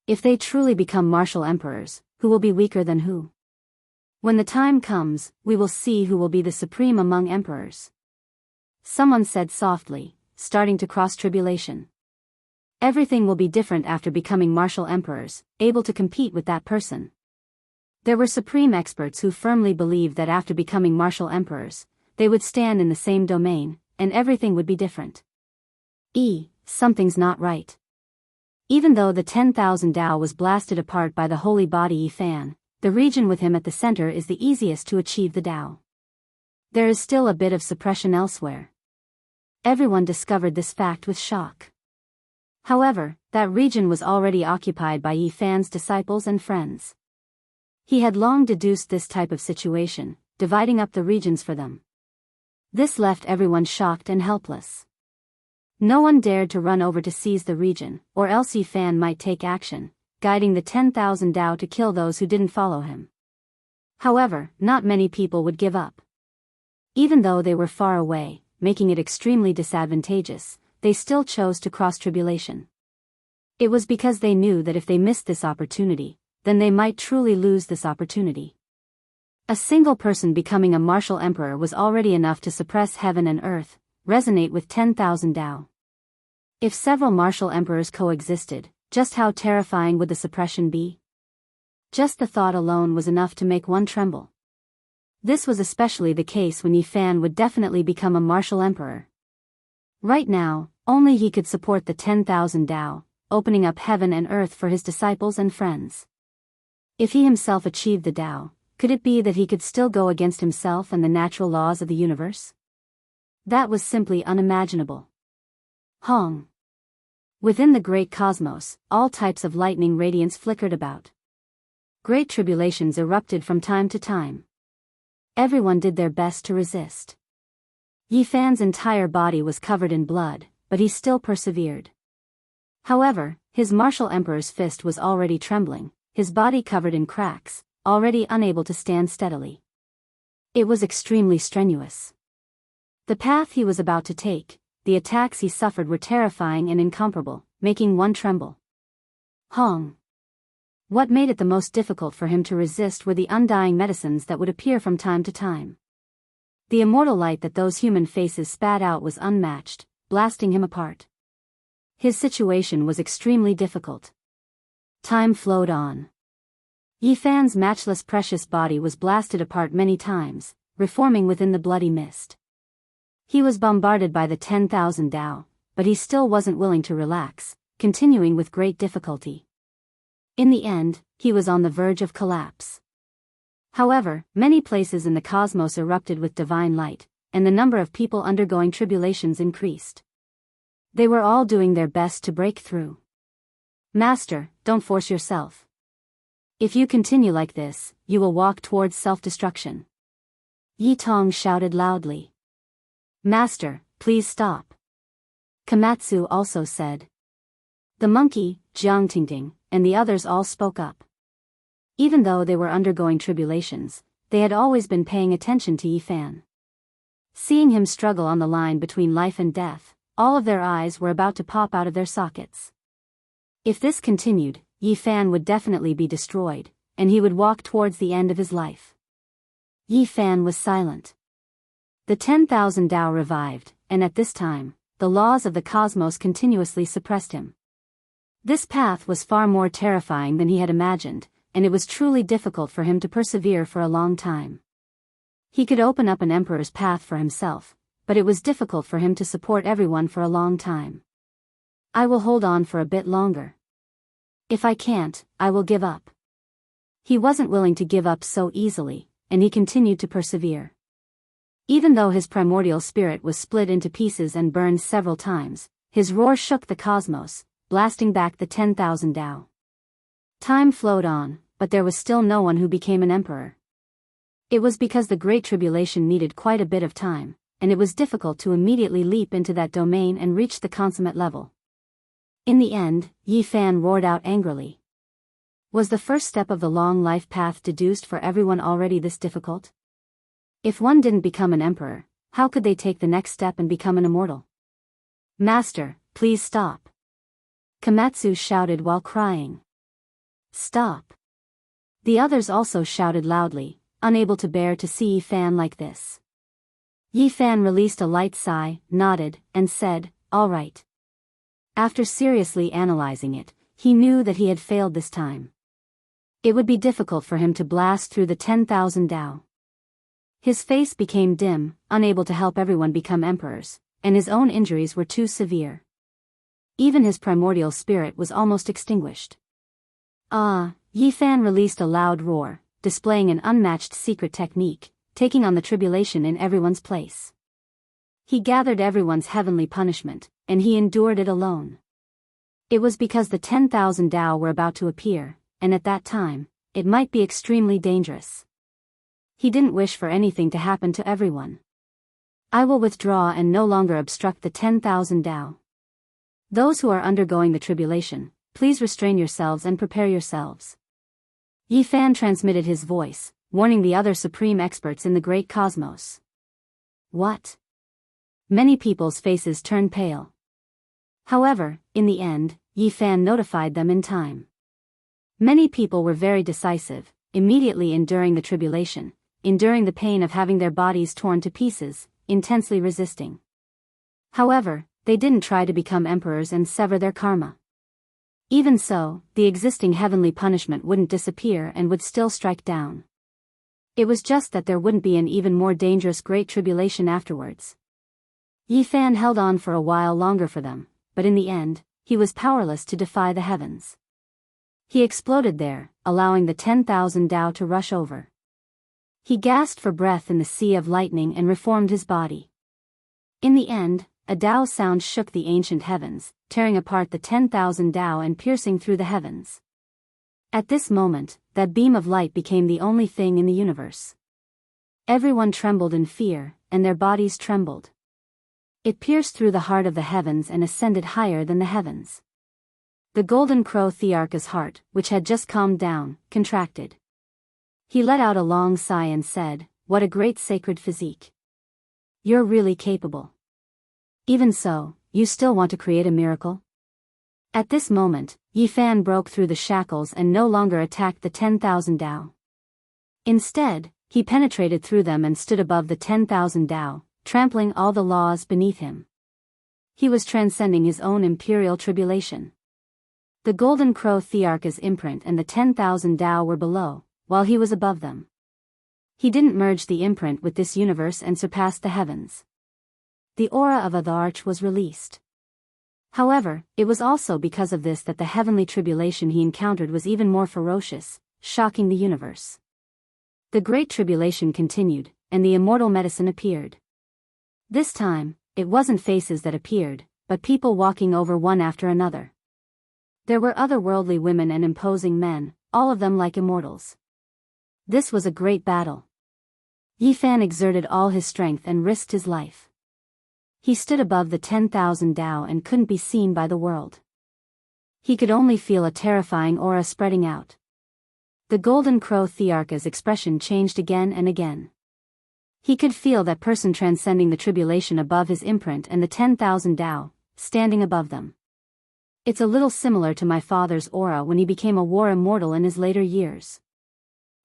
If they truly become martial emperors, who will be weaker than who? When the time comes, we will see who will be the supreme among emperors. Someone said softly, starting to cross tribulation. Everything will be different after becoming martial emperors, able to compete with that person. There were supreme experts who firmly believed that after becoming martial emperors, they would stand in the same domain, and everything would be different. Something's not right. Even though the 10,000 Tao was blasted apart by the holy body Yi Fan, the region with him at the center is the easiest to achieve the Tao. There is still a bit of suppression elsewhere. Everyone discovered this fact with shock. However, that region was already occupied by Yi Fan's disciples and friends. He had long deduced this type of situation, dividing up the regions for them. This left everyone shocked and helpless. No one dared to run over to seize the region, or else Yi Fan might take action, guiding the 10,000 Tao to kill those who didn't follow him. However, not many people would give up. Even though they were far away, making it extremely disadvantageous, they still chose to cross tribulation. It was because they knew that if they missed this opportunity, then they might truly lose this opportunity. A single person becoming a martial emperor was already enough to suppress heaven and earth, resonate with 10,000 Tao. If several martial emperors coexisted, just how terrifying would the suppression be? Just the thought alone was enough to make one tremble. This was especially the case when Yi Fan would definitely become a martial emperor. Right now, only he could support the 10,000 Tao, opening up heaven and earth for his disciples and friends. If he himself achieved the Tao, could it be that he could still go against himself and the natural laws of the universe? That was simply unimaginable. Hong. Within the great cosmos, all types of lightning radiance flickered about. Great tribulations erupted from time to time. Everyone did their best to resist. Yi Fan's entire body was covered in blood, but he still persevered. However, his martial emperor's fist was already trembling, his body covered in cracks, already unable to stand steadily. It was extremely strenuous. The path he was about to take, the attacks he suffered were terrifying and incomparable, making one tremble. Hong. What made it the most difficult for him to resist were the undying medicines that would appear from time to time. The immortal light that those human faces spat out was unmatched, blasting him apart. His situation was extremely difficult. Time flowed on. Yi Fan's matchless precious body was blasted apart many times, reforming within the bloody mist. He was bombarded by the 10,000 Tao, but he still wasn't willing to relax, continuing with great difficulty. In the end, he was on the verge of collapse. However, many places in the cosmos erupted with divine light, and the number of people undergoing tribulations increased. They were all doing their best to break through. Master, don't force yourself. If you continue like this, you will walk towards self-destruction. Yi Tong shouted loudly. Master, please stop. Komatsu also said. The monkey, Jiang Tingting, and the others all spoke up. Even though they were undergoing tribulations, they had always been paying attention to Yi Fan. Seeing him struggle on the line between life and death, all of their eyes were about to pop out of their sockets. If this continued, Yi Fan would definitely be destroyed, and he would walk towards the end of his life. Yi Fan was silent. The 10,000 Tao revived, and at this time, the laws of the cosmos continuously suppressed him. This path was far more terrifying than he had imagined, and it was truly difficult for him to persevere for a long time. He could open up an emperor's path for himself, but it was difficult for him to support everyone for a long time. I will hold on for a bit longer. If I can't, I will give up. He wasn't willing to give up so easily, and he continued to persevere. Even though his primordial spirit was split into pieces and burned several times, his roar shook the cosmos, blasting back the 10,000 Tao. Time flowed on, but there was still no one who became an emperor. It was because the Great Tribulation needed quite a bit of time, and it was difficult to immediately leap into that domain and reach the consummate level. In the end, Yi Fan roared out angrily. Was the first step of the long life path deduced for everyone already this difficult? If one didn't become an emperor, how could they take the next step and become an immortal? Master, please stop. Komatsu shouted while crying. Stop. The others also shouted loudly, unable to bear to see Yi Fan like this. Yi Fan released a light sigh, nodded, and said, "All right." After seriously analyzing it, he knew that he had failed this time. It would be difficult for him to blast through the 10,000 Tao. His face became dim, unable to help everyone become emperors, and his own injuries were too severe. Even his primordial spirit was almost extinguished. Yi Fan released a loud roar, displaying an unmatched secret technique, taking on the tribulation in everyone's place. He gathered everyone's heavenly punishment, and he endured it alone. It was because the 10,000 Tao were about to appear, and at that time, it might be extremely dangerous. He didn't wish for anything to happen to everyone. I will withdraw and no longer obstruct the 10,000 Tao. Those who are undergoing the tribulation, please restrain yourselves and prepare yourselves. Yi Fan transmitted his voice, warning the other supreme experts in the great cosmos. What? Many people's faces turned pale. However, in the end, Yi Fan notified them in time. Many people were very decisive, immediately enduring the tribulation, enduring the pain of having their bodies torn to pieces, intensely resisting. However, they didn't try to become emperors and sever their karma. Even so, the existing heavenly punishment wouldn't disappear and would still strike down. It was just that there wouldn't be an even more dangerous great tribulation afterwards. Yi Fan held on for a while longer for them, but in the end, he was powerless to defy the heavens. He exploded there, allowing the 10,000 Tao to rush over. He gasped for breath in the sea of lightning and reformed his body. In the end, a Tao sound shook the ancient heavens, tearing apart the 10,000 Tao and piercing through the heavens. At this moment, that beam of light became the only thing in the universe. Everyone trembled in fear, and their bodies trembled. It pierced through the heart of the heavens and ascended higher than the heavens. The golden crow Thearcha's heart, which had just calmed down, contracted. He let out a long sigh and said, "What a great sacred physique. You're really capable. Even so, you still want to create a miracle?" At this moment, Yi Fan broke through the shackles and no longer attacked the 10,000 Tao. Instead, he penetrated through them and stood above the 10,000 Tao, trampling all the laws beneath him. He was transcending his own imperial tribulation. The golden crow Thearcha's imprint and the 10,000 Tao were below, while he was above them. He didn't merge the imprint with this universe and surpassed the heavens. The aura of the arch was released. However, it was also because of this that the heavenly tribulation he encountered was even more ferocious, shocking the universe. The great tribulation continued, and the immortal medicine appeared. This time, it wasn't faces that appeared, but people walking over one after another. There were otherworldly women and imposing men, all of them like immortals. This was a great battle. Yi Fan exerted all his strength and risked his life. He stood above the 10,000 Tao and couldn't be seen by the world. He could only feel a terrifying aura spreading out. The golden crow Thearcha's expression changed again and again. He could feel that person transcending the tribulation above his imprint and the 10,000 Tao, standing above them. It's a little similar to my father's aura when he became a war immortal in his later years.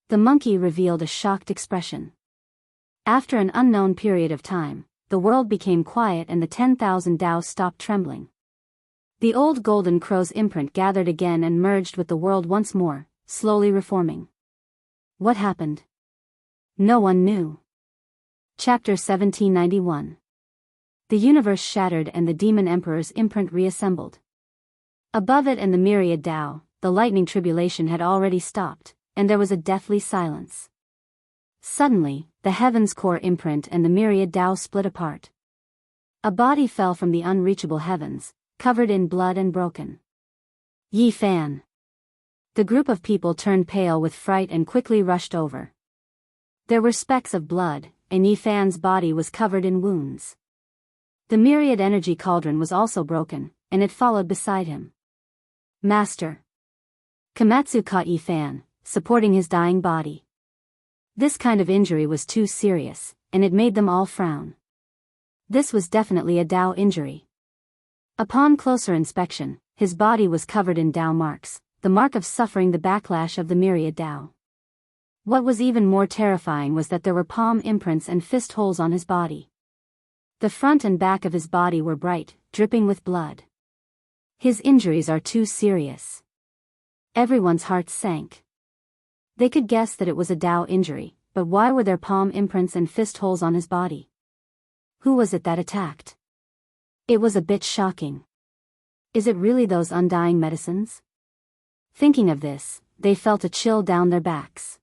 The monkey revealed a shocked expression. After an unknown period of time, the world became quiet and the 10,000 Tao stopped trembling. The old golden crow's imprint gathered again and merged with the world once more, slowly reforming. What happened? No one knew. Chapter 1791. The universe shattered and the demon emperor's imprint reassembled. Above it and the myriad Tao, the lightning tribulation had already stopped, and there was a deathly silence. Suddenly, the heavens core imprint and the myriad Tao split apart. A body fell from the unreachable heavens, covered in blood and broken. Yi Fan. The group of people turned pale with fright and quickly rushed over. There were specks of blood, and Yi Fan's body was covered in wounds. The myriad energy cauldron was also broken, and it followed beside him. Master. Komatsu caught Yi Fan, supporting his dying body. This kind of injury was too serious, and it made them all frown. This was definitely a Tao injury. Upon closer inspection, his body was covered in Tao marks, the mark of suffering the backlash of the myriad Tao. What was even more terrifying was that there were palm imprints and fist holes on his body. The front and back of his body were bright, dripping with blood. His injuries are too serious. Everyone's hearts sank. They could guess that it was a Tao injury, but why were there palm imprints and fist holes on his body? Who was it that attacked? It was a bit shocking. Is it really those undying medicines? Thinking of this, they felt a chill down their backs.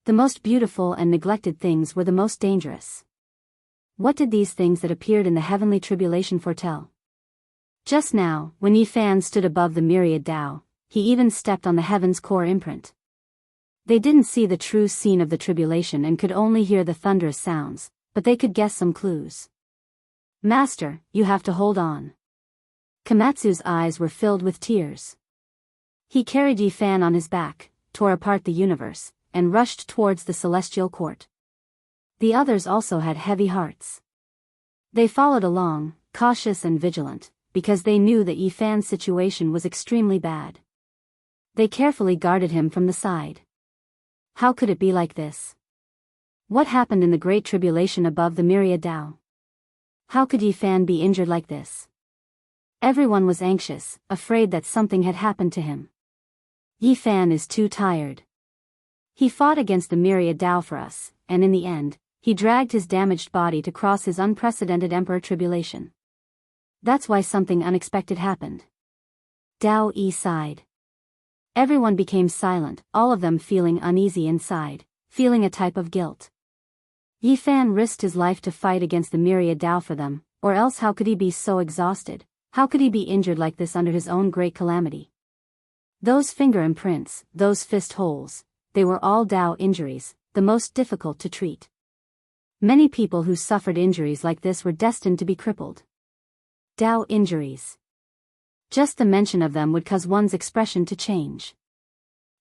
The most beautiful and neglected things were the most dangerous. What did these things that appeared in the heavenly tribulation foretell? Just now, when Yi Fan stood above the myriad Tao, he even stepped on the heaven's core imprint. They didn't see the true scene of the tribulation and could only hear the thunderous sounds, but they could guess some clues. Master, you have to hold on. Komatsu's eyes were filled with tears. He carried Yi Fan on his back, tore apart the universe, and rushed towards the celestial court. The others also had heavy hearts. They followed along, cautious and vigilant, because they knew that Yi Fan's situation was extremely bad. They carefully guarded him from the side. How could it be like this? What happened in the Great Tribulation above the myriad Tao? How could Yi Fan be injured like this? Everyone was anxious, afraid that something had happened to him. Yi Fan is too tired. He fought against the myriad Tao for us, and in the end, he dragged his damaged body to cross his unprecedented emperor tribulation. That's why something unexpected happened. Tao Yi sighed. Everyone became silent, all of them feeling uneasy inside, feeling a type of guilt. Yi Fan risked his life to fight against the myriad Tao for them, or else how could he be so exhausted? How could he be injured like this under his own great calamity? Those finger imprints, those fist holes, they were all Tao injuries, the most difficult to treat. Many people who suffered injuries like this were destined to be crippled. Tao injuries. Just the mention of them would cause one's expression to change.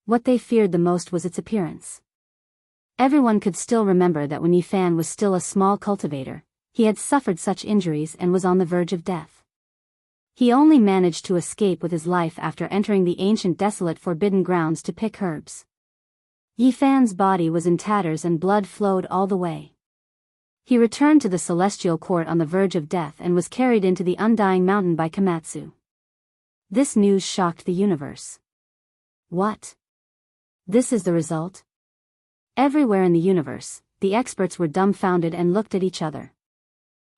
What they feared the most was its appearance. Everyone could still remember that when Yi Fan was still a small cultivator, he had suffered such injuries and was on the verge of death. He only managed to escape with his life after entering the ancient desolate forbidden grounds to pick herbs. Yi Fan's body was in tatters and blood flowed all the way. He returned to the celestial court on the verge of death and was carried into the undying mountain by Komatsu. This news shocked the universe. What? This is the result? Everywhere in the universe, the experts were dumbfounded and looked at each other.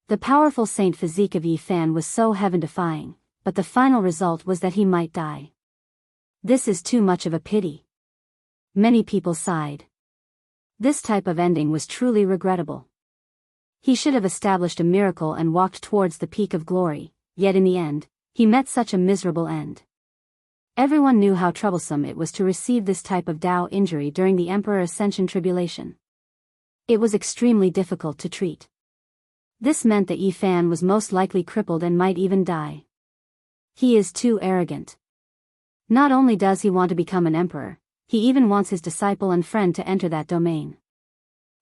The powerful saint physique of Yi Fan was so heaven-defying, but the final result was that he might die. This is too much of a pity. Many people sighed. This type of ending was truly regrettable. He should have established a miracle and walked towards the peak of glory, yet in the end, he met such a miserable end. Everyone knew how troublesome it was to receive this type of Tao injury during the Emperor Ascension Tribulation. It was extremely difficult to treat. This meant that Yi Fan was most likely crippled and might even die. He is too arrogant. Not only does he want to become an emperor, he even wants his disciple and friend to enter that domain.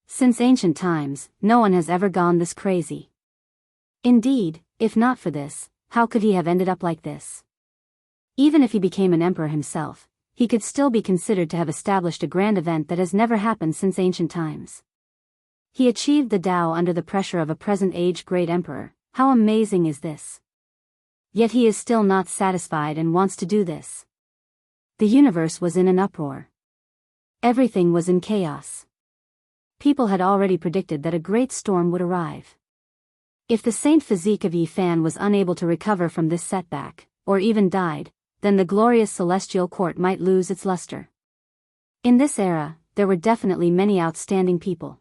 Since ancient times, no one has ever gone this crazy. Indeed, if not for this, how could he have ended up like this? Even if he became an emperor himself, he could still be considered to have established a grand event that has never happened since ancient times. He achieved the Tao under the pressure of a present-age great emperor. How amazing is this? Yet he is still not satisfied and wants to do this. The universe was in an uproar. Everything was in chaos. People had already predicted that a great storm would arrive. If the saint physique of Yi Fan was unable to recover from this setback, or even died, then the glorious celestial court might lose its luster. In this era, there were definitely many outstanding people.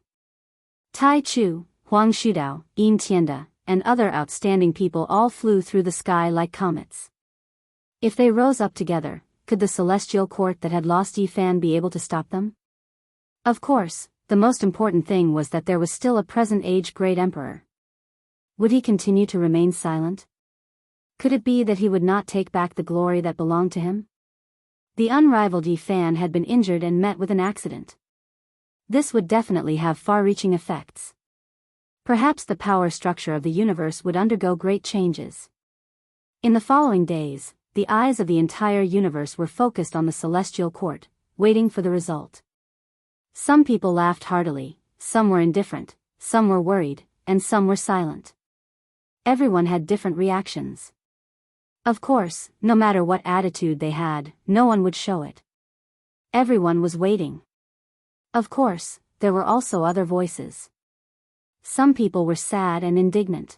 Tai Chu, Huang Shudao, Yin Tianda, and other outstanding people all flew through the sky like comets. If they rose up together, could the celestial court that had lost Yi Fan be able to stop them? Of course, the most important thing was that there was still a present-age great emperor. Would he continue to remain silent? Could it be that he would not take back the glory that belonged to him? The unrivaled Yi Fan had been injured and met with an accident. This would definitely have far-reaching effects. Perhaps the power structure of the universe would undergo great changes. In the following days, the eyes of the entire universe were focused on the celestial court, waiting for the result. Some people laughed heartily, some were indifferent, some were worried, and some were silent. Everyone had different reactions. Of course, no matter what attitude they had, no one would show it. Everyone was waiting. Of course, there were also other voices. Some people were sad and indignant.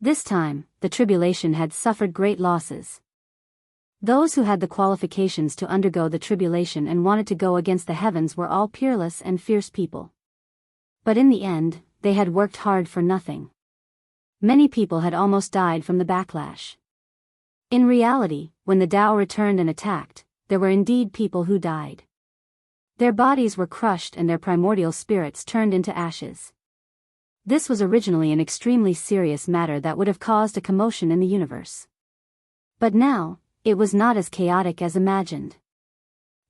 This time, the tribulation had suffered great losses. Those who had the qualifications to undergo the tribulation and wanted to go against the heavens were all peerless and fierce people. But in the end, they had worked hard for nothing. Many people had almost died from the backlash. In reality, when the Tao returned and attacked, there were indeed people who died. Their bodies were crushed and their primordial spirits turned into ashes. This was originally an extremely serious matter that would have caused a commotion in the universe. But now, it was not as chaotic as imagined.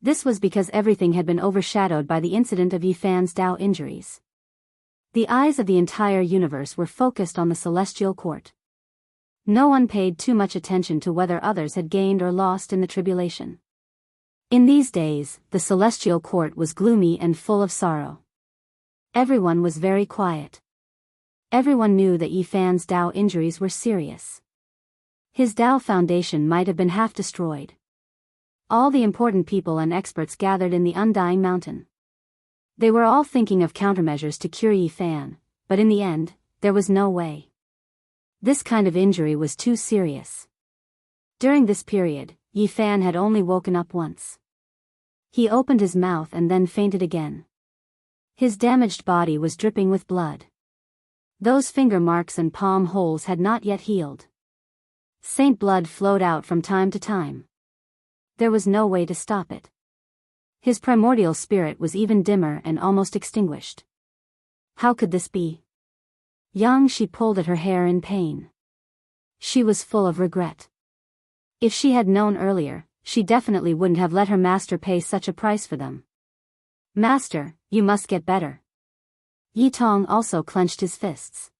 This was because everything had been overshadowed by the incident of Yi Fan's Tao injuries. The eyes of the entire universe were focused on the celestial court. No one paid too much attention to whether others had gained or lost in the tribulation. In these days, the celestial court was gloomy and full of sorrow. Everyone was very quiet. Everyone knew that Yi Fan's Tao injuries were serious. His Tao foundation might have been half destroyed. All the important people and experts gathered in the Undying Mountain. They were all thinking of countermeasures to cure Yi Fan, but in the end, there was no way. This kind of injury was too serious. During this period, Yi Fan had only woken up once. He opened his mouth and then fainted again. His damaged body was dripping with blood. Those finger marks and palm holes had not yet healed. Saint blood flowed out from time to time. There was no way to stop it. His primordial spirit was even dimmer and almost extinguished. How could this be? Yang Shi pulled at her hair in pain. She was full of regret. If she had known earlier, she definitely wouldn't have let her master pay such a price for them. Master, you must get better. Yi Tong also clenched his fists.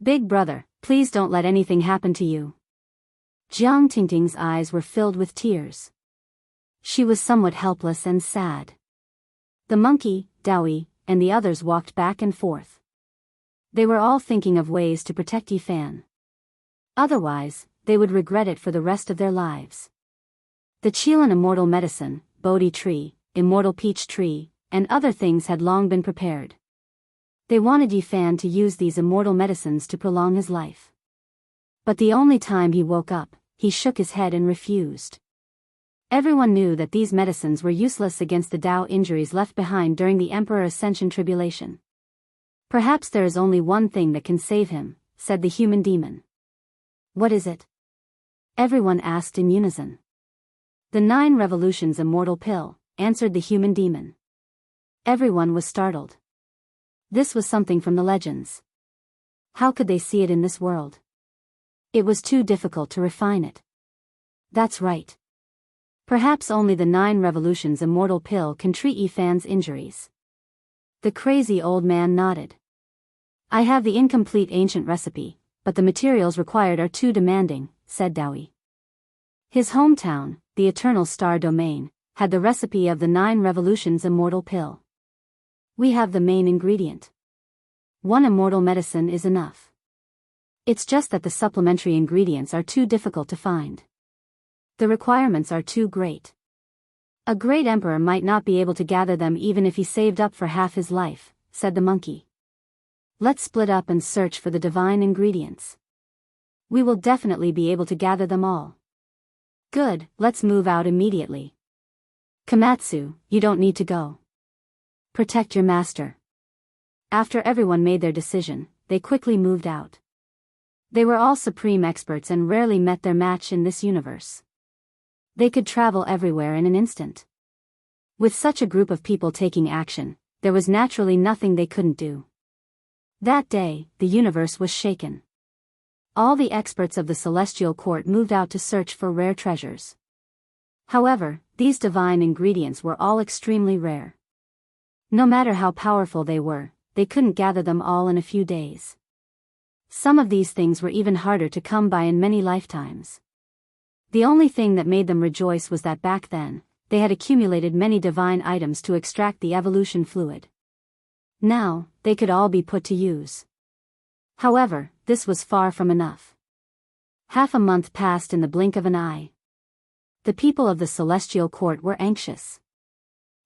Big brother, please don't let anything happen to you. Jiang Tingting's eyes were filled with tears. She was somewhat helpless and sad. The monkey, Dowie, and the others walked back and forth. They were all thinking of ways to protect Yi Fan. Otherwise, they would regret it for the rest of their lives. The Qilan immortal medicine, Bodhi tree, immortal peach tree, and other things had long been prepared. They wanted Yi Fan to use these immortal medicines to prolong his life. But the only time he woke up, he shook his head and refused. Everyone knew that these medicines were useless against the Tao injuries left behind during the Emperor Ascension tribulation. Perhaps there is only one thing that can save him, said the human demon. What is it? Everyone asked in unison. The 9 revolutions immortal pill, answered the human demon. Everyone was startled. This was something from the legends. How could they see it in this world? It was too difficult to refine it. That's right. Perhaps only the 9 revolutions immortal pill can treat Yi Fan's injuries. The crazy old man nodded. I have the incomplete ancient recipe, but the materials required are too demanding, said Dowie. His hometown, the Eternal Star Domain, had the recipe of the 9 revolutions immortal pill. We have the main ingredient. 1 immortal medicine is enough. It's just that the supplementary ingredients are too difficult to find. The requirements are too great. A great emperor might not be able to gather them even if he saved up for half his life, said the monkey. Let's split up and search for the divine ingredients. We will definitely be able to gather them all. Good, let's move out immediately. Komatsu, you don't need to go. Protect your master. After everyone made their decision, they quickly moved out. They were all supreme experts and rarely met their match in this universe. They could travel everywhere in an instant. With such a group of people taking action, there was naturally nothing they couldn't do. That day, the universe was shaken. All the experts of the celestial court moved out to search for rare treasures. However, these divine ingredients were all extremely rare. No matter how powerful they were, they couldn't gather them all in a few days. Some of these things were even harder to come by in many lifetimes. The only thing that made them rejoice was that back then, they had accumulated many divine items to extract the evolution fluid. Now, they could all be put to use. However, this was far from enough. Half a month passed in the blink of an eye. The people of the celestial court were anxious.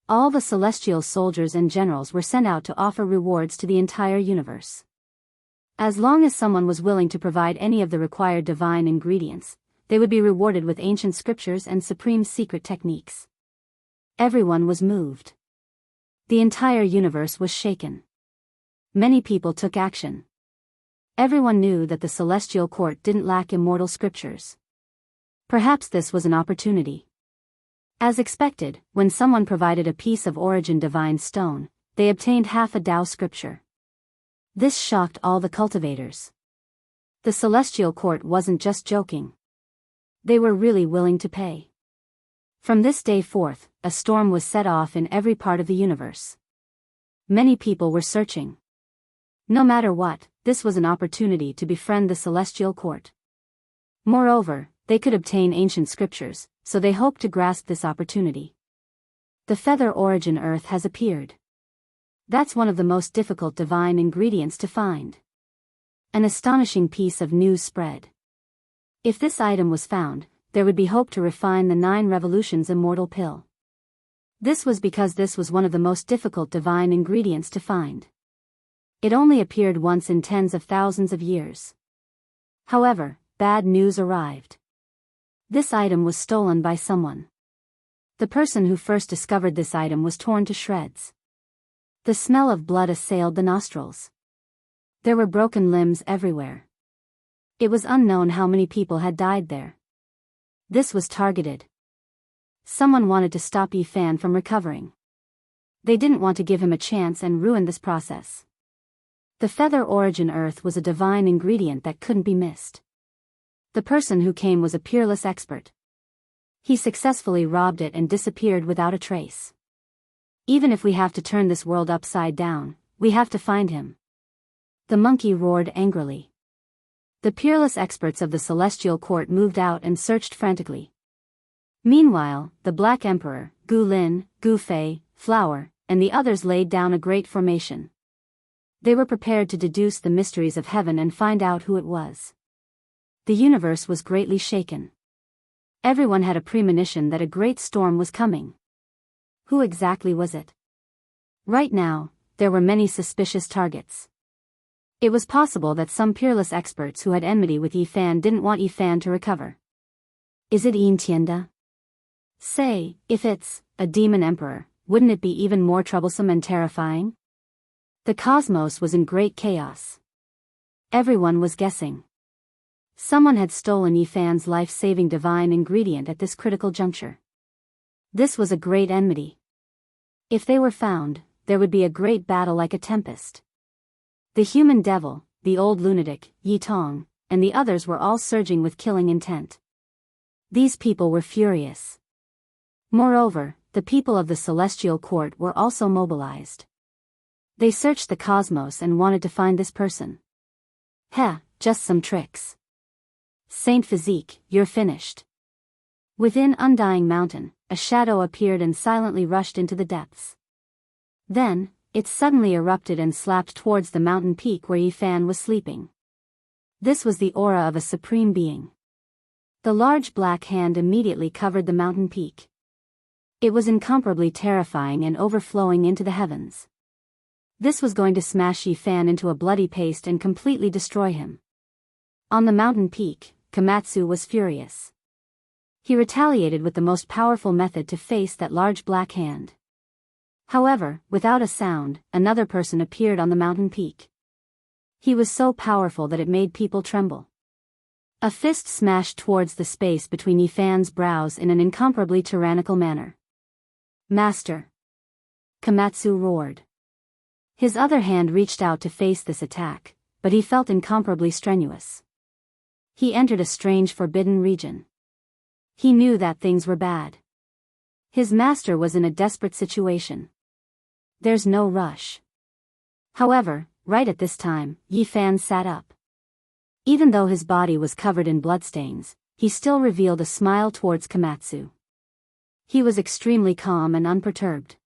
All the celestial soldiers and generals were sent out to offer rewards to the entire universe. As long as someone was willing to provide any of the required divine ingredients, they would be rewarded with ancient scriptures and supreme secret techniques. Everyone was moved. The entire universe was shaken. Many people took action. Everyone knew that the celestial court didn't lack immortal scriptures. Perhaps this was an opportunity. As expected, when someone provided a piece of origin divine stone, they obtained half a Tao scripture. This shocked all the cultivators. The celestial court wasn't just joking. They were really willing to pay. From this day forth, a storm was set off in every part of the universe. Many people were searching. No matter what, this was an opportunity to befriend the celestial court. Moreover, they could obtain ancient scriptures, so they hoped to grasp this opportunity. The feather origin earth has appeared. That's one of the most difficult divine ingredients to find. An astonishing piece of news spread. If this item was found, there would be hope to refine the 9 revolutions immortal pill. This was because this was one of the most difficult divine ingredients to find. It only appeared once in tens of thousands of years. However, bad news arrived. This item was stolen by someone. The person who first discovered this item was torn to shreds. The smell of blood assailed the nostrils. There were broken limbs everywhere. It was unknown how many people had died there. This was targeted. Someone wanted to stop Yifan from recovering. They didn't want to give him a chance and ruin this process. The feather origin earth was a divine ingredient that couldn't be missed. The person who came was a peerless expert. He successfully robbed it and disappeared without a trace. Even if we have to turn this world upside down, we have to find him. The monkey roared angrily. The peerless experts of the celestial court moved out and searched frantically. Meanwhile, the Black Emperor, Gu Lin, Gu Fei, Flower, and the others laid down a great formation. They were prepared to deduce the mysteries of heaven and find out who it was. The universe was greatly shaken. Everyone had a premonition that a great storm was coming. Who exactly was it? Right now, there were many suspicious targets. It was possible that some peerless experts who had enmity with Yifan didn't want Yifan to recover. Is it Yin Tianda? Say, if it's a demon emperor, wouldn't it be even more troublesome and terrifying? The cosmos was in great chaos. Everyone was guessing. Someone had stolen Yifan's life-saving divine ingredient at this critical juncture. This was a great enmity. If they were found, there would be a great battle like a tempest. The human devil, the old lunatic, Yi Tong, and the others were all surging with killing intent. These people were furious. Moreover, the people of the celestial court were also mobilized. They searched the cosmos and wanted to find this person. Heh, just some tricks. Saint Physique, you're finished. Within Undying Mountain, a shadow appeared and silently rushed into the depths. Then, it suddenly erupted and slapped towards the mountain peak where Yifan was sleeping. This was the aura of a supreme being. The large black hand immediately covered the mountain peak. It was incomparably terrifying and overflowing into the heavens. This was going to smash Yifan into a bloody paste and completely destroy him. On the mountain peak, Komatsu was furious. He retaliated with the most powerful method to face that large black hand. However, without a sound, another person appeared on the mountain peak. He was so powerful that it made people tremble. A fist smashed towards the space between Yifan's brows in an incomparably tyrannical manner. "Master!" Komatsu roared. His other hand reached out to face this attack, but he felt incomparably strenuous. He entered a strange forbidden region. He knew that things were bad. His master was in a desperate situation. There's no rush. However, right at this time, Yifan sat up. Even though his body was covered in bloodstains, he still revealed a smile towards Komatsu. He was extremely calm and unperturbed.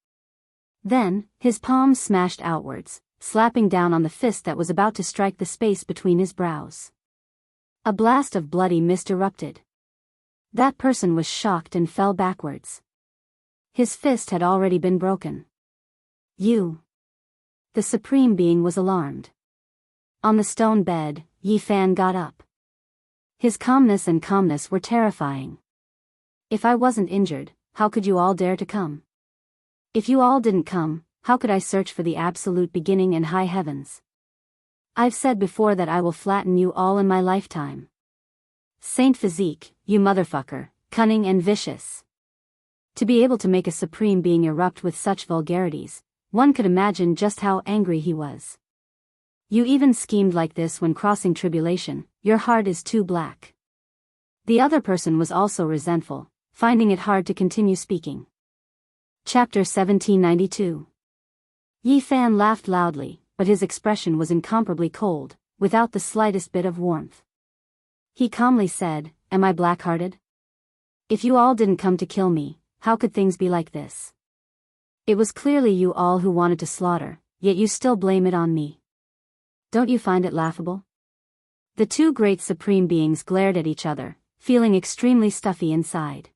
Then, his palms smashed outwards, slapping down on the fist that was about to strike the space between his brows. A blast of bloody mist erupted. That person was shocked and fell backwards. His fist had already been broken. "You!" The Supreme Being was alarmed. On the stone bed, Yifan got up. His calmness were terrifying. "If I wasn't injured, how could you all dare to come? If you all didn't come, how could I search for the absolute beginning in high heavens? I've said before that I will flatten you all in my lifetime. Saint Physique, you motherfucker, cunning and vicious." To be able to make a Supreme Being erupt with such vulgarities, one could imagine just how angry he was. "You even schemed like this when crossing tribulation, your heart is too black." The other person was also resentful, finding it hard to continue speaking. Chapter 1792. Yifan laughed loudly, but his expression was incomparably cold, without the slightest bit of warmth. He calmly said, "Am I black-hearted? If you all didn't come to kill me, how could things be like this? It was clearly you all who wanted to slaughter, yet you still blame it on me. Don't you find it laughable?" The two great Supreme Beings glared at each other, feeling extremely stuffy inside.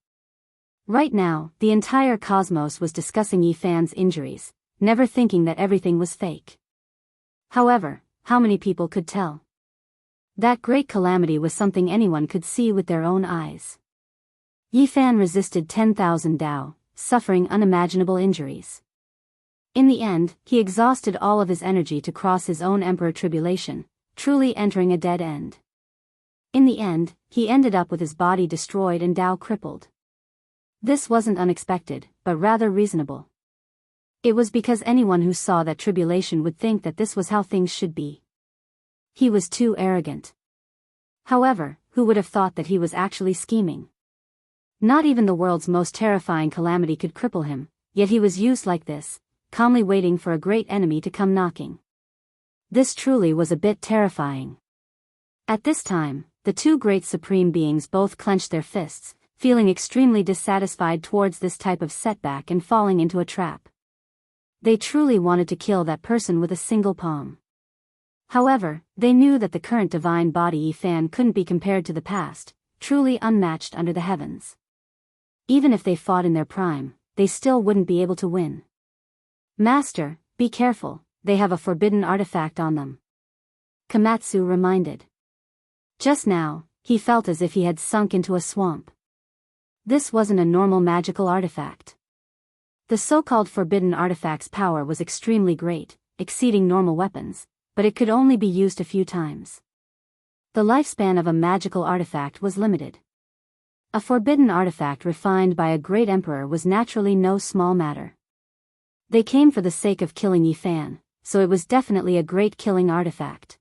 Right now, the entire cosmos was discussing Yifan's injuries, never thinking that everything was fake. However, how many people could tell? That great calamity was something anyone could see with their own eyes. Yifan resisted 10,000 Dao, suffering unimaginable injuries. In the end, he exhausted all of his energy to cross his own emperor tribulation, truly entering a dead end. In the end, he ended up with his body destroyed and Dao crippled. This wasn't unexpected, but rather reasonable. It was because anyone who saw that tribulation would think that this was how things should be. He was too arrogant. However, who would have thought that he was actually scheming? Not even the world's most terrifying calamity could cripple him, yet he was used like this, calmly waiting for a great enemy to come knocking. This truly was a bit terrifying. At this time, the two great Supreme Beings both clenched their fists, feeling extremely dissatisfied towards this type of setback and falling into a trap. They truly wanted to kill that person with a single palm. However, they knew that the current divine body Yifan couldn't be compared to the past, truly unmatched under the heavens. Even if they fought in their prime, they still wouldn't be able to win. "Master, be careful, they have a forbidden artifact on them," Komatsu reminded. Just now, he felt as if he had sunk into a swamp. This wasn't a normal magical artifact. The so-called forbidden artifact's power was extremely great, exceeding normal weapons, but it could only be used a few times. The lifespan of a magical artifact was limited. A forbidden artifact refined by a great emperor was naturally no small matter. They came for the sake of killing Yifan, so it was definitely a great killing artifact.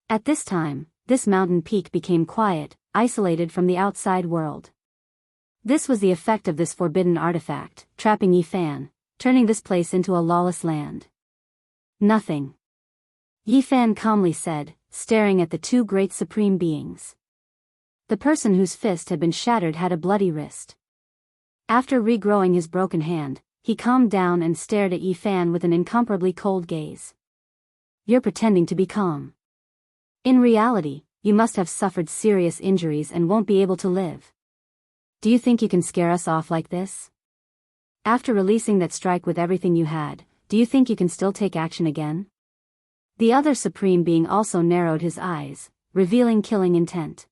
At this time, this mountain peak became quiet, isolated from the outside world. This was the effect of this forbidden artifact, trapping Yifan, turning this place into a lawless land. "Nothing," Yifan calmly said, staring at the two great Supreme Beings. The person whose fist had been shattered had a bloody wrist. After regrowing his broken hand, he calmed down and stared at Yifan with an incomparably cold gaze. "You're pretending to be calm. In reality, you must have suffered serious injuries and won't be able to live. Do you think you can scare us off like this? After releasing that strike with everything you had, do you think you can still take action again?" The other Supreme Being also narrowed his eyes, revealing killing intent.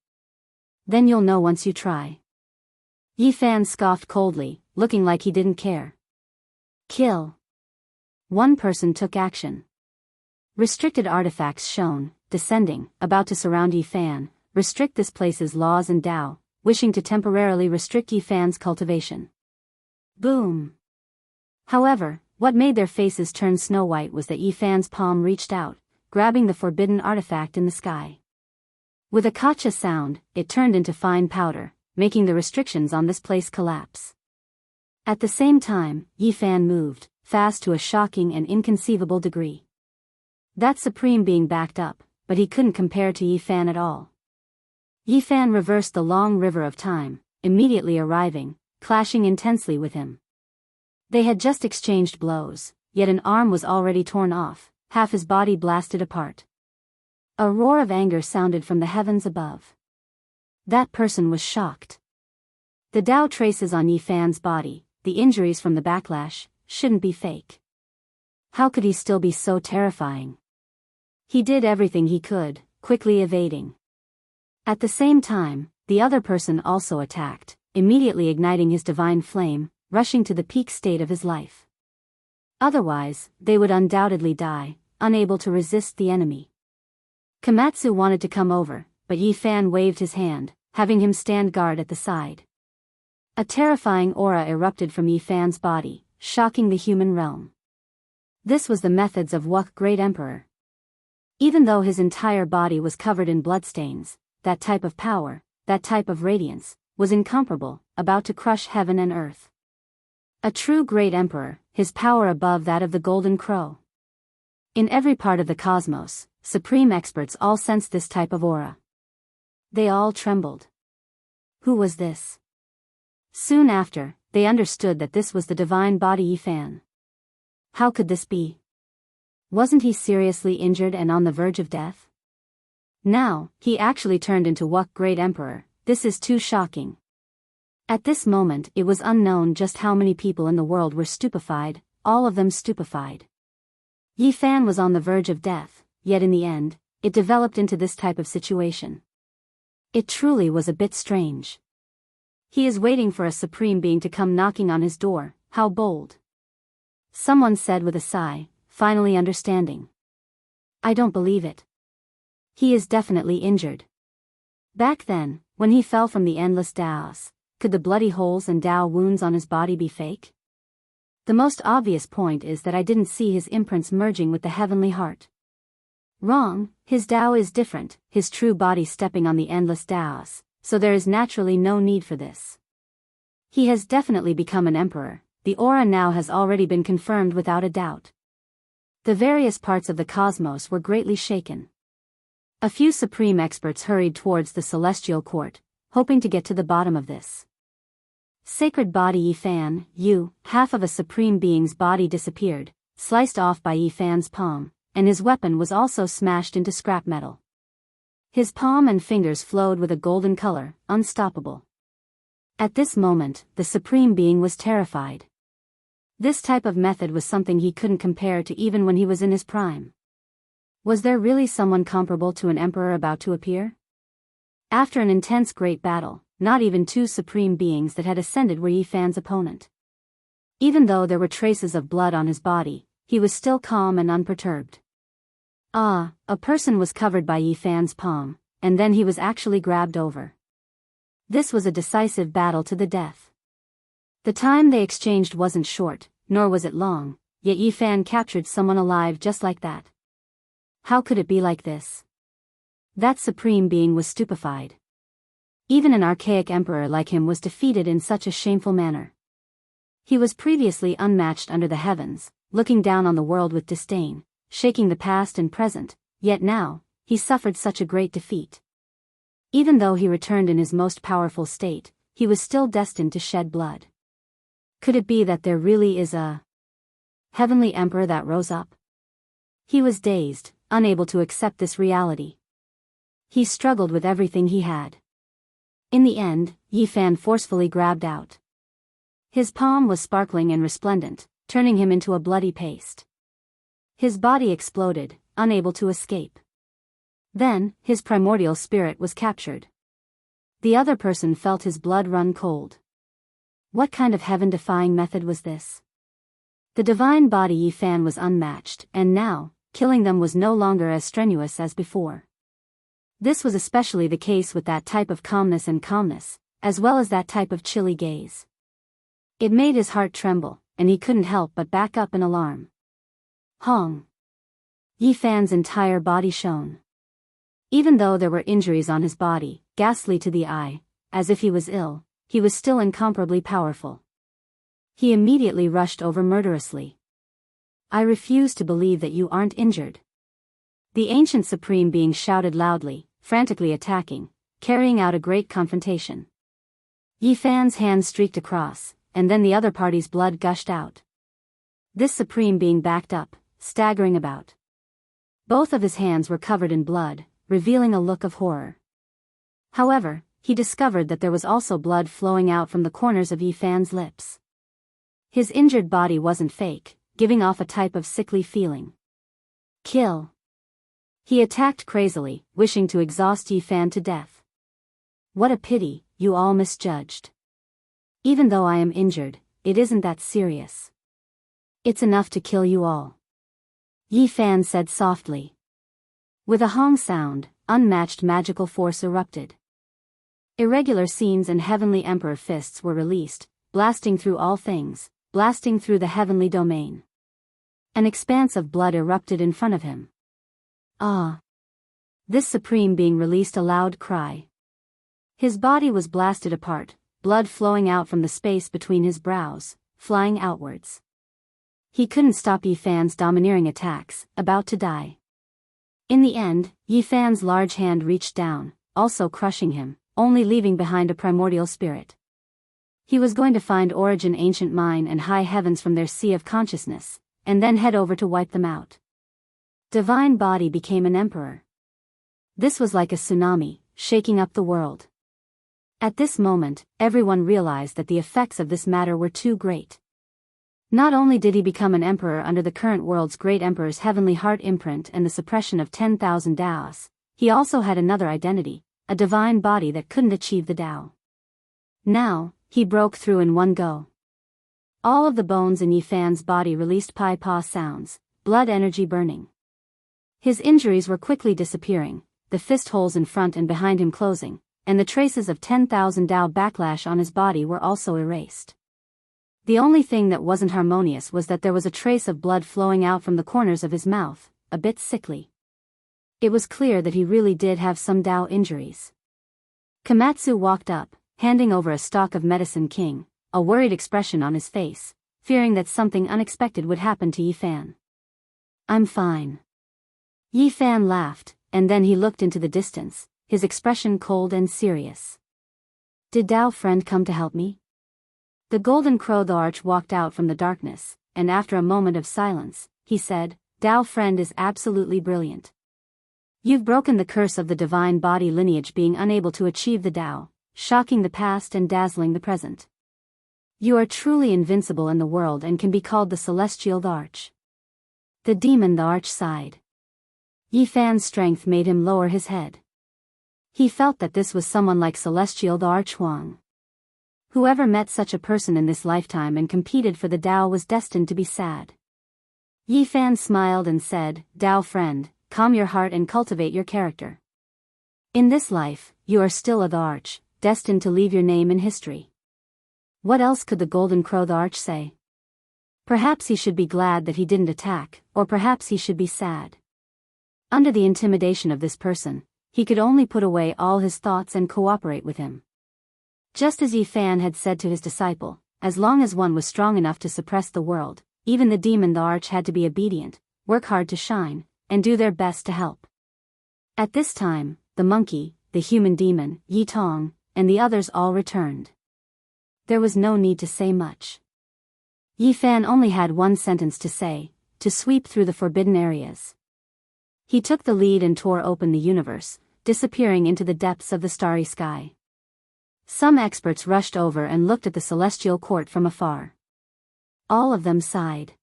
"Then you'll know once you try." Yifan scoffed coldly, looking like he didn't care. "Kill." One person took action. Restricted artifacts shown, descending, about to surround Yifan, restrict this place's laws and Tao, wishing to temporarily restrict Yifan's cultivation. Boom! However, what made their faces turn snow-white was that Yifan's palm reached out, grabbing the forbidden artifact in the sky. With a kacha sound, it turned into fine powder, making the restrictions on this place collapse. At the same time, Yifan moved, fast to a shocking and inconceivable degree. That supreme being backed up, but he couldn't compare to Yifan at all. Yifan reversed the long river of time, immediately arriving, clashing intensely with him. They had just exchanged blows, yet an arm was already torn off, half his body blasted apart. A roar of anger sounded from the heavens above. That person was shocked. The Tao traces on Yifan's body, the injuries from the backlash, shouldn't be fake. How could he still be so terrifying? He did everything he could, quickly evading. At the same time, the other person also attacked, immediately igniting his divine flame, rushing to the peak state of his life. Otherwise, they would undoubtedly die, unable to resist the enemy. Komatsu wanted to come over, but Yifan waved his hand, having him stand guard at the side. A terrifying aura erupted from Yifan's body, shocking the human realm. This was the methods of Wuk Great Emperor. Even though his entire body was covered in bloodstains, that type of power, that type of radiance, was incomparable, about to crush heaven and earth. A true great emperor, his power above that of the golden crow. In every part of the cosmos, supreme experts all sensed this type of aura. They all trembled. Who was this? Soon after, they understood that this was the divine body Yifan. How could this be? Wasn't he seriously injured and on the verge of death? Now, he actually turned into Wuk Great Emperor. This is too shocking. At this moment it was unknown just how many people in the world were stupefied, all of them stupefied. Yifan was on the verge of death, yet in the end, it developed into this type of situation. It truly was a bit strange. He is waiting for a supreme being to come knocking on his door, how bold. Someone said with a sigh, finally understanding. I don't believe it. He is definitely injured. Back then, when he fell from the endless Taos, could the bloody holes and Tao wounds on his body be fake? The most obvious point is that I didn't see his imprints merging with the heavenly heart. Wrong, his Tao is different, his true body stepping on the endless Taos, so there is naturally no need for this. He has definitely become an emperor, the aura now has already been confirmed without a doubt. The various parts of the cosmos were greatly shaken. A few supreme experts hurried towards the celestial court, hoping to get to the bottom of this. Sacred body Yifan, half of a supreme being's body disappeared, sliced off by Yifan's palm, and his weapon was also smashed into scrap metal. His palm and fingers flowed with a golden color, unstoppable. At this moment, the supreme being was terrified. This type of method was something he couldn't compare to even when he was in his prime. Was there really someone comparable to an emperor about to appear? After an intense great battle, not even two supreme beings that had ascended were Yifan's opponent. Even though there were traces of blood on his body, he was still calm and unperturbed. A person was covered by Yifan's palm, and then he was actually grabbed over. This was a decisive battle to the death. The time they exchanged wasn't short, nor was it long, yet Yifan captured someone alive just like that. How could it be like this? That supreme being was stupefied. Even an archaic emperor like him was defeated in such a shameful manner. He was previously unmatched under the heavens, looking down on the world with disdain, shaking the past and present, yet now, he suffered such a great defeat. Even though he returned in his most powerful state, he was still destined to shed blood. Could it be that there really is a heavenly emperor that rose up? He was dazed, unable to accept this reality. He struggled with everything he had. In the end, Yifan forcefully grabbed out. His palm was sparkling and resplendent, turning him into a bloody paste. His body exploded, unable to escape. Then, his primordial spirit was captured. The other person felt his blood run cold. What kind of heaven-defying method was this? The divine body Yi Fan was unmatched, and now, killing them was no longer as strenuous as before. This was especially the case with that type of calmness, as well as that type of chilly gaze. It made his heart tremble, and he couldn't help but back up in alarm. Hong! Yi Fan's entire body shone. Even though there were injuries on his body, ghastly to the eye, as if he was ill, he was still incomparably powerful. He immediately rushed over murderously. I refuse to believe that you aren't injured. The ancient supreme being shouted loudly, frantically attacking, carrying out a great confrontation. Yi Fan's hand streaked across, and then the other party's blood gushed out. This supreme being backed up, staggering about. Both of his hands were covered in blood, revealing a look of horror. However, he discovered that there was also blood flowing out from the corners of Yi Fan's lips. His injured body wasn't fake, giving off a type of sickly feeling. Kill! He attacked crazily, wishing to exhaust Yi Fan to death. What a pity, you all misjudged. Even though I am injured, it isn't that serious. It's enough to kill you all. Yi Fan said softly. With a Hong sound, unmatched magical force erupted. Irregular scenes and heavenly emperor fists were released, blasting through all things, blasting through the heavenly domain. An expanse of blood erupted in front of him. Ah! This supreme being released a loud cry. His body was blasted apart, blood flowing out from the space between his brows, flying outwards. He couldn't stop Yi Fan's domineering attacks, about to die. In the end, Yi Fan's large hand reached down, also crushing him, only leaving behind a primordial spirit. He was going to find Origin Ancient Mine and High Heavens from their sea of consciousness, and then head over to wipe them out. Divine body became an emperor. This was like a tsunami, shaking up the world. At this moment, everyone realized that the effects of this matter were too great. Not only did he become an emperor under the current world's great emperor's heavenly heart imprint and the suppression of 10,000 Taos, he also had another identity, a divine body that couldn't achieve the Tao. Now, he broke through in one go. All of the bones in Yi Fan's body released pi-pa sounds, blood energy burning. His injuries were quickly disappearing, the fist holes in front and behind him closing, and the traces of 10,000 Tao backlash on his body were also erased. The only thing that wasn't harmonious was that there was a trace of blood flowing out from the corners of his mouth, a bit sickly. It was clear that he really did have some Tao injuries. Komatsu walked up, handing over a stalk of Medicine King, a worried expression on his face, fearing that something unexpected would happen to Yi Fan. I'm fine. Yi Fan laughed, and then he looked into the distance, his expression cold and serious. Did Tao friend come to help me? The golden crow the arch walked out from the darkness, and after a moment of silence, he said, Tao friend is absolutely brilliant. You've broken the curse of the divine body lineage being unable to achieve the Tao, shocking the past and dazzling the present. You are truly invincible in the world and can be called the celestial the arch. The demon the arch sighed. Yi Fan's strength made him lower his head. He felt that this was someone like Celestial the Arch Huang. Whoever met such a person in this lifetime and competed for the Tao was destined to be sad. Yi Fan smiled and said, Tao friend, calm your heart and cultivate your character. In this life, you are still a the Arch, destined to leave your name in history. What else could the Golden Crow the Arch say? Perhaps he should be glad that he didn't attack, or perhaps he should be sad. Under the intimidation of this person, he could only put away all his thoughts and cooperate with him. Just as Yi Fan had said to his disciple, as long as one was strong enough to suppress the world, even the demon the arch had to be obedient, work hard to shine, and do their best to help. At this time, the monkey, the human demon, Yi Tong, and the others all returned. There was no need to say much. Yi Fan only had one sentence to say, to sweep through the forbidden areas. He took the lead and tore open the universe, disappearing into the depths of the starry sky. Some experts rushed over and looked at the celestial court from afar. All of them sighed.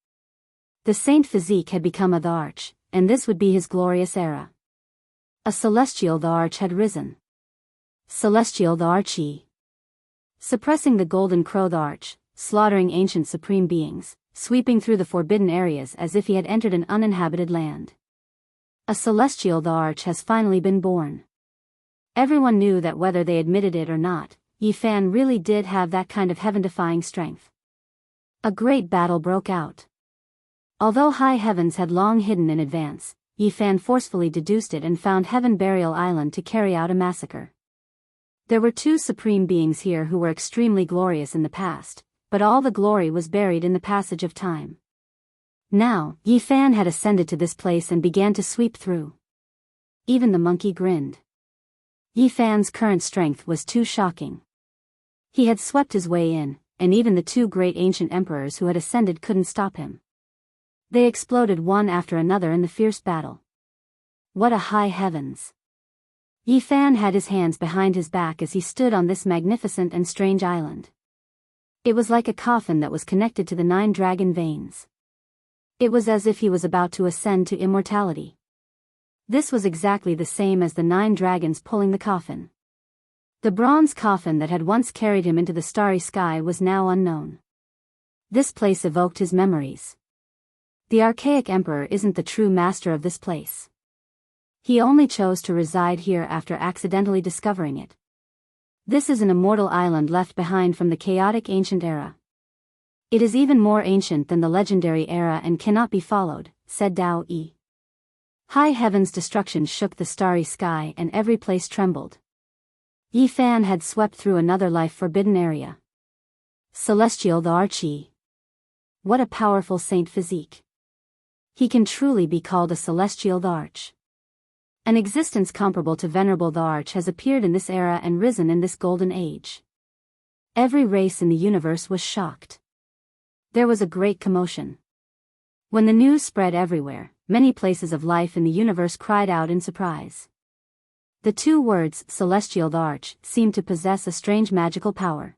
The Saint Physique had become a the Arch, and this would be his glorious era. A celestial the Arch had risen. Celestial the Archie. Suppressing the Golden Crow the Arch, slaughtering ancient supreme beings, sweeping through the forbidden areas as if he had entered an uninhabited land. A celestial the Arch has finally been born. Everyone knew that whether they admitted it or not, Yi Fan really did have that kind of heaven-defying strength. A great battle broke out. Although high heavens had long hidden in advance, Yi Fan forcefully deduced it and found Heaven Burial Island to carry out a massacre. There were two supreme beings here who were extremely glorious in the past, but all the glory was buried in the passage of time. Now, Yi Fan had ascended to this place and began to sweep through. Even the monkey grinned. Yi Fan's current strength was too shocking. He had swept his way in, and even the two great ancient emperors who had ascended couldn't stop him. They exploded one after another in the fierce battle. What a high heavens! Yi Fan had his hands behind his back as he stood on this magnificent and strange island. It was like a coffin that was connected to the 9 dragon veins. It was as if he was about to ascend to immortality. This was exactly the same as the 9 dragons pulling the coffin. The bronze coffin that had once carried him into the starry sky was now unknown. This place evoked his memories. The archaic emperor isn't the true master of this place. He only chose to reside here after accidentally discovering it. This is an immortal island left behind from the chaotic ancient era. It is even more ancient than the legendary era and cannot be followed, said Dao Yi. High heaven's destruction shook the starry sky and every place trembled. Yi Fan had swept through another life-forbidden area. Celestial the Archie. What a powerful saint physique. He can truly be called a celestial the Arch. An existence comparable to Venerable the Arch has appeared in this era and risen in this golden age. Every race in the universe was shocked. There was a great commotion. When the news spread everywhere, many places of life in the universe cried out in surprise. The two words, Celestial the Arch, seemed to possess a strange magical power.